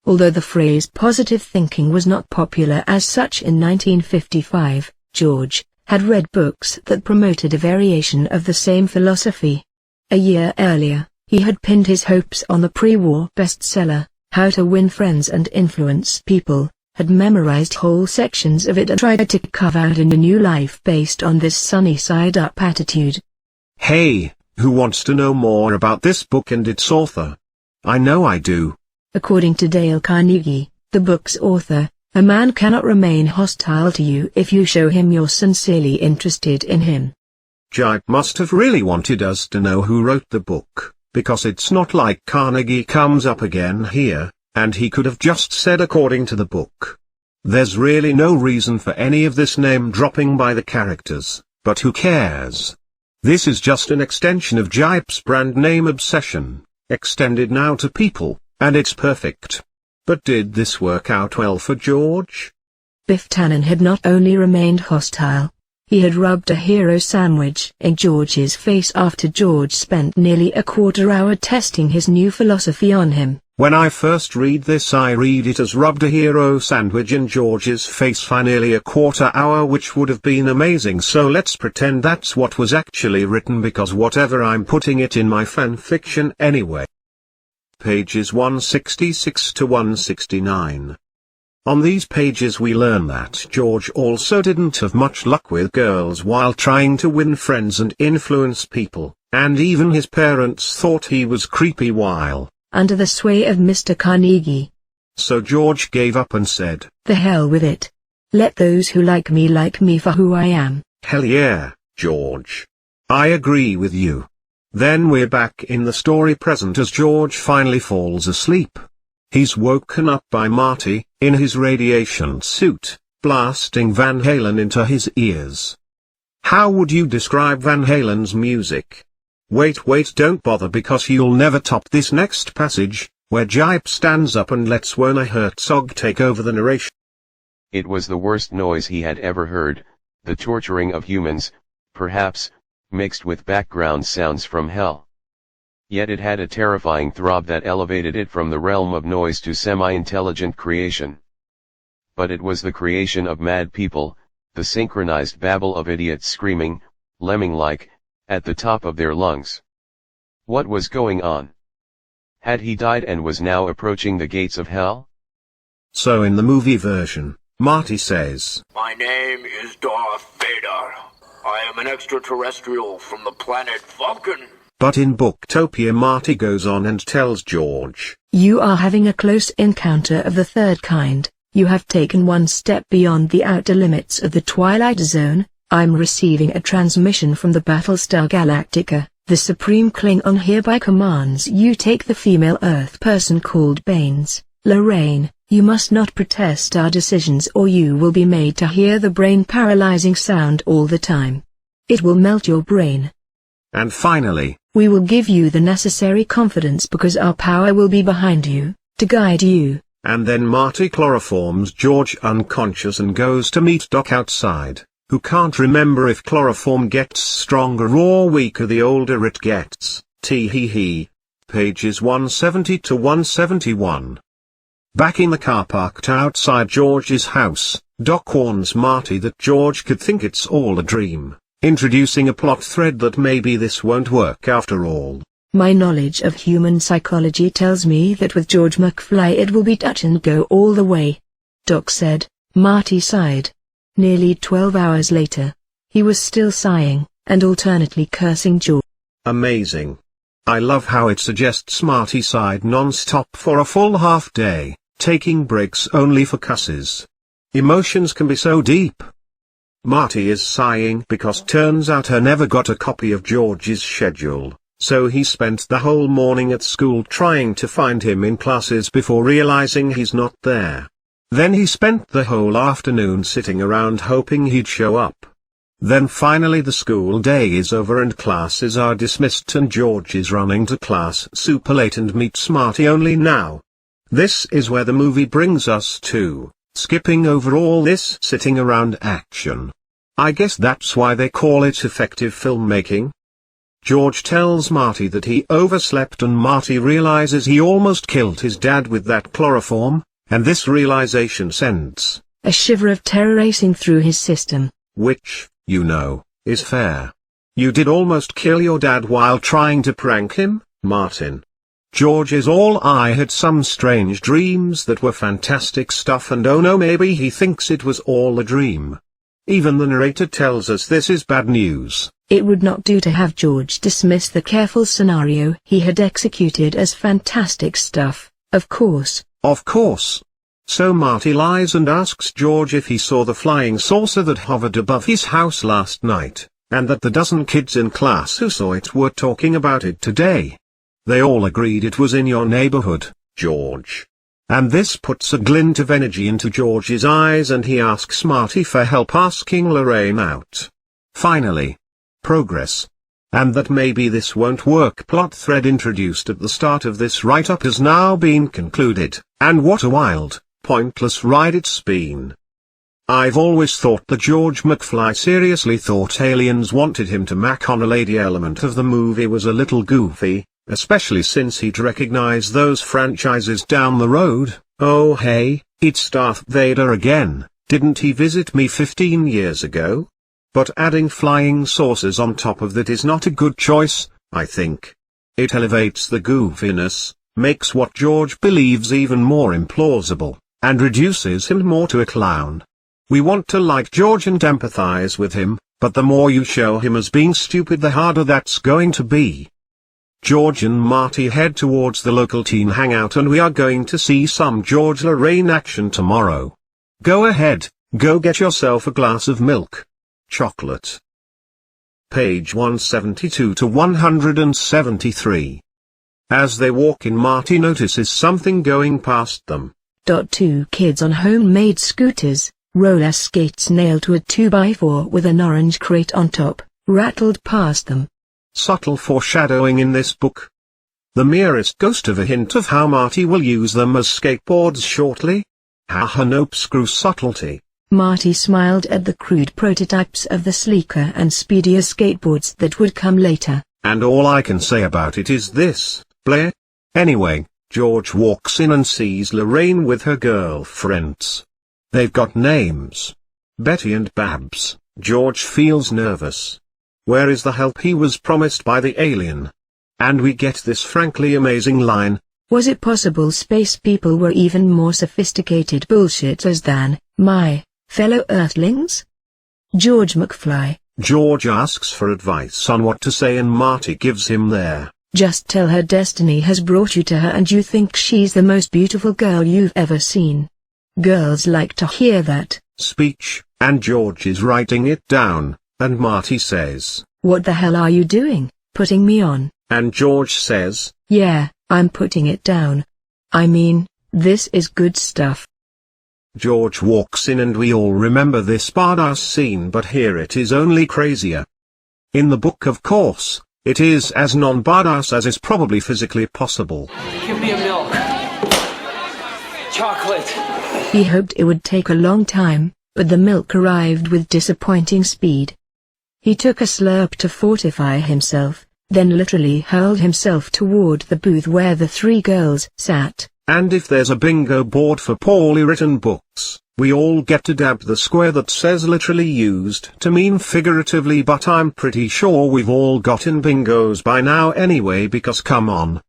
Although the phrase positive thinking was not popular as such in 1955, George had read books that promoted a variation of the same philosophy. A year earlier, he had pinned his hopes on the pre-war bestseller, How to Win Friends and Influence People, had memorized whole sections of it and tried to carve out a new life based on this sunny side-up attitude. Hey, who wants to know more about this book and its author? I know I do. According to Dale Carnegie, the book's author, a man cannot remain hostile to you if you show him you're sincerely interested in him. Gipe must have really wanted us to know who wrote the book, because it's not like Carnegie comes up again here, and he could have just said according to the book. There's really no reason for any of this name dropping by the characters, but who cares? This is just an extension of Gipe's brand name obsession, extended now to people, and it's perfect. But did this work out well for George? Biff Tannen had not only remained hostile, he had rubbed a hero sandwich in George's face after George spent nearly a quarter hour testing his new philosophy on him. When I first read this, I read it as rubbed a hero sandwich in George's face for nearly a quarter hour, which would have been amazing, so let's pretend that's what was actually written, because whatever, I'm putting it in my fan fiction anyway. Pages 166 to 169. On these pages we learn that George also didn't have much luck with girls while trying to win friends and influence people, and even his parents thought he was creepy while under the sway of Mr. Carnegie. So George gave up and said, "The hell with it. Let those who like me for who I am." Hell yeah, George. I agree with you. Then we're back in the story present as George finally falls asleep. He's woken up by Marty, in his radiation suit, blasting Van Halen into his ears. How would you describe Van Halen's music? Wait, don't bother, because you'll never top this next passage, where Gipe stands up and lets Werner Herzog take over the narration. It was the worst noise he had ever heard, the torturing of humans, perhaps, mixed with background sounds from hell. Yet it had a terrifying throb that elevated it from the realm of noise to semi-intelligent creation. But it was the creation of mad people, the synchronized babble of idiots screaming, lemming-like, at the top of their lungs. What was going on? Had he died and was now approaching the gates of hell? So in the movie version, Marty says, "My name is Darth Vader. I am an extraterrestrial from the planet Vulcan." But in Booktopia Marty goes on and tells George, "You are having a close encounter of the third kind. You have taken one step beyond the outer limits of the Twilight Zone. I'm receiving a transmission from the Battlestar Galactica. The Supreme Klingon hereby commands you take the female Earth person called Baines, Lorraine. You must not protest our decisions or you will be made to hear the brain-paralyzing sound all the time. It will melt your brain. And finally, we will give you the necessary confidence because our power will be behind you, to guide you." And then Marty chloroforms George unconscious and goes to meet Doc outside, who can't remember if chloroform gets stronger or weaker the older it gets. Tee-hee-hee. Pages 170 to 171. Back in the car parked outside George's house, Doc warns Marty that George could think it's all a dream, introducing a plot thread that maybe this won't work after all. "My knowledge of human psychology tells me that with George McFly it will be touch and go all the way," Doc said. Marty sighed. Nearly 12 hours later, he was still sighing, and alternately cursing George. Amazing. I love how it suggests Marty sighed non-stop for a full half day, taking breaks only for cusses. Emotions can be so deep. Marty is sighing because turns out he never got a copy of George's schedule, so he spent the whole morning at school trying to find him in classes before realizing he's not there. Then he spent the whole afternoon sitting around hoping he'd show up. Then finally the school day is over and classes are dismissed and George is running to class super late and meets Marty only now. This is where the movie brings us to, skipping over all this sitting around action. I guess that's why they call it effective filmmaking. George tells Marty that he overslept and Marty realizes he almost killed his dad with that chloroform, and this realization sends a shiver of terror racing through his system. Which, you know, is fair. You did almost kill your dad while trying to prank him, Martin. George is all I had some strange dreams that were fantastic stuff and oh no maybe he thinks it was all a dream. Even the narrator tells us this is bad news. It would not do to have George dismiss the careful scenario he had executed as fantastic stuff, of course. Of course. So Marty lies and asks George if he saw the flying saucer that hovered above his house last night, and that the dozen kids in class who saw it were talking about it today. They all agreed it was in your neighborhood, George. And this puts a glint of energy into George's eyes and he asks Marty for help asking Lorraine out. Finally. Progress. And that maybe this won't work plot thread introduced at the start of this write-up has now been concluded, and what a wild, pointless ride it's been. I've always thought that George McFly seriously thought aliens wanted him to mac on a lady element of the movie was a little goofy, especially since he'd recognize those franchises down the road. Oh hey, it's Darth Vader again, didn't he visit me 15 years ago? But adding flying saucers on top of that is not a good choice, I think. It elevates the goofiness, makes what George believes even more implausible, and reduces him more to a clown. We want to like George and empathize with him, but the more you show him as being stupid the harder that's going to be. George and Marty head towards the local teen hangout and we are going to see some George Lorraine action tomorrow. Go ahead, go get yourself a glass of milk. Chocolate. Page 172 to 173. As they walk in Marty notices something going past them. Two kids on homemade scooters, roller skates nailed to a 2x4 with an orange crate on top, rattled past them. Subtle foreshadowing in this book. The merest ghost of a hint of how Marty will use them as skateboards shortly? Haha nope screw subtlety. Marty smiled at the crude prototypes of the sleeker and speedier skateboards that would come later, And all I can say about it is this, Blair. Anyway, George walks in and sees Lorraine with her girlfriends. They've got names. Betty and Babs. George feels nervous. Where is the help he was promised by the alien? And we get this frankly amazing line. Was it possible space people were even more sophisticated bullshitters than my fellow Earthlings? George McFly. George asks for advice on what to say and Marty gives him their. Just tell her destiny has brought you to her and you think she's the most beautiful girl you've ever seen. Girls like to hear that speech, and George is writing it down, and Marty says, "What the hell are you doing, putting me on?" And George says, "Yeah, I'm putting it down. I mean, this is good stuff." George walks in and we all remember this badass scene, but here it is only crazier. In the book, of course, it is as non-badass as is probably physically possible. Give me a milk. Chocolate. He hoped it would take a long time, but the milk arrived with disappointing speed. He took a slurp to fortify himself, then literally hurled himself toward the booth where the three girls sat. And if there's a bingo board for poorly written books, we all get to dab the square that says literally used to mean figuratively, but I'm pretty sure we've all gotten bingos by now anyway, because come on.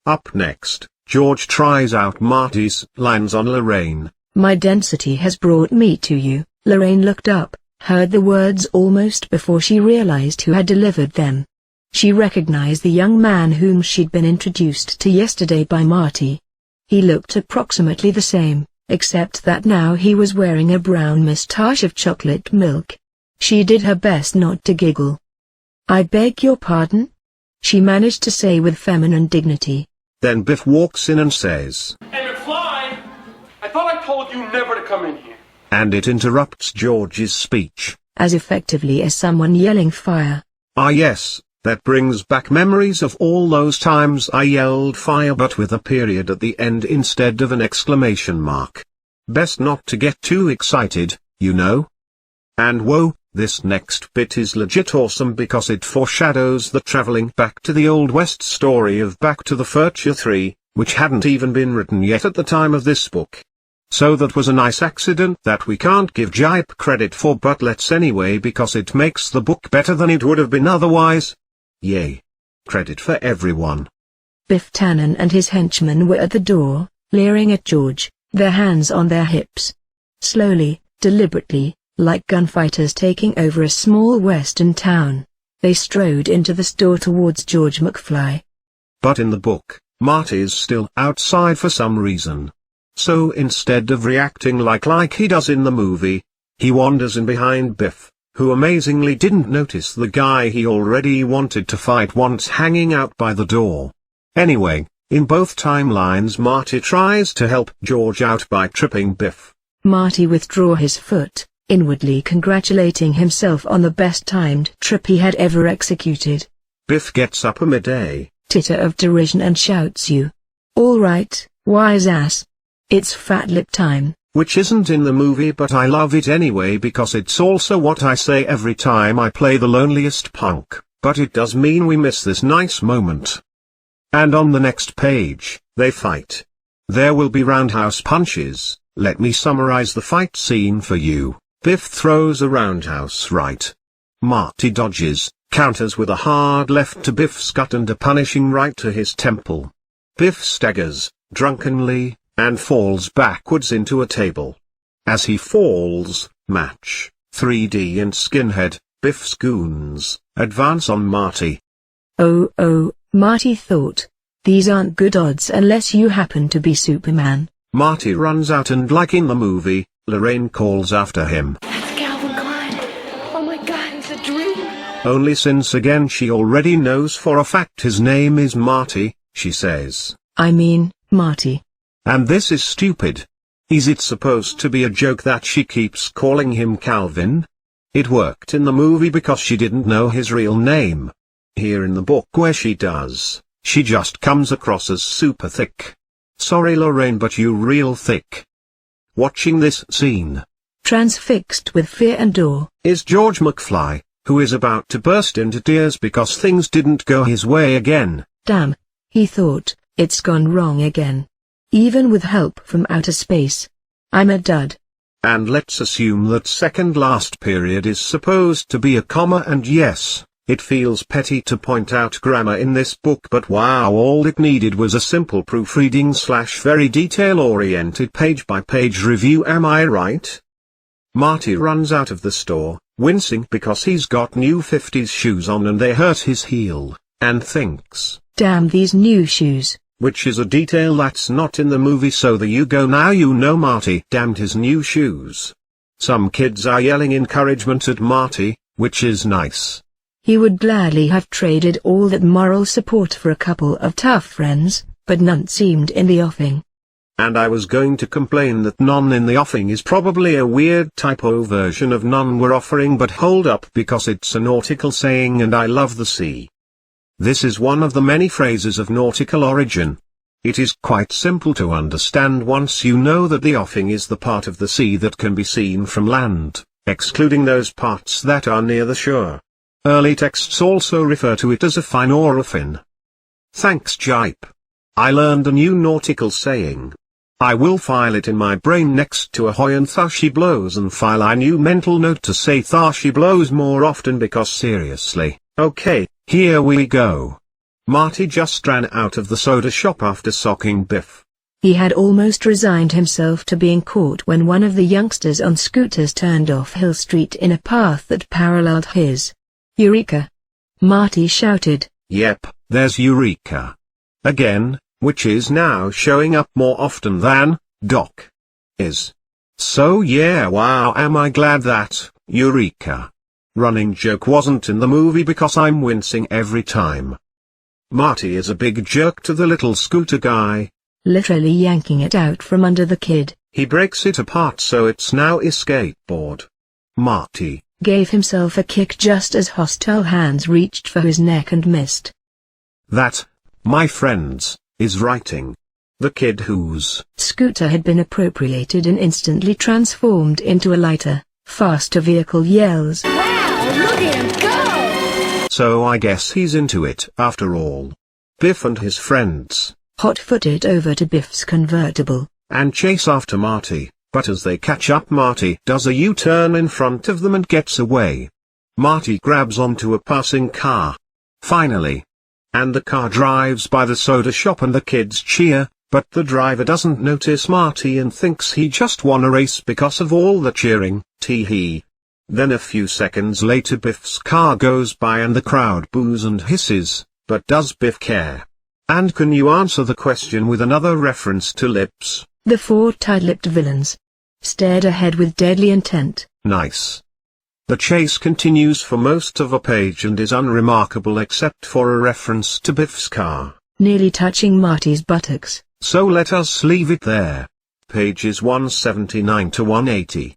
Up next, George tries out Marty's lines on Lorraine. "My density has brought me to you." Lorraine looked up, heard the words almost before she realized who had delivered them. She recognized the young man whom she'd been introduced to yesterday by Marty. He looked approximately the same, except that now he was wearing a brown moustache of chocolate milk. She did her best not to giggle. "I beg your pardon?" she managed to say with feminine dignity. Then Biff walks in and says, "Hey, McFly! I thought I told you never to come in here." And it interrupts George's speech. As effectively as someone yelling fire. Ah yes, that brings back memories of all those times I yelled fire but with a period at the end instead of an exclamation mark. Best not to get too excited, you know. And whoa, this next bit is legit awesome because it foreshadows the traveling back to the Old West story of Back to the Future 3, which hadn't even been written yet at the time of this book. So that was a nice accident that we can't give Gipe credit for, but let's anyway because it makes the book better than it would have been otherwise. Yay. Credit for everyone. Biff Tannen and his henchmen were at the door, leering at George, their hands on their hips. Slowly, deliberately, like gunfighters taking over a small western town, they strode into the store towards George McFly. But in the book, Marty's still outside for some reason. So instead of reacting like he does in the movie, he wanders in behind Biff, who amazingly didn't notice the guy he already wanted to fight once hanging out by the door. Anyway, in both timelines Marty tries to help George out by tripping Biff. Marty withdraw his foot, inwardly congratulating himself on the best-timed trip he had ever executed. Biff gets up mid-A, titter of derision and shouts, "You! All right, wise ass. It's fat lip time." Which isn't in the movie, but I love it anyway because it's also what I say every time I play The Loneliest Punk, but it does mean we miss this nice moment. And on the next page, they fight. There will be roundhouse punches. Let me summarize the fight scene for you. Biff throws a roundhouse right. Marty dodges, counters with a hard left to Biff's gut and a punishing right to his temple. Biff staggers, drunkenly, and falls backwards into a table. As he falls, Match, 3D and Skinhead, Biff's goons, advance on Marty. Oh, Marty thought. These aren't good odds unless you happen to be Superman. Marty runs out and like in the movie, Lorraine calls after him. That's Calvin Klein. Oh my God, it's a dream. Only since again she already knows for a fact his name is Marty, she says. I mean, Marty. And this is stupid. Is it supposed to be a joke that she keeps calling him Calvin? It worked in the movie because she didn't know his real name. Here in the book where she does, she just comes across as super thick. Sorry Lorraine, but you real thick. Watching this scene, transfixed with fear and awe, is George McFly, who is about to burst into tears because things didn't go his way again. Damn, he thought, it's gone wrong again. Even with help from outer space. I'm a dud. And let's assume that second last period is supposed to be a comma, and yes, it feels petty to point out grammar in this book, but wow, all it needed was a simple proofreading / very detail-oriented page-by-page review, am I right? Marty runs out of the store, wincing because he's got new 50s shoes on and they hurt his heel, and thinks, damn these new shoes. Which is a detail that's not in the movie, so there you go, now you know Marty damned his new shoes. Some kids are yelling encouragement at Marty, which is nice. He would gladly have traded all that moral support for a couple of tough friends, but none seemed in the offing. And I was going to complain that none in the offing is probably a weird typo version of none were offering, but hold up, because it's a nautical saying and I love the sea. This is one of the many phrases of nautical origin. It is quite simple to understand once you know that the offing is the part of the sea that can be seen from land, excluding those parts that are near the shore. Early texts also refer to it as a fin or a fin. Thanks, Gipe. I learned a new nautical saying. I will file it in my brain next to ahoy and thus she blows, and file a new mental note to say thus she blows more often, because seriously. Okay, here we go. Marty just ran out of the soda shop after socking Biff. He had almost resigned himself to being caught when one of the youngsters on scooters turned off Hill Street in a path that paralleled his. Eureka! Marty shouted. Yep, there's Eureka. Again, which is now showing up more often than Doc is. So yeah, wow, am I glad that Eureka running joke wasn't in the movie, because I'm wincing every time. Marty is a big jerk to the little scooter guy, literally yanking it out from under the kid. He breaks it apart so it's now a skateboard. Marty gave himself a kick just as hostile hands reached for his neck and missed. That, my friends, is writing. The kid whose scooter had been appropriated and instantly transformed into a lighter, faster vehicle yells. Wow, look at him go! So I guess he's into it after all. Biff and his friends hot-footed over to Biff's convertible and chase after Marty. But as they catch up, Marty does a U-turn in front of them and gets away. Marty grabs onto a passing car. Finally. And the car drives by the soda shop and the kids cheer, but the driver doesn't notice Marty and thinks he just won a race because of all the cheering, tee-hee. Then a few seconds later Biff's car goes by and the crowd boos and hisses, but does Biff care? And can you answer the question with another reference to lips? The four tight-lipped villains stared ahead with deadly intent. Nice. The chase continues for most of a page and is unremarkable except for a reference to Biff's car nearly touching Marty's buttocks. So let us leave it there. Pages 179 to 180.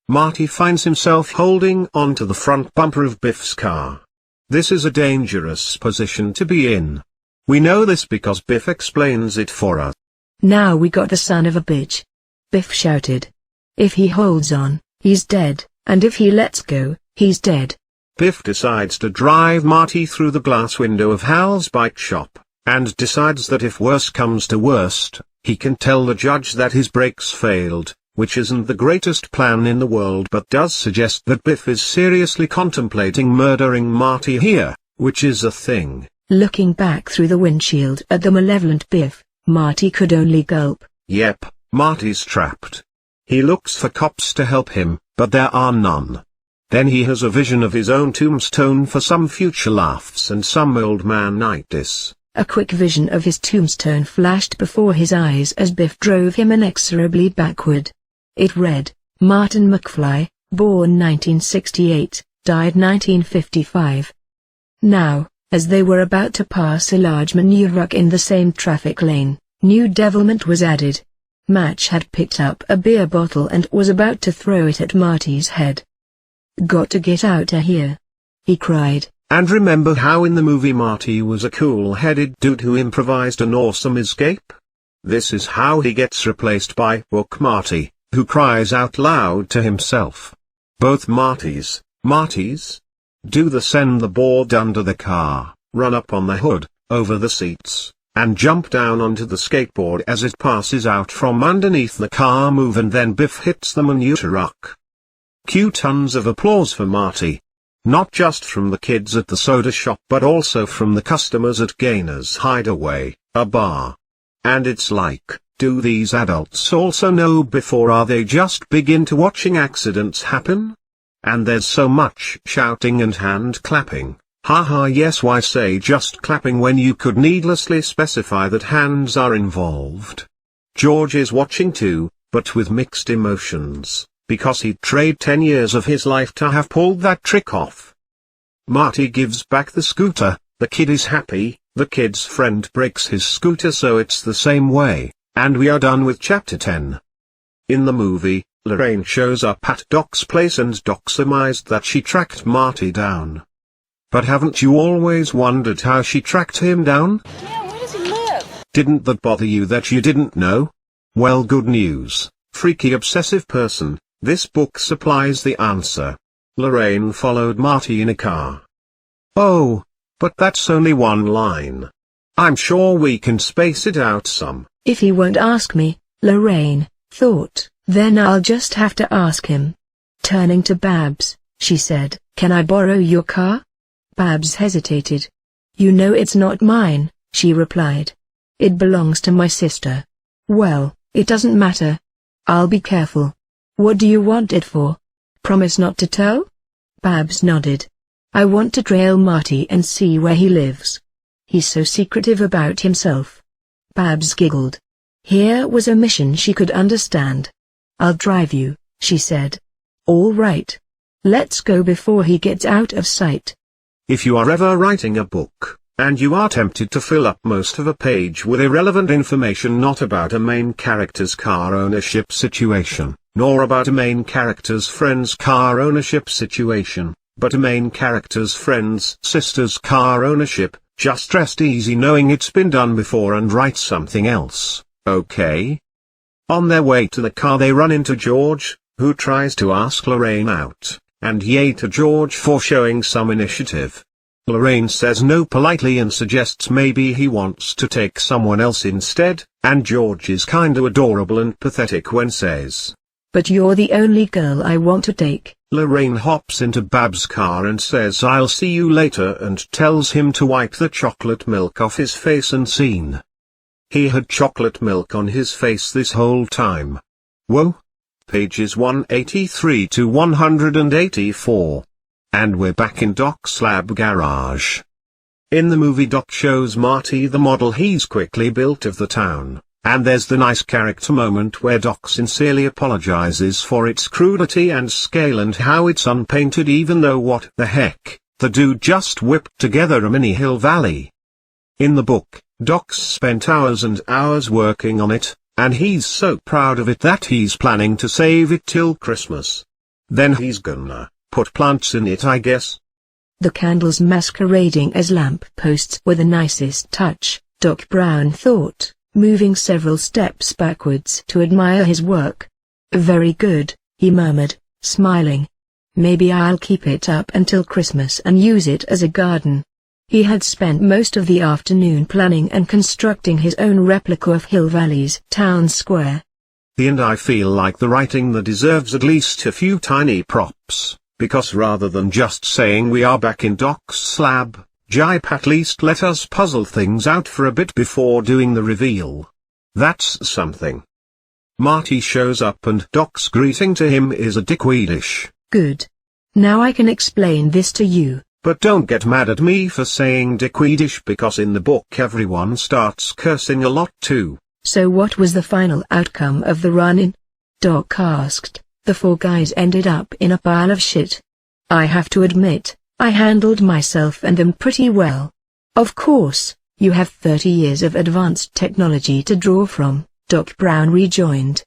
Marty finds himself holding onto the front bumper of Biff's car. This is a dangerous position to be in. We know this because Biff explains it for us. Now we got the son of a bitch. Biff shouted. If he holds on, he's dead, and if he lets go, he's dead. Biff decides to drive Marty through the glass window of Hal's bike shop, and decides that if worse comes to worst, he can tell the judge that his brakes failed, which isn't the greatest plan in the world but does suggest that Biff is seriously contemplating murdering Marty here, which is a thing. Looking back through the windshield at the malevolent Biff, Marty could only gulp. Yep, Marty's trapped. He looks for cops to help him, but there are none. Then he has a vision of his own tombstone for some future laughs and some old man-itis. A quick vision of his tombstone flashed before his eyes as Biff drove him inexorably backward. It read, Martin McFly, born 1968, died 1955. Now, as they were about to pass a large manure truck in the same traffic lane, new devilment was added. Match had picked up a beer bottle and was about to throw it at Marty's head. Got to get out of here, he cried. And remember how in the movie Marty was a cool-headed dude who improvised an awesome escape? This is how he gets replaced by Book Marty, who cries out loud to himself. Both Martys, Do the send the board under the car, run up on the hood, over the seats, and jump down onto the skateboard as it passes out from underneath the car move, and then Biff hits the maneuter rock. Cue tons of applause for Marty. Not just from the kids at the soda shop but also from the customers at Gainer's Hideaway, a bar. And it's like, do these adults also know Biff, or are they just big into watching accidents happen? And there's so much shouting and hand clapping. Haha, yes, why say just clapping when you could needlessly specify that hands are involved? George is watching too, but with mixed emotions, because he'd trade 10 years of his life to have pulled that trick off. Marty gives back the scooter, the kid is happy, the kid's friend breaks his scooter so it's the same way, and we are done with chapter 10. In the movie, Lorraine shows up at Doc's place and Doc surmised that she tracked Marty down. But haven't you always wondered how she tracked him down? Yeah, where does he live? Didn't that bother you that you didn't know? Well, good news, freaky obsessive person, this book supplies the answer. Lorraine followed Marty in a car. Oh, but that's only one line. I'm sure we can space it out some. If he won't ask me, Lorraine thought, then I'll just have to ask him. Turning to Babs, she said, "Can I borrow your car?" Babs hesitated. "You know it's not mine," she replied. "It belongs to my sister." "Well, it doesn't matter. I'll be careful." "What do you want it for? Promise not to tell?" Babs nodded. "I want to trail Marty and see where he lives. He's so secretive about himself." Babs giggled. Here was a mission she could understand. "I'll drive you," she said. "All right. Let's go before he gets out of sight." If you are ever writing a book, and you are tempted to fill up most of a page with irrelevant information not about a main character's car ownership situation, nor about a main character's friend's car ownership situation, but a main character's friend's sister's car ownership, just rest easy knowing it's been done before and write something else, okay? On their way to the car they run into George, who tries to ask Lorraine out, and yay to George for showing some initiative. Lorraine says no politely and suggests maybe he wants to take someone else instead, and George is kinda adorable and pathetic when says, "But you're the only girl I want to take." Lorraine hops into Babs' car and says I'll see you later and tells him to wipe the chocolate milk off his face and scene. He had chocolate milk on his face this whole time. Whoa. Pages 183 to 184. And we're back in Doc's lab garage. In the movie Doc shows Marty the model he's quickly built of the town, and there's the nice character moment where Doc sincerely apologizes for its crudity and scale and how it's unpainted even though what the heck, the dude just whipped together a mini Hill Valley. In the book, Doc's spent hours and hours working on it, and he's so proud of it that he's planning to save it till Christmas. Then he's gonna put plants in it, I guess. The candles masquerading as lamp posts were the nicest touch, Doc Brown thought, moving several steps backwards to admire his work. "Very good," he murmured, smiling. "Maybe I'll keep it up until Christmas and use it as a garden." He had spent most of the afternoon planning and constructing his own replica of Hill Valley's town square. And I feel like the writing that deserves at least a few tiny props, because rather than just saying we are back in Doc's lab, Gipe at least let us puzzle things out for a bit before doing the reveal. That's something. Marty shows up and Doc's greeting to him is a dickweedish. "Good. Now I can explain this to you." But don't get mad at me for saying dickweedish because in the book everyone starts cursing a lot too. "So what was the final outcome of the run-in?" Doc asked. "The four guys ended up in a pile of shit. I have to admit, I handled myself and them pretty well." "Of course, you have 30 years of advanced technology to draw from," Doc Brown rejoined.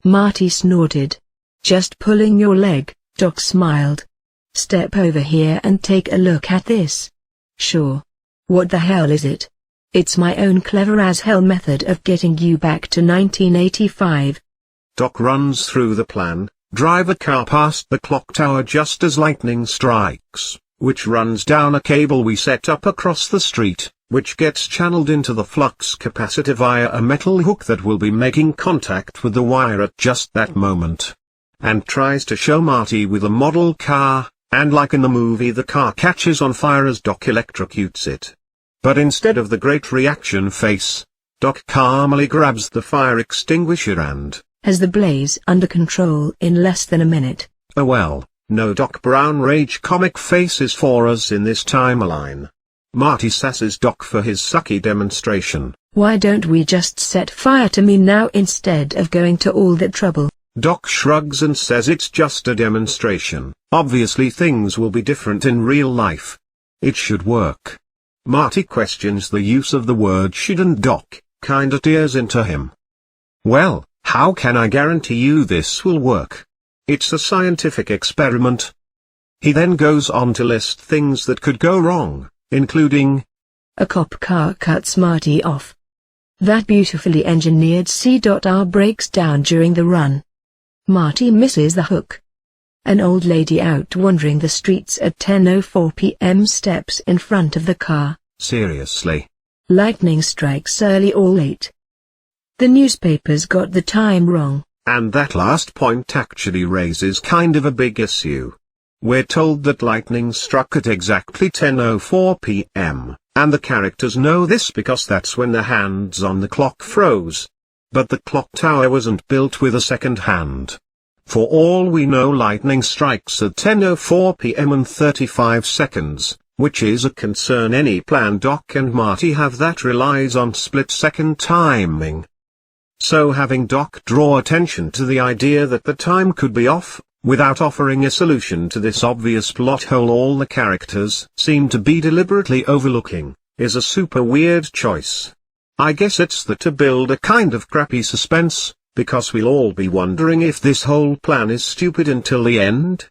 Marty snorted. "Just pulling your leg," Doc smiled. "Step over here and take a look at this." "Sure. What the hell is it?" "It's my own clever-as-hell method of getting you back to 1985. Doc runs through the plan, drive a car past the clock tower just as lightning strikes, which runs down a cable we set up across the street, which gets channeled into the flux capacitor via a metal hook that will be making contact with the wire at just that moment. And tries to show Marty with a model car, and like in the movie the car catches on fire as Doc electrocutes it. But instead of the great reaction face, Doc calmly grabs the fire extinguisher and has the blaze under control in less than a minute. Oh well, no Doc Brown rage comic faces for us in this timeline. Marty sasses Doc for his sucky demonstration. Why don't we just set fire to me now instead of going to all that trouble? Doc shrugs and says it's just a demonstration. Obviously things will be different in real life. It should work. Marty questions the use of the word should and Doc kinda tears into him. Well, how can I guarantee you this will work? It's a scientific experiment. He then goes on to list things that could go wrong, including a cop car cuts Marty off. That beautifully engineered C.R breaks down during the run. Marty misses the hook. An old lady out wandering the streets at 10:04 p.m. steps in front of the car. Seriously. Lightning strikes early or late. The newspapers got the time wrong. And that last point actually raises kind of a big issue. We're told that lightning struck at exactly 10:04 p.m., and the characters know this because that's when the hands on the clock froze. But the clock tower wasn't built with a second hand. For all we know lightning strikes at 10:04 p.m. and 35 seconds, which is a concern any plan Doc and Marty have that relies on split-second timing. So having Doc draw attention to the idea that the time could be off, without offering a solution to this obvious plot hole all the characters seem to be deliberately overlooking, is a super weird choice. I guess it's to build a kind of crappy suspense, because we'll all be wondering if this whole plan is stupid until the end.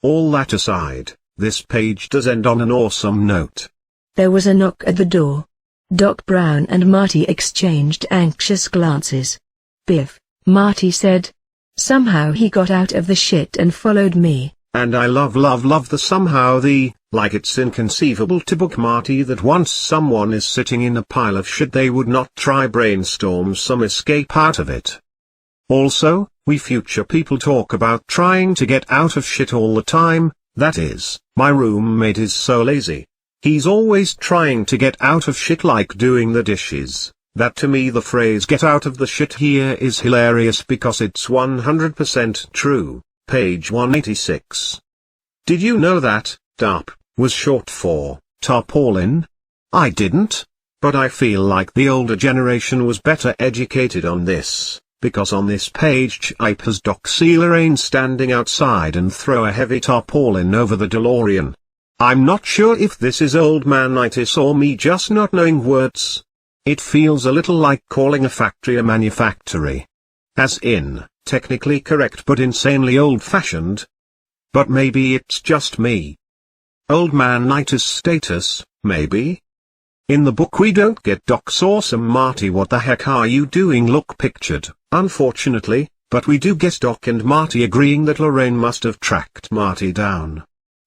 All that aside, this page does end on an awesome note. There was a knock at the door. Doc Brown and Marty exchanged anxious glances. Biff, Marty said. Somehow he got out of the shit and followed me. And I love the somehow like it's inconceivable to book Marty that once someone is sitting in a pile of shit they would not try brainstorm some escape out of it. Also, we future people talk about trying to get out of shit all the time, that is, my roommate is so lazy. He's always trying to get out of shit like doing the dishes. That to me the phrase get out of the shit here is hilarious because it's 100% true. Page 186. Did you know that TARP was short for tarpaulin? I didn't, but I feel like the older generation was better educated on this, because on this page Gipe has Doc see Lorraine standing outside and throw a heavy tarpaulin over the DeLorean. I'm not sure if this is old man-itis or me just not knowing words. It feels a little like calling a factory a manufactory. As in, technically correct but insanely old-fashioned. But maybe it's just me. Old man-itis status, maybe? In the book we don't get Doc's awesome Marty what the heck are you doing look pictured, unfortunately, but we do get Doc and Marty agreeing that Lorraine must have tracked Marty down.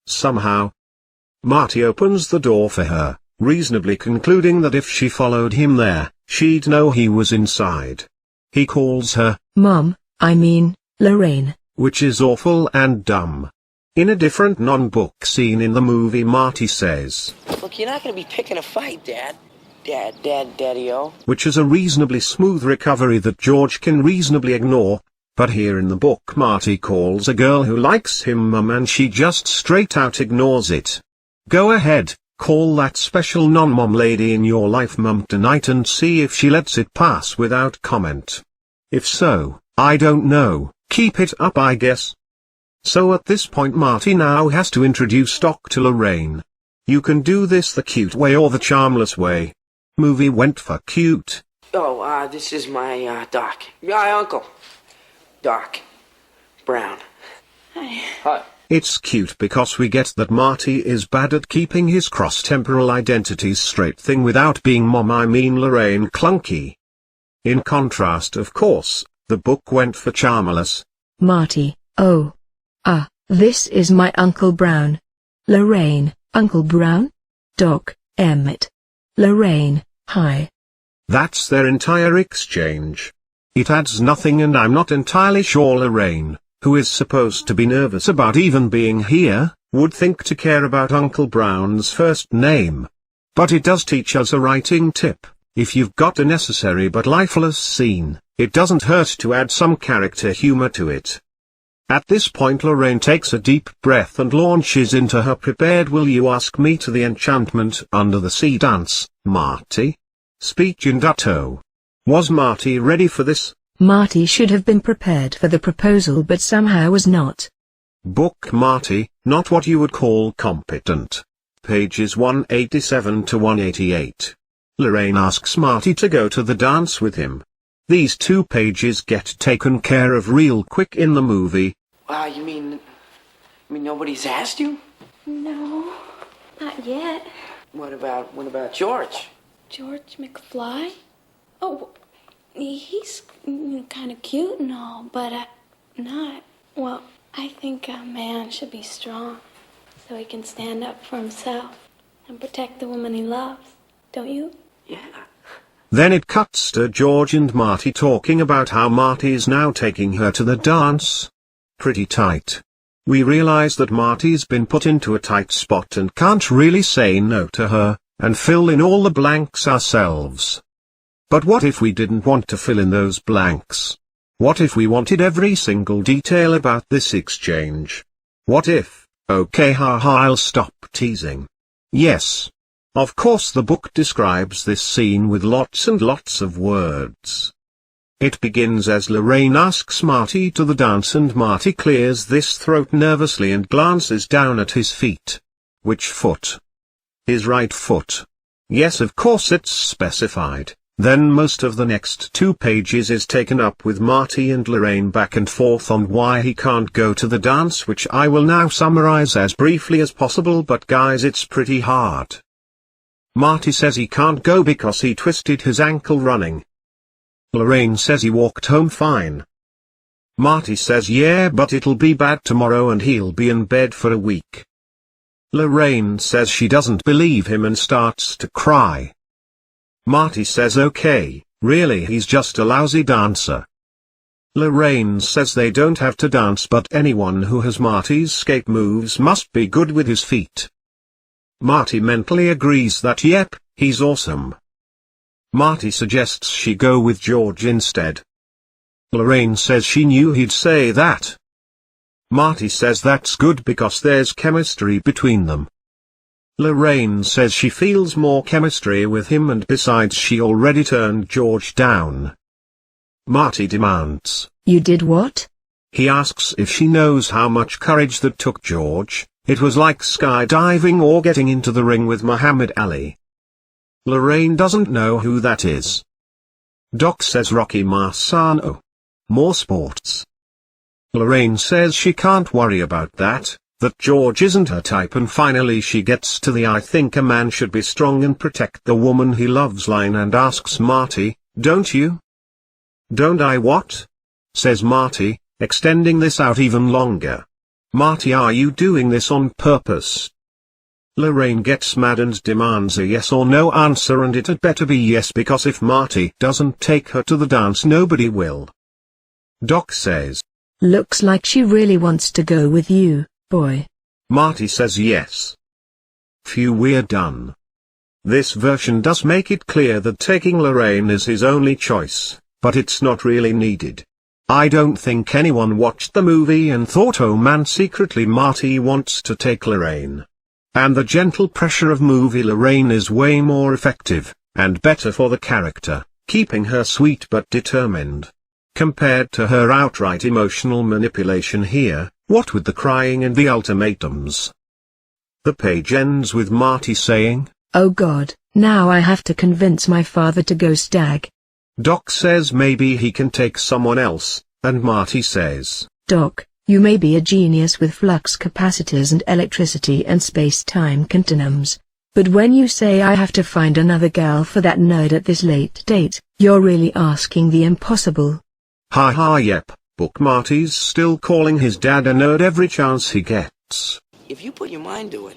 Somehow. Marty opens the door for her, reasonably concluding that if she followed him there, she'd know he was inside. He calls her Mom, Lorraine. Which is awful and dumb. In a different non-book scene in the movie Marty says, Look, you're not gonna be picking a fight, Dad. Daddy-o. Which is a reasonably smooth recovery that George can reasonably ignore, but here in the book Marty calls a girl who likes him Mum and she just straight out ignores it. Go ahead, call that special non-mom lady in your life Mum tonight and see if she lets it pass without comment. If so, I don't know, keep it up I guess. So at this point Marty now has to introduce Doc to Lorraine. You can do this the cute way or the charmless way. Movie went for cute. Oh, this is my, Doc. My uncle. Doc Brown. Hi. It's cute because we get that Marty is bad at keeping his cross-temporal identities straight thing without being Lorraine clunky. In contrast of course, the book went for charmless. Marty, oh. This is my Uncle Brown. Lorraine, Uncle Brown? Doc, Emmett. Lorraine, hi. That's their entire exchange. It adds nothing, and I'm not entirely sure Lorraine, who is supposed to be nervous about even being here, would think to care about Uncle Brown's first name. But it does teach us a writing tip: if you've got a necessary but lifeless scene, it doesn't hurt to add some character humor to it. At this point Lorraine takes a deep breath and launches into her prepared "will you ask me to the enchantment under the sea dance, Marty?" speech in Dutto. Was Marty ready for this? Marty should have been prepared for the proposal but somehow was not. Book Marty, not what you would call competent. Pages 187 to 188. Lorraine asks Marty to go to the dance with him. These 2 pages get taken care of real quick in the movie. Wow, you mean nobody's asked you? No, not yet. What about George? George McFly? Oh, he's kind of cute and all, but not. Well, I think a man should be strong so he can stand up for himself and protect the woman he loves. Don't you? Yeah. Then it cuts to George and Marty talking about how Marty's now taking her to the dance. Pretty tight. We realize that Marty's been put into a tight spot and can't really say no to her, and fill in all the blanks ourselves. But what if we didn't want to fill in those blanks? What if we wanted every single detail about this exchange? What if, okay haha, I'll stop teasing. Yes. Of course the book describes this scene with lots and lots of words. It begins as Lorraine asks Marty to the dance and Marty clears his throat nervously and glances down at his feet. Which foot? His right foot. Yes, of course it's specified. Then most of the next 2 pages is taken up with Marty and Lorraine back and forth on why he can't go to the dance, which I will now summarize as briefly as possible, but guys, it's pretty hard. Marty says he can't go because he twisted his ankle running. Lorraine says he walked home fine. Marty says yeah, but it'll be bad tomorrow and he'll be in bed for a week. Lorraine says she doesn't believe him and starts to cry. Marty says okay, really he's just a lousy dancer. Lorraine says they don't have to dance, but anyone who has Marty's skate moves must be good with his feet. Marty mentally agrees that yep, he's awesome. Marty suggests she go with George instead. Lorraine says she knew he'd say that. Marty says that's good because there's chemistry between them. Lorraine says she feels more chemistry with him, and besides she already turned George down. Marty demands, "You did what?" He asks if she knows how much courage that took George. It was like skydiving or getting into the ring with Muhammad Ali. Lorraine doesn't know who that is. Doc says Rocky Marciano. More sports. Lorraine says she can't worry about that George isn't her type, and finally she gets to the "I think a man should be strong and protect the woman he loves" line and asks Marty, "Don't you?" "Don't I what?" says Marty, extending this out even longer. "Marty, are you doing this on purpose?" Lorraine gets mad and demands a yes or no answer, and it had better be yes, because if Marty doesn't take her to the dance nobody will. Doc says, "Looks like she really wants to go with you, boy." Marty says yes. Phew, we're done. This version does make it clear that taking Lorraine is his only choice, but it's not really needed. I don't think anyone watched the movie and thought, oh man, secretly Marty wants to take Lorraine. And the gentle pressure of movie Lorraine is way more effective, and better for the character, keeping her sweet but determined. Compared to her outright emotional manipulation here, what with the crying and the ultimatums. The page ends with Marty saying, "Oh God, now I have to convince my father to go stag." Doc says maybe he can take someone else, and Marty says, "Doc, you may be a genius with flux capacitors and electricity and space-time continuums, but when you say I have to find another gal for that nerd at this late date, you're really asking the impossible." Ha ha, yep, Book Marty's still calling his dad a nerd every chance he gets. if you put your mind to it,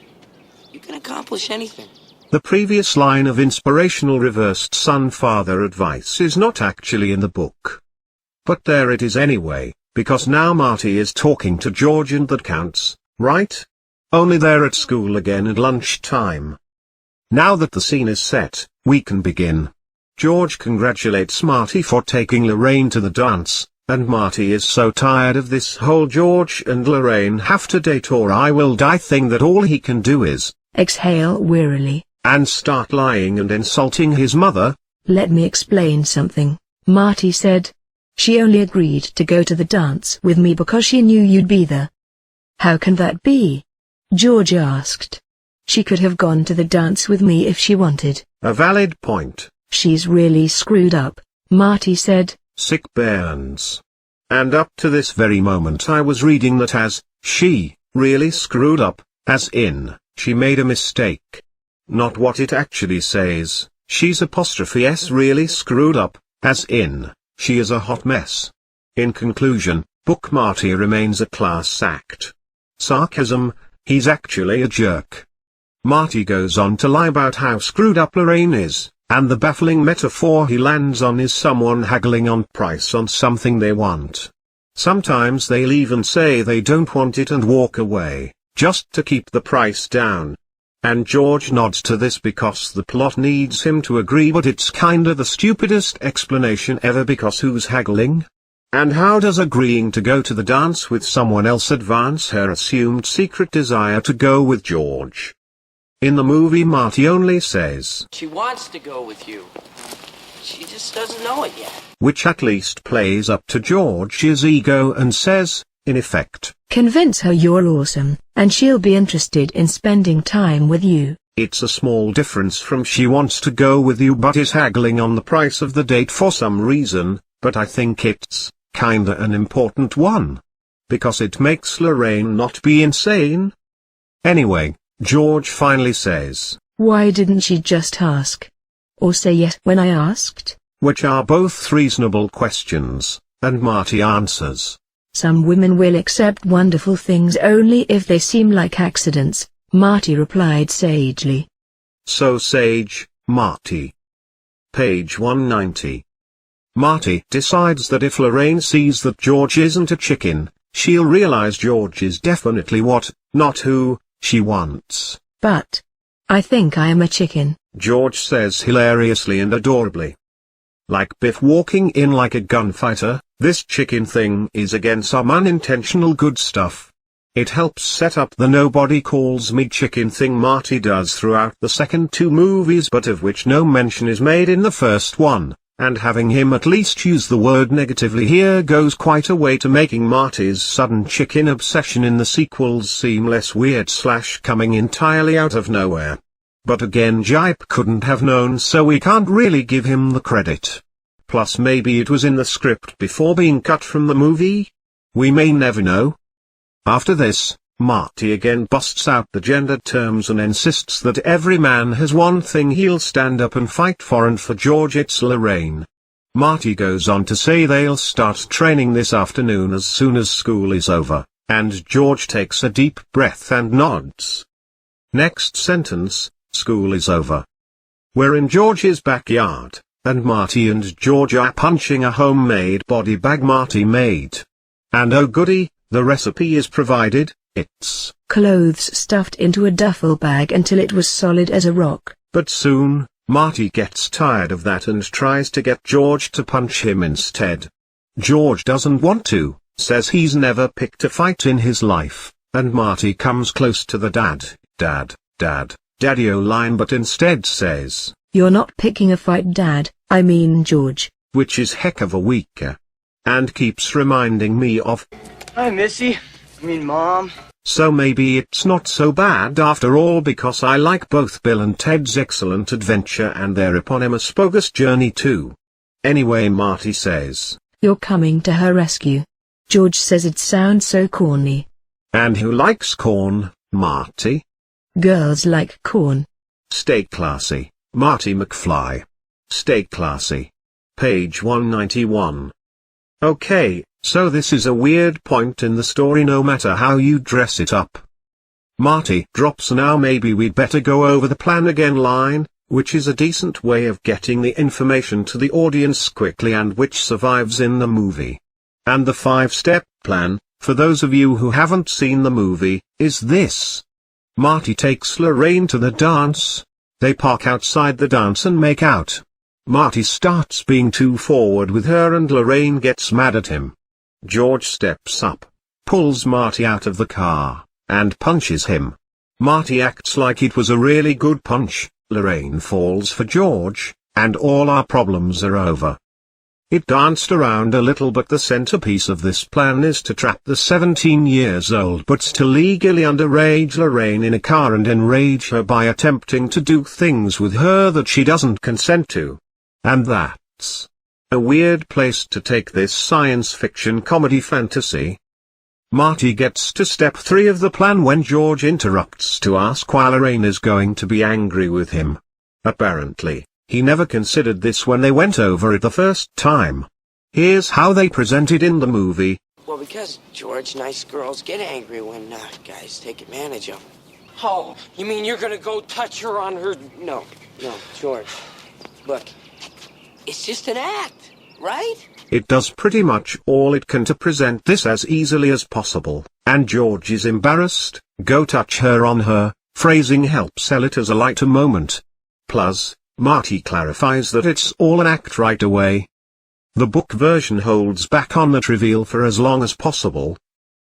you can accomplish anything. The previous line of inspirational reversed son-father advice is not actually in the book. But there it is anyway, because now Marty is talking to George and that counts, right? Only they're at school again at lunchtime. Now that the scene is set, we can begin. George congratulates Marty for taking Lorraine to the dance, and Marty is so tired of this whole George and Lorraine have to date or I will die thing that all he can do is exhale wearily and start lying and insulting his mother. Let me explain something, Marty said. She only agreed to go to the dance with me because she knew you'd be there. How can that be? George asked. She could have gone to the dance with me if she wanted. A valid point. She's really screwed up, Marty said. Sick burns. And up to this very moment I was reading that as, she, really screwed up, as in, she made a mistake. Not what it actually says, she's '(s) really screwed up, as in, she is a hot mess. In conclusion, book Marty remains a class act. Sarcasm, he's actually a jerk. Marty goes on to lie about how screwed up Lorraine is, and the baffling metaphor he lands on is someone haggling on price on something they want. Sometimes they'll even say they don't want it and walk away, just to keep the price down. And George nods to this because the plot needs him to agree, but it's kinda the stupidest explanation ever because who's haggling? And how does agreeing to go to the dance with someone else advance her assumed secret desire to go with George? In the movie Marty only says, She wants to go with you. She just doesn't know it yet. Which at least plays up to George's ego and says, in effect, convince her you're awesome, and she'll be interested in spending time with you. It's a small difference from she wants to go with you but is haggling on the price of the date for some reason, but I think it's kinda an important one. Because it makes Lorraine not be insane. Anyway, George finally says, why didn't she just ask? Or say yes when I asked? Which are both reasonable questions, and Marty answers. Some women will accept wonderful things only if they seem like accidents, Marty replied sagely. So sage, Marty. Page 190. Marty decides that if Lorraine sees that George isn't a chicken, she'll realize George is definitely what, not who, she wants. But I think I am a chicken, George says hilariously and adorably. Like Biff walking in like a gunfighter, this chicken thing is again some unintentional good stuff. It helps set up the nobody calls me chicken thing Marty does throughout the second two movies but of which no mention is made in the first one, and having him at least use the word negatively here goes quite a way to making Marty's sudden chicken obsession in the sequels seem less weird / coming entirely out of nowhere. But again Gipe couldn't have known so we can't really give him the credit. Plus maybe it was in the script before being cut from the movie? We may never know. After this, Marty again busts out the gendered terms and insists that every man has one thing he'll stand up and fight for, and for George it's Lorraine. Marty goes on to say they'll start training this afternoon as soon as school is over, and George takes a deep breath and nods. Next sentence, school is over. We're in George's backyard, and Marty and George are punching a homemade body bag Marty made. And oh goody, the recipe is provided. It's clothes stuffed into a duffel bag until it was solid as a rock. But soon, Marty gets tired of that and tries to get George to punch him instead. George doesn't want to, says he's never picked a fight in his life, and Marty comes close to the daddy-o line but instead says, you're not picking a fight Dad, I mean George. Which is heck of a weaker. And keeps reminding me of, hi Missy, Mom. So maybe it's not so bad after all because I like both Bill and Ted's Excellent Adventure and their eponymous bogus journey too. Anyway Marty says, you're coming to her rescue. George says it sounds so corny. And who likes corn, Marty? Girls like corn. Stay classy, Marty McFly. Stay classy. Page 191. Okay, so this is a weird point in the story no matter how you dress it up. Marty drops "now maybe we'd better go over the plan again" line, which is a decent way of getting the information to the audience quickly and which survives in the movie. And the 5-step plan, for those of you who haven't seen the movie, is this. Marty takes Lorraine to the dance. They park outside the dance and make out. Marty starts being too forward with her and Lorraine gets mad at him. George steps up, pulls Marty out of the car, and punches him. Marty acts like it was a really good punch, Lorraine falls for George, and all our problems are over. It danced around a little, but the centerpiece of this plan is to trap the 17-years-old but still legally underage Lorraine in a car and enrage her by attempting to do things with her that she doesn't consent to. And that's a weird place to take this science fiction comedy fantasy. Marty gets to step 3 of the plan when George interrupts to ask why Lorraine is going to be angry with him. Apparently, he never considered this when they went over it the first time. Here's how they present it in the movie. Well, because, George, nice girls get angry when guys take advantage of them. Oh, you mean you're gonna go touch her on her... No, George. Look, it's just an act, right? It does pretty much all it can to present this as easily as possible, and George is embarrassed. Go touch her on her, phrasing helps sell it as a lighter moment. Plus, Marty clarifies that it's all an act right away. The book version holds back on that reveal for as long as possible.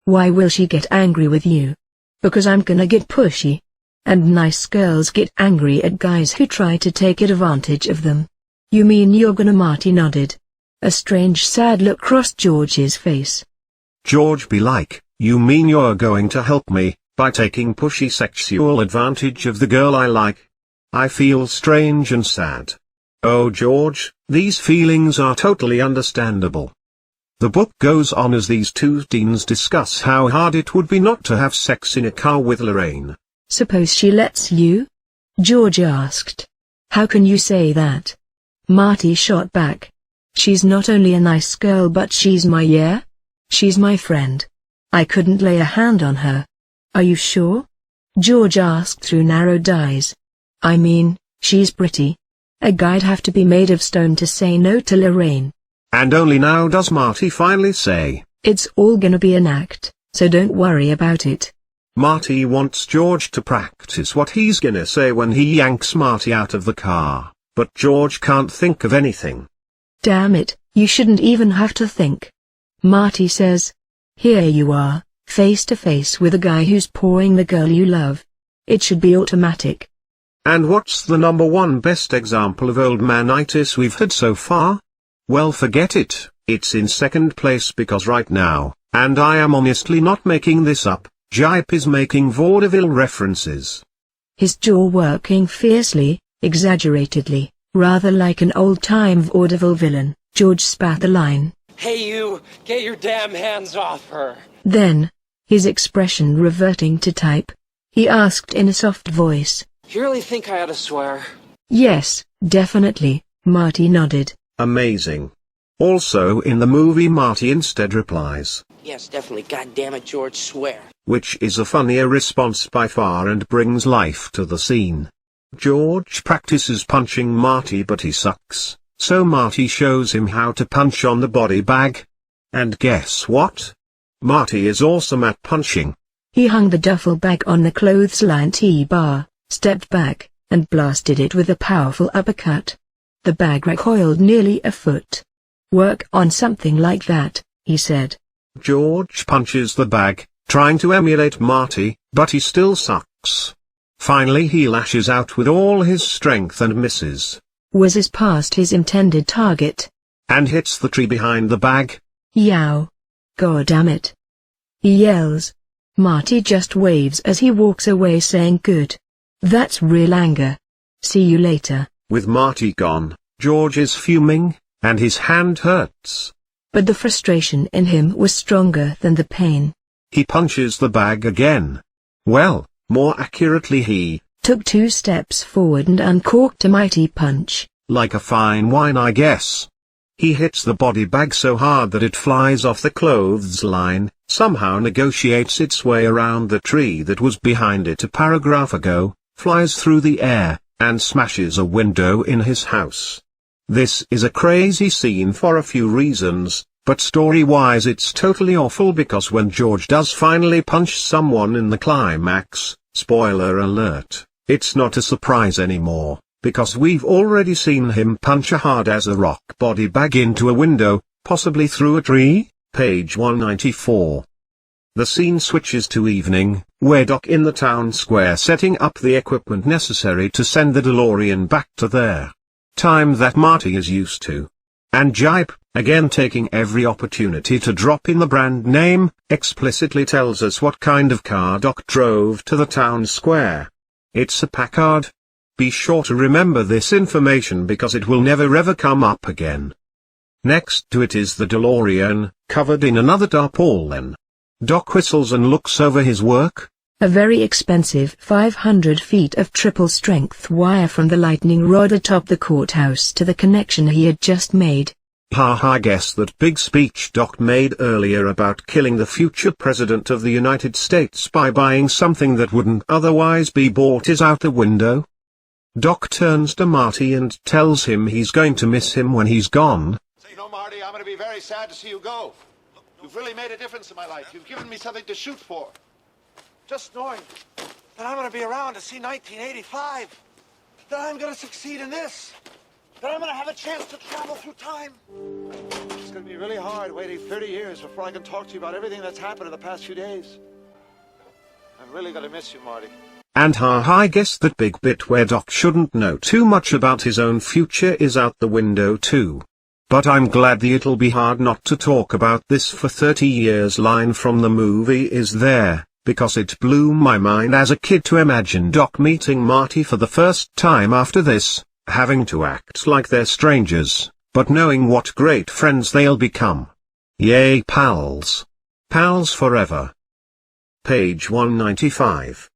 Why will she get angry with you? Because I'm gonna get pushy. And nice girls get angry at guys who try to take advantage of them. You mean you're gonna? Marty nodded. A strange sad look crossed George's face. George be like, you mean you're going to help me, by taking pushy sexual advantage of the girl I like? I feel strange and sad. Oh George, these feelings are totally understandable. The book goes on as these two teens discuss how hard it would be not to have sex in a car with Lorraine. Suppose she lets you? George asked. How can you say that? Marty shot back. She's not only a nice girl but she's she's my friend. I couldn't lay a hand on her. Are you sure? George asked through narrowed eyes. I mean, she's pretty. A guy'd have to be made of stone to say no to Lorraine. And only now does Marty finally say, it's all gonna be an act, so don't worry about it. Marty wants George to practice what he's gonna say when he yanks Marty out of the car, but George can't think of anything. Damn it, you shouldn't even have to think. Marty says. Here you are, face to face with a guy who's pawing the girl you love. It should be automatic. And what's the #1 best example of old manitis we've had so far? Well, forget it, it's in second place because right now, and I am honestly not making this up, Gipe is making vaudeville references. His jaw working fiercely, exaggeratedly, rather like an old-time vaudeville villain. George spat the line. Hey you, get your damn hands off her. Then, his expression reverting to type, he asked in a soft voice. You really think I ought to swear? Yes, definitely, Marty nodded. Amazing. Also in the movie Marty instead replies, Yes, definitely, God damn it, George, swear. Which is a funnier response by far and brings life to the scene. George practices punching Marty but he sucks, so Marty shows him how to punch on the body bag. And guess what? Marty is awesome at punching. He hung the duffel bag on the clothesline T-bar, stepped back, and blasted it with a powerful uppercut. The bag recoiled nearly a foot. Work on something like that, he said. George punches the bag, trying to emulate Marty, but he still sucks. Finally he lashes out with all his strength and misses. Whizzes past his intended target. And hits the tree behind the bag. Yow. God damn it. He yells. Marty just waves as he walks away saying good. That's real anger. See you later. With Marty gone, George is fuming, and his hand hurts. But the frustration in him was stronger than the pain. He punches the bag again. Well, more accurately he took 2 steps forward and uncorked a mighty punch. Like a fine wine, I guess. He hits the body bag so hard that it flies off the clothesline, somehow negotiates its way around the tree that was behind it a paragraph ago, flies through the air, and smashes a window in his house. This is a crazy scene for a few reasons, but story-wise it's totally awful because when George does finally punch someone in the climax, spoiler alert, it's not a surprise anymore, because we've already seen him punch a hard-as-a-rock body bag into a window, possibly through a tree, page 194. The scene switches to evening, where Doc in the town square setting up the equipment necessary to send the DeLorean back to their time that Marty is used to. And Gipe, again taking every opportunity to drop in the brand name, explicitly tells us what kind of car Doc drove to the town square. It's a Packard. Be sure to remember this information because it will never ever come up again. Next to it is the DeLorean, covered in another tarpaulin. Doc whistles and looks over his work. A very expensive 500 feet of triple-strength wire from the lightning rod atop the courthouse to the connection he had just made. I guess that big speech Doc made earlier about killing the future president of the United States by buying something that wouldn't otherwise be bought is out the window. Doc turns to Marty and tells him he's going to miss him when he's gone. You know, Marty, I'm going to be very sad to see you go. You've really made a difference in my life. You've given me something to shoot for. Just knowing that I'm going to be around to see 1985, that I'm going to succeed in this, that I'm going to have a chance to travel through time. It's going to be really hard waiting 30 years before I can talk to you about everything that's happened in the past few days. I'm really going to miss you, Marty. And I guess that big bit where Doc shouldn't know too much about his own future is out the window too. But I'm glad the "it'll be hard not to talk about this for 30 years" line from the movie is there, because it blew my mind as a kid to imagine Doc meeting Marty for the first time after this, having to act like they're strangers, but knowing what great friends they'll become. Yay pals. Pals forever. Page 195.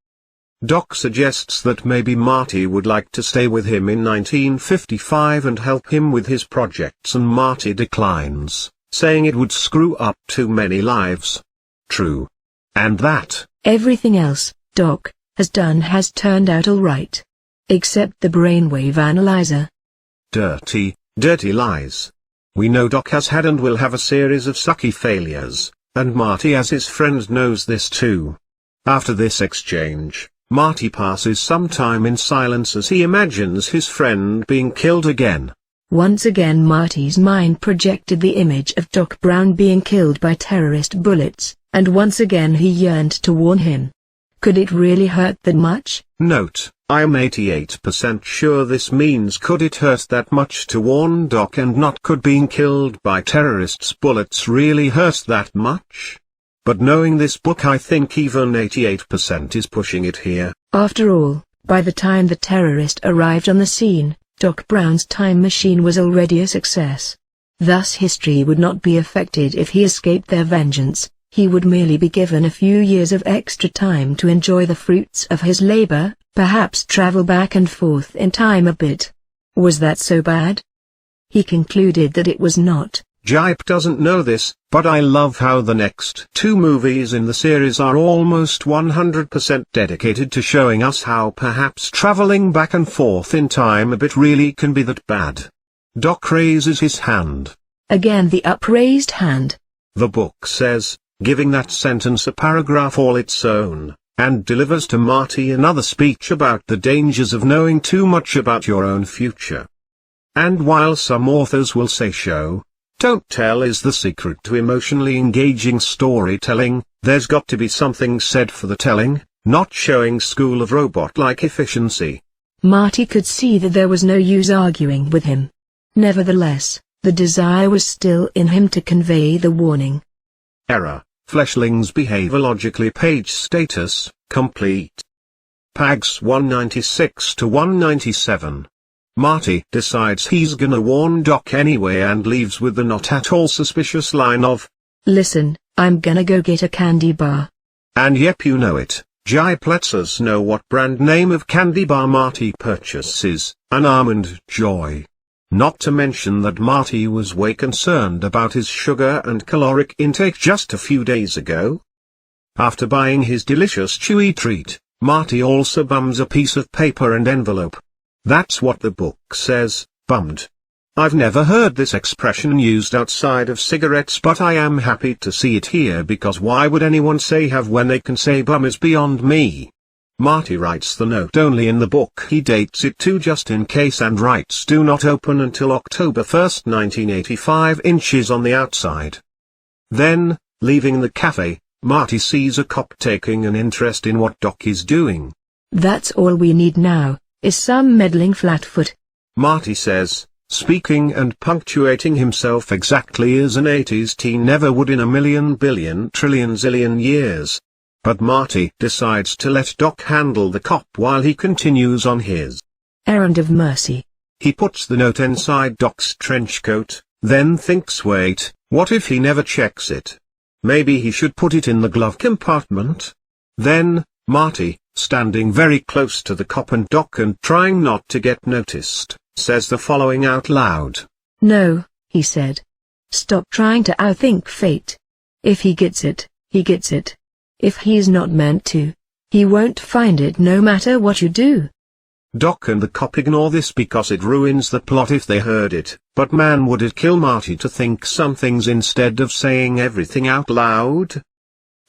Doc suggests that maybe Marty would like to stay with him in 1955 and help him with his projects, and Marty declines, saying it would screw up too many lives. True. And that everything else Doc has done has turned out all right. Except the brainwave analyzer. Dirty lies. We know Doc has had and will have a series of sucky failures, and Marty as his friend knows this too. After this exchange, Marty passes some time in silence as he imagines his friend being killed again. Once again Marty's mind projected the image of Doc Brown being killed by terrorist bullets, and once again he yearned to warn him. Could it really hurt that much? Note, I'm 88% sure this means could it hurt that much to warn Doc, and not could being killed by terrorists' bullets really hurt that much? But knowing this book, I think even 88% is pushing it here. After all, by the time the terrorist arrived on the scene, Doc Brown's time machine was already a success. Thus history would not be affected if he escaped their vengeance. He would merely be given a few years of extra time to enjoy the fruits of his labor, perhaps travel back and forth in time a bit. Was that so bad? He concluded that it was not. Gipe doesn't know this, but I love how the next two movies in the series are almost 100% dedicated to showing us how perhaps traveling back and forth in time a bit really can be that bad. Doc raises his hand. Again the upraised hand. The book says, giving that sentence a paragraph all its own, and delivers to Marty another speech about the dangers of knowing too much about your own future. And while some authors will say show, don't tell is the secret to emotionally engaging storytelling, there's got to be something said for the telling, not showing school of robot-like efficiency. Marty could see that there was no use arguing with him. Nevertheless, the desire was still in him to convey the warning. Error, Fleshlings behave illogically. Page status, complete. Pags 196 to 197. Marty decides he's gonna warn Doc anyway and leaves with the not at all suspicious line of, "Listen, I'm gonna go get a candy bar." And yep, you know it, Gipe lets us know what brand name of candy bar Marty purchases, an Almond Joy. Not to mention that Marty was way concerned about his sugar and caloric intake just a few days ago. After buying his delicious chewy treat, Marty also bums a piece of paper and envelope. That's what the book says, bummed. I've never heard this expression used outside of cigarettes, but I am happy to see it here because why would anyone say have when they can say bum is beyond me. Marty writes the note only in the book. He dates it too just in case and writes do not open until October 1st, 1985 inches on the outside. Then, leaving the cafe, Marty sees a cop taking an interest in what Doc is doing. That's all we need now, is some meddling flatfoot. Marty says, speaking and punctuating himself exactly as an 80s teen never would in a million billion trillion zillion years. But Marty decides to let Doc handle the cop while he continues on his errand of mercy. He puts the note inside Doc's trench coat, then thinks wait, what if he never checks it? Maybe he should put it in the glove compartment? Then, Marty, standing very close to the cop and Doc and trying not to get noticed, says the following out loud. No, he said. Stop trying to outthink fate. If he gets it, he gets it. If he's not meant to, he won't find it no matter what you do. Doc and the cop ignore this because it ruins the plot if they heard it, but man would it kill Marty to think some things instead of saying everything out loud?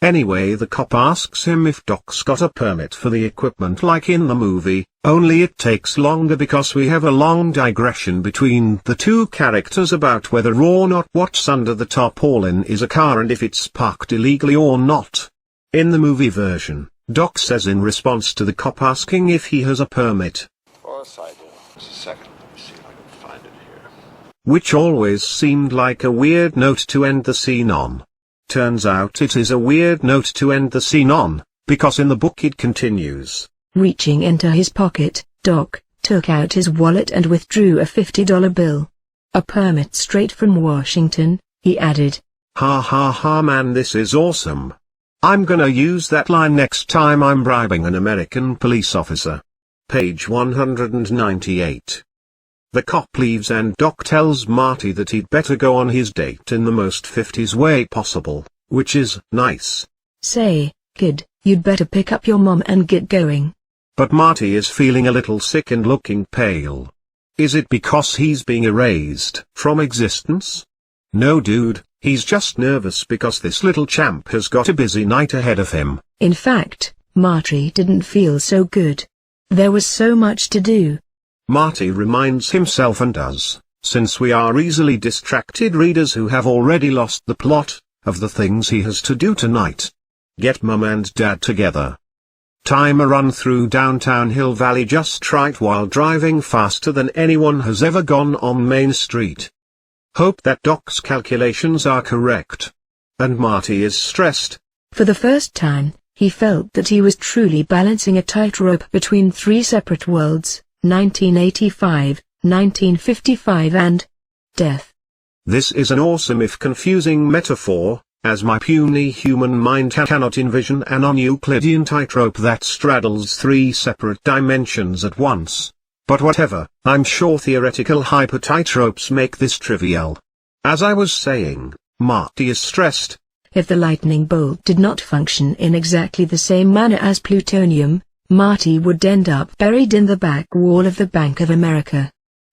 Anyway, the cop asks him if Doc's got a permit for the equipment like in the movie, only it takes longer because we have a long digression between the two characters about whether or not what's under the tarpaulin is a car and if it's parked illegally or not. In the movie version, Doc says in response to the cop asking if he has a permit. Of course I do. Just a second. Let me see if I can find it here. Which always seemed like a weird note to end the scene on. Turns out it is a weird note to end the scene on, because in the book it continues. Reaching into his pocket, Doc took out his wallet and withdrew a $50 bill. A permit straight from Washington, he added. Ha ha ha man, this is awesome. I'm gonna use that line next time I'm bribing an American police officer. Page 198. The cop leaves and Doc tells Marty that he'd better go on his date in the most 50s way possible, which is nice. Say, kid, you'd better pick up your mom and get going. But Marty is feeling a little sick and looking pale. Is it because he's being erased from existence? No dude, he's just nervous because this little champ has got a busy night ahead of him. In fact, Marty didn't feel so good. There was so much to do. Marty reminds himself and us, since we are easily distracted readers who have already lost the plot, of the things he has to do tonight. Get mum and dad together. Time a run through downtown Hill Valley just right while driving faster than anyone has ever gone on Main Street. Hope that Doc's calculations are correct. And Marty is stressed. For the first time, he felt that he was truly balancing a tightrope between three separate worlds. 1985, 1955 and death. This is an awesome if confusing metaphor, as my puny human mind cannot envision an un-Euclidean tightrope that straddles three separate dimensions at once. But whatever, I'm sure theoretical hyper-tightropes make this trivial. As I was saying, Marty is stressed. If the lightning bolt did not function in exactly the same manner as plutonium, Marty would end up buried in the back wall of the Bank of America.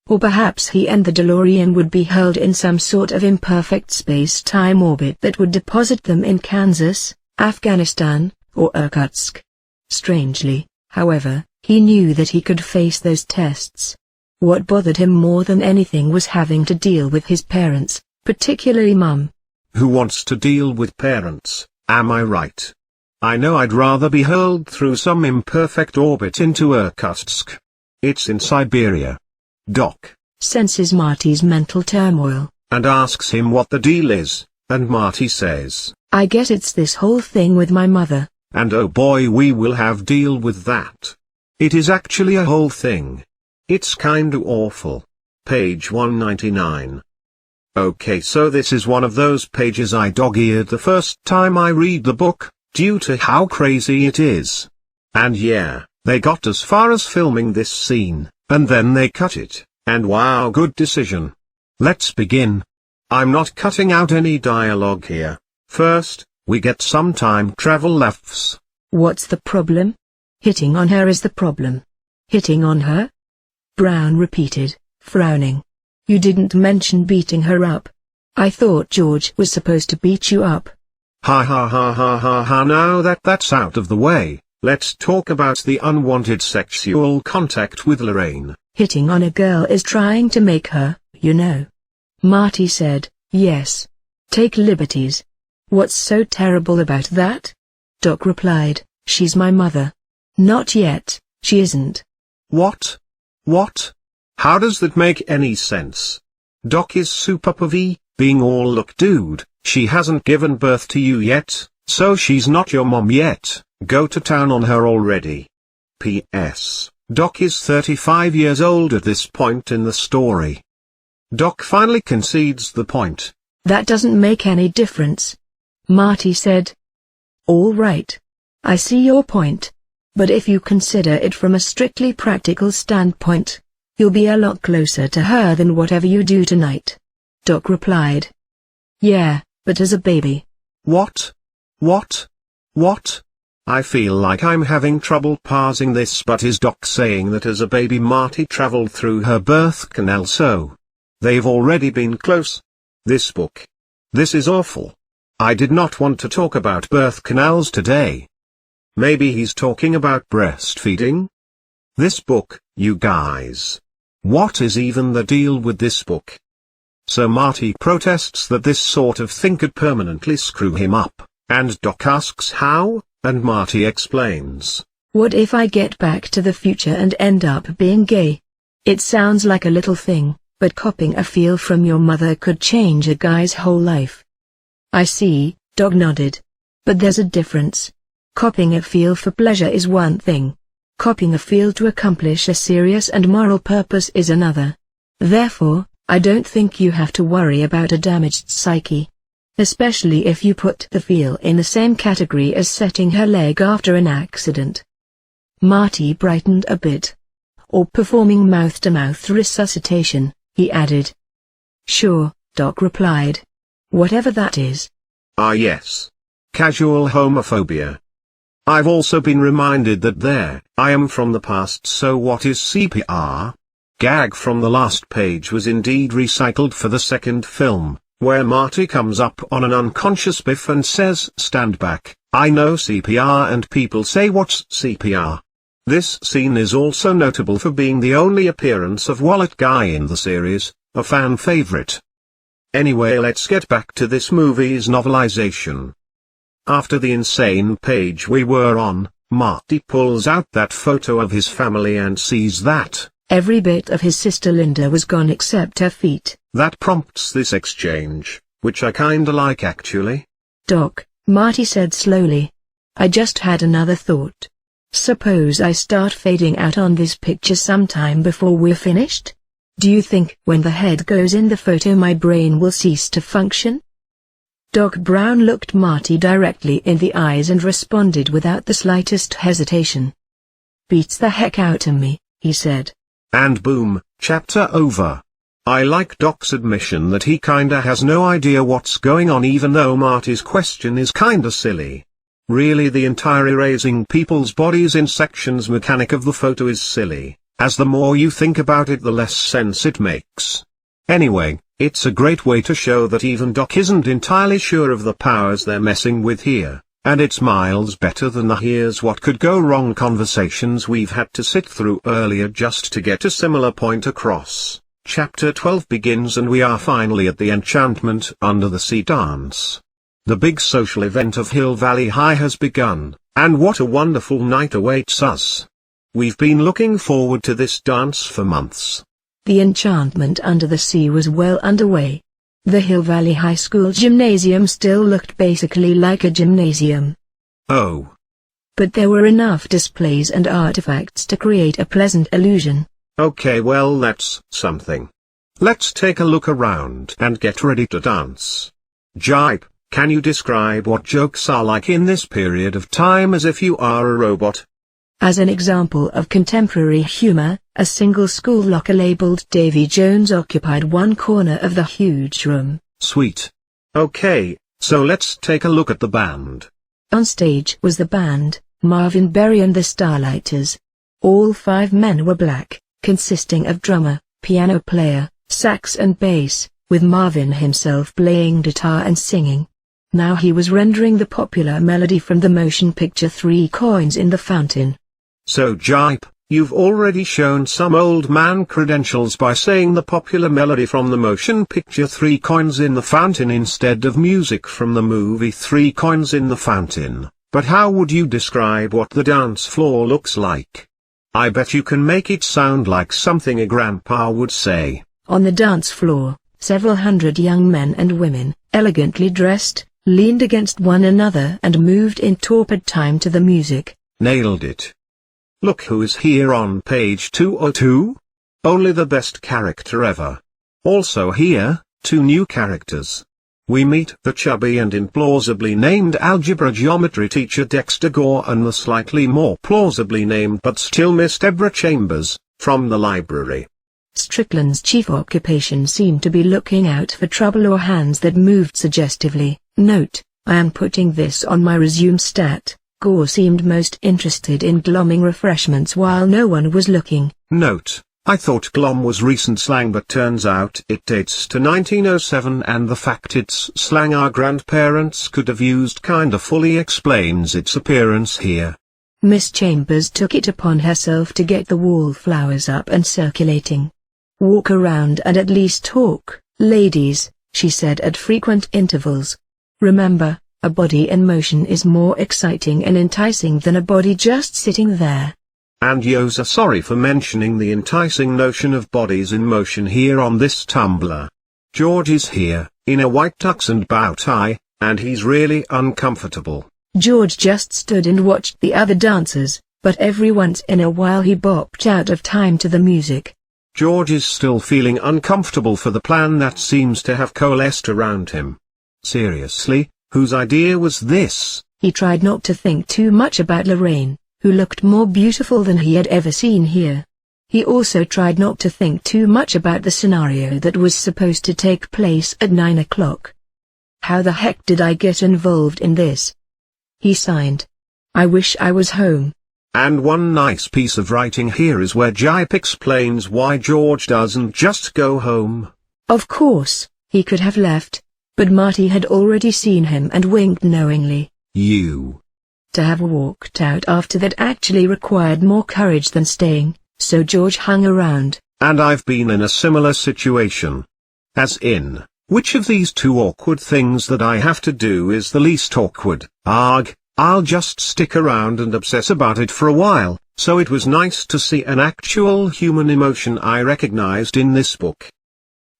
Or perhaps he and the DeLorean would be held in some sort of imperfect space-time orbit that would deposit them in Kansas, Afghanistan, or Irkutsk. Strangely, however, he knew that he could face those tests. What bothered him more than anything was having to deal with his parents, particularly Mum. Who wants to deal with parents, am I right? I know I'd rather be hurled through some imperfect orbit into Irkutsk. It's in Siberia. Doc senses Marty's mental turmoil, and asks him what the deal is, and Marty says, I guess it's this whole thing with my mother. And oh boy, we will have deal with that. It is actually a whole thing. It's kinda awful. Page 199. Okay, so this is one of those pages I dog-eared the first time I read the book, due to how crazy it is. And yeah, they got as far as filming this scene, and then they cut it, And wow, good decision. Let's begin. I'm not cutting out any dialogue here. First, we get some time travel laughs. What's the problem? Hitting on her is the problem. Hitting on her? Brown repeated, frowning. You didn't mention beating her up. I thought George was supposed to beat you up. Ha ha ha ha ha ha. Now that that's out of the way, let's talk about the unwanted sexual contact with Lorraine. Hitting on a girl is trying to make her, you know. Marty said, yes. Take liberties. What's so terrible about that? Doc replied, she's my mother. Not yet, she isn't. What? What? How does that make any sense? Doc is super pervy, being all look dude, she hasn't given birth to you yet, so she's not your mom yet, go to town on her already. P.S. Doc is 35 years old at this point in the story. Doc finally concedes the point. That doesn't make any difference. Marty said. All right. I see your point. But if you consider it from a strictly practical standpoint, you'll be a lot closer to her than whatever you do tonight. Doc replied. Yeah, but as a baby. What? What? What? I feel like I'm having trouble parsing this, but is Doc saying that as a baby Marty traveled through her birth canal, so they've already been close? This book. This is awful. I did not want to talk about birth canals today. Maybe he's talking about breastfeeding? This book, you guys. What is even the deal with this book? So Marty protests that this sort of thing could permanently screw him up, and Doc asks how, and Marty explains. What if I get back to the future and end up being gay? It sounds like a little thing, but copying a feel from your mother could change a guy's whole life. I see, Doc nodded. But there's a difference. Copying a feel for pleasure is one thing. Copying a feel to accomplish a serious and moral purpose is another. Therefore, I don't think you have to worry about a damaged psyche. Especially if you put the feel in the same category as setting her leg after an accident. Marty brightened a bit. Or performing mouth-to-mouth resuscitation, he added. Sure, Doc replied. Whatever that is. Ah yes. Casual homophobia. I've also been reminded that I am from the past, so what is CPR? Gag from the last page was indeed recycled for the second film, where Marty comes up on an unconscious Biff and says, stand back, I know CPR, and people say what's CPR? This scene is also notable for being the only appearance of Wallet Guy in the series, a fan favorite. Anyway, let's get back to this movie's novelization. After the insane page we were on, Marty pulls out that photo of his family and sees that every bit of his sister Linda was gone except her feet. That prompts this exchange, which I kinda like actually. Doc, Marty said slowly. I just had another thought. Suppose I start fading out on this picture sometime before we're finished? Do you think when the head goes in the photo my brain will cease to function? Doc Brown looked Marty directly in the eyes and responded without the slightest hesitation. Beats the heck out of me, he said. And boom, chapter over. I like Doc's admission that he kinda has no idea what's going on, even though Marty's question is kinda silly. Really, the entire erasing people's bodies in sections mechanic of the photo is silly, as the more you think about it the less sense it makes. Anyway, it's a great way to show that even Doc isn't entirely sure of the powers they're messing with here, and it's miles better than the here's what could go wrong conversations we've had to sit through earlier just to get a similar point across. Chapter 12 begins and we are finally at the Enchantment Under the Sea dance. The big social event of Hill Valley High has begun, and what a wonderful night awaits us. We've been looking forward to this dance for months. The Enchantment Under the Sea was well underway. The Hill Valley High School gymnasium still looked basically like a gymnasium. Oh. But there were enough displays and artifacts to create a pleasant illusion. Okay, well that's something. Let's take a look around and get ready to dance. Gipe, can you describe what jokes are like in this period of time as if you are a robot? As an example of contemporary humor, a single school locker labeled Davy Jones occupied one corner of the huge room. Sweet. Okay, so let's take a look at the band. On stage was the band, Marvin Berry and the Starlighters. All 5 men were black, consisting of drummer, piano player, sax and bass, with Marvin himself playing guitar and singing. Now he was rendering the popular melody from the motion picture 3 Coins in the Fountain. So Gipe, you've already shown some old man credentials by saying the popular melody from the motion picture 3 Coins in the Fountain instead of music from the movie 3 Coins in the Fountain. But how would you describe what the dance floor looks like? I bet you can make it sound like something a grandpa would say. On the dance floor, several hundred young men and women, elegantly dressed, leaned against one another and moved in torpid time to the music. Nailed it. Look who is here on page 202. Only the best character ever. Also here, 2 new characters. We meet the chubby and implausibly named algebra geometry teacher Dexter Gore and the slightly more plausibly named but still Miss Deborah Chambers, from the library. Strickland's chief occupation seemed to be looking out for trouble or hands that moved suggestively. Note, I am putting this on my resume stat. Gore seemed most interested in glomming refreshments while no one was looking. Note, I thought glom was recent slang but turns out it dates to 1907 and the fact it's slang our grandparents could have used kinda fully explains its appearance here. Miss Chambers took it upon herself to get the wallflowers up and circulating. Walk around and at least talk, ladies, she said at frequent intervals. Remember, a body in motion is more exciting and enticing than a body just sitting there. And Yosa sorry for mentioning the enticing notion of bodies in motion here on this Tumblr. George is here, in a white tux and bow tie, and he's really uncomfortable. George just stood and watched the other dancers, but every once in a while he bopped out of time to the music. George is still feeling uncomfortable for the plan that seems to have coalesced around him. Seriously? Whose idea was this? He tried not to think too much about Lorraine, who looked more beautiful than he had ever seen here. He also tried not to think too much about the scenario that was supposed to take place at 9 o'clock. How the heck did I get involved in this? He signed. I wish I was home. And one nice piece of writing here is where Gipe explains why George doesn't just go home. Of course, he could have left. But Marty had already seen him and winked knowingly. You. To have walked out after that actually required more courage than staying, so George hung around. And I've been in a similar situation. As in, which of these 2 awkward things that I have to do is the least awkward? Arg, I'll just stick around and obsess about it for a while, so it was nice to see an actual human emotion I recognized in this book.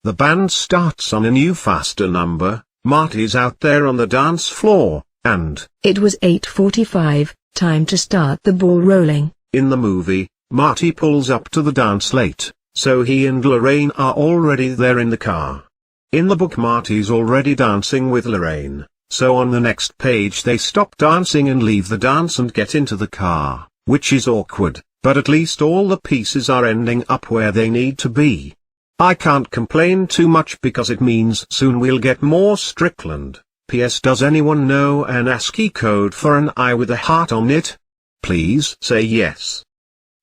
The band starts on a new faster number, Marty's out there on the dance floor, and it was 8:45, time to start the ball rolling. In the movie, Marty pulls up to the dance late, so he and Lorraine are already there in the car. In the book Marty's already dancing with Lorraine, so on the next page they stop dancing and leave the dance and get into the car, which is awkward, but at least all the pieces are ending up where they need to be. I can't complain too much because it means soon we'll get more Strickland. P.S. Does anyone know an ASCII code for an eye with a heart on it? Please say yes.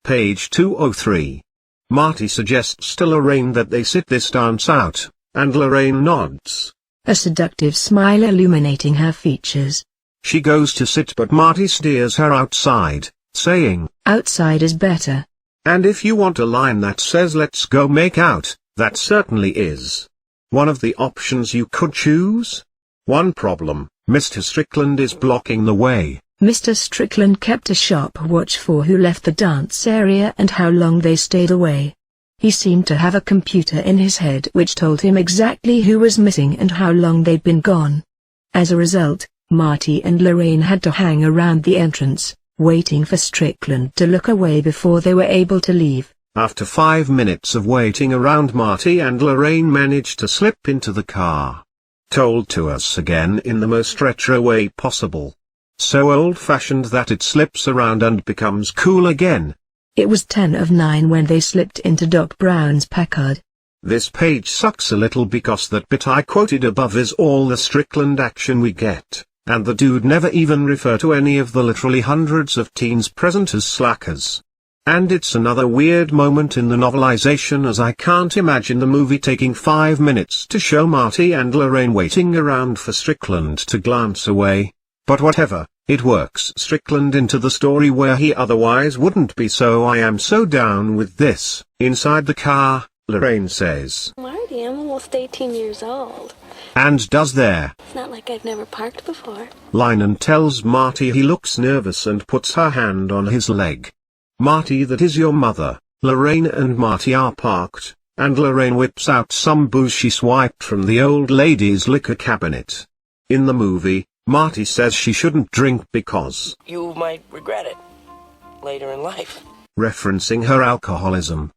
Page 203. Marty suggests to Lorraine that they sit this dance out, and Lorraine nods. A seductive smile illuminating her features. She goes to sit but Marty steers her outside, saying, outside is better. And if you want a line that says let's go make out, that certainly is one of the options you could choose. One problem, Mr. Strickland is blocking the way. Mr. Strickland kept a sharp watch for who left the dance area and how long they stayed away. He seemed to have a computer in his head which told him exactly who was missing and how long they'd been gone. As a result, Marty and Lorraine had to hang around the entrance, waiting for Strickland to look away before they were able to leave. After 5 minutes of waiting around, Marty and Lorraine managed to slip into the car. Told to us again in the most retro way possible. so old-fashioned that it slips around and becomes cool again. It was 10 of 9 when they slipped into Doc Brown's Packard. This page sucks a little because that bit I quoted above is all the Strickland action we get, and the dude never even refer to any of the literally hundreds of teens present as slackers. And it's another weird moment in the novelization, as I can't imagine the movie taking 5 minutes to show Marty and Lorraine waiting around for Strickland to glance away. But whatever, it works Strickland into the story where he otherwise wouldn't be, so I am so down with this. Inside the car, Lorraine says, Marty, I'm almost 18 years old. And does there. It's not like I've never parked before. Line and tells Marty he looks nervous and puts her hand on his leg. Marty, that is your mother. Lorraine and Marty are parked, and Lorraine whips out some booze she swiped from the old lady's liquor cabinet. In the movie, Marty says she shouldn't drink because You might regret it later in life. referencing her alcoholism.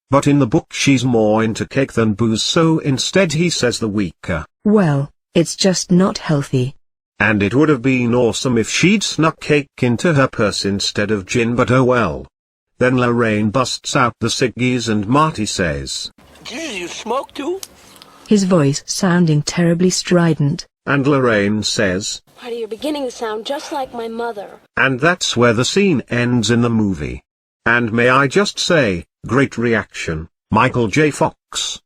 But in the book she's more into cake than booze, so instead he says the weaker. Well, it's just not healthy. And it would have been awesome if she'd snuck cake into her purse instead of gin, but oh well. Then Lorraine busts out the ciggies and Marty says, Geez, you smoke too? His voice sounding terribly strident. And Lorraine says, Marty, you're beginning to sound just like my mother. and that's where the scene ends in the movie. And may I just say, great reaction, Michael J. Fox.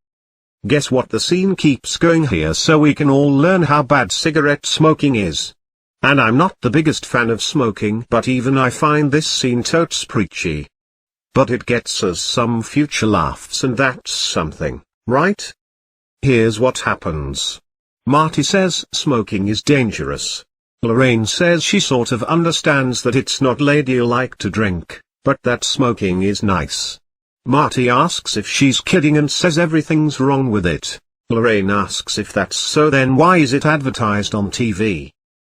Guess what, the scene keeps going here so we can all learn how bad cigarette smoking is. And I'm not the biggest fan of smoking, but even I find this scene totes preachy. But it gets us some future laughs, and that's something, right? Here's what happens. Marty says smoking is dangerous. Lorraine says she sort of understands that it's not ladylike to drink, but that smoking is nice. Marty asks if she's kidding and says everything's wrong with it. Lorraine asks if that's so, then why is it advertised on TV?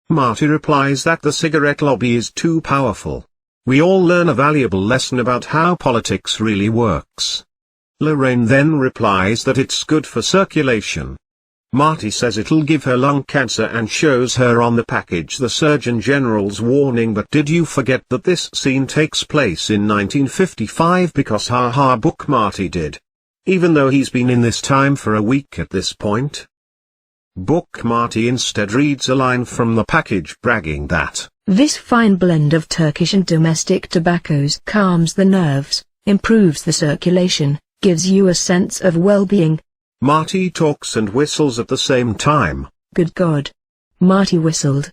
Marty replies that the cigarette lobby is too powerful. We all learn a valuable lesson about how politics really works. Lorraine then replies that it's good for circulation. Marty says it'll give her lung cancer and shows her on the package the Surgeon General's warning. But did you forget that this scene takes place in 1955? Because haha, book Marty did. Even though he's been in this time for a week at this point. Book Marty instead reads a line from the package bragging that this fine blend of Turkish and domestic tobaccos calms the nerves, improves the circulation, gives you a sense of well-being. Marty talks and whistles at the same time. Good God. Marty whistled.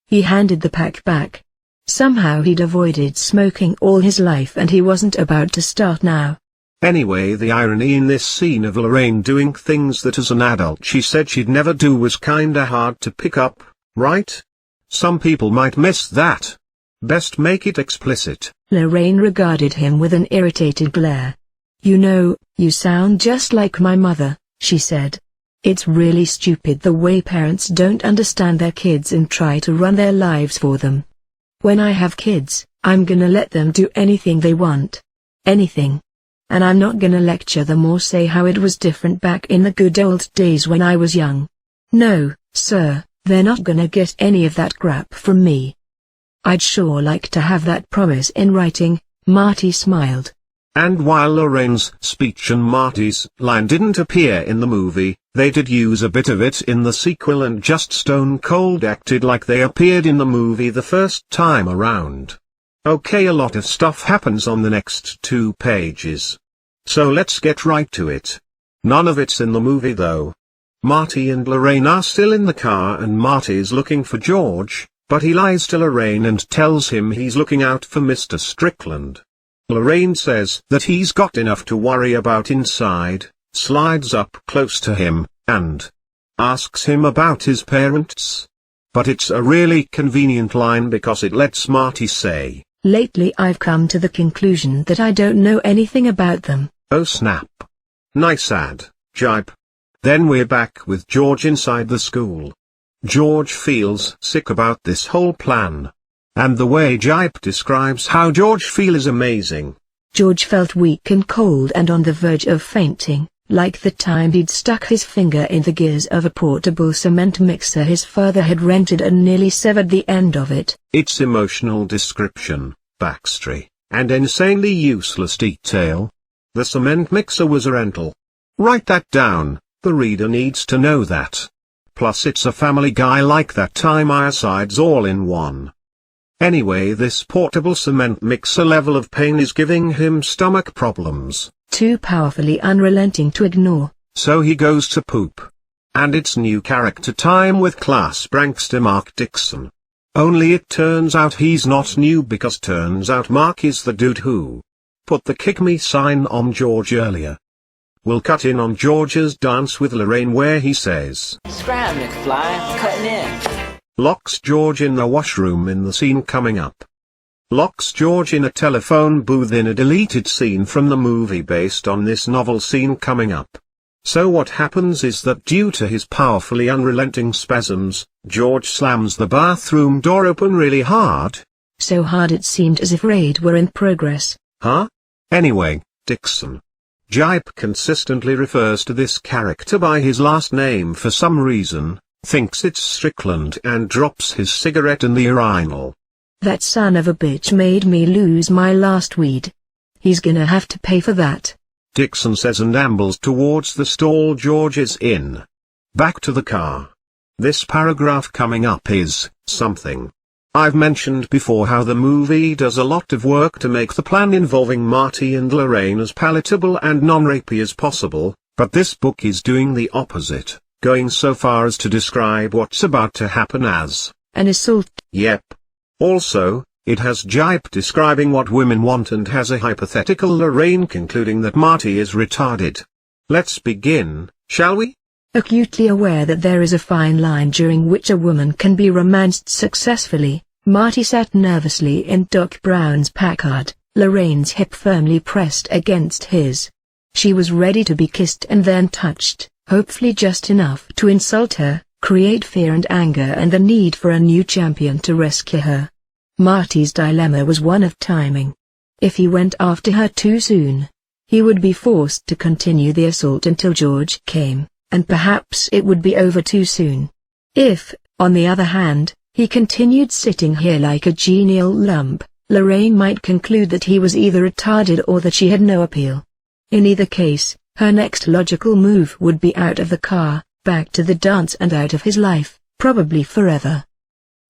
He handed the pack back. Somehow he'd avoided smoking all his life and he wasn't about to start now. Anyway, the irony in this scene of Lorraine doing things that as an adult she said she'd never do was kinda hard to pick up, right? Some people might miss that. Best make it explicit. Lorraine regarded him with an irritated glare. You know, you sound just like my mother, she said. It's really stupid the way parents don't understand their kids and try to run their lives for them. When I have kids, I'm gonna let them do anything they want. Anything. And I'm not gonna lecture them or say how it was different back in the good old days when I was young. No, sir, they're not gonna get any of that crap from me. I'd sure like to have that promise in writing. Marty smiled. And while Lorraine's speech and Marty's line didn't appear in the movie, they did use a bit of it in the sequel and just stone cold acted like they appeared in the movie the first time around. Okay, a lot of stuff happens on the next 2 pages. So let's get right to it. None of it's in the movie though. Marty and Lorraine are still in the car and Marty's looking for George, but he lies to Lorraine and tells him he's looking out for Mr. Strickland. Lorraine says that he's got enough to worry about inside, slides up close to him, and asks him about his parents. But it's a really convenient line because it lets Marty say, lately I've come to the conclusion that I don't know anything about them. Oh snap. Nice ad, Gipe. Then we're back with George inside the school. George feels sick about this whole plan. And the way Gipe describes how George feels is amazing. George felt weak and cold and on the verge of fainting. Like the time he'd stuck his finger in the gears of a portable cement mixer his father had rented and nearly severed the end of it. Its emotional description, backstory, and insanely useless detail. The cement mixer was a rental. Write that down, the reader needs to know that. Plus it's a Family Guy like that time Ironside all in one. Anyway, this portable cement mixer level of pain is giving him stomach problems. Too powerfully unrelenting to ignore. So he goes to poop. And it's new character time with class prankster Mark Dixon. Only it turns out he's not new because turns out Mark is the dude who put the kick me sign on George earlier. We'll cut in on George's dance with Lorraine where he says, Scram, McFly, cutting in. Locks George in the washroom in the scene coming up. Locks George in a telephone booth in a deleted scene from the movie based on this novel scene coming up. So what happens is that due to his powerfully unrelenting spasms, George slams the bathroom door open really hard. So hard it seemed as if raid were in progress. Huh? Anyway, Dixon. Gipe consistently refers to this character by his last name for some reason, thinks it's Strickland and drops his cigarette in the urinal. That son of a bitch made me lose my last weed. He's gonna have to pay for that. Dixon says and ambles towards the stall George is in. Back to the car. This paragraph coming up is something. I've mentioned before how the movie does a lot of work to make the plan involving Marty and Lorraine as palatable and non-rapey as possible, but this book is doing the opposite, going so far as to describe what's about to happen as an assault. Yep. Also, it has Gipe describing what women want and has a hypothetical Lorraine concluding that Marty is retarded. Let's begin, shall we? Acutely aware that there is a fine line during which a woman can be romanced successfully, Marty sat nervously in Doc Brown's Packard, Lorraine's hip firmly pressed against his. She was ready to be kissed and then touched, hopefully just enough to insult her, create fear and anger and the need for a new champion to rescue her. Marty's dilemma was one of timing. If he went after her too soon, he would be forced to continue the assault until George came, and perhaps it would be over too soon. If, on the other hand, he continued sitting here like a genial lump, Lorraine might conclude that he was either retarded or that she had no appeal. In either case, her next logical move would be out of the car, back to the dance and out of his life, probably forever.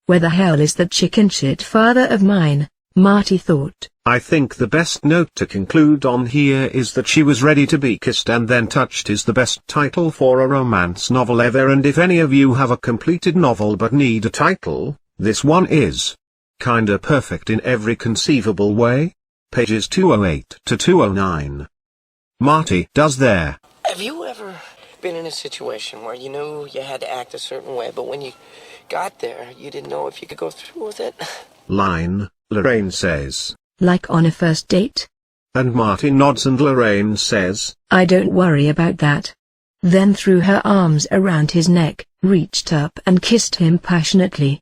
Where the hell is that chicken shit father of mine? Marty thought. I think the best note to conclude on here is that she was ready to be kissed and then touched is the best title for a romance novel ever, and if any of you have a completed novel but need a title, this one is kinda perfect in every conceivable way. Pages 208 to 209. Marty does there. Have you ever been in a situation where you knew you had to act a certain way, but when you got there, you didn't know if you could go through with it? Line, Lorraine says. Like on a first date? And Marty nods and Lorraine says, I don't worry about that. Then threw her arms around his neck, reached up and kissed him passionately.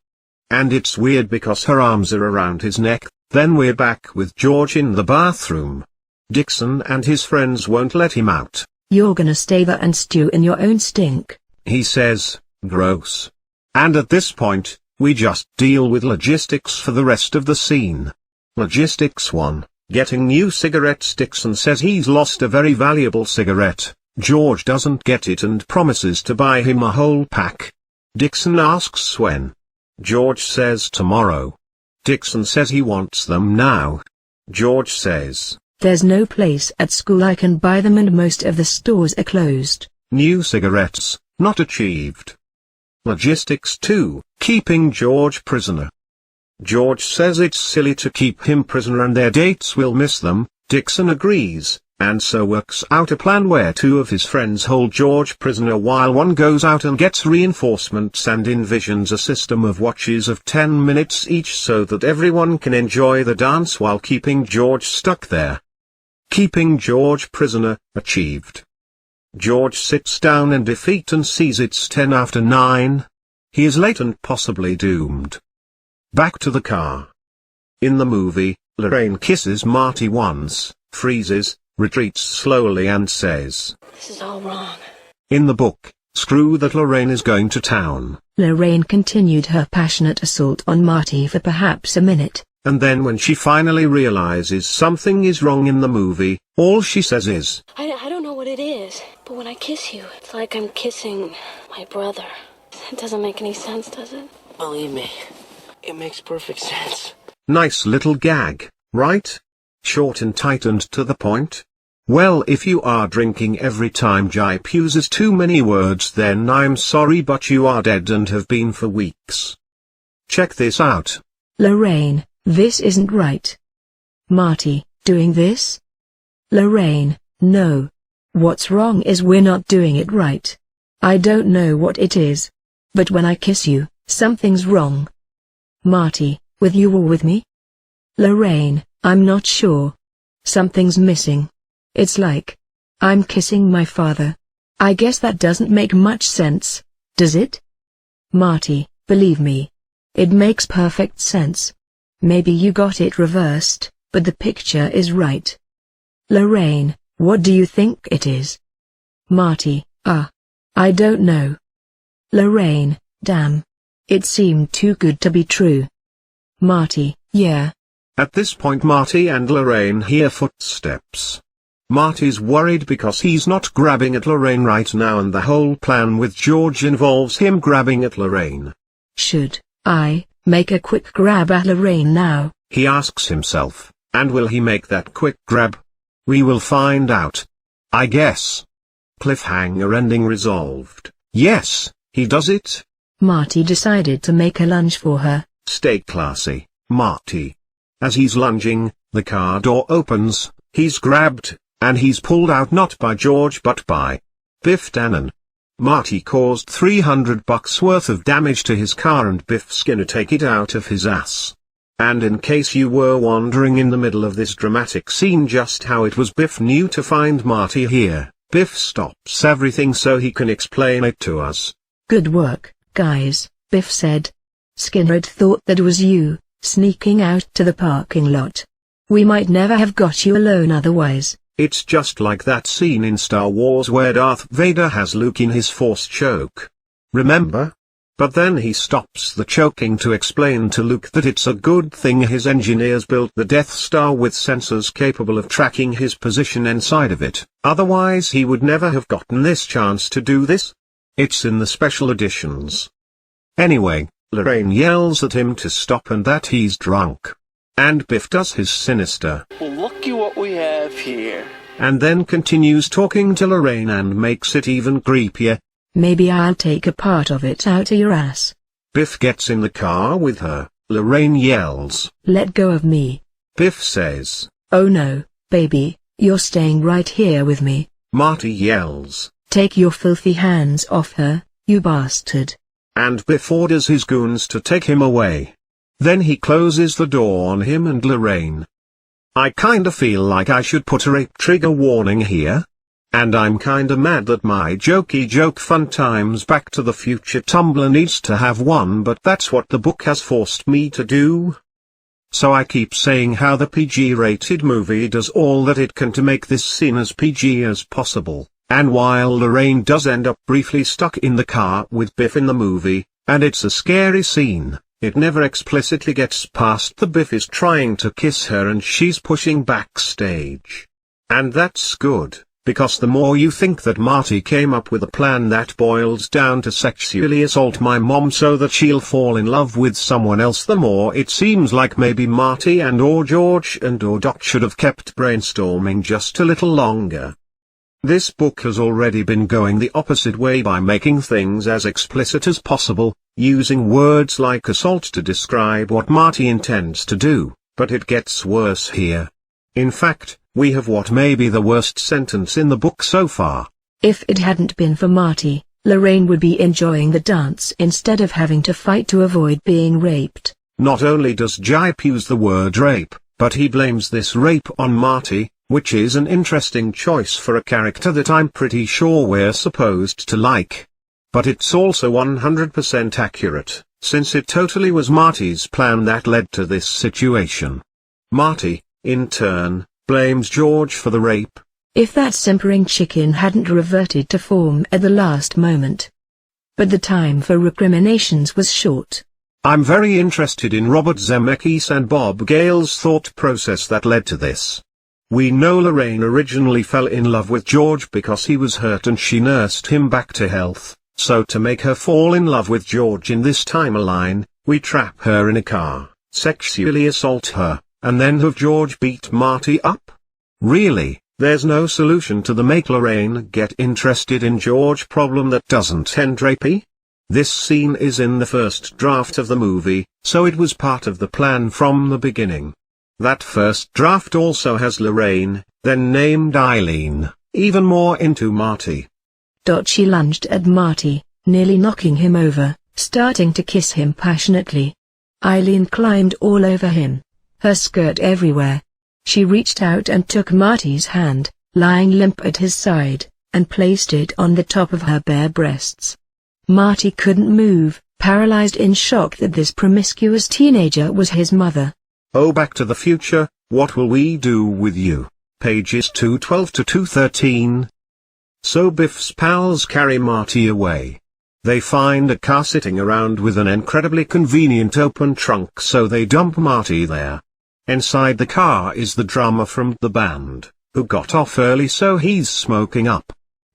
And it's weird because her arms are around his neck, then we're back with George in the bathroom. Dixon and his friends won't let him out. You're gonna stay there and stew in your own stink. He says, gross. And at this point, we just deal with logistics for the rest of the scene. Logistics 1, getting new cigarettes. Dixon says he's lost a very valuable cigarette. George doesn't get it and promises to buy him a whole pack. Dixon asks when. George says tomorrow. Dixon says he wants them now. George says, there's no place at school I can buy them and most of the stores are closed. New cigarettes, not achieved. Logistics 2, keeping George prisoner. George says it's silly to keep him prisoner and their dates will miss them. Dixon agrees, and so works out a plan where two of his friends hold George prisoner while one goes out and gets reinforcements and envisions a system of watches of 10 minutes each so that everyone can enjoy the dance while keeping George stuck there. Keeping George prisoner, achieved. George sits down in defeat and sees it's 10 after 9. He is late and possibly doomed. Back to the car. In the movie, Lorraine kisses Marty once, freezes, retreats slowly and says, This is all wrong. in the book, screw that Lorraine is going to town. Lorraine continued her passionate assault on Marty for perhaps a minute. And then when she finally realizes something is wrong in the movie, all she says is, I don't know what it is, but when I kiss you, it's like I'm kissing my brother. It doesn't make any sense, does it? Believe me, it makes perfect sense. nice little gag, right? Short and tight and to the point. Well, if you are drinking every time Gipe uses too many words, then I'm sorry, but you are dead and have been for weeks. Check this out. Lorraine, this isn't right. Marty, doing this? Lorraine, no. What's wrong is we're not doing it right. I don't know what it is. But when I kiss you, something's wrong. Marty, with you or with me? Lorraine, I'm not sure. Something's missing. It's like I'm kissing my father. I guess that doesn't make much sense, does it? Marty, believe me. It makes perfect sense. Maybe you got it reversed, but the picture is right. Lorraine, what do you think it is? Marty, I don't know. Lorraine, damn. It seemed too good to be true. Marty, yeah. At this point Marty and Lorraine hear footsteps. Marty's worried because he's not grabbing at Lorraine right now, and the whole plan with George involves him grabbing at Lorraine. Should I make a quick grab at Lorraine now? He asks himself, and will he make that quick grab? We will find out. I guess. Cliffhanger ending resolved. Yes, he does it. Marty decided to make a lunge for her. Stay classy, Marty. As he's lunging, the car door opens, he's grabbed, and he's pulled out not by George but by Biff Tannen. Marty caused $300 worth of damage to his car and Biff's gonna take it out of his ass. And in case you were wondering in the middle of this dramatic scene just how it was Biff knew to find Marty here, Biff stops everything so he can explain it to us. Good work, guys, Biff said. Skinner thought that was you, sneaking out to the parking lot. We might never have got you alone otherwise. It's just like that scene in Star Wars where Darth Vader has Luke in his Force choke. Remember? But then he stops the choking to explain to Luke that it's a good thing his engineers built the Death Star with sensors capable of tracking his position inside of it, otherwise he would never have gotten this chance to do this. It's in the special editions. Anyway, Lorraine yells at him to stop and that he's drunk. And Biff does his sinister. Well, looky what we have here. And then continues talking to Lorraine and makes it even creepier. Maybe I'll take a part of it out of your ass. Biff gets in the car with her. Lorraine yells, Let go of me. Biff says, Oh no, baby, you're staying right here with me. Marty yells, Take your filthy hands off her, you bastard. And Biff orders his goons to take him away. Then he closes the door on him and Lorraine. I kinda feel like I should put a rape trigger warning here. And I'm kinda mad that my jokey joke fun times Back to the Future Tumblr needs to have one, but that's what the book has forced me to do. So I keep saying how the PG-rated movie does all that it can to make this scene as PG as possible, and while Lorraine does end up briefly stuck in the car with Biff in the movie, and it's a scary scene, it never explicitly gets past the Biff is trying to kiss her and she's pushing backstage. And that's good, because the more you think that Marty came up with a plan that boils down to sexually assault my mom so that she'll fall in love with someone else, the more it seems like maybe Marty and or George and or Doc should have kept brainstorming just a little longer. This book has already been going the opposite way by making things as explicit as possible, using words like assault to describe what Marty intends to do, but it gets worse here. In fact, we have what may be the worst sentence in the book so far. If it hadn't been for Marty, Lorraine would be enjoying the dance instead of having to fight to avoid being raped. Not only does Gipe use the word rape, but he blames this rape on Marty, which is an interesting choice for a character that I'm pretty sure we're supposed to like. But it's also 100% accurate, since it totally was Marty's plan that led to this situation. Marty, in turn, blames George for the rape, if that simpering chicken hadn't reverted to form at the last moment. But the time for recriminations was short. I'm very interested in Robert Zemeckis and Bob Gale's thought process that led to this. We know Lorraine originally fell in love with George because he was hurt and she nursed him back to health, so to make her fall in love with George in this timeline, we trap her in a car, sexually assault her, and then have George beat Marty up? Really, there's no solution to the make Lorraine get interested in George problem that doesn't end rapey? This scene is in the first draft of the movie, so it was part of the plan from the beginning. That first draft also has Lorraine, then named Eileen, even more into Marty. She lunged at Marty, nearly knocking him over, starting to kiss him passionately. Eileen climbed all over him, her skirt everywhere. She reached out and took Marty's hand, lying limp at his side, and placed it on the top of her bare breasts. Marty couldn't move, paralyzed in shock that this promiscuous teenager was his mother. Oh, Back to the Future, what will we do with you? Pages 212 to 213. So Biff's pals carry Marty away. They find a car sitting around with an incredibly convenient open trunk, so they dump Marty there. Inside the car is the drummer from the band, who got off early so he's smoking up.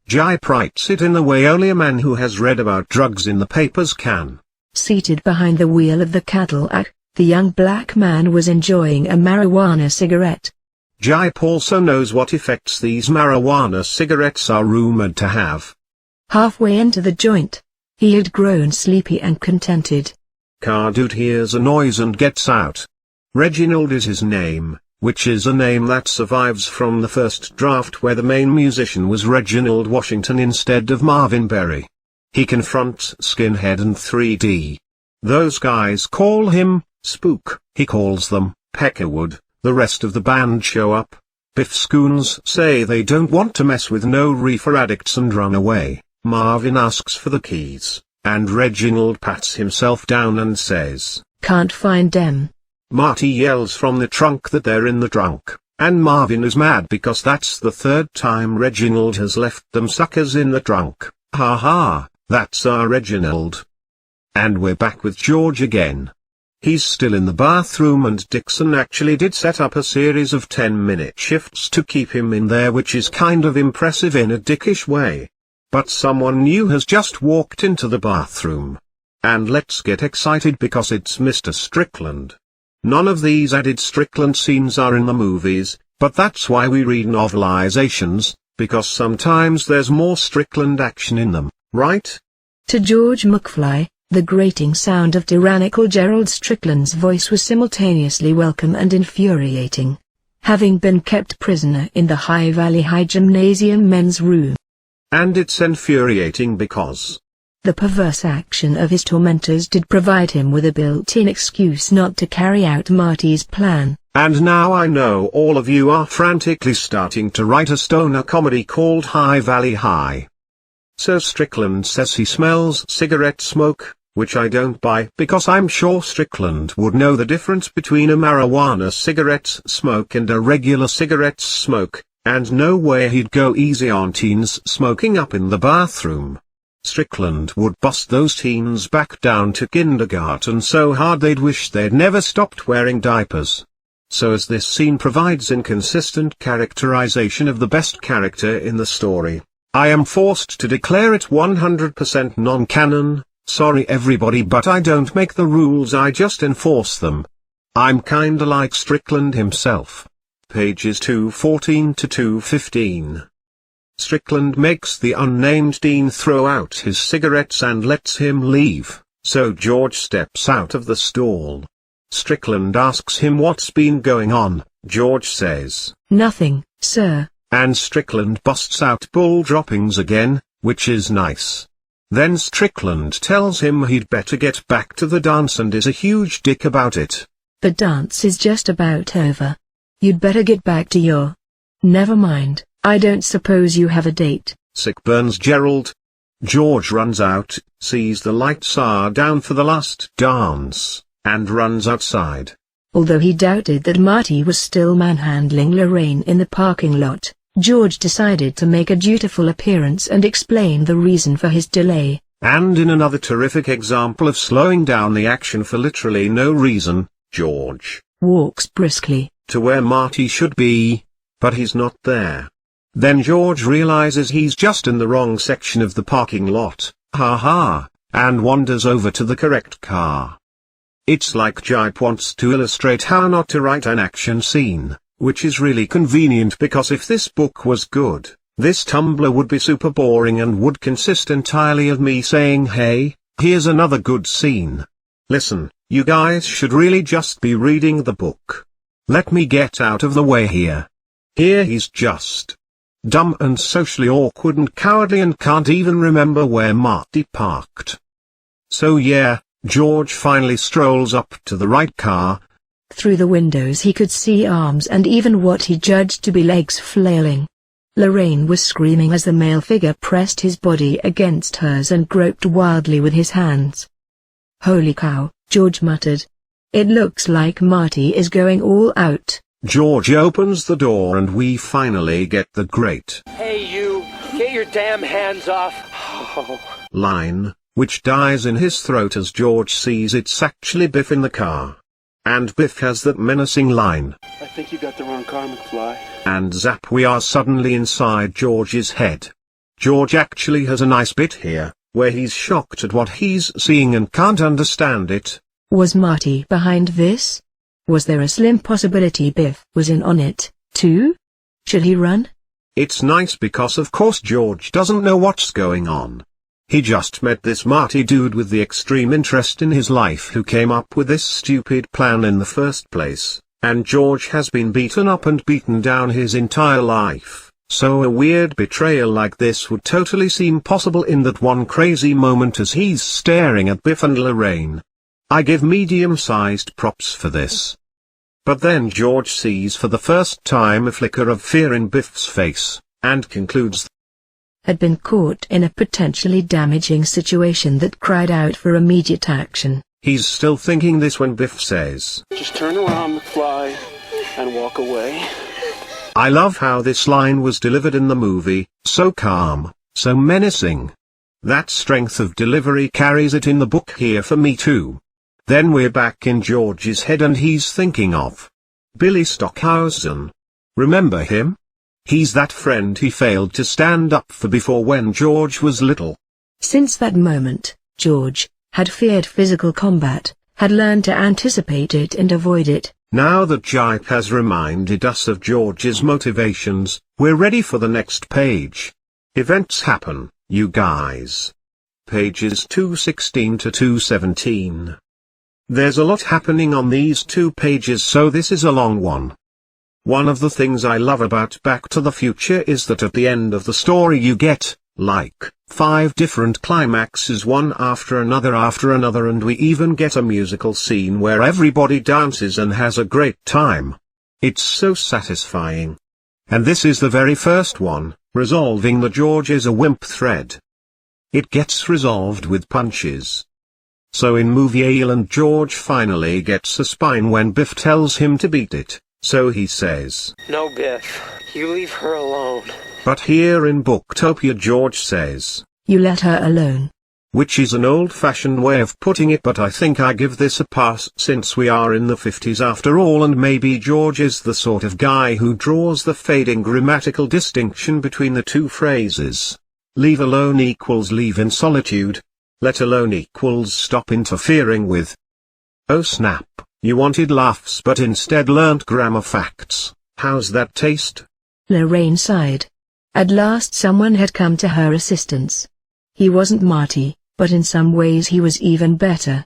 Gipe writes it in the way only a man who has read about drugs in the papers can. Seated behind the wheel of the Cadillac, the young black man was enjoying a marijuana cigarette. Gipe also knows what effects these marijuana cigarettes are rumored to have. Halfway into the joint, he had grown sleepy and contented. Car dude hears a noise and gets out. Reginald is his name, which is a name that survives from the first draft where the main musician was Reginald Washington instead of Marvin Berry. He confronts Skinhead and 3D. Those guys call him Spook, he calls them Peckerwood. The rest of the band show up. Biff's goons say they don't want to mess with no reefer addicts and run away. Marvin asks for the keys, and Reginald pats himself down and says, "Can't find them." Marty yells from the trunk that they're in the trunk, and Marvin is mad because that's the third time Reginald has left them suckers in the trunk. Ha ha, that's our Reginald. And we're back with George again. He's still in the bathroom and Dixon actually did set up a series of 10-minute shifts to keep him in there, which is kind of impressive in a dickish way. But someone new has just walked into the bathroom. And let's get excited because it's Mr. Strickland. None of these added Strickland scenes are in the movies, but that's why we read novelizations, because sometimes there's more Strickland action in them, right? To George McFly, the grating sound of tyrannical Gerald Strickland's voice was simultaneously welcome and infuriating. Having been kept prisoner in the High Valley High Gymnasium men's room. And it's infuriating because the perverse action of his tormentors did provide him with a built-in excuse not to carry out Marty's plan. And now I know all of you are frantically starting to write a stoner comedy called High Valley High. So Strickland says he smells cigarette smoke, which I don't buy because I'm sure Strickland would know the difference between a marijuana cigarette smoke and a regular cigarette smoke, and no way he'd go easy on teens smoking up in the bathroom. Strickland would bust those teens back down to kindergarten so hard they'd wish they'd never stopped wearing diapers. So as this scene provides inconsistent characterization of the best character in the story, I am forced to declare it 100% non-canon. Sorry everybody, but I don't make the rules, I just enforce them. I'm kinda like Strickland himself. Pages 214 to 215. Strickland makes the unnamed Dean throw out his cigarettes and lets him leave, so George steps out of the stall. Strickland asks him what's been going on. George says, "Nothing, sir." And Strickland busts out bull droppings again, which is nice. Then Strickland tells him he'd better get back to the dance and is a huge dick about it. "The dance is just about over. You'd better get back to your..." "Never mind, I don't suppose you have a date." Sick burns Gerald. George runs out, sees the lights are down for the last dance, and runs outside. Although he doubted that Marty was still manhandling Lorraine in the parking lot, George decided to make a dutiful appearance and explain the reason for his delay. And in another terrific example of slowing down the action for literally no reason, George walks briskly to where Marty should be, but he's not there. Then George realizes he's just in the wrong section of the parking lot, and wanders over to the correct car. It's like Gipe wants to illustrate how not to write an action scene, which is really convenient because if this book was good, this Tumblr would be super boring and would consist entirely of me saying, hey, here's another good scene. Listen, you guys should really just be reading the book. Let me get out of the way here. Here he's just dumb and socially awkward and cowardly and can't even remember where Marty parked. So yeah, George finally strolls up to the right car. Through the windows he could see arms and even what he judged to be legs flailing. Lorraine was screaming as the male figure pressed his body against hers and groped wildly with his hands. Holy cow, George muttered. It looks like Marty is going all out. George opens the door and we finally get the great Hey you, get your damn hands off. line, which dies in his throat as George sees it's actually Biff in the car. And Biff has that menacing line. I think you got the wrong car, McFly. And zap, we are suddenly inside George's head. George actually has a nice bit here, where he's shocked at what he's seeing and can't understand it. Was Marty behind this? Was there a slim possibility Biff was in on it, too? Should he run? It's nice because of course George doesn't know what's going on. He just met this Marty dude with the extreme interest in his life who came up with this stupid plan in the first place, and George has been beaten up and beaten down his entire life, so a weird betrayal like this would totally seem possible in that one crazy moment as he's staring at Biff and Lorraine. I give medium-sized props for this. But then George sees for the first time a flicker of fear in Biff's face, and concludes had been caught in a potentially damaging situation that cried out for immediate action. He's still thinking this when Biff says, Just turn around, McFly, and walk away. I love how this line was delivered in the movie, so calm, so menacing. That strength of delivery carries it in the book here for me too. Then we're back in George's head and he's thinking of Billy Stockhausen. Remember him? He's that friend he failed to stand up for before when George was little. Since that moment, George had feared physical combat, had learned to anticipate it and avoid it. Now that Gipe has reminded us of George's motivations, we're ready for the next page. Events happen, you guys. Pages 216 to 217. There's a lot happening on these 2 pages, so this is a long one. One of the things I love about Back to the Future is that at the end of the story you get, like, 5 different climaxes one after another, and we even get a musical scene where everybody dances and has a great time. It's so satisfying. And this is the very first one, resolving the George is a wimp thread. It gets resolved with punches. So in movie Ale and George finally gets a spine when Biff tells him to beat it. So he says, No, Biff. You leave her alone. But here in Booktopia George says, You let her alone. Which is an old-fashioned way of putting it, but I think I give this a pass since we are in the 50s after all, and maybe George is the sort of guy who draws the fading grammatical distinction between the 2 phrases. Leave alone equals leave in solitude. Let alone equals stop interfering with. Oh snap. You wanted laughs but instead learnt grammar facts. How's that taste? Lorraine sighed. At last someone had come to her assistance. He wasn't Marty, but in some ways he was even better.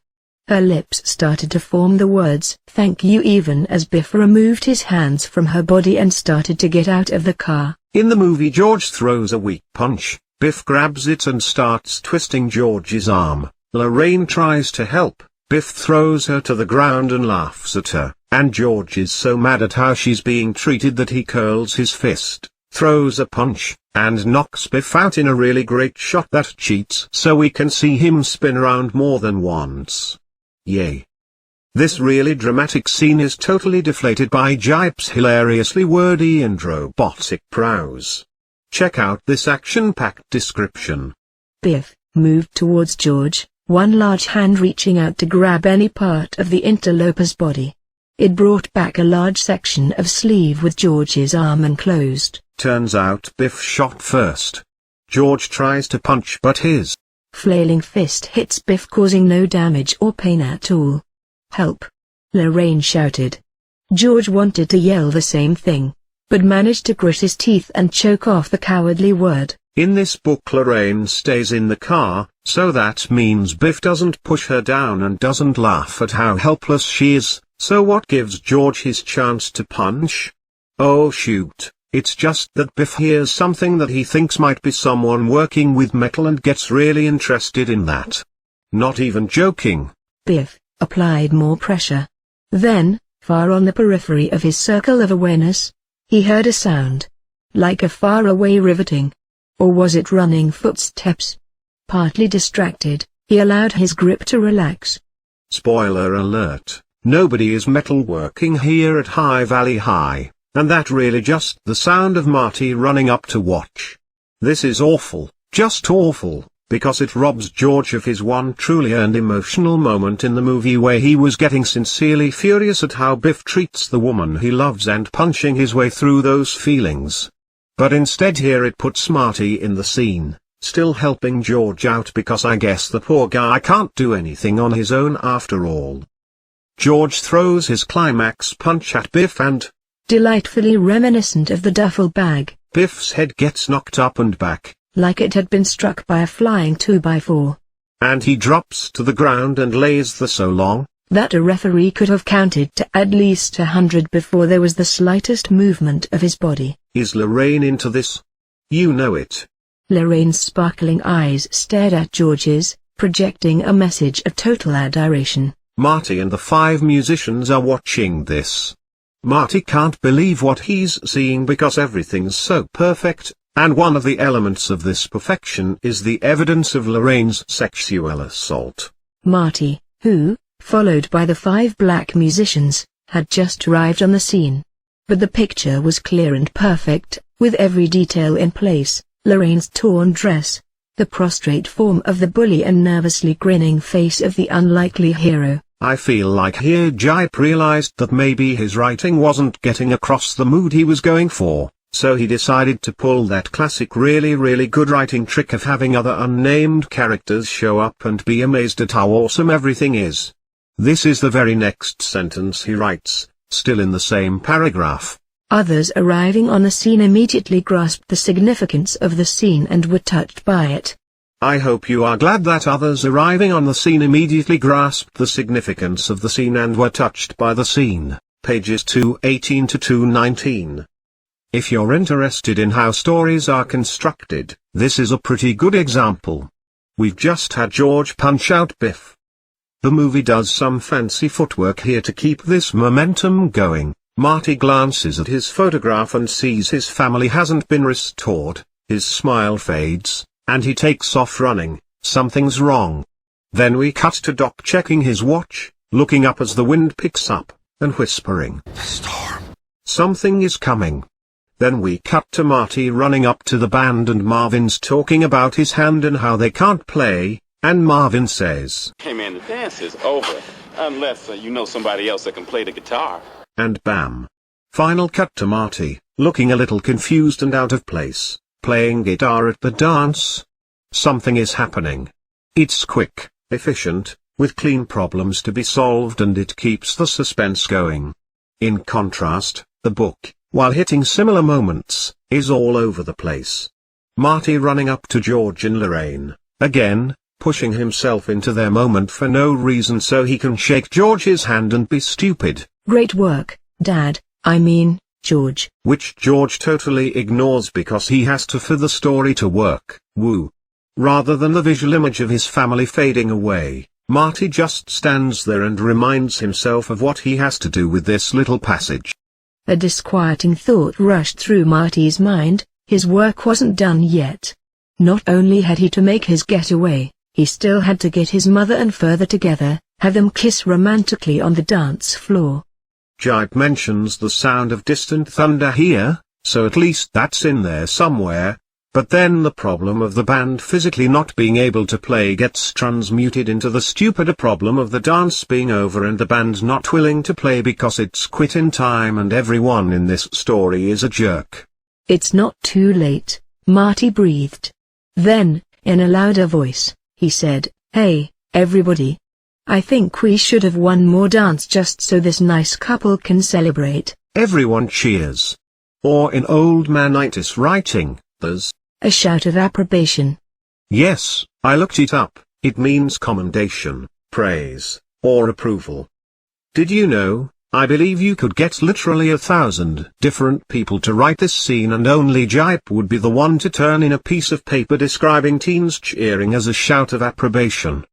Her lips started to form the words, thank you, even as Biff removed his hands from her body and started to get out of the car. In the movie George throws a weak punch, Biff grabs it and starts twisting George's arm. Lorraine tries to help. Biff throws her to the ground and laughs at her, and George is so mad at how she's being treated that he curls his fist, throws a punch, and knocks Biff out in a really great shot that cheats so we can see him spin around more than once. Yay. This really dramatic scene is totally deflated by Gipe's hilariously wordy and robotic prose. Check out this action-packed description. Biff moved towards George, one large hand reaching out to grab any part of the interloper's body. It brought back a large section of sleeve with George's arm enclosed. Turns out Biff shot first. George tries to punch but his flailing fist hits Biff, causing no damage or pain at all. "Help!" Lorraine shouted. George wanted to yell the same thing, but managed to grit his teeth and choke off the cowardly word. In this book Lorraine stays in the car, so that means Biff doesn't push her down and doesn't laugh at how helpless she is, so what gives George his chance to punch? Oh shoot, it's just that Biff hears something that he thinks might be someone working with metal and gets really interested in that. Not even joking. Biff applied more pressure. Then, far on the periphery of his circle of awareness, he heard a sound. Like a faraway riveting. Or was it running footsteps? Partly distracted, he allowed his grip to relax. Spoiler alert, nobody is metalworking here at High Valley High, and that really just the sound of Marty running up to watch. This is awful, just awful. Because it robs George of his one truly earned emotional moment in the movie where he was getting sincerely furious at how Biff treats the woman he loves and punching his way through those feelings. But instead here it puts Marty in the scene, still helping George out because I guess the poor guy can't do anything on his own after all. George throws his climax punch at Biff and, delightfully reminiscent of the duffel bag, Biff's head gets knocked up and back. Like it had been struck by a flying 2x4. And he drops to the ground and lays there so long that a referee could have counted to at least 100 before there was the slightest movement of his body. Is Lorraine into this? You know it. Lorraine's sparkling eyes stared at George's, projecting a message of total adoration. Marty and the 5 musicians are watching this. Marty can't believe what he's seeing because everything's so perfect. And one of the elements of this perfection is the evidence of Lorraine's sexual assault. Marty, who, followed by the 5 black musicians, had just arrived on the scene. But the picture was clear and perfect, with every detail in place: Lorraine's torn dress, the prostrate form of the bully and nervously grinning face of the unlikely hero. I feel like here Gipe realized that maybe his writing wasn't getting across the mood he was going for. So he decided to pull that classic really good writing trick of having other unnamed characters show up and be amazed at how awesome everything is. This is the very next sentence he writes, still in the same paragraph. Others arriving on the scene immediately grasped the significance of the scene and were touched by it. I hope you are glad that others arriving on the scene immediately grasped the significance of the scene and were touched by the scene. Pages 218 to 219. If you're interested in how stories are constructed, this is a pretty good example. We've just had George punch out Biff. The movie does some fancy footwork here to keep this momentum going. Marty glances at his photograph and sees his family hasn't been restored, his smile fades, and he takes off running. Something's wrong. Then we cut to Doc checking his watch, looking up as the wind picks up, and whispering, "The storm. Something is coming." Then we cut to Marty running up to the band and Marvin's talking about his hand and how they can't play, and Marvin says, "Hey man, the dance is over, unless you know somebody else that can play the guitar." And bam. Final cut to Marty, looking a little confused and out of place, playing guitar at the dance. Something is happening. It's quick, efficient, with clean problems to be solved, and it keeps the suspense going. In contrast, the book, while hitting similar moments, is all over the place. Marty running up to George and Lorraine, again, pushing himself into their moment for no reason so he can shake George's hand and be stupid. "Great work, Dad, George." Which George totally ignores because he has to for the story to work. Woo. Rather than the visual image of his family fading away, Marty just stands there and reminds himself of what he has to do with this little passage. A disquieting thought rushed through Marty's mind: his work wasn't done yet. Not only had he to make his getaway, he still had to get his mother and father together, Have them kiss romantically on the dance floor. Gipe mentions the sound of distant thunder here, so at least that's in there somewhere. But then the problem of the band physically not being able to play gets transmuted into the stupider problem of the dance being over and the band not willing to play because it's quit in time and everyone in this story is a jerk. It's not too late, Marty breathed. Then, in a louder voice, he said, "Hey, everybody. I think we should have one more dance just so this nice couple can celebrate." Everyone cheers. Or in old man-itis writing, there's a shout of approbation. Yes, I looked it up. It means commendation, praise, or approval. Did you know, I believe you could get literally 1,000 different people to write this scene and only Gipe would be the one to turn in a piece of paper describing teens cheering as a shout of approbation.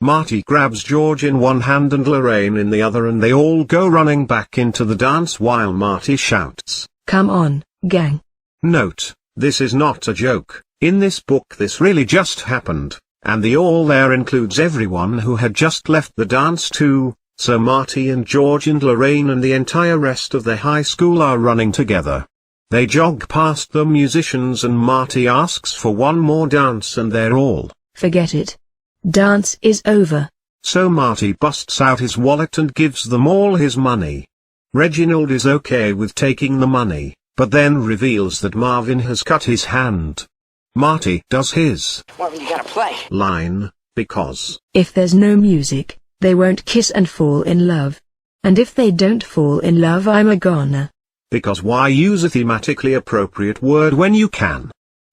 Marty grabs George in one hand and Lorraine in the other and they all go running back into the dance while Marty shouts, "Come on, gang." Note, this is not a joke. In this book this really just happened, and the all there includes everyone who had just left the dance too, so Marty and George and Lorraine and the entire rest of the high school are running together. They jog past the musicians and Marty asks for one more dance and they're all, "Forget it. Dance is over." So Marty busts out his wallet and gives them all his money. Reginald is okay with taking the money, but then reveals that Marvin has cut his hand. Marty does his Marvin, you gotta play line, because if there's no music, they won't kiss and fall in love. And if they don't fall in love, I'm a goner. Because why use a thematically appropriate word when you can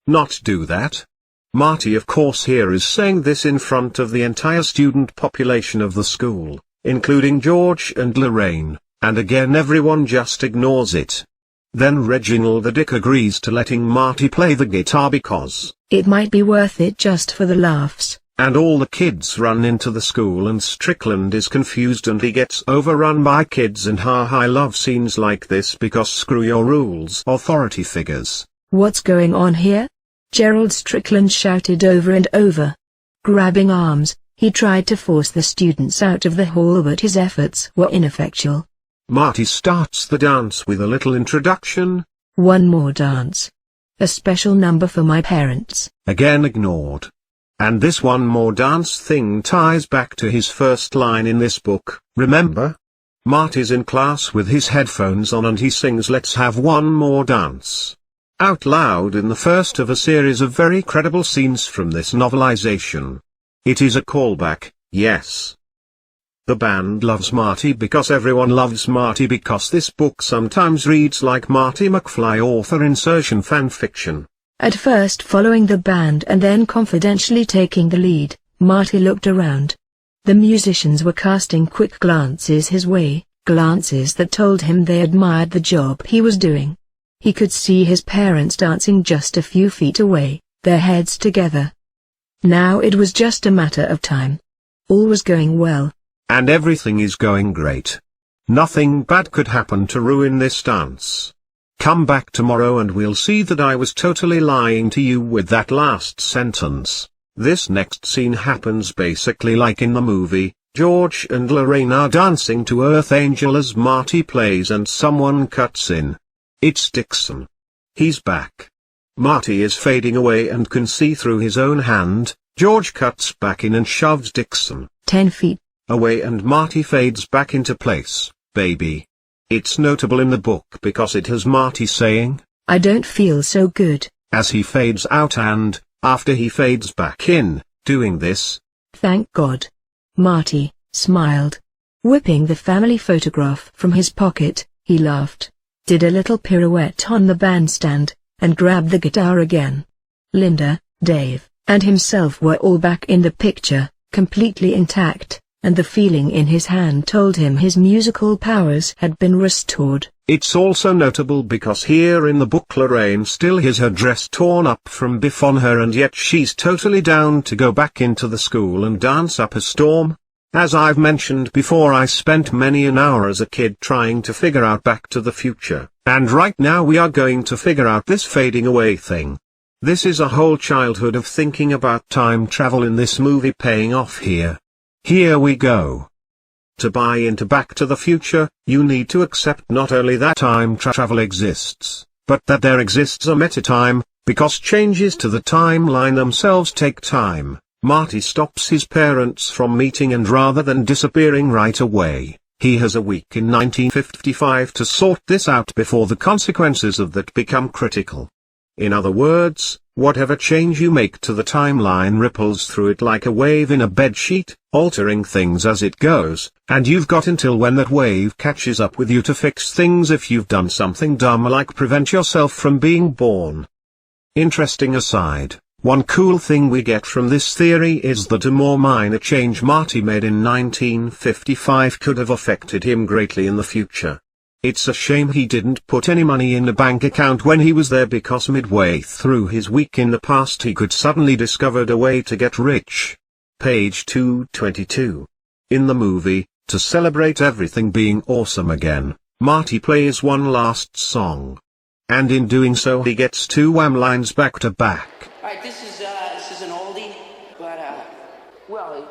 not do that? Marty of course here is saying this in front of the entire student population of the school, including George and Lorraine, and again everyone just ignores it. Then Reginald the Dick agrees to letting Marty play the guitar because it might be worth it just for the laughs. And all the kids run into the school and Strickland is confused and he gets overrun by kids and I love scenes like this because screw your rules, authority figures. "What's going on here?" Gerald Strickland shouted over and over. Grabbing arms, he tried to force the students out of the hall but his efforts were ineffectual. Marty starts the dance with a little introduction. "One more dance. A special number for my parents." Again ignored. And this one more dance thing ties back to his first line in this book, remember? Marty's in class with his headphones on and he sings "Let's have one more dance" out loud in the first of a series of very credible scenes from this novelization. It is a callback, yes. The band loves Marty because everyone loves Marty because this book sometimes reads like Marty McFly author insertion fanfiction. At first following the band and then confidentially taking the lead, Marty looked around. The musicians were casting quick glances his way, glances that told him they admired the job he was doing. He could see his parents dancing just a few feet away, their heads together. Now it was just a matter of time. All was going well. And everything is going great. Nothing bad could happen to ruin this dance. Come back tomorrow and we'll see that I was totally lying to you with that last sentence. This next scene happens basically like in the movie. George and Lorraine are dancing to Earth Angel as Marty plays and someone cuts in. It's Dixon. He's back. Marty is fading away and can see through his own hand. George cuts back in and shoves Dixon 10 feet away and Marty fades back into place, baby. It's notable in the book because it has Marty saying, "I don't feel so good," as he fades out and, after he fades back in, doing this. "Thank God." Marty smiled. Whipping the family photograph from his pocket, he laughed, did a little pirouette on the bandstand, and grabbed the guitar again. Linda, Dave, and himself were all back in the picture, completely intact, and the feeling in his hand told him his musical powers had been restored. It's also notable because here in the book Lorraine still has her dress torn up from Biff on her and yet she's totally down to go back into the school and dance up a storm. As I've mentioned before, I spent many an hour as a kid trying to figure out Back to the Future, and right now we are going to figure out this fading away thing. This is a whole childhood of thinking about time travel in this movie paying off here. Here we go. To buy into Back to the Future, you need to accept not only that time travel exists, but that there exists a meta-time, because changes to the timeline themselves take time. Marty stops his parents from meeting, and rather than disappearing right away, he has a week in 1955 to sort this out before the consequences of that become critical. In other words, whatever change you make to the timeline ripples through it like a wave in a bedsheet, altering things as it goes, and you've got until when that wave catches up with you to fix things if you've done something dumb like prevent yourself from being born. Interesting aside, one cool thing we get from this theory is that a more minor change Marty made in 1955 could have affected him greatly in the future. It's a shame he didn't put any money in a bank account when he was there, because midway through his week in the past he could suddenly discovered a way to get rich. Page 222. In the movie, to celebrate everything being awesome again, Marty plays one last song. And in doing so he gets two Wham lines back to back. Alright, this is an oldie, but, well,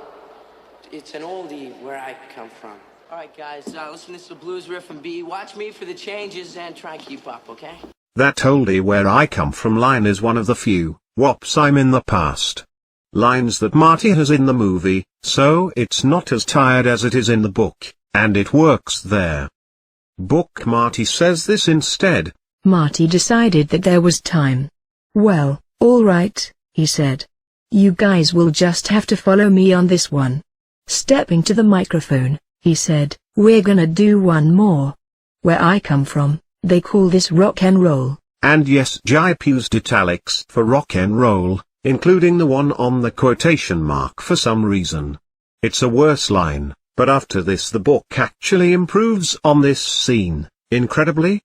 it's an oldie where I come from. Alright guys, listen, this is the blues riff and B. Watch me for the changes and try and keep up, okay? That oldie where I come from line is one of the few, whoops I'm in the past lines that Marty has in the movie, so it's not as tired as it is in the book, and it works there. Book Marty says this instead. Marty decided that there was time. Well, alright, he said. You guys will just have to follow me on this one. Stepping to the microphone, he said, we're gonna do one more. Where I come from, they call this rock and roll. And yes, Gipe used italics for rock and roll, including the one on the quotation mark for some reason. It's a worse line, but after this the book actually improves on this scene, incredibly.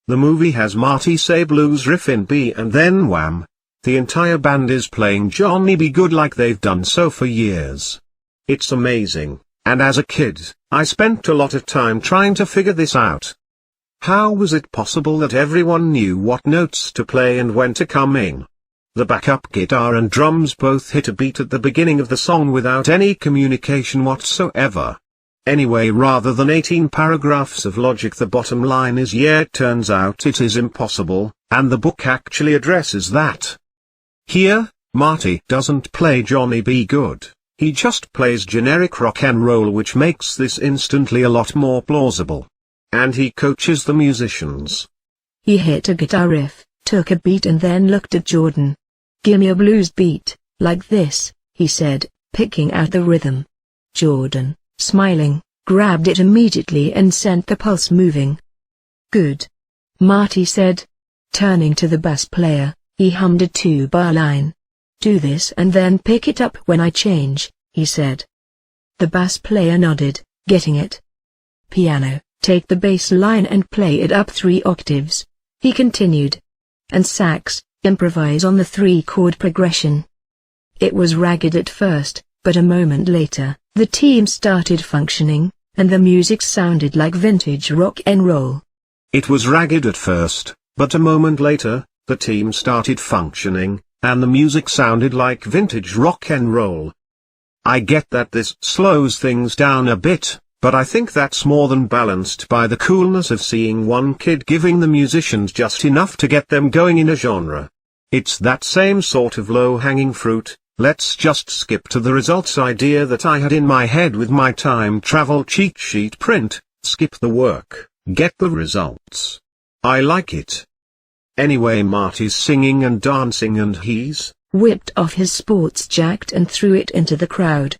The movie has Marty say blues riff in B and then wham. The entire band is playing Johnny Be Good like they've done so for years. It's amazing, and as a kid, I spent a lot of time trying to figure this out. How was it possible that everyone knew what notes to play and when to come in? The backup guitar and drums both hit a beat at the beginning of the song without any communication whatsoever. Anyway, rather than 18 paragraphs of logic, the bottom line is yeah, it turns out it is impossible, and the book actually addresses that. Here, Marty doesn't play Johnny Be Good, he just plays generic rock and roll, which makes this instantly a lot more plausible. And he coaches the musicians. He hit a guitar riff, took a beat and then looked at Jordan. Gimme a blues beat, like this, he said, picking out the rhythm. Jordan, smiling, grabbed it immediately and sent the pulse moving. Good. Marty said. Turning to the bass player, he hummed a 2-bar line. Do this and then pick it up when I change, he said. The bass player nodded, getting it. Piano, take the bass line and play it up 3 octaves, he continued. And sax, improvise on the 3-chord progression. It was ragged at first, but a moment later, the team started functioning, and the music sounded like vintage rock and roll. It was ragged at first, but a moment later, the team started functioning, and the music sounded like vintage rock and roll. I get that this slows things down a bit, but I think that's more than balanced by the coolness of seeing one kid giving the musicians just enough to get them going in a genre. It's that same sort of low-hanging fruit, let's just skip to the results idea that I had in my head with my time travel cheat sheet print, skip the work, get the results. I like it. Anyway, Marty's singing and dancing and he's whipped off his sports jacket and threw it into the crowd.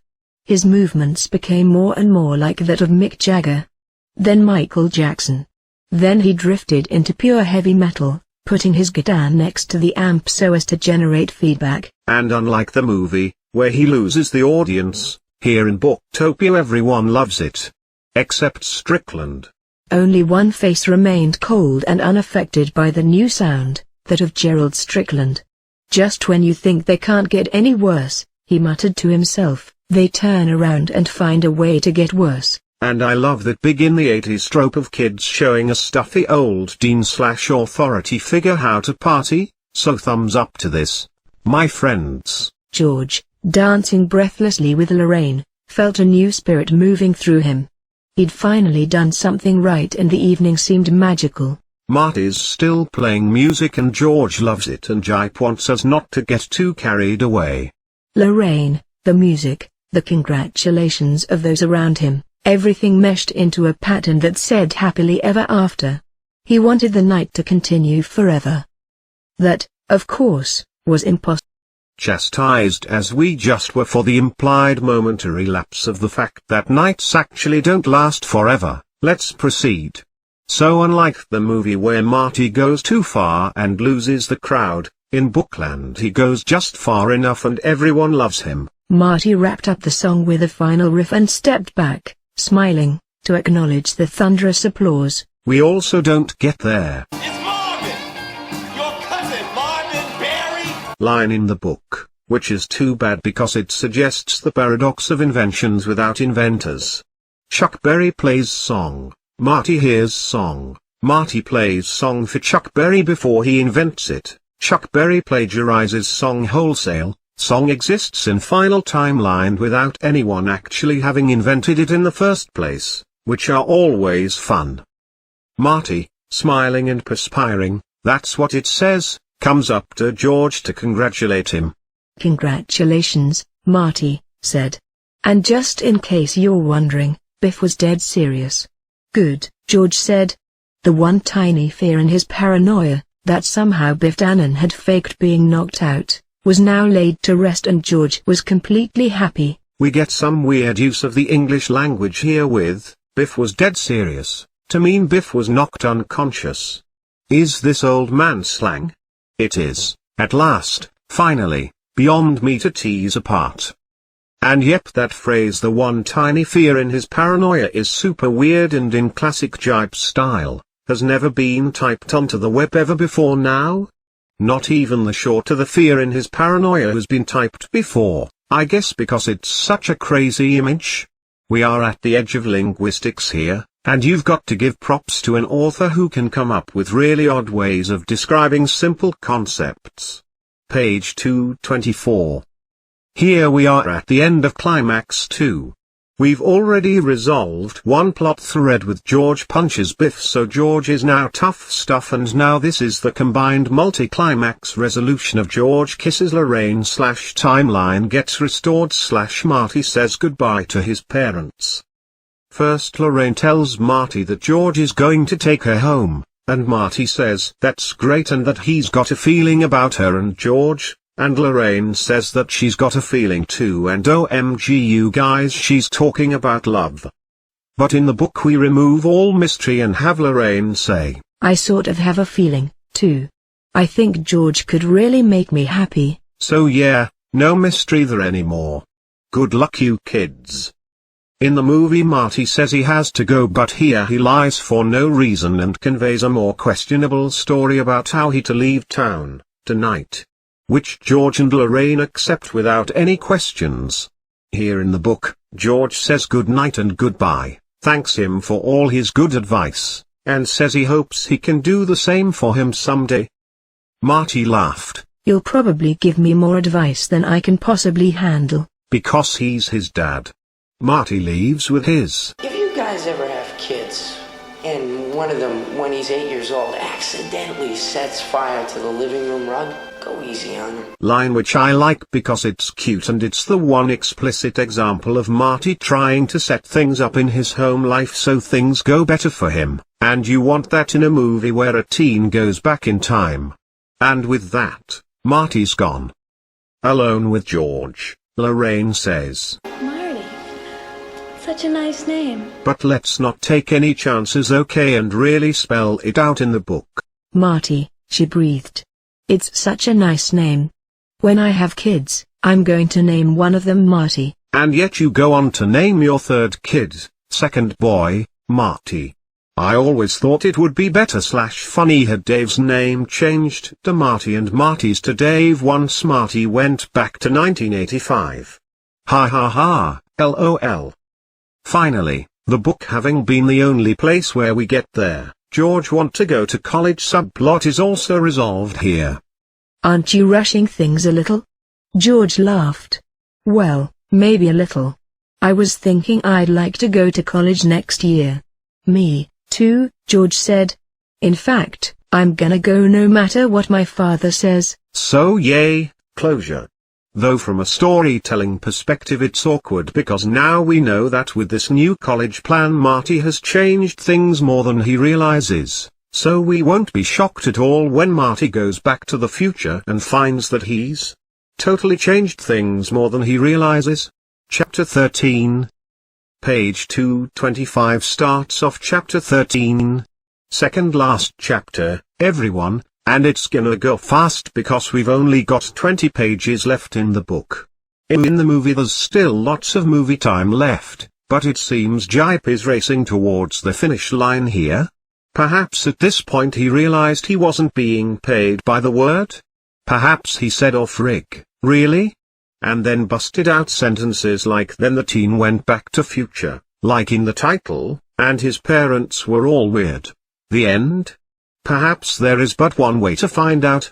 His movements became more and more like that of Mick Jagger. Then Michael Jackson. Then he drifted into pure heavy metal, putting his guitar next to the amp so as to generate feedback. And unlike the movie, where he loses the audience, here in Booktopia everyone loves it. Except Strickland. Only one face remained cold and unaffected by the new sound, that of Gerald Strickland. Just when you think they can't get any worse, he muttered to himself, they turn around and find a way to get worse. And I love that big in the 80s trope of kids showing a stuffy old dean/authority figure how to party, so thumbs up to this, my friends. George, dancing breathlessly with Lorraine, felt a new spirit moving through him. He'd finally done something right and the evening seemed magical. Marty's still playing music and George loves it and Gipe wants us not to get too carried away. Lorraine, the music, the congratulations of those around him, everything meshed into a pattern that said happily ever after. He wanted the night to continue forever. That, of course, was impossible. Chastised as we just were for the implied momentary lapse of the fact that nights actually don't last forever, let's proceed. So unlike the movie where Marty goes too far and loses the crowd, in Bookland he goes just far enough and everyone loves him. Marty wrapped up the song with a final riff and stepped back, smiling, to acknowledge the thunderous applause. We also don't get there. It's Marvin! Your cousin, Marvin Berry! Line in the book, which is too bad because it suggests the paradox of inventions without inventors. Chuck Berry plays song. Marty hears song. Marty plays song for Chuck Berry before he invents it. Chuck Berry plagiarizes song wholesale. Song exists in final timeline without anyone actually having invented it in the first place, which are always fun. Marty, smiling and perspiring, that's what it says, comes up to George to congratulate him. Congratulations, Marty said. And just in case you're wondering, Biff was dead serious. Good, George said. The one tiny fear in his paranoia, that somehow Biff Tannen had faked being knocked out, was now laid to rest and George was completely happy. We get some weird use of the English language here with, Biff was dead serious, to mean Biff was knocked unconscious. Is this old man slang? It is, at last, finally, beyond me to tease apart. And yet that phrase the one tiny fear in his paranoia is super weird and in classic Gipe style, has never been typed onto the web ever before now? Not even the shorter the fear in his paranoia has been typed before, I guess because it's such a crazy image. We are at the edge of linguistics here, and you've got to give props to an author who can come up with really odd ways of describing simple concepts. Page 224. Here we are at the end of Climax 2. We've already resolved one plot thread with George punches Biff, so George is now tough stuff, and now this is the combined multi-climax resolution of George kisses Lorraine / timeline gets restored / Marty says goodbye to his parents. First Lorraine tells Marty that George is going to take her home, and Marty says that's great and that he's got a feeling about her and George. And Lorraine says that she's got a feeling too, and OMG you guys, she's talking about love. But in the book we remove all mystery and have Lorraine say, I sort of have a feeling, too. I think George could really make me happy. So yeah, no mystery there anymore. Good luck you kids. In the movie Marty says he has to go, but here he lies for no reason and conveys a more questionable story about how he to leave town, tonight. Which George and Lorraine accept without any questions. Here in the book, George says good night and goodbye, thanks him for all his good advice, and says he hopes he can do the same for him someday. Marty laughed. You'll probably give me more advice than I can possibly handle. Because he's his dad. Marty leaves with his. If you guys ever have kids, and one of them, when he's 8 years old, accidentally sets fire to the living room rug, go easy on him. Line which I like because it's cute and it's the one explicit example of Marty trying to set things up in his home life so things go better for him, and you want that in a movie where a teen goes back in time. And with that, Marty's gone. Alone with George, Lorraine says, Marty. Such a nice name. But let's not take any chances, okay, and really spell it out in the book. Marty, she breathed. It's such a nice name. When I have kids, I'm going to name one of them Marty. And yet you go on to name your third kid, second boy, Marty. I always thought it would be better / funny had Dave's name changed to Marty and Marty's to Dave once Marty went back to 1985. Ha ha ha, LOL. Finally, the book having been the only place where we get there, George want to go to college subplot is also resolved here. Aren't you rushing things a little? George laughed. Well, maybe a little. I was thinking I'd like to go to college next year. Me, too, George said. In fact, I'm gonna go no matter what my father says. So yay, closure. Though from a storytelling perspective it's awkward because now we know that with this new college plan Marty has changed things more than he realizes, so we won't be shocked at all when Marty goes back to the future and finds that he's totally changed things more than he realizes. Chapter 13. Page 225 starts off Chapter 13. Second last chapter, everyone. And it's gonna go fast because we've only got 20 pages left in the book. In the movie there's still lots of movie time left, but it seems Gipe is racing towards the finish line here. Perhaps at this point he realized he wasn't being paid by the word? Perhaps he said off rig, really? And then busted out sentences like then the teen went back to future, like in the title, and his parents were all weird. The end? Perhaps there is but one way to find out.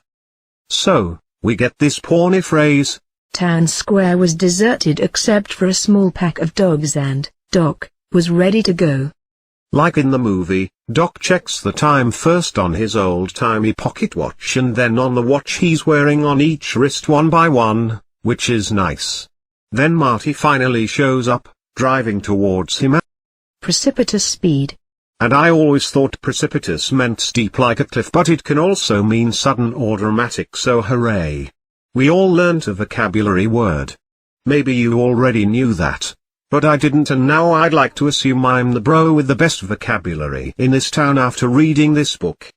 So, we get this porny phrase. Town Square was deserted except for a small pack of dogs and Doc was ready to go. Like in the movie, Doc checks the time first on his old-timey pocket watch and then on the watch he's wearing on each wrist one by one, which is nice. Then Marty finally shows up, driving towards him at precipitous speed. And I always thought precipitous meant steep like a cliff, but it can also mean sudden or dramatic, so hooray. We all learnt a vocabulary word. Maybe you already knew that. But I didn't, and now I'd like to assume I'm the bro with the best vocabulary in this town after reading this book.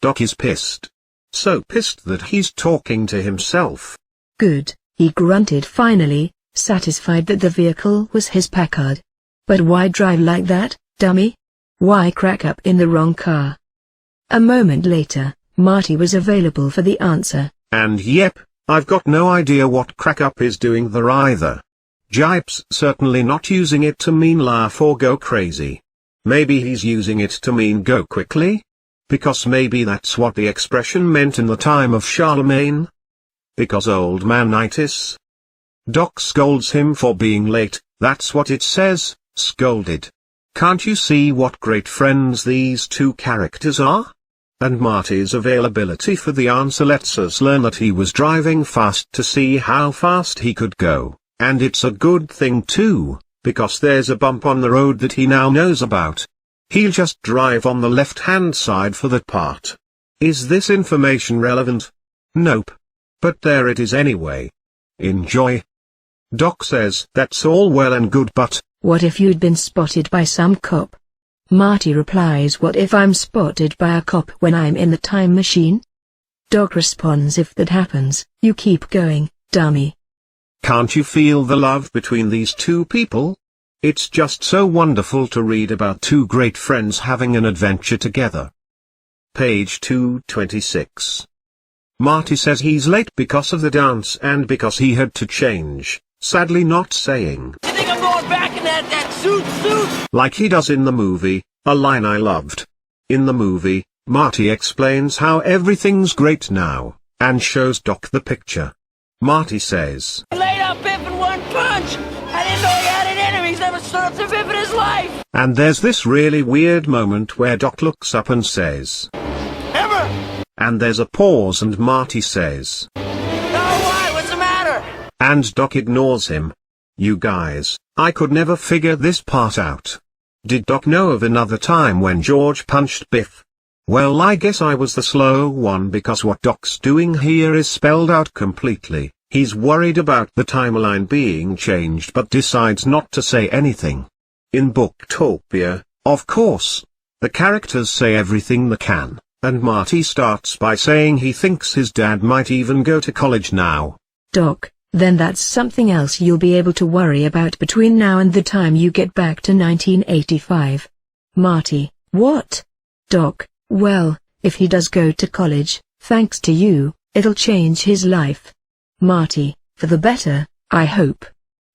Doc is pissed. So pissed that he's talking to himself. Good, he grunted finally, satisfied that the vehicle was his Packard. But why drive like that, dummy? Why crack up in the wrong car? A moment later, Marty was available for the answer. And yep, I've got no idea what crack up is doing there either. Gipe's certainly not using it to mean laugh or go crazy. Maybe he's using it to mean go quickly? Because maybe that's what the expression meant in the time of Charlemagne? Because old man-itis? Doc scolds him for being late, that's what it says, scolded. Can't you see what great friends these two characters are? And Marty's availability for the answer lets us learn that he was driving fast to see how fast he could go, and it's a good thing too, because there's a bump on the road that he now knows about. He'll just drive on the left-hand side for that part. Is this information relevant? Nope. But there it is anyway. Enjoy. Doc says that's all well and good, but what if you'd been spotted by some cop? Marty replies, what if I'm spotted by a cop when I'm in the time machine? Doc responds, if that happens, you keep going, dummy. Can't you feel the love between these two people? It's just so wonderful to read about two great friends having an adventure together. Page 226. Marty says he's late because of the dance and because he had to change, sadly not saying Back in that suit! Like he does in the movie, a line I loved. In the movie, Marty explains how everything's great now, and shows Doc the picture. Marty says, Laid out Biff in one punch! I didn't know he had an enemy, he's never stopped a Biff in his life! And there's this really weird moment where Doc looks up and says, Ever! And there's a pause and Marty says, No, why? What's the matter? And Doc ignores him. You guys, I could never figure this part out. Did Doc know of another time when George punched Biff? Well, I guess I was the slow one because what Doc's doing here is spelled out completely. He's worried about the timeline being changed but decides not to say anything. In Booktopia, of course, the characters say everything they can, and Marty starts by saying he thinks his dad might even go to college now. Doc, then that's something else you'll be able to worry about between now and the time you get back to 1985. Marty, what? Doc, well, if he does go to college, thanks to you, it'll change his life. Marty, for the better, I hope.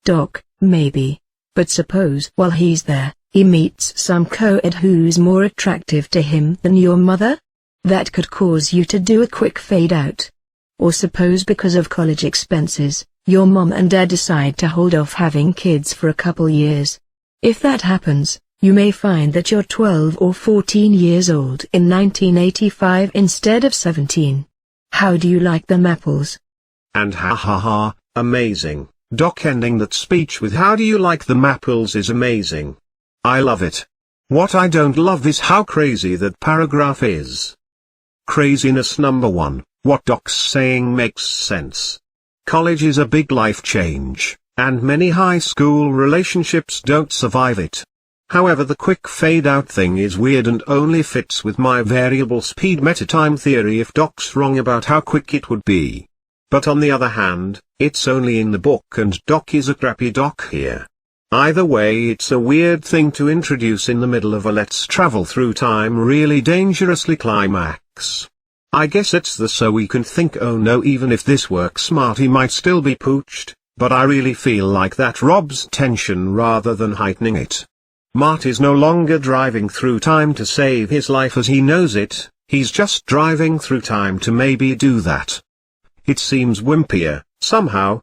Doc, maybe. But suppose while he's there, he meets some co-ed who's more attractive to him than your mother? That could cause you to do a quick fade out. Or suppose because of college expenses, Your mom and dad decide to hold off having kids for a couple years. If that happens, you may find that you're 12 or 14 years old in 1985 instead of 17. How do you like them apples? And ha ha ha, amazing. Doc ending that speech with "How do you like them apples" is amazing. I love it. What I don't love is how crazy that paragraph is. Craziness number 1, what Doc's saying makes sense. College is a big life change, and many high school relationships don't survive it. However, the quick fade out thing is weird and only fits with my variable speed metatime theory if Doc's wrong about how quick it would be. But on the other hand, it's only in the book and Doc is a crappy Doc here. Either way, it's a weird thing to introduce in the middle of a let's travel through time really dangerously climax. I guess it's the so we can think oh no, even if this works Marty might still be pooched, but I really feel like that robs tension rather than heightening it. Marty's no longer driving through time to save his life as he knows it, he's just driving through time to maybe do that. It seems wimpier, somehow.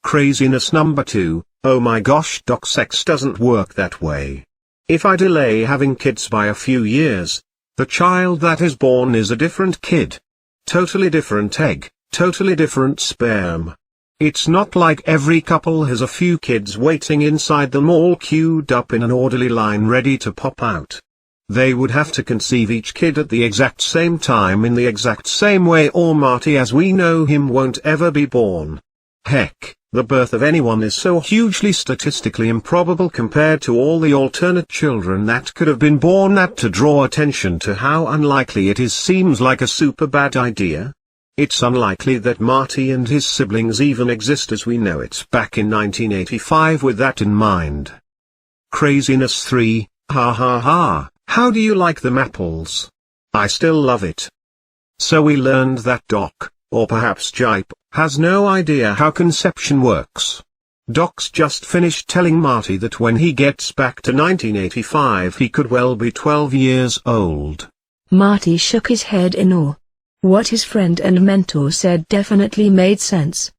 Craziness number 2, oh my gosh, Doc, sex doesn't work that way. If I delay having kids by a few years, the child that is born is a different kid. Totally different egg, totally different sperm. It's not like every couple has a few kids waiting inside them all queued up in an orderly line ready to pop out. They would have to conceive each kid at the exact same time in the exact same way, or Marty as we know him won't ever be born. Heck, the birth of anyone is so hugely statistically improbable compared to all the alternate children that could have been born that to draw attention to how unlikely it is seems like a super bad idea. It's unlikely that Marty and his siblings even exist as we know it back in 1985 with that in mind. Craziness 3, ha ha ha, how do you like them apples? I still love it. So we learned that Doc, or perhaps Gipe, has no idea how conception works. Doc's just finished telling Marty that when he gets back to 1985 he could well be 12 years old. Marty shook his head in awe. What his friend and mentor said definitely made sense.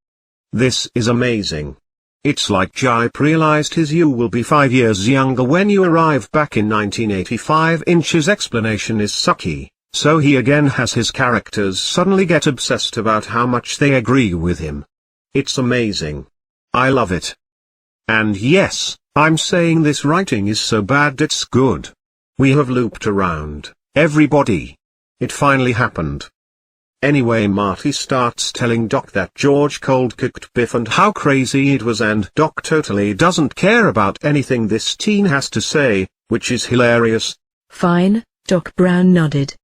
This is amazing. It's like Gipe realized you will be 5 years younger when you arrive back in 1985. Inch's explanation is sucky, so he again has his characters suddenly get obsessed about how much they agree with him. It's amazing. I love it. And yes, I'm saying this writing is so bad it's good. We have looped around, everybody. It finally happened. Anyway, Marty starts telling Doc that George cold-cooked Biff and how crazy it was, and Doc totally doesn't care about anything this teen has to say, which is hilarious. Fine, Doc Brown nodded.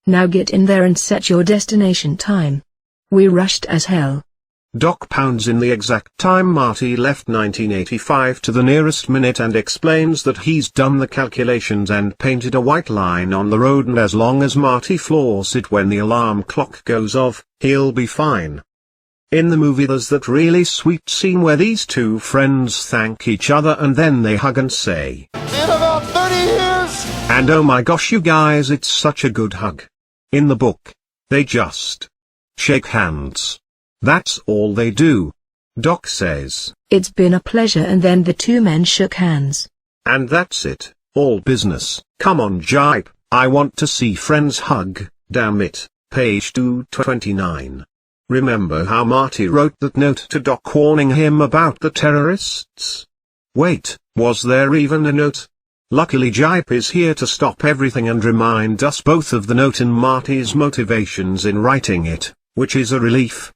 Now get in there and set your destination time. We rushed as hell. Doc pounds in the exact time Marty left 1985 to the nearest minute and explains that he's done the calculations and painted a white line on the road, and as long as Marty floors it when the alarm clock goes off, he'll be fine. In the movie there's that really sweet scene where these two friends thank each other and then they hug and say, "In about 30 years!" And oh my gosh you guys, it's such a good hug. In the book, they just shake hands. That's all they do. Doc says, "It's been a pleasure," and then the two men shook hands. And that's it, all business. Come on Gipe, I want to see friends hug, damn it. Page 229. Remember how Marty wrote that note to Doc warning him about the terrorists? Wait, was there even a note? Luckily Gipe is here to stop everything and remind us both of the note and Marty's motivations in writing it, which is a relief.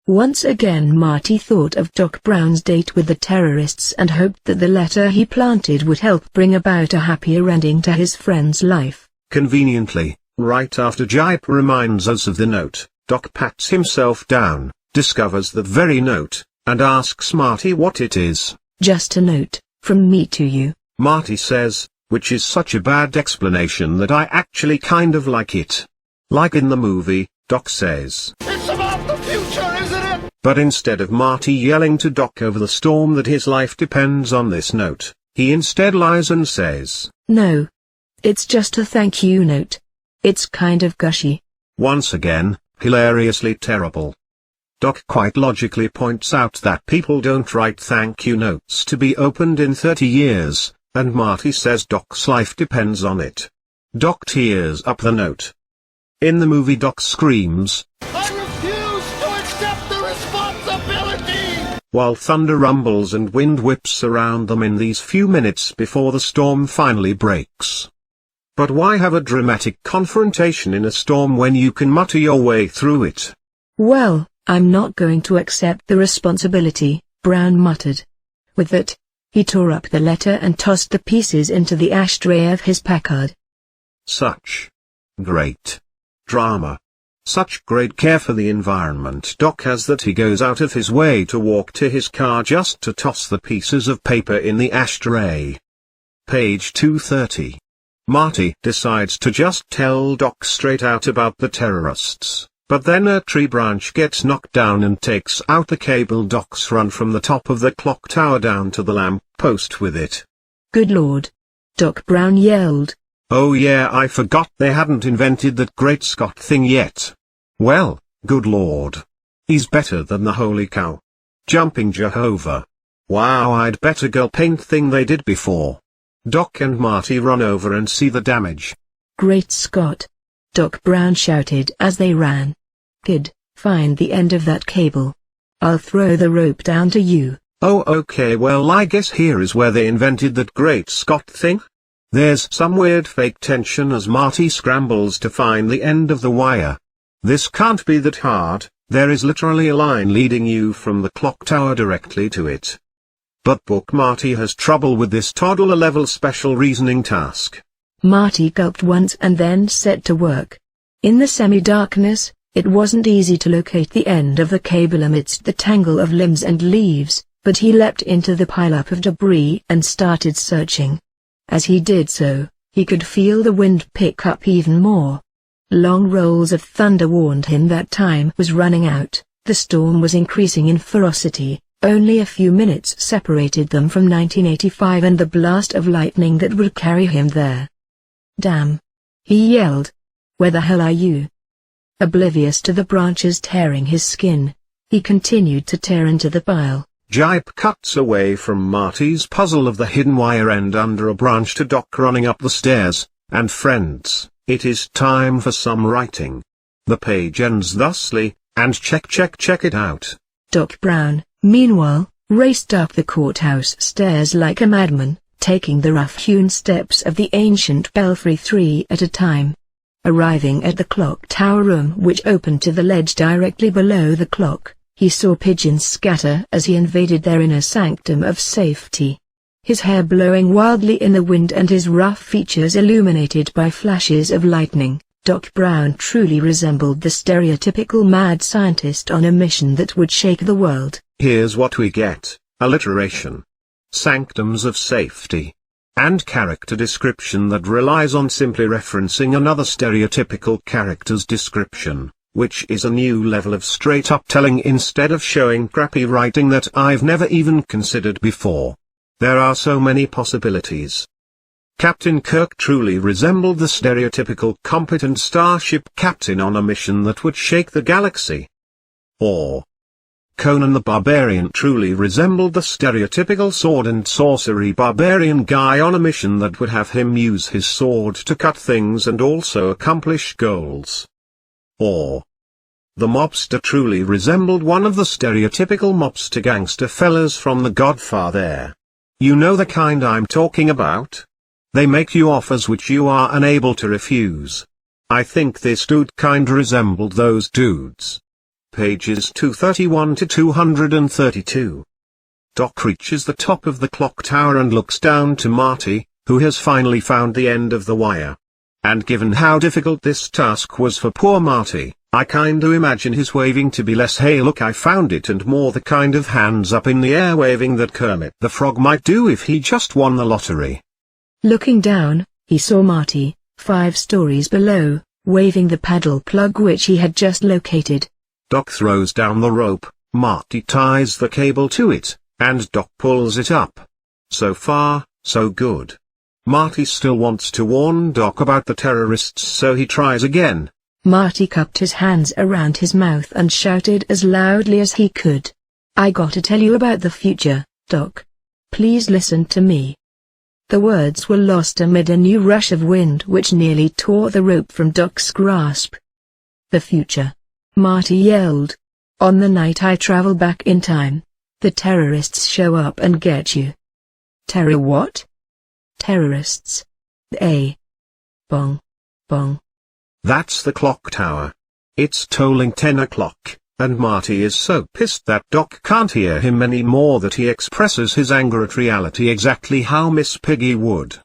Once again Marty thought of Doc Brown's date with the terrorists and hoped that the letter he planted would help bring about a happier ending to his friend's life. Conveniently, right after Gipe reminds us of the note, Doc pats himself down, discovers that very note, and asks Marty what it is. Just a note, from me to you. Marty says, which is such a bad explanation that I actually kind of like it. Like in the movie, Doc says, "It's about the future, isn't it?" But instead of Marty yelling to Doc over the storm that his life depends on this note, he instead lies and says, "No. It's just a thank you note. It's kind of gushy." Once again, hilariously terrible. Doc quite logically points out that people don't write thank you notes to be opened in 30 years, and Marty says Doc's life depends on it. Doc tears up the note. In the movie Doc screams, I refuse to accept the responsibility! While thunder rumbles and wind whips around them in these few minutes before the storm finally breaks. But why have a dramatic confrontation in a storm when you can mutter your way through it? Well, I'm not going to accept the responsibility, Brown muttered. With that, he tore up the letter and tossed the pieces into the ashtray of his Packard. Such great drama. Such great care for the environment Doc has that he goes out of his way to walk to his car just to toss the pieces of paper in the ashtray. Page 230. Marty decides to just tell Doc straight out about the terrorists, but then a tree branch gets knocked down and takes out the cable. Doc's run from the top of the clock tower down to the lamp post with it. Good Lord! Doc Brown yelled. Oh yeah, I forgot they hadn't invented that Great Scott thing yet. Well, good Lord. He's better than the holy cow. Jumping Jehovah. Wow, I'd bet a girl paint thing they did before. Doc and Marty run over and see the damage. Great Scott! Doc Brown shouted as they ran. Kid, find the end of that cable. I'll throw the rope down to you. Oh okay, well I guess here is where they invented that Great Scott thing. There's some weird fake tension as Marty scrambles to find the end of the wire. This can't be that hard, there is literally a line leading you from the clock tower directly to it. But Book Marty has trouble with this toddler-level special reasoning task. Marty gulped once and then set to work. In the semi-darkness, it wasn't easy to locate the end of the cable amidst the tangle of limbs and leaves, but he leapt into the pile-up of debris and started searching. As he did so, he could feel the wind pick up even more. Long rolls of thunder warned him that time was running out. The storm was increasing in ferocity. Only a few minutes separated them from 1985 and the blast of lightning that would carry him there. Damn! He yelled. Where the hell are you? Oblivious to the branches tearing his skin, he continued to tear into the pile. Gipe cuts away from Marty's puzzle of the hidden wire end under a branch to Doc running up the stairs, and friends, it is time for some writing. The page ends thusly, and check it out. Doc Brown, meanwhile, raced up the courthouse stairs like a madman, taking the rough-hewn steps of the ancient belfry 3 at a time. Arriving at the clock tower room which opened to the ledge directly below the clock, he saw pigeons scatter as he invaded their inner sanctum of safety. His hair blowing wildly in the wind and his rough features illuminated by flashes of lightning, Doc Brown truly resembled the stereotypical mad scientist on a mission that would shake the world. Here's what we get: alliteration, sanctums of safety, and character description that relies on simply referencing another stereotypical character's description, which is a new level of straight-up telling instead of showing crappy writing that I've never even considered before. There are so many possibilities. Captain Kirk truly resembled the stereotypical competent starship captain on a mission that would shake the galaxy. Or Conan the Barbarian truly resembled the stereotypical sword and sorcery barbarian guy on a mission that would have him use his sword to cut things and also accomplish goals. Or the mobster truly resembled one of the stereotypical mobster gangster fellas from The Godfather. You know the kind I'm talking about? They make you offers which you are unable to refuse. I think this dude kinda resembled those dudes. Pages 231 to 232. Doc reaches the top of the clock tower and looks down to Marty, who has finally found the end of the wire. And given how difficult this task was for poor Marty, I kinda imagine his waving to be less "hey look I found it" and more the kind of hands up in the air waving that Kermit the Frog might do if he just won the lottery. Looking down, he saw Marty, 5 stories below, waving the paddle plug which he had just located. Doc throws down the rope, Marty ties the cable to it, and Doc pulls it up. So far, so good. Marty still wants to warn Doc about the terrorists, so he tries again. Marty cupped his hands around his mouth and shouted as loudly as he could. "I gotta tell you about the future, Doc. Please listen to me." The words were lost amid a new rush of wind which nearly tore the rope from Doc's grasp. "The future," Marty yelled. "On the night I travel back in time, the terrorists show up and get you." "Terror what?" "Terrorists. Bong. Bong." That's the clock tower. It's tolling 10 o'clock, and Marty is so pissed that Doc can't hear him anymore that he expresses his anger at reality exactly how Miss Piggy would.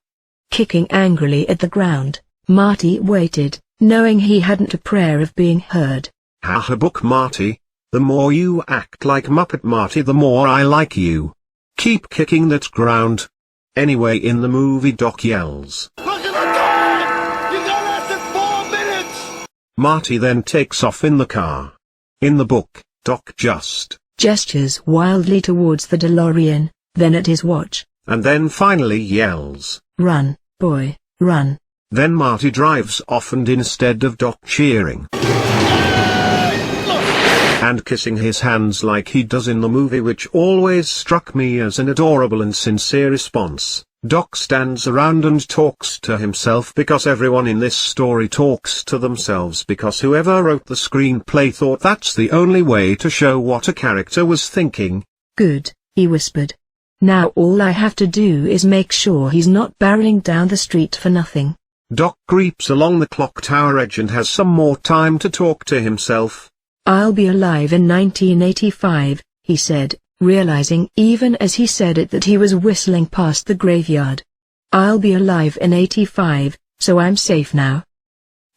Kicking angrily at the ground, Marty waited, knowing he hadn't a prayer of being heard. "Ha book Marty, the more you act like Muppet Marty the more I like you. Keep kicking that ground." Anyway, in the movie Doc yells, "Look at the time! You got less than 4 minutes!" Marty then takes off in the car. In the book, Doc just gestures wildly towards the DeLorean, then at his watch, and then finally yells, "Run, boy, run." Then Marty drives off, and instead of Doc cheering and kissing his hands like he does in the movie, which always struck me as an adorable and sincere response, Doc stands around and talks to himself, because everyone in this story talks to themselves, because whoever wrote the screenplay thought that's the only way to show what a character was thinking. "Good," he whispered. "Now all I have to do is make sure he's not barreling down the street for nothing." Doc creeps along the clock tower edge and has some more time to talk to himself. "I'll be alive in 1985, he said, realizing even as he said it that he was whistling past the graveyard. "I'll be alive in 85, so I'm safe now."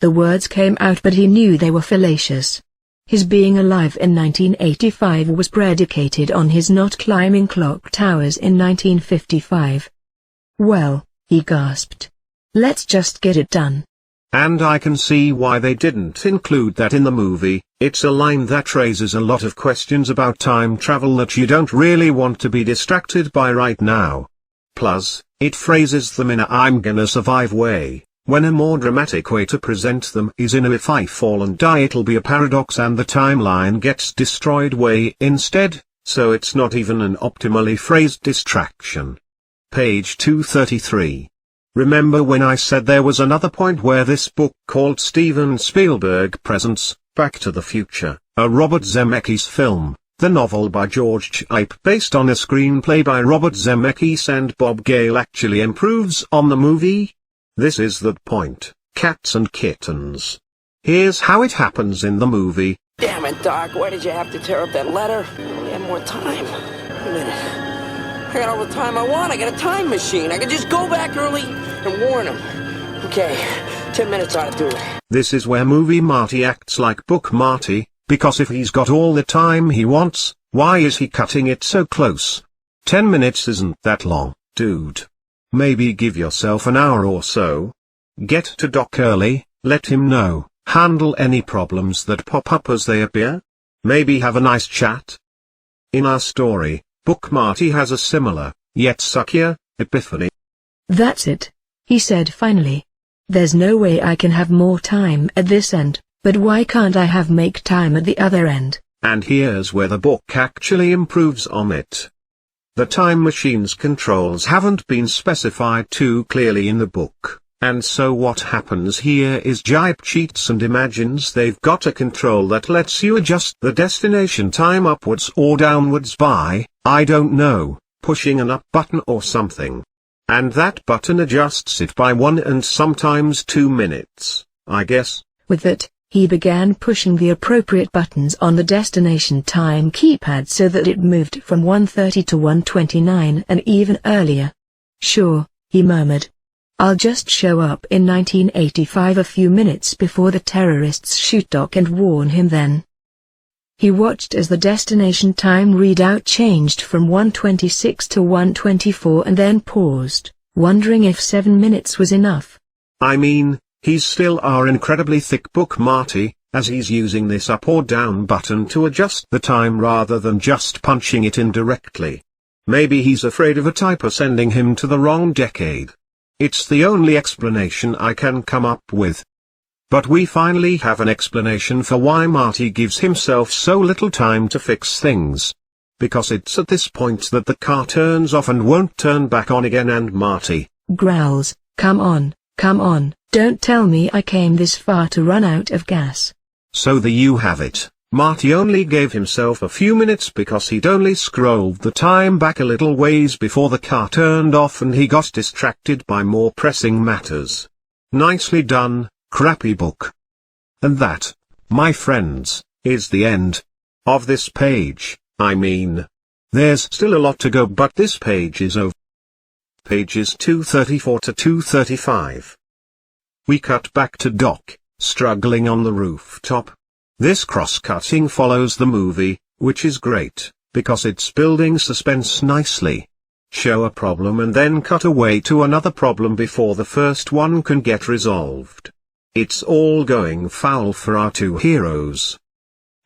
The words came out, but he knew they were fallacious. His being alive in 1985 was predicated on his not climbing clock towers in 1955. "Well," he gasped. "Let's just get it done." And I can see why they didn't include that in the movie. It's a line that raises a lot of questions about time travel that you don't really want to be distracted by right now. Plus, it phrases them in a "I'm gonna survive" way, when a more dramatic way to present them is in a "if I fall and die it'll be a paradox and the timeline gets destroyed" way instead, so it's not even an optimally phrased distraction. Page 233. Remember when I said there was another point where this book called Steven Spielberg Presents Back to the Future, a Robert Zemeckis film, the novel by George Gipe based on a screenplay by Robert Zemeckis and Bob Gale actually improves on the movie? This is the point, cats and kittens. Here's how it happens in the movie. Damn it, Doc, why did you have to tear up that letter? I only had more time. Wait a minute. I got all the time I want. I got a time machine. I can just go back early and warn him. Okay, 10 minutes ought to do it. This is where movie Marty acts like book Marty, because if he's got all the time he wants, why is he cutting it so close? 10 minutes isn't that long, dude. Maybe give yourself an hour or so. Get to Doc early, let him know, handle any problems that pop up as they appear. Maybe have a nice chat. In our story, book Marty has a similar, yet suckier, epiphany. "That's it," he said finally. "There's no way I can have more time at this end, but why can't I make time at the other end?" And here's where the book actually improves on it. The time machine's controls haven't been specified too clearly in the book, and so what happens here is Gipe cheats and imagines they've got a control that lets you adjust the destination time upwards or downwards by, I don't know, pushing an up button or something. And that button adjusts it by 1 and sometimes 2 minutes, I guess. With that, he began pushing the appropriate buttons on the destination time keypad so that it moved from 1:30 to 1:29 and even earlier. "Sure," he murmured. "I'll just show up in 1985 a few minutes before the terrorists shoot Doc and warn him then." He watched as the destination time readout changed from 1:26 to 1:24 and then paused, wondering if 7 minutes was enough. I mean, he's still our incredibly thick book Marty, as he's using this up or down button to adjust the time rather than just punching it in directly. Maybe he's afraid of a typo sending him to the wrong decade. It's the only explanation I can come up with. But we finally have an explanation for why Marty gives himself so little time to fix things. Because it's at this point that the car turns off and won't turn back on again, and Marty growls, come on, don't tell me I came this far to run out of gas. So there you have it. Marty only gave himself a few minutes because he'd only scrolled the time back a little ways before the car turned off and he got distracted by more pressing matters. Nicely done, crappy book. And that, my friends, is the end of this page. I mean, there's still a lot to go, but this page is over. Pages 234 to 235. We cut back to Doc, struggling on the rooftop. This cross-cutting follows the movie, which is great, because it's building suspense nicely. Show a problem and then cut away to another problem before the first one can get resolved. It's all going foul for our two heroes.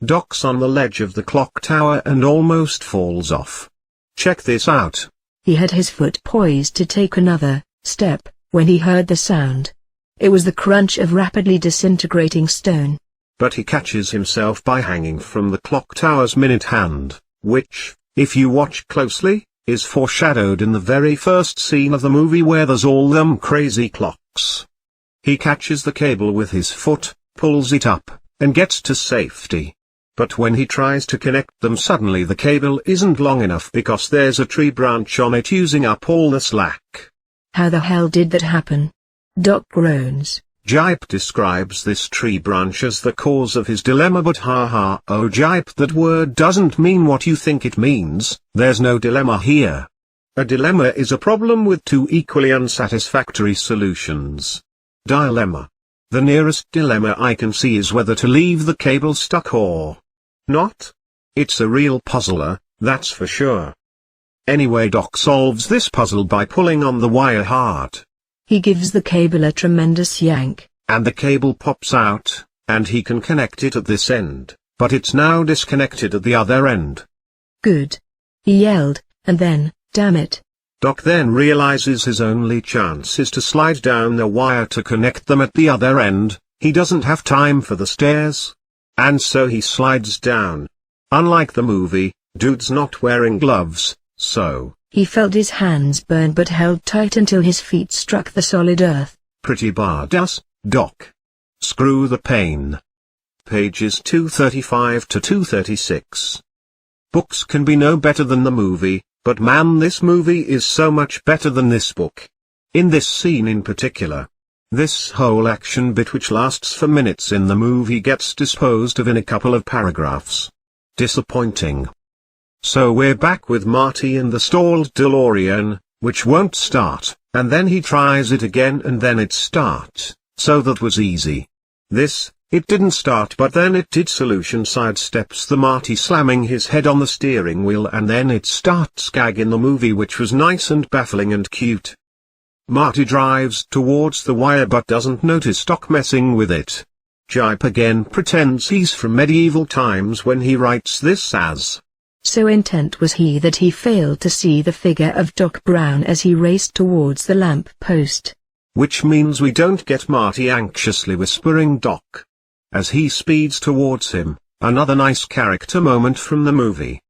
Doc's on the ledge of the clock tower and almost falls off. Check this out. He had his foot poised to take another step, when he heard the sound. It was the crunch of rapidly disintegrating stone. But he catches himself by hanging from the clock tower's minute hand, which, if you watch closely, is foreshadowed in the very first scene of the movie where there's all them crazy clocks. He catches the cable with his foot, pulls it up, and gets to safety. But when he tries to connect them, suddenly the cable isn't long enough because there's a tree branch on it using up all the slack. How the hell did that happen? Doc groans. Gipe describes this tree branch as the cause of his dilemma, but oh Gipe, that word doesn't mean what you think it means. There's no dilemma here. A dilemma is a problem with two equally unsatisfactory solutions. Dilemma. The nearest dilemma I can see is whether to leave the cable stuck or not. It's a real puzzler, that's for sure. Anyway, Doc solves this puzzle by pulling on the wire hard. He gives the cable a tremendous yank. And the cable pops out, and he can connect it at this end, but it's now disconnected at the other end. Good. He yelled, and then, damn it. Doc then realizes his only chance is to slide down the wire to connect them at the other end. He doesn't have time for the stairs. And so he slides down. Unlike the movie, dude's not wearing gloves, so he felt his hands burn but held tight until his feet struck the solid earth. Pretty badass, Doc. Screw the pain. Pages 235 to 236. Books can be no better than the movie, but man, this movie is so much better than this book. In this scene in particular. This whole action bit, which lasts for minutes in the movie, gets disposed of in a couple of paragraphs. Disappointing. So we're back with Marty and the stalled DeLorean, which won't start, and then he tries it again and then it starts. So that was easy. This, it didn't start but then it did. Solution sidesteps the Marty slamming his head on the steering wheel and then it starts. Gag in the movie, which was nice and baffling and cute. Marty drives towards the wire but doesn't notice Doc messing with it. Gipe again pretends he's from medieval times when he writes this as. So intent was he that he failed to see the figure of Doc Brown as he raced towards the lamp post. Which means we don't get Marty anxiously whispering Doc as he speeds towards him. Another nice character moment from the movie.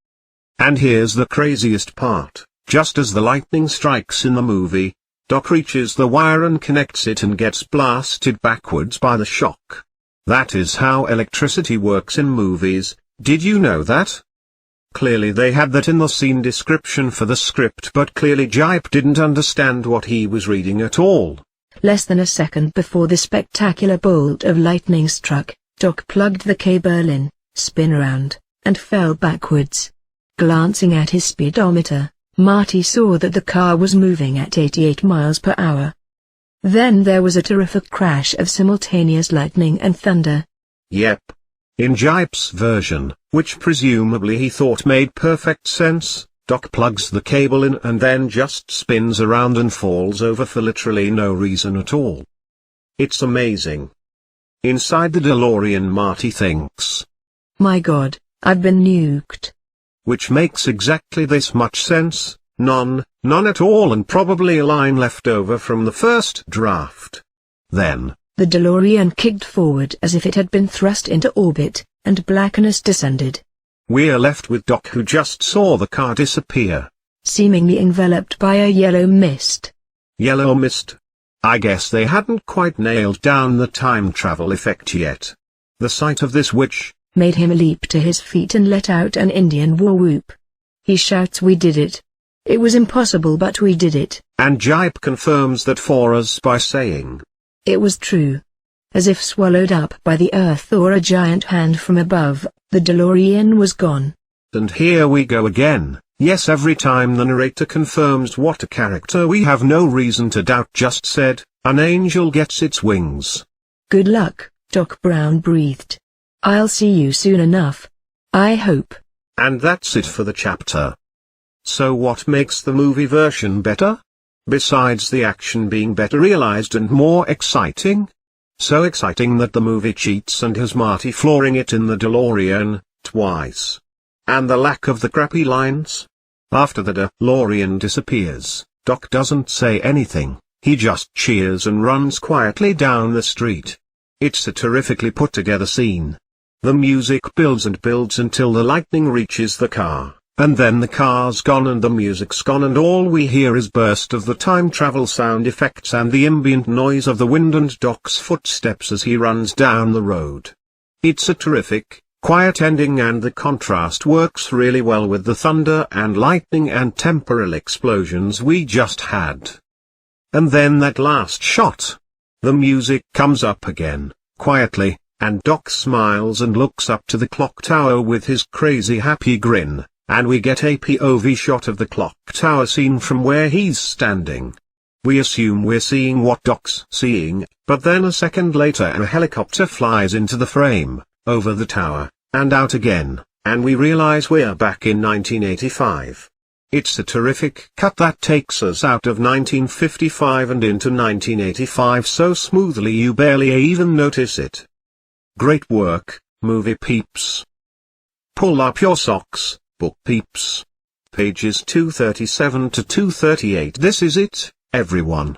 And here's the craziest part. Just as the lightning strikes in the movie, Doc reaches the wire and connects it and gets blasted backwards by the shock. That is how electricity works in movies. Did you know that? Clearly they had that in the scene description for the script, but clearly Gipe didn't understand what he was reading at all. Less than a second before the spectacular bolt of lightning struck, Doc plugged the cable in, spun around, and fell backwards. Glancing at his speedometer, Marty saw that the car was moving at 88 miles per hour. Then there was a terrific crash of simultaneous lightning and thunder. Yep. In Gipe's version, which presumably he thought made perfect sense, Doc plugs the cable in and then just spins around and falls over for literally no reason at all. It's amazing. Inside the DeLorean, Marty thinks, my God, I've been nuked. Which makes exactly this much sense. None at all, and probably a line left over from the first draft. Then, The DeLorean kicked forward as if it had been thrust into orbit, and blackness descended. We're left with Doc, who just saw the car disappear, seemingly enveloped by a yellow mist. Yellow mist? I guess they hadn't quite nailed down the time travel effect yet. The sight of this witch made him leap to his feet and let out an Indian war whoop. He shouts, "We did it! It was impossible, but we did it." And Gipe confirms that for us by saying, "It was true." As if swallowed up by the earth or a giant hand from above, the DeLorean was gone. And here we go again. Yes, every time the narrator confirms what a character we have no reason to doubt just said, an angel gets its wings. "Good luck," Doc Brown breathed. "I'll see you soon enough. I hope." And that's it for the chapter. So what makes the movie version better? Besides the action being better realized and more exciting? So exciting that the movie cheats and has Marty flooring it in the DeLorean, twice. And the lack of the crappy lines? After the DeLorean disappears, Doc doesn't say anything, he just cheers and runs quietly down the street. It's a terrifically put together scene. The music builds and builds until the lightning reaches the car, and then the car's gone and the music's gone and all we hear is burst of the time travel sound effects and the ambient noise of the wind and Doc's footsteps as he runs down the road. It's a terrific, quiet ending and the contrast works really well with the thunder and lightning and temporal explosions we just had. And then that last shot. The music comes up again, quietly, and Doc smiles and looks up to the clock tower with his crazy happy grin, and we get a POV shot of the clock tower scene from where he's standing. We assume we're seeing what Doc's seeing, but then a second later a helicopter flies into the frame, over the tower, and out again, and we realize we're back in 1985. It's a terrific cut that takes us out of 1955 and into 1985 so smoothly you barely even notice it. Great work, movie peeps. Pull up your socks, book peeps. Pages 237 to 238. This is it, everyone.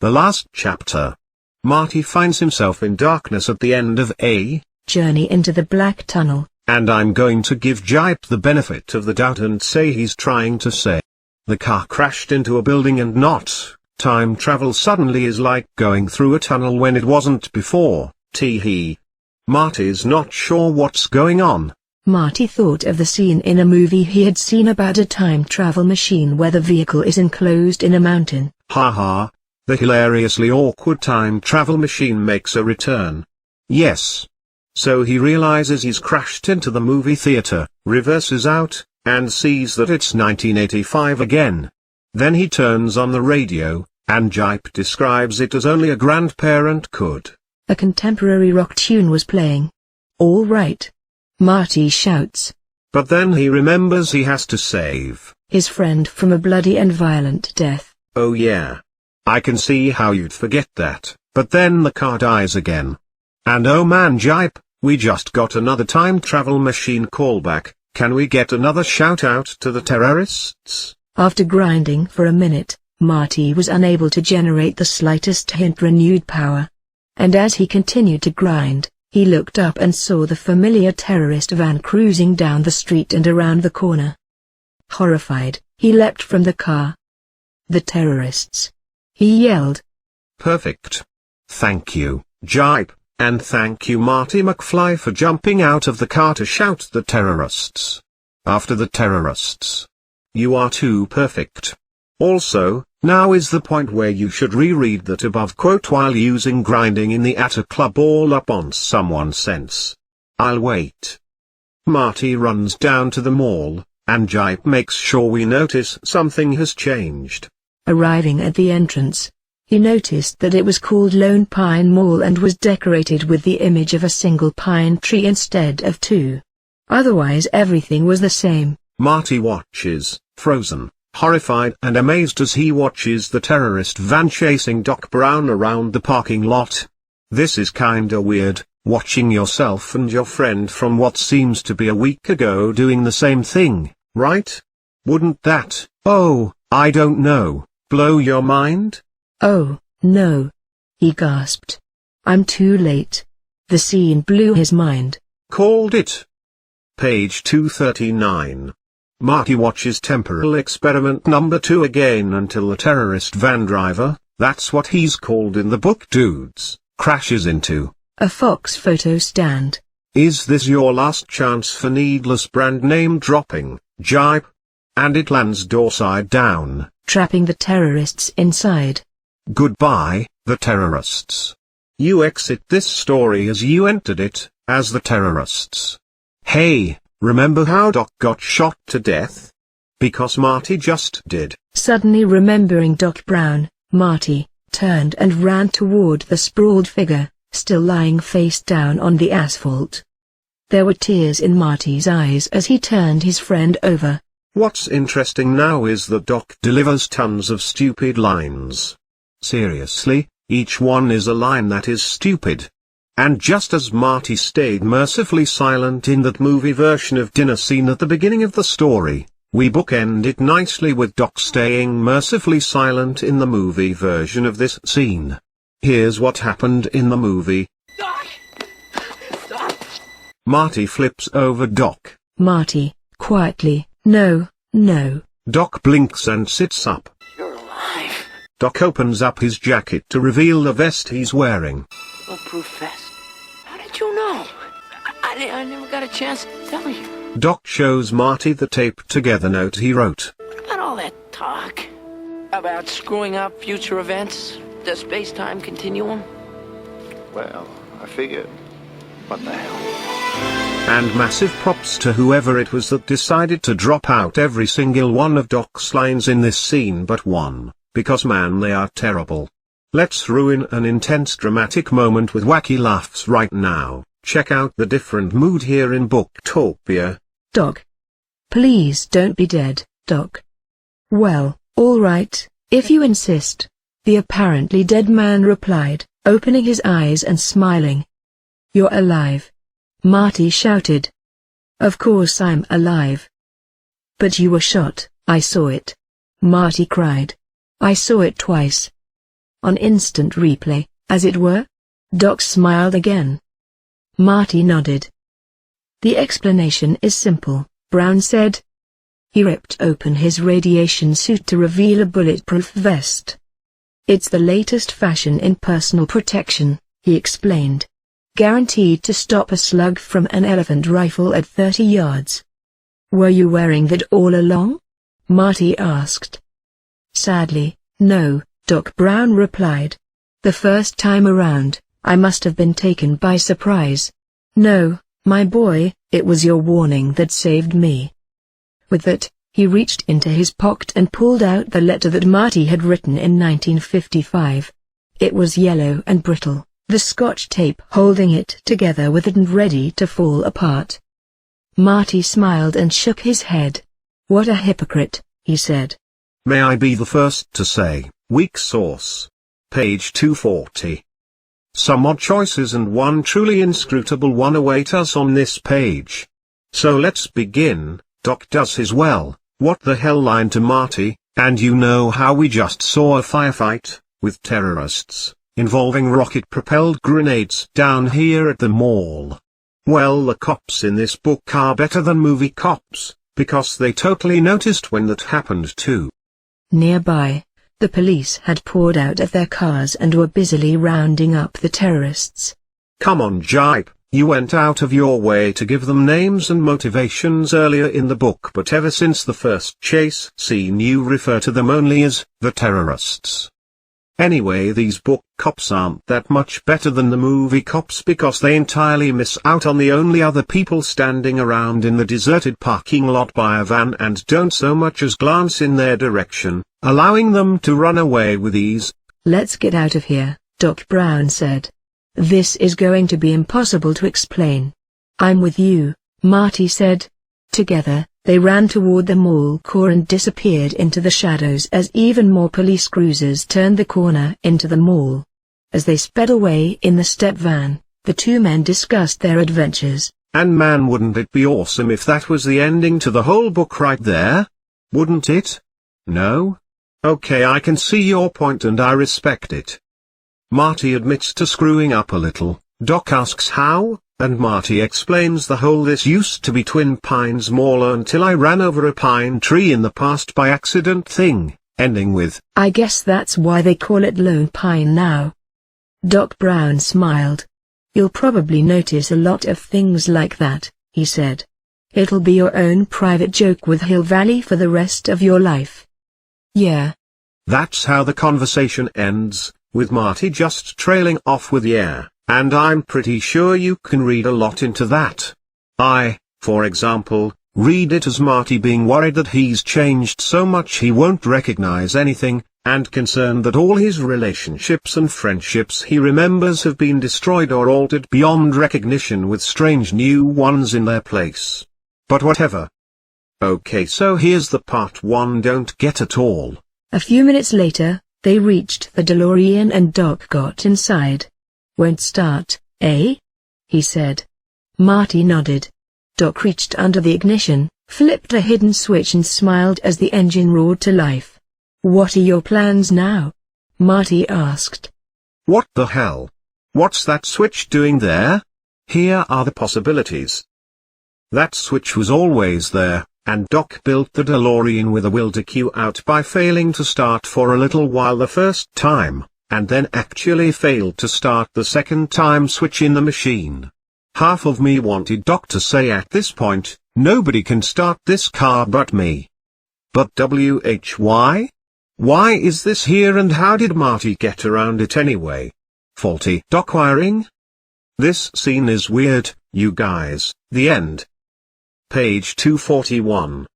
The last chapter. Marty finds himself in darkness at the end of a journey into the black tunnel. And I'm going to give Gipe the benefit of the doubt and say he's trying to say the car crashed into a building and not time travel suddenly is like going through a tunnel when it wasn't before, tee-hee. Marty's not sure what's going on. Marty thought of the scene in a movie he had seen about a time travel machine where the vehicle is enclosed in a mountain. Ha, the hilariously awkward time travel machine makes a return. Yes. So he realizes he's crashed into the movie theater, reverses out, and sees that it's 1985 again. Then he turns on the radio, and Gipe describes it as only a grandparent could. A contemporary rock tune was playing. "All right," Marty shouts. But then he remembers he has to save his friend from a bloody and violent death. Oh yeah. I can see how you'd forget that, but then the car dies again. And oh man Gipe, we just got another time travel machine callback. Can we get another shout out to the terrorists? After grinding for a minute, Marty was unable to generate the slightest hint renewed power. And as he continued to grind, he looked up and saw the familiar terrorist van cruising down the street and around the corner. Horrified, he leapt from the car. "The terrorists!" he yelled. Perfect. Thank you, Gipe. And thank you Marty McFly for jumping out of the car to shout the terrorists. After the terrorists. You are too perfect. Also, now is the point where you should reread that above quote while using grinding in the at a club all up on someone's sense. I'll wait. Marty runs down to the mall, and Gipe makes sure we notice something has changed. Arriving at the entrance, he noticed that it was called Lone Pine Mall and was decorated with the image of a single pine tree instead of two. Otherwise everything was the same. Marty watches, frozen, horrified and amazed as he watches the terrorist van chasing Doc Brown around the parking lot. This is kinda weird, watching yourself and your friend from what seems to be a week ago doing the same thing, right? Wouldn't that, I don't know, blow your mind? "Oh, no," he gasped. I'm too late. The scene blew his mind. Called it. Page 239. Marty watches temporal experiment number 2 again until the terrorist van driver, that's what he's called in the book dudes, crashes into a Fox photo stand. Is this your last chance for needless brand name dropping, Gipe? And it lands doorside down, trapping the terrorists inside. Goodbye, the terrorists. You exit this story as you entered it, as the terrorists. Hey, remember how Doc got shot to death? Because Marty just did. Suddenly remembering Doc Brown, Marty turned and ran toward the sprawled figure, still lying face down on the asphalt. There were tears in Marty's eyes as he turned his friend over. What's interesting now is that Doc delivers tons of stupid lines. Seriously, each one is a line that is stupid. And just as Marty stayed mercifully silent in that movie version of dinner scene at the beginning of the story, we bookend it nicely with Doc staying mercifully silent in the movie version of this scene. Here's what happened in the movie. Doc! Doc! Marty flips over Doc. Marty, quietly, no, no. Doc blinks and sits up. You're alive. Doc opens up his jacket to reveal the vest he's wearing. Bulletproof vest. How did you know? I never got a chance to tell you. Doc shows Marty the taped-together note he wrote. What about all that talk? About screwing up future events? The space-time continuum? Well, I figured. What the hell? And massive props to whoever it was that decided to drop out every single one of Doc's lines in this scene but one, because man they are terrible. Let's ruin an intense dramatic moment with wacky laughs right now. Check out the different mood here in Booktopia. Doc. Please don't be dead, Doc. Well, all right, if you insist. The apparently dead man replied, opening his eyes and smiling. You're alive. Marty shouted. Of course I'm alive. But you were shot, I saw it. Marty cried. I saw it twice. On instant replay, as it were? Doc smiled again. Marty nodded. The explanation is simple, Brown said. He ripped open his radiation suit to reveal a bulletproof vest. It's the latest fashion in personal protection, he explained. Guaranteed to stop a slug from an elephant rifle at 30 yards. Were you wearing that all along? Marty asked. Sadly, no, Doc Brown replied. The first time around, I must have been taken by surprise. No, my boy, it was your warning that saved me. With that, he reached into his pocket and pulled out the letter that Marty had written in 1955. It was yellow and brittle, the scotch tape holding it together with it and ready to fall apart. Marty smiled and shook his head. What a hypocrite, he said. May I be the first to say, weak source. Page 240. Some odd choices and one truly inscrutable one await us on this page. So let's begin. Doc does his what the hell line to Marty, and you know how we just saw a firefight, with terrorists, involving rocket-propelled grenades down here at the mall. Well, the cops in this book are better than movie cops, because they totally noticed when that happened too. Nearby, the police had poured out of their cars and were busily rounding up the terrorists. Come on, Gipe, you went out of your way to give them names and motivations earlier in the book, but ever since the first chase scene you refer to them only as the terrorists. Anyway, these book cops aren't that much better than the movie cops because they entirely miss out on the only other people standing around in the deserted parking lot by a van and don't so much as glance in their direction, allowing them to run away with ease. Let's get out of here, Doc Brown said. This is going to be impossible to explain. I'm with you, Marty said. Together, they ran toward the mall core and disappeared into the shadows as even more police cruisers turned the corner into the mall. As they sped away in the step van, the two men discussed their adventures. And man, wouldn't it be awesome if that was the ending to the whole book right there? Wouldn't it? No? Okay, I can see your point and I respect it. Marty admits to screwing up a little. Doc asks how, and Marty explains the whole "this used to be Twin Pines Mall until I ran over a pine tree in the past by accident" thing, ending with, "I guess that's why they call it Lone Pine now." Doc Brown smiled. "You'll probably notice a lot of things like that," he said. "It'll be your own private joke with Hill Valley for the rest of your life." Yeah. That's how the conversation ends, with Marty just trailing off with "yeah," and I'm pretty sure you can read a lot into that. I, for example, read it as Marty being worried that he's changed so much he won't recognize anything, and concerned that all his relationships and friendships he remembers have been destroyed or altered beyond recognition with strange new ones in their place. But whatever. Okay, so here's the part one don't get at all. A few minutes later, they reached the DeLorean and Doc got inside. "Won't start, eh?" he said. Marty nodded. Doc reached under the ignition, flipped a hidden switch and smiled as the engine roared to life. "What are your plans now?" Marty asked. What the hell? What's that switch doing there? Here are the possibilities. That switch was always there, and Doc built the DeLorean with a will to queue out by failing to start for a little while the first time, and then actually failed to start the second time switching the machine. Half of me wanted Doc to say at this point, "Nobody can start this car but me." But why? Why is this here and how did Marty get around it anyway? Faulty Doc wiring? This scene is weird, you guys. The end. Page 241.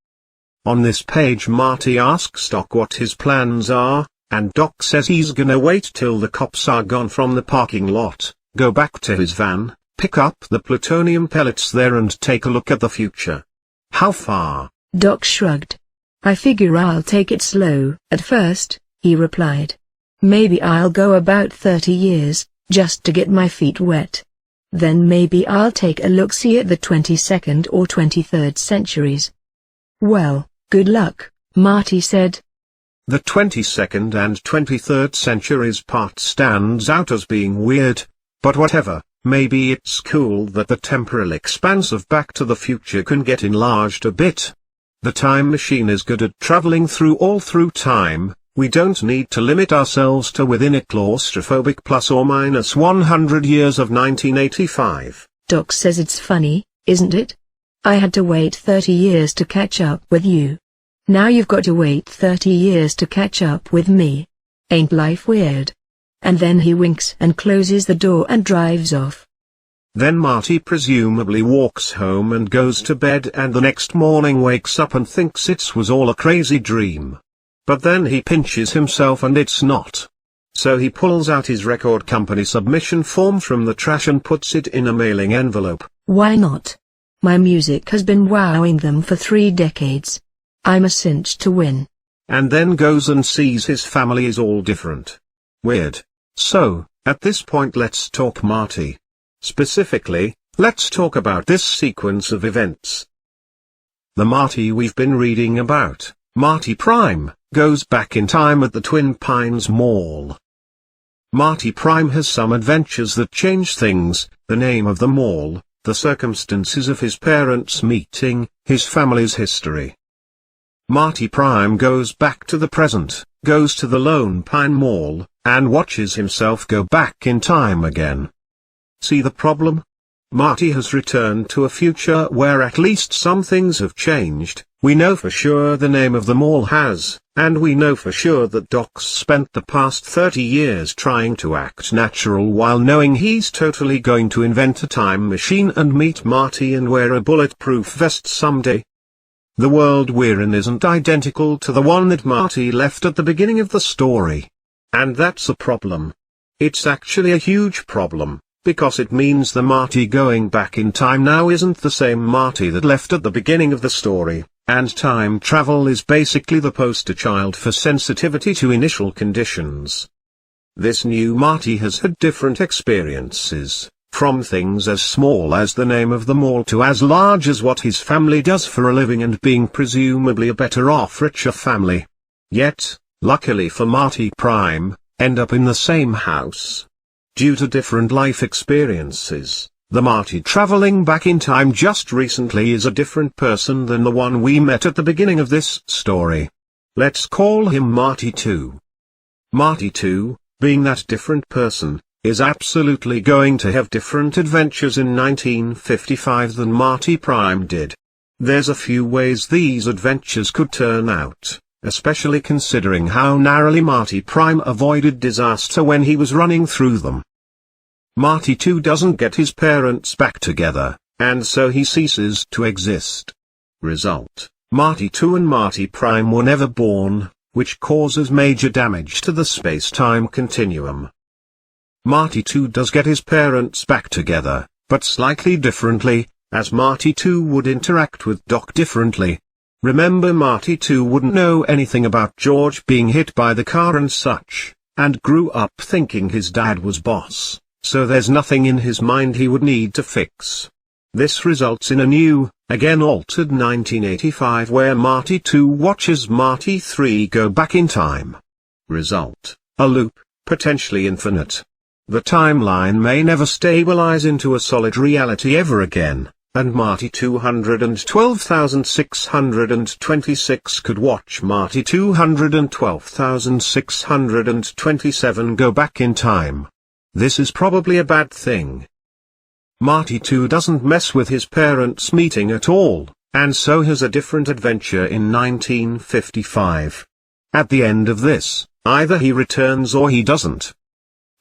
On this page Marty asks Doc what his plans are, and Doc says he's gonna wait till the cops are gone from the parking lot, go back to his van, pick up the plutonium pellets there and take a look at the future. How far? Doc shrugged. "I figure I'll take it slow at first," he replied. "Maybe I'll go about 30 years, just to get my feet wet. Then maybe I'll take a look-see at the 22nd or 23rd centuries." "Well, good luck," Marty said. The 22nd and 23rd centuries part stands out as being weird, but whatever, maybe it's cool that the temporal expanse of Back to the Future can get enlarged a bit. The time machine is good at traveling all through time. We don't need to limit ourselves to within a claustrophobic plus or minus 100 years of 1985. Doc says it's funny, isn't it? I had to wait 30 years to catch up with you. Now you've got to wait 30 years to catch up with me. Ain't life weird? And then he winks and closes the door and drives off. Then Marty presumably walks home and goes to bed and the next morning wakes up and thinks it was all a crazy dream. But then he pinches himself and it's not. So he pulls out his record company submission form from the trash and puts it in a mailing envelope. Why not? My music has been wowing them for 3 decades. I'm a cinch to win. And then goes and sees his family is all different. Weird. So, at this point let's talk Marty. Specifically, let's talk about this sequence of events. The Marty we've been reading about, Marty Prime, goes back in time at the Twin Pines Mall. Marty Prime has some adventures that change things, the name of the mall, the circumstances of his parents' meeting, his family's history. Marty Prime goes back to the present, goes to the Lone Pine Mall, and watches himself go back in time again. See the problem? Marty has returned to a future where at least some things have changed. We know for sure the name of the mall has, and we know for sure that Doc's spent the past 30 years trying to act natural while knowing he's totally going to invent a time machine and meet Marty and wear a bulletproof vest someday. The world we're in isn't identical to the one that Marty left at the beginning of the story. And that's a problem. It's actually a huge problem, because it means the Marty going back in time now isn't the same Marty that left at the beginning of the story. And time travel is basically the poster child for sensitivity to initial conditions. This new Marty has had different experiences, from things as small as the name of the mall to as large as what his family does for a living and being presumably a better off richer family. Yet, luckily for Marty Prime, end up in the same house. Due to different life experiences, the Marty traveling back in time just recently is a different person than the one we met at the beginning of this story. Let's call him Marty 2. Marty 2, being that different person, is absolutely going to have different adventures in 1955 than Marty Prime did. There's a few ways these adventures could turn out, especially considering how narrowly Marty Prime avoided disaster when he was running through them. Marty 2 doesn't get his parents back together, and so he ceases to exist. Result: Marty 2 and Marty Prime were never born, which causes major damage to the space-time continuum. Marty 2 does get his parents back together, but slightly differently, as Marty 2 would interact with Doc differently. Remember, Marty 2 wouldn't know anything about George being hit by the car and such, and grew up thinking his dad was boss, so there's nothing in his mind he would need to fix. This results in a new, again altered 1985 where Marty 2 watches Marty 3 go back in time. Result: a loop, potentially infinite. The timeline may never stabilize into a solid reality ever again, and Marty 212,626 could watch Marty 212,627 go back in time. This is probably a bad thing. Marty 2 doesn't mess with his parents' meeting at all, and so has a different adventure in 1955. At the end of this, either he returns or he doesn't.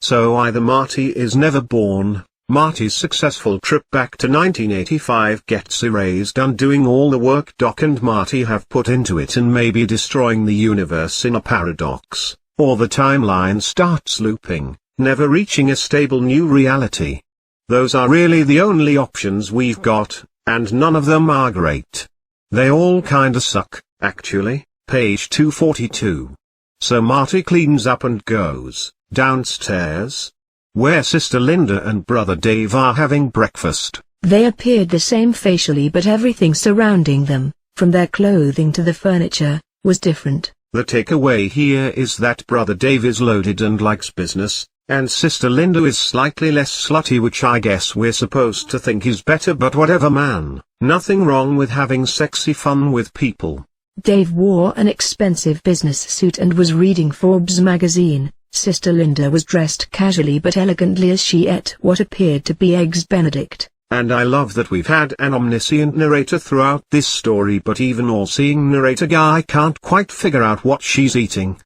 So either Marty is never born, Marty's successful trip back to 1985 gets erased, undoing all the work Doc and Marty have put into it and maybe destroying the universe in a paradox, or the timeline starts looping, never reaching a stable new reality. Those are really the only options we've got, and none of them are great. They all kinda suck, actually. Page 242. So Marty cleans up and goes downstairs, where Sister Linda and Brother Dave are having breakfast. They appeared the same facially, but everything surrounding them, from their clothing to the furniture, was different. The takeaway here is that Brother Dave is loaded and likes business, and Sister Linda is slightly less slutty, which I guess we're supposed to think is better, but whatever, man. Nothing wrong with having sexy fun with people. Dave wore an expensive business suit and was reading Forbes magazine. Sister Linda was dressed casually but elegantly as she ate what appeared to be Eggs Benedict. And I love that we've had an omniscient narrator throughout this story, but even all-seeing narrator guy can't quite figure out what she's eating.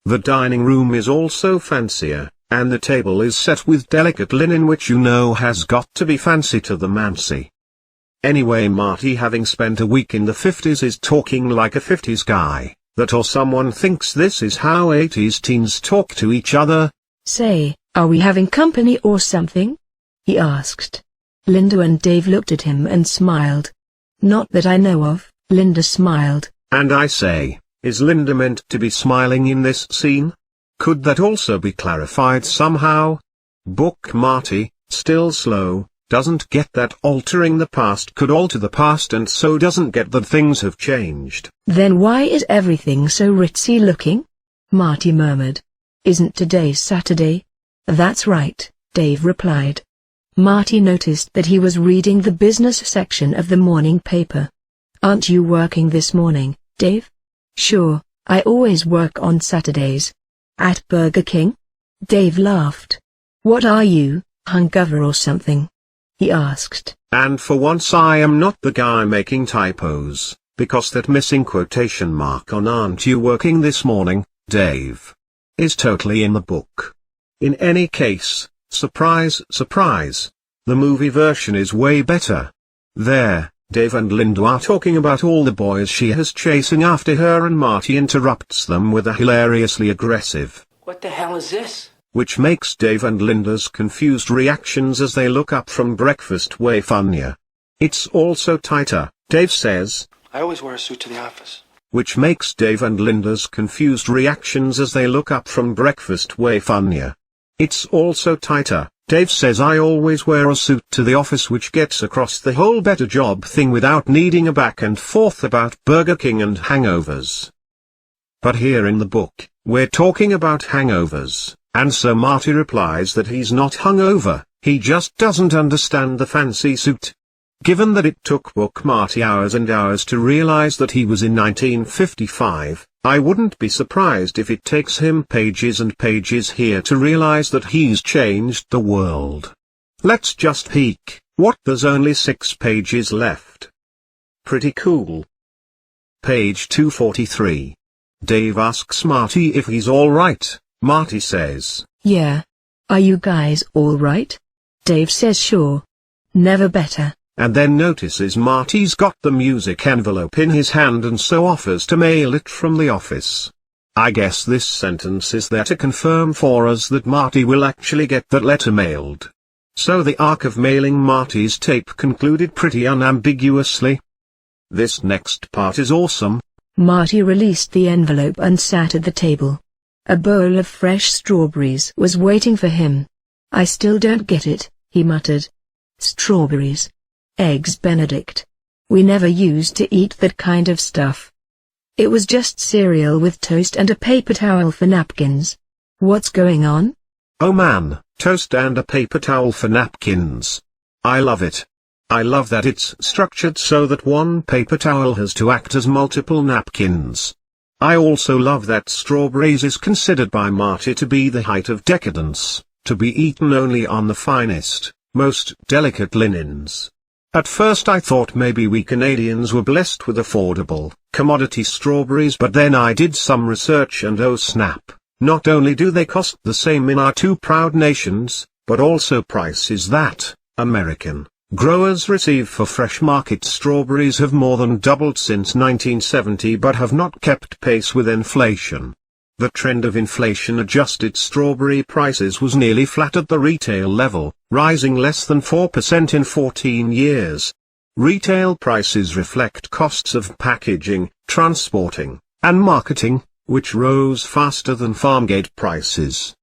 The dining room is also fancier, and the table is set with delicate linen, which you know has got to be fancy to the mancy. Anyway, Marty, having spent a week in the 50s, is talking like a 50s guy. That or someone thinks this is how 80s teens talk to each other. Say, are we having company or something? He asked. Linda and Dave looked at him and smiled. Not that I know of, Linda smiled. And I say, is Linda meant to be smiling in this scene? Could that also be clarified somehow? Book Marty, still slow, doesn't get that altering the past could alter the past, and so doesn't get that things have changed. Then why is everything so ritzy looking? Marty murmured. Isn't today Saturday? That's right, Dave replied. Marty noticed that he was reading the business section of the morning paper. Aren't you working this morning, Dave? Sure, I always work on Saturdays. At Burger King? Dave laughed. What are you, hungover or something? He asked. And for once I am not the guy making typos, because that missing quotation mark on "aren't you working this morning, Dave?" is totally in the book. In any case, surprise, surprise, the movie version is way better. There, Dave and Linda are talking about all the boys she has chasing after her, and Marty interrupts them with a hilariously aggressive, What the hell is this? which makes Dave and Linda's confused reactions as they look up from breakfast way funnier. It's all so tighter, Dave says. I always wear a suit to the office. Which makes Dave and Linda's confused reactions as they look up from breakfast way funnier. It's all so tighter, Dave says. I always wear a suit to the office, which gets across the whole better job thing without needing a back and forth about Burger King and hangovers. But here in the book, We're talking about hangovers, and so Marty replies that he's not hungover, he just doesn't understand the fancy suit. Given that it took Book Marty hours and hours to realize that he was in 1955, I wouldn't be surprised if it takes him pages and pages here to realize that he's changed the world. Let's just peek. What, there's only 6 pages left. Pretty cool. Page 243. Dave asks Marty if he's alright. Marty says, "Yeah. Are you guys alright?" Dave says sure. Never better. And then notices Marty's got the music envelope in his hand and so offers to mail it from the office. I guess this sentence is there to confirm for us that Marty will actually get that letter mailed. So the arc of mailing Marty's tape concluded pretty unambiguously. This next part is awesome. Marty released the envelope and sat at the table. A bowl of fresh strawberries was waiting for him. "I still don't get it," he muttered. "Strawberries. Eggs Benedict. We never used to eat that kind of stuff. It was just cereal with toast and a paper towel for napkins. What's going on?" Oh man, toast and a paper towel for napkins. I love it. I love that it's structured so that one paper towel has to act as multiple napkins. I also love that strawberries is considered by Marty to be the height of decadence, to be eaten only on the finest, most delicate linens. At first I thought maybe we Canadians were blessed with affordable, commodity strawberries, but then I did some research and oh snap, not only do they cost the same in our two proud nations, but also prices that American growers receive for fresh market strawberries have more than doubled since 1970 but have not kept pace with inflation. The trend of inflation-adjusted strawberry prices was nearly flat at the retail level, rising less than 4% in 14 years. Retail prices reflect costs of packaging, transporting, and marketing, which rose faster than farmgate prices.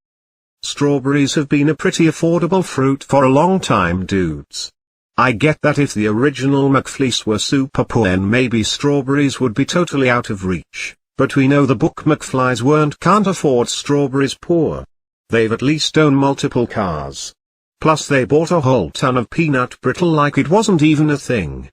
Strawberries have been a pretty affordable fruit for a long time, dudes. I get that if the original McFleece were super poor then maybe strawberries would be totally out of reach, but we know the book McFlies can't afford strawberries poor. They've at least owned multiple cars. Plus they bought a whole ton of peanut brittle like it wasn't even a thing.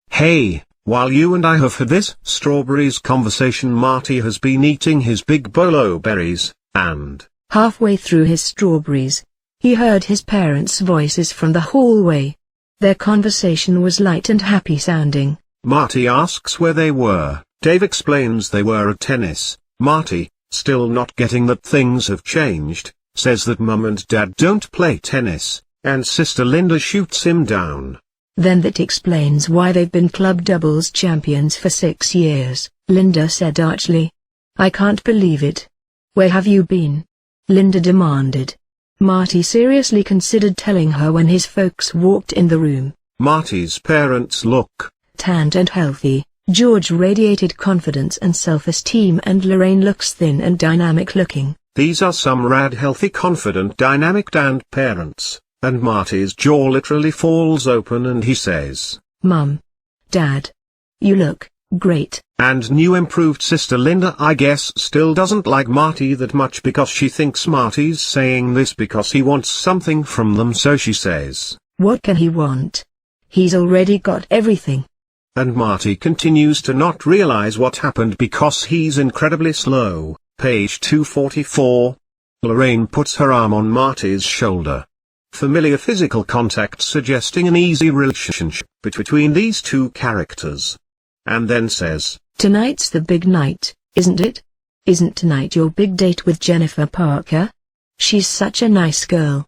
Hey, while you and I have had this strawberries conversation, Marty has been eating his big bolo berries, and halfway through his strawberries, he heard his parents' voices from the hallway. Their conversation was light and happy sounding. Marty asks where they were. Dave explains they were at tennis. Marty, still not getting that things have changed, says that Mum and Dad don't play tennis, and Sister Linda shoots him down. Then that explains why they've been club doubles champions for 6 years, Linda said archly. "I can't believe it. Where have you been?" Linda demanded. Marty seriously considered telling her when his folks walked in the room. Marty's parents look tanned and healthy. George radiated confidence and self-esteem, and Lorraine looks thin and dynamic looking. These are some rad healthy confident dynamic parents, and Marty's jaw literally falls open and he says, "Mum. Dad. You look great." And new improved Sister Linda I guess still doesn't like Marty that much because she thinks Marty's saying this because he wants something from them, so she says, "What can he want? He's already got everything." And Marty continues to not realize what happened because he's incredibly slow. Page 244. Lorraine puts her arm on Marty's shoulder. Familiar physical contact suggesting an easy relationship between these two characters. And then says, "Tonight's the big night, isn't it? Isn't tonight your big date with Jennifer Parker? She's such a nice girl.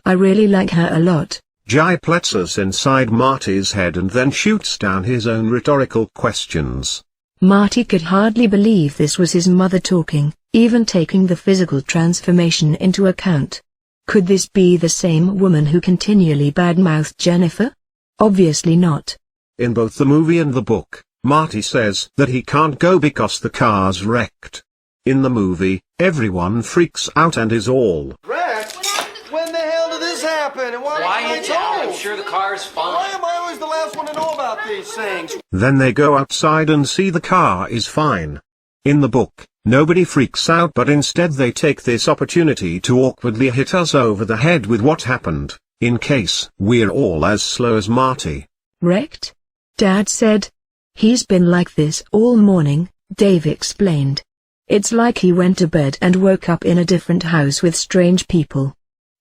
I really like her a lot." Gipe lets us inside Marty's head and then shoots down his own rhetorical questions. Marty could hardly believe this was his mother talking, even taking the physical transformation into account. Could this be the same woman who continually badmouthed Jennifer? Obviously not. In both the movie and the book, Marty says that he can't go because the car's wrecked. In the movie, everyone freaks out and is all Wrecked? When the hell did this happen? And why am I told? I'm sure the car's fine. Why am I always the last one to know about these things? Then they go outside and see the car is fine. In the book, nobody freaks out, but instead they take this opportunity to awkwardly hit us over the head with what happened, in case we're all as slow as Marty. Wrecked? Dad said. He's been like this all morning, Dave explained. It's like he went to bed and woke up in a different house with strange people.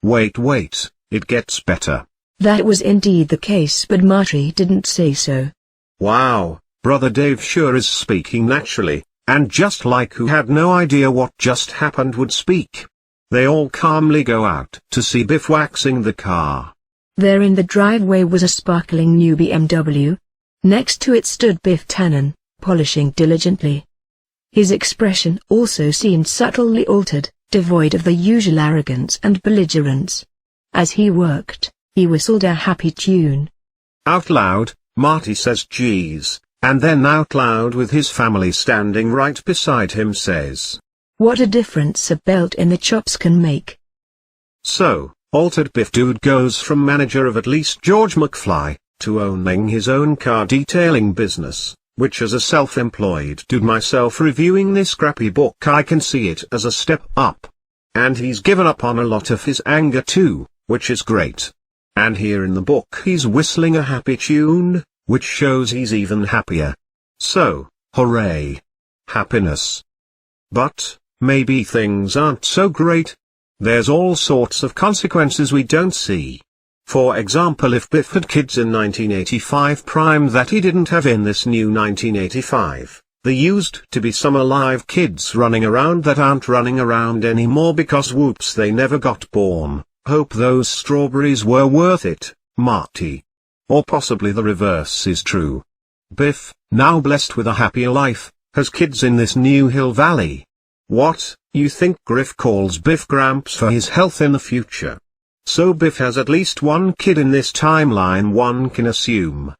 Wait, it gets better. That was indeed the case, but Marty didn't say so. Wow, Brother Dave sure is speaking naturally, and just like who had no idea what just happened would speak. They all calmly go out to see Biff waxing the car. There in the driveway was a sparkling new BMW. Next to it stood Biff Tannen, polishing diligently. His expression also seemed subtly altered, devoid of the usual arrogance and belligerence. As he worked, he whistled a happy tune. Out loud, Marty says geez, and then out loud with his family standing right beside him says, what a difference a belt in the chops can make. So, altered Biff Dude goes from manager of at least George McFly, to owning his own car detailing business, which as a self-employed dude myself reviewing this crappy book I can see it as a step up. And he's given up on a lot of his anger too, which is great. And here in the book he's whistling a happy tune, which shows he's even happier. So, hooray. Happiness. But, maybe things aren't so great. There's all sorts of consequences we don't see. For example, if Biff had kids in 1985 prime that he didn't have in this new 1985, there used to be some alive kids running around that aren't running around anymore because whoops they never got born. Hope those strawberries were worth it, Marty. Or possibly the reverse is true. Biff, now blessed with a happier life, has kids in this new Hill Valley. What, you think Griff calls Biff Gramps for his health in the future? So Biff has at least one kid in this timeline, one can assume.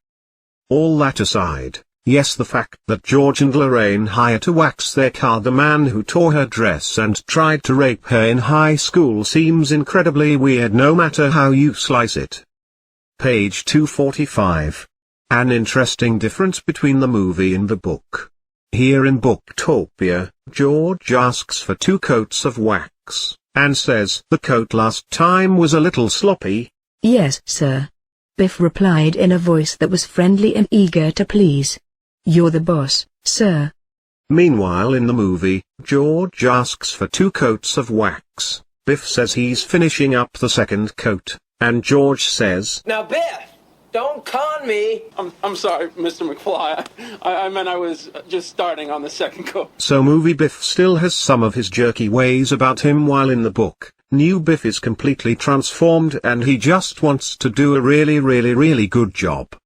All that aside, yes, the fact that George and Lorraine hire to wax their car the man who tore her dress and tried to rape her in high school seems incredibly weird no matter how you slice it. Page 245. An interesting difference between the movie and the book. Here in Booktopia, George asks for 2 coats of wax, and says the coat last time was a little sloppy. Yes, sir. Biff replied in a voice that was friendly and eager to please. You're the boss, sir. Meanwhile in the movie, George asks for 2 coats of wax. Biff says he's finishing up the 2nd coat, and George says, Now Biff, don't con me. I'm sorry, Mr. McFly. I meant I was just starting on the 2nd coat. So movie Biff still has some of his jerky ways about him, while in the book, new Biff is completely transformed and he just wants to do a really good job.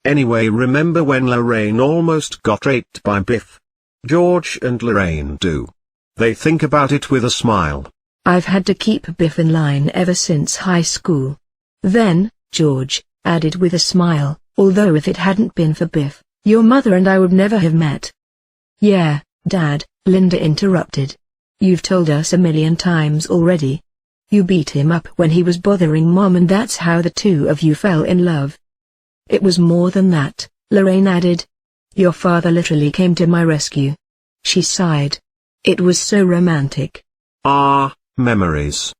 Anyway, remember when Lorraine almost got raped by Biff? George and Lorraine do. They think about it with a smile. I've had to keep Biff in line ever since high school. Then, George added with a smile, although if it hadn't been for Biff, your mother and I would never have met. Yeah, Dad, Linda interrupted. You've told us a million times already. You beat him up when he was bothering Mom and that's how the 2 of you fell in love. It was more than that, Lorraine added. Your father literally came to my rescue. She sighed. It was so romantic. Ah, memories.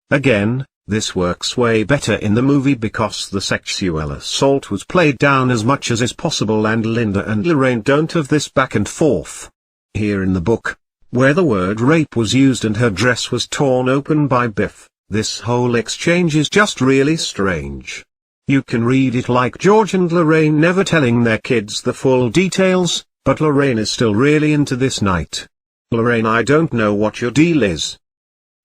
Again, this works way better in the movie because the sexual assault was played down as much as is possible and Linda and Lorraine don't have this back and forth. Here in the book, where the word rape was used and her dress was torn open by Biff, this whole exchange is just really strange. You can read it like George and Lorraine never telling their kids the full details, but Lorraine is still really into this night. Lorraine, I don't know what your deal is.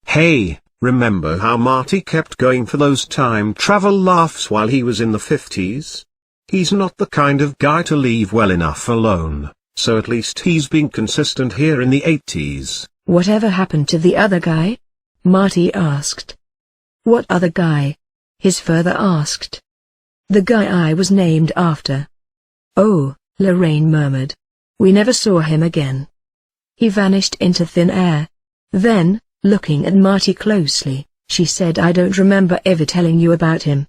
Hey, remember how Marty kept going for those time travel laughs while he was in the 50s? He's not the kind of guy to leave well enough alone, so at least he's been consistent here in the 80s. Whatever happened to the other guy? Marty asked. What other guy? His father asked. The guy I was named after. Oh, Lorraine murmured. We never saw him again. He vanished into thin air. Then, looking at Marty closely, she said, I don't remember ever telling you about him.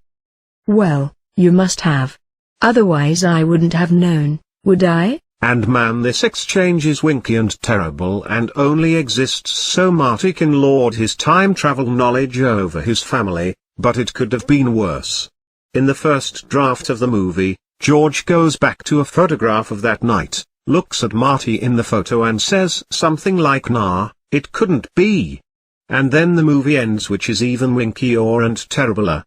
Well, you must have. Otherwise I wouldn't have known, would I? And man, this exchange is winky and terrible and only exists so Marty can lord his time travel knowledge over his family, but it could have been worse. In the first draft of the movie, George goes back to a photograph of that night, looks at Marty in the photo and says something like "Nah, it couldn't be." And then the movie ends, which is even winkier and terribler.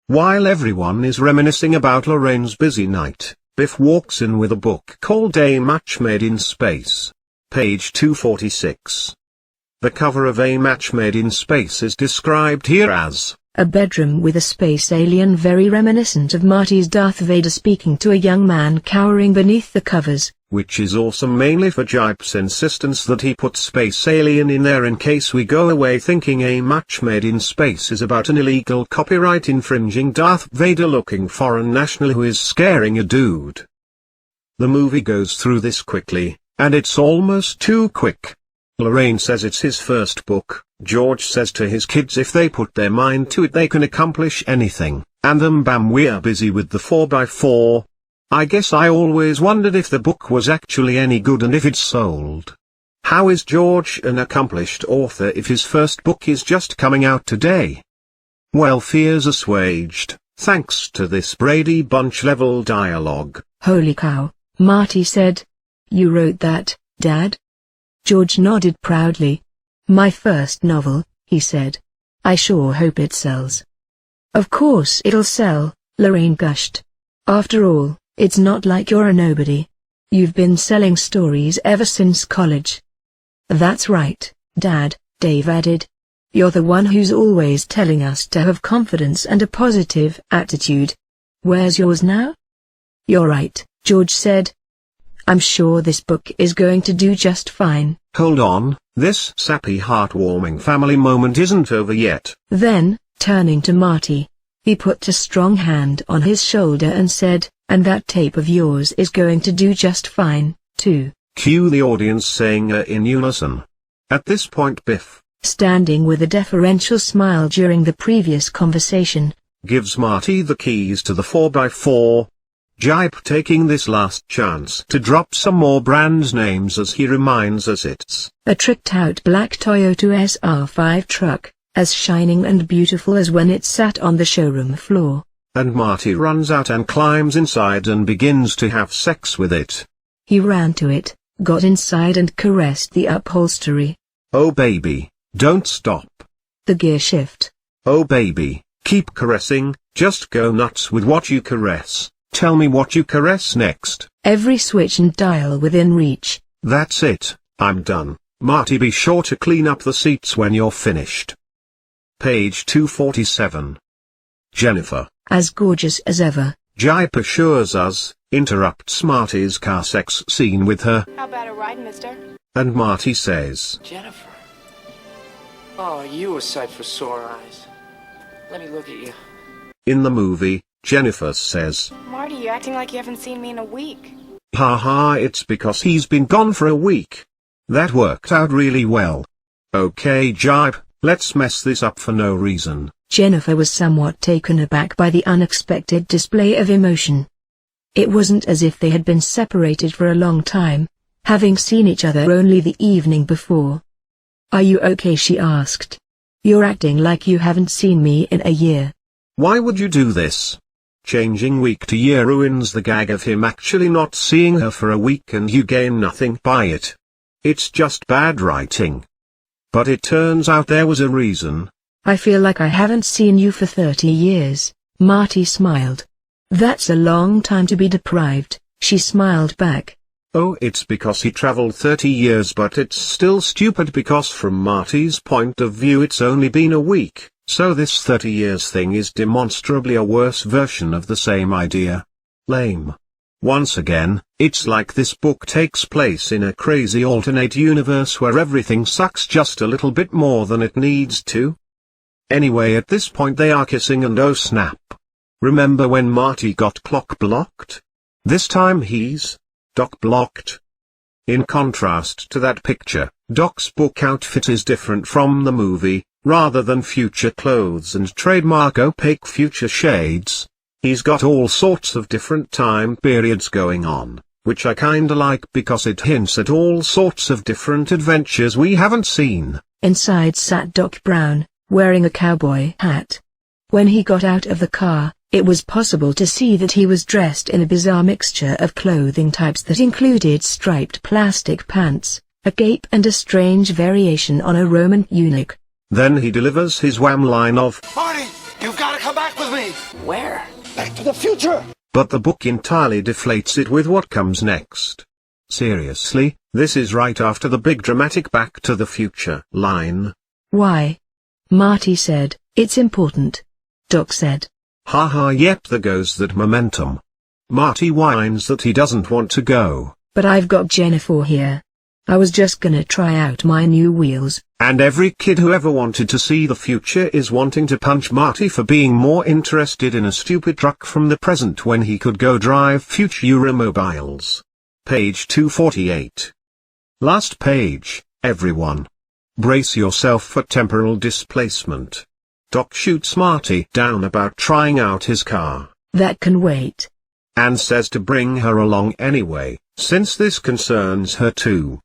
While everyone is reminiscing about Lorraine's busy night, Biff walks in with a book called A Match Made in Space. Page 246. The cover of A Match Made in Space is described here as a bedroom with a space alien, very reminiscent of Marty's Darth Vader speaking to a young man cowering beneath the covers. Which is awesome, mainly for Gipe's insistence that he put space alien in there in case we go away thinking A Match Made in Space is about an illegal copyright infringing Darth Vader looking foreign national who is scaring a dude. The movie goes through this quickly, and it's almost too quick. Lorraine says it's his first book, George says to his kids if they put their mind to it they can accomplish anything, and bam, we're busy with the 4x4. I guess I always wondered if the book was actually any good and if it sold. How is George an accomplished author if his first book is just coming out today? Well, fears assuaged, thanks to this Brady Bunch level dialogue. Holy cow, Marty said. You wrote that, Dad? George nodded proudly. My first novel, he said. I sure hope it sells. Of course it'll sell, Lorraine gushed. After all, it's not like you're a nobody. You've been selling stories ever since college. That's right, Dad, Dave added. You're the one who's always telling us to have confidence and a positive attitude. Where's yours now? You're right, George said. I'm sure this book is going to do just fine. Hold on, this sappy heartwarming family moment isn't over yet. Then, turning to Marty, he put a strong hand on his shoulder and said, and that tape of yours is going to do just fine, too. Cue the audience saying in unison. At this point Biff, standing with a deferential smile during the previous conversation, gives Marty the keys to the 4x4. Gipe taking this last chance to drop some more brand names as he reminds us it's a tricked-out black Toyota SR5 truck, as shining and beautiful as when it sat on the showroom floor. And Marty runs out and climbs inside and begins to have sex with it. He ran to it, got inside and caressed the upholstery. Oh baby, don't stop. The gear shift. Oh baby, keep caressing, just go nuts with what you caress. Tell me what you caress next. Every switch and dial within reach. That's it, I'm done. Marty, be sure to clean up the seats when you're finished. Page 247. Jennifer, as gorgeous as ever. Gipe assures us, interrupts Marty's car sex scene with her. How about a ride, mister? And Marty says, Jennifer. Oh, you a sight for sore eyes. Let me look at you. In the movie, Jennifer says, Marty, you're acting like you haven't seen me in a week. Haha, it's because he's been gone for a week. That worked out really well. Okay Gipe, let's mess this up for no reason. Jennifer was somewhat taken aback by the unexpected display of emotion. It wasn't as if they had been separated for a long time, having seen each other only the evening before. Are you okay? She asked. You're acting like you haven't seen me in a year. Why would you do this? Changing week to year ruins the gag of him actually not seeing her for a week and you gain nothing by it. It's just bad writing. But it turns out there was a reason. I feel like I haven't seen you for 30 years, Marty smiled. That's a long time to be deprived, she smiled back. Oh, it's because he traveled 30 years, but it's still stupid because from Marty's point of view it's only been a week, so this 30 years thing is demonstrably a worse version of the same idea. Lame. Once again, it's like this book takes place in a crazy alternate universe where everything sucks just a little bit more than it needs to. Anyway, at this point they are kissing and oh snap. Remember when Marty got clock blocked? This time he's Doc blocked. In contrast to that picture, Doc's book outfit is different from the movie. Rather than future clothes and trademark opaque future shades, he's got all sorts of different time periods going on. which I kinda like because it hints at all sorts of different adventures we haven't seen. Inside sat Doc Brown, wearing a cowboy hat. When he got out of the car, it was possible to see that he was dressed in a bizarre mixture of clothing types that included striped plastic pants, a cape and a strange variation on a Roman tunic. Then he delivers his wham line of, Marty, you've got to come back with me. Where? Back to the future. But the book entirely deflates it with what comes next. Seriously, this is right after the big dramatic Back to the Future line. Why? Marty said, it's important. Doc said. Haha, yep, there goes that momentum. Marty whines that he doesn't want to go. But I've got Jennifer here. I was just gonna try out my new wheels. And every kid who ever wanted to see the future is wanting to punch Marty for being more interested in a stupid truck from the present when he could go drive future Euromobiles. Page 248. Last page, everyone. Brace yourself for temporal displacement. Doc shoots Marty down about trying out his car. That can wait. And says to bring her along anyway, since this concerns her too.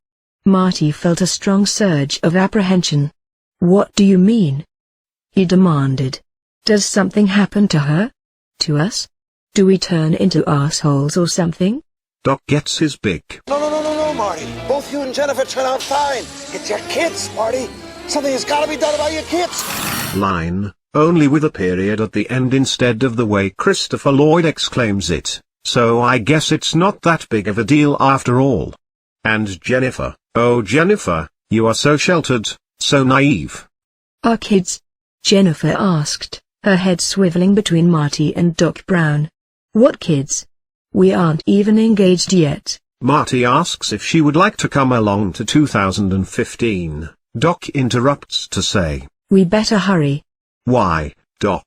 Marty felt a strong surge of apprehension. What do you mean? He demanded. Does something happen to her? To us? Do we turn into assholes or something? Doc gets his big. No, Marty. Both you and Jennifer turn out fine. It's your kids, Marty. Something has got to be done about your kids. Line, only with a period at the end instead of the way Christopher Lloyd exclaims it, so I guess it's not that big of a deal after all. And Jennifer, oh Jennifer, you are so sheltered, so naive. Our kids? Jennifer asked, her head swiveling between Marty and Doc Brown. What kids? We aren't even engaged yet. Marty asks if she would like to come along to 2015. Doc interrupts to say, we better hurry. Why, Doc?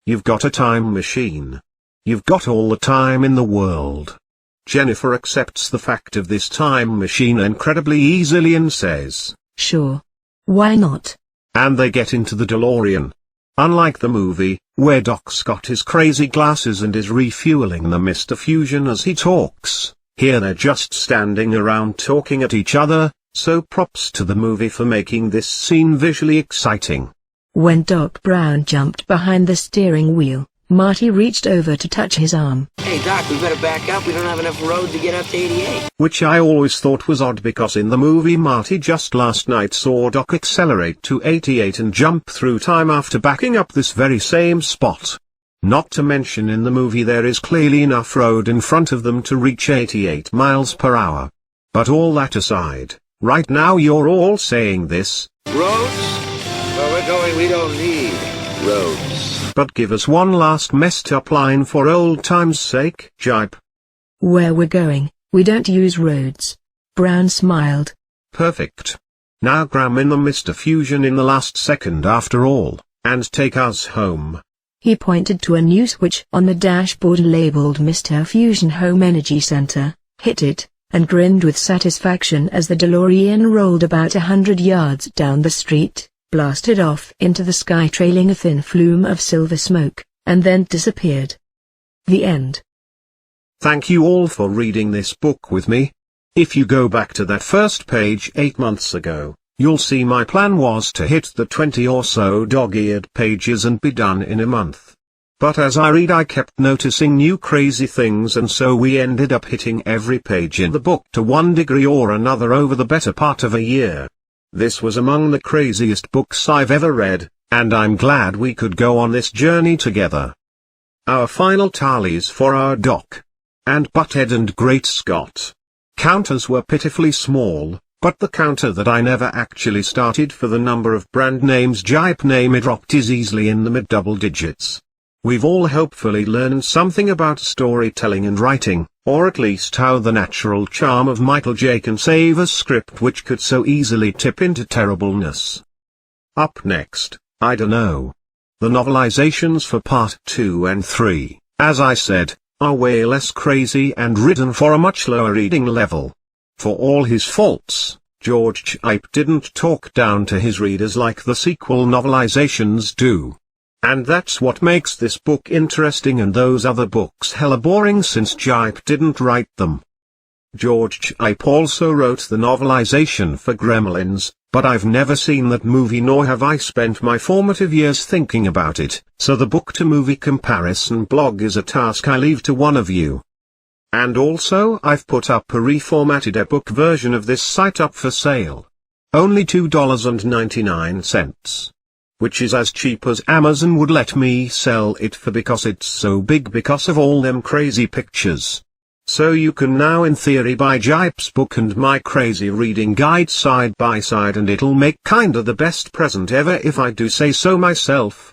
You've got a time machine. You've got all the time in the world. Jennifer accepts the fact of this time machine incredibly easily and says, sure. Why not? And they get into the DeLorean. Unlike the movie, where Doc's got his crazy glasses and is refueling the Mr. Fusion as he talks, here they're just standing around talking at each other, so props to the movie for making this scene visually exciting. When Doc Brown jumped behind the steering wheel, Marty reached over to touch his arm. Hey Doc, we better back up. We don't have enough road to get up to 88. Which I always thought was odd because in the movie Marty just last night saw Doc accelerate to 88 and jump through time after backing up this very same spot. Not to mention in the movie there is clearly enough road in front of them to reach 88 miles per hour. But all that aside, right now you're all saying this. Roads? Where we're going, we don't need roads. But give us one last messed up line for old time's sake, Gipe. Where we're going, we don't use roads. Brown smiled. Perfect. Now cram in the Mr. Fusion in the last second after all, and take us home. He pointed to a new switch on the dashboard labeled Mr. Fusion Home Energy Center, hit it, and grinned with satisfaction as the DeLorean rolled about 100 yards down the street, blasted off into the sky trailing a thin flume of silver smoke, and then disappeared. The end. Thank you all for reading this book with me. If you go back to that first page 8 months ago, you'll see my plan was to hit the 20 or so dog-eared pages and be done in a month. But as I read I kept noticing new crazy things and so we ended up hitting every page in the book to one degree or another over the better part of a year. This was among the craziest books I've ever read, and I'm glad we could go on this journey together. Our final tallies for our Doc and Butthead and Great Scott counters were pitifully small, but the counter that I never actually started for the number of brand names Gipe name dropped is easily in the mid-double digits. We've all hopefully learned something about storytelling and writing, or at least how the natural charm of Michael J. can save a script which could so easily tip into terribleness. Up next, I dunno. The novelizations for part 2 and 3, as I said, are way less crazy and written for a much lower reading level. For all his faults, George Gipe didn't talk down to his readers like the sequel novelizations do. And that's what makes this book interesting and those other books hella boring since Gipe didn't write them. George Gipe also wrote the novelization for Gremlins, but I've never seen that movie nor have I spent my formative years thinking about it, so the book-to-movie comparison blog is a task I leave to one of you. And also I've put up a reformatted ebook version of this site up for sale. Only $2.99. Which is as cheap as Amazon would let me sell it for because it's so big because of all them crazy pictures. So you can now in theory buy Gipe's book and my crazy reading guide side by side, and it'll make kinda the best present ever if I do say so myself.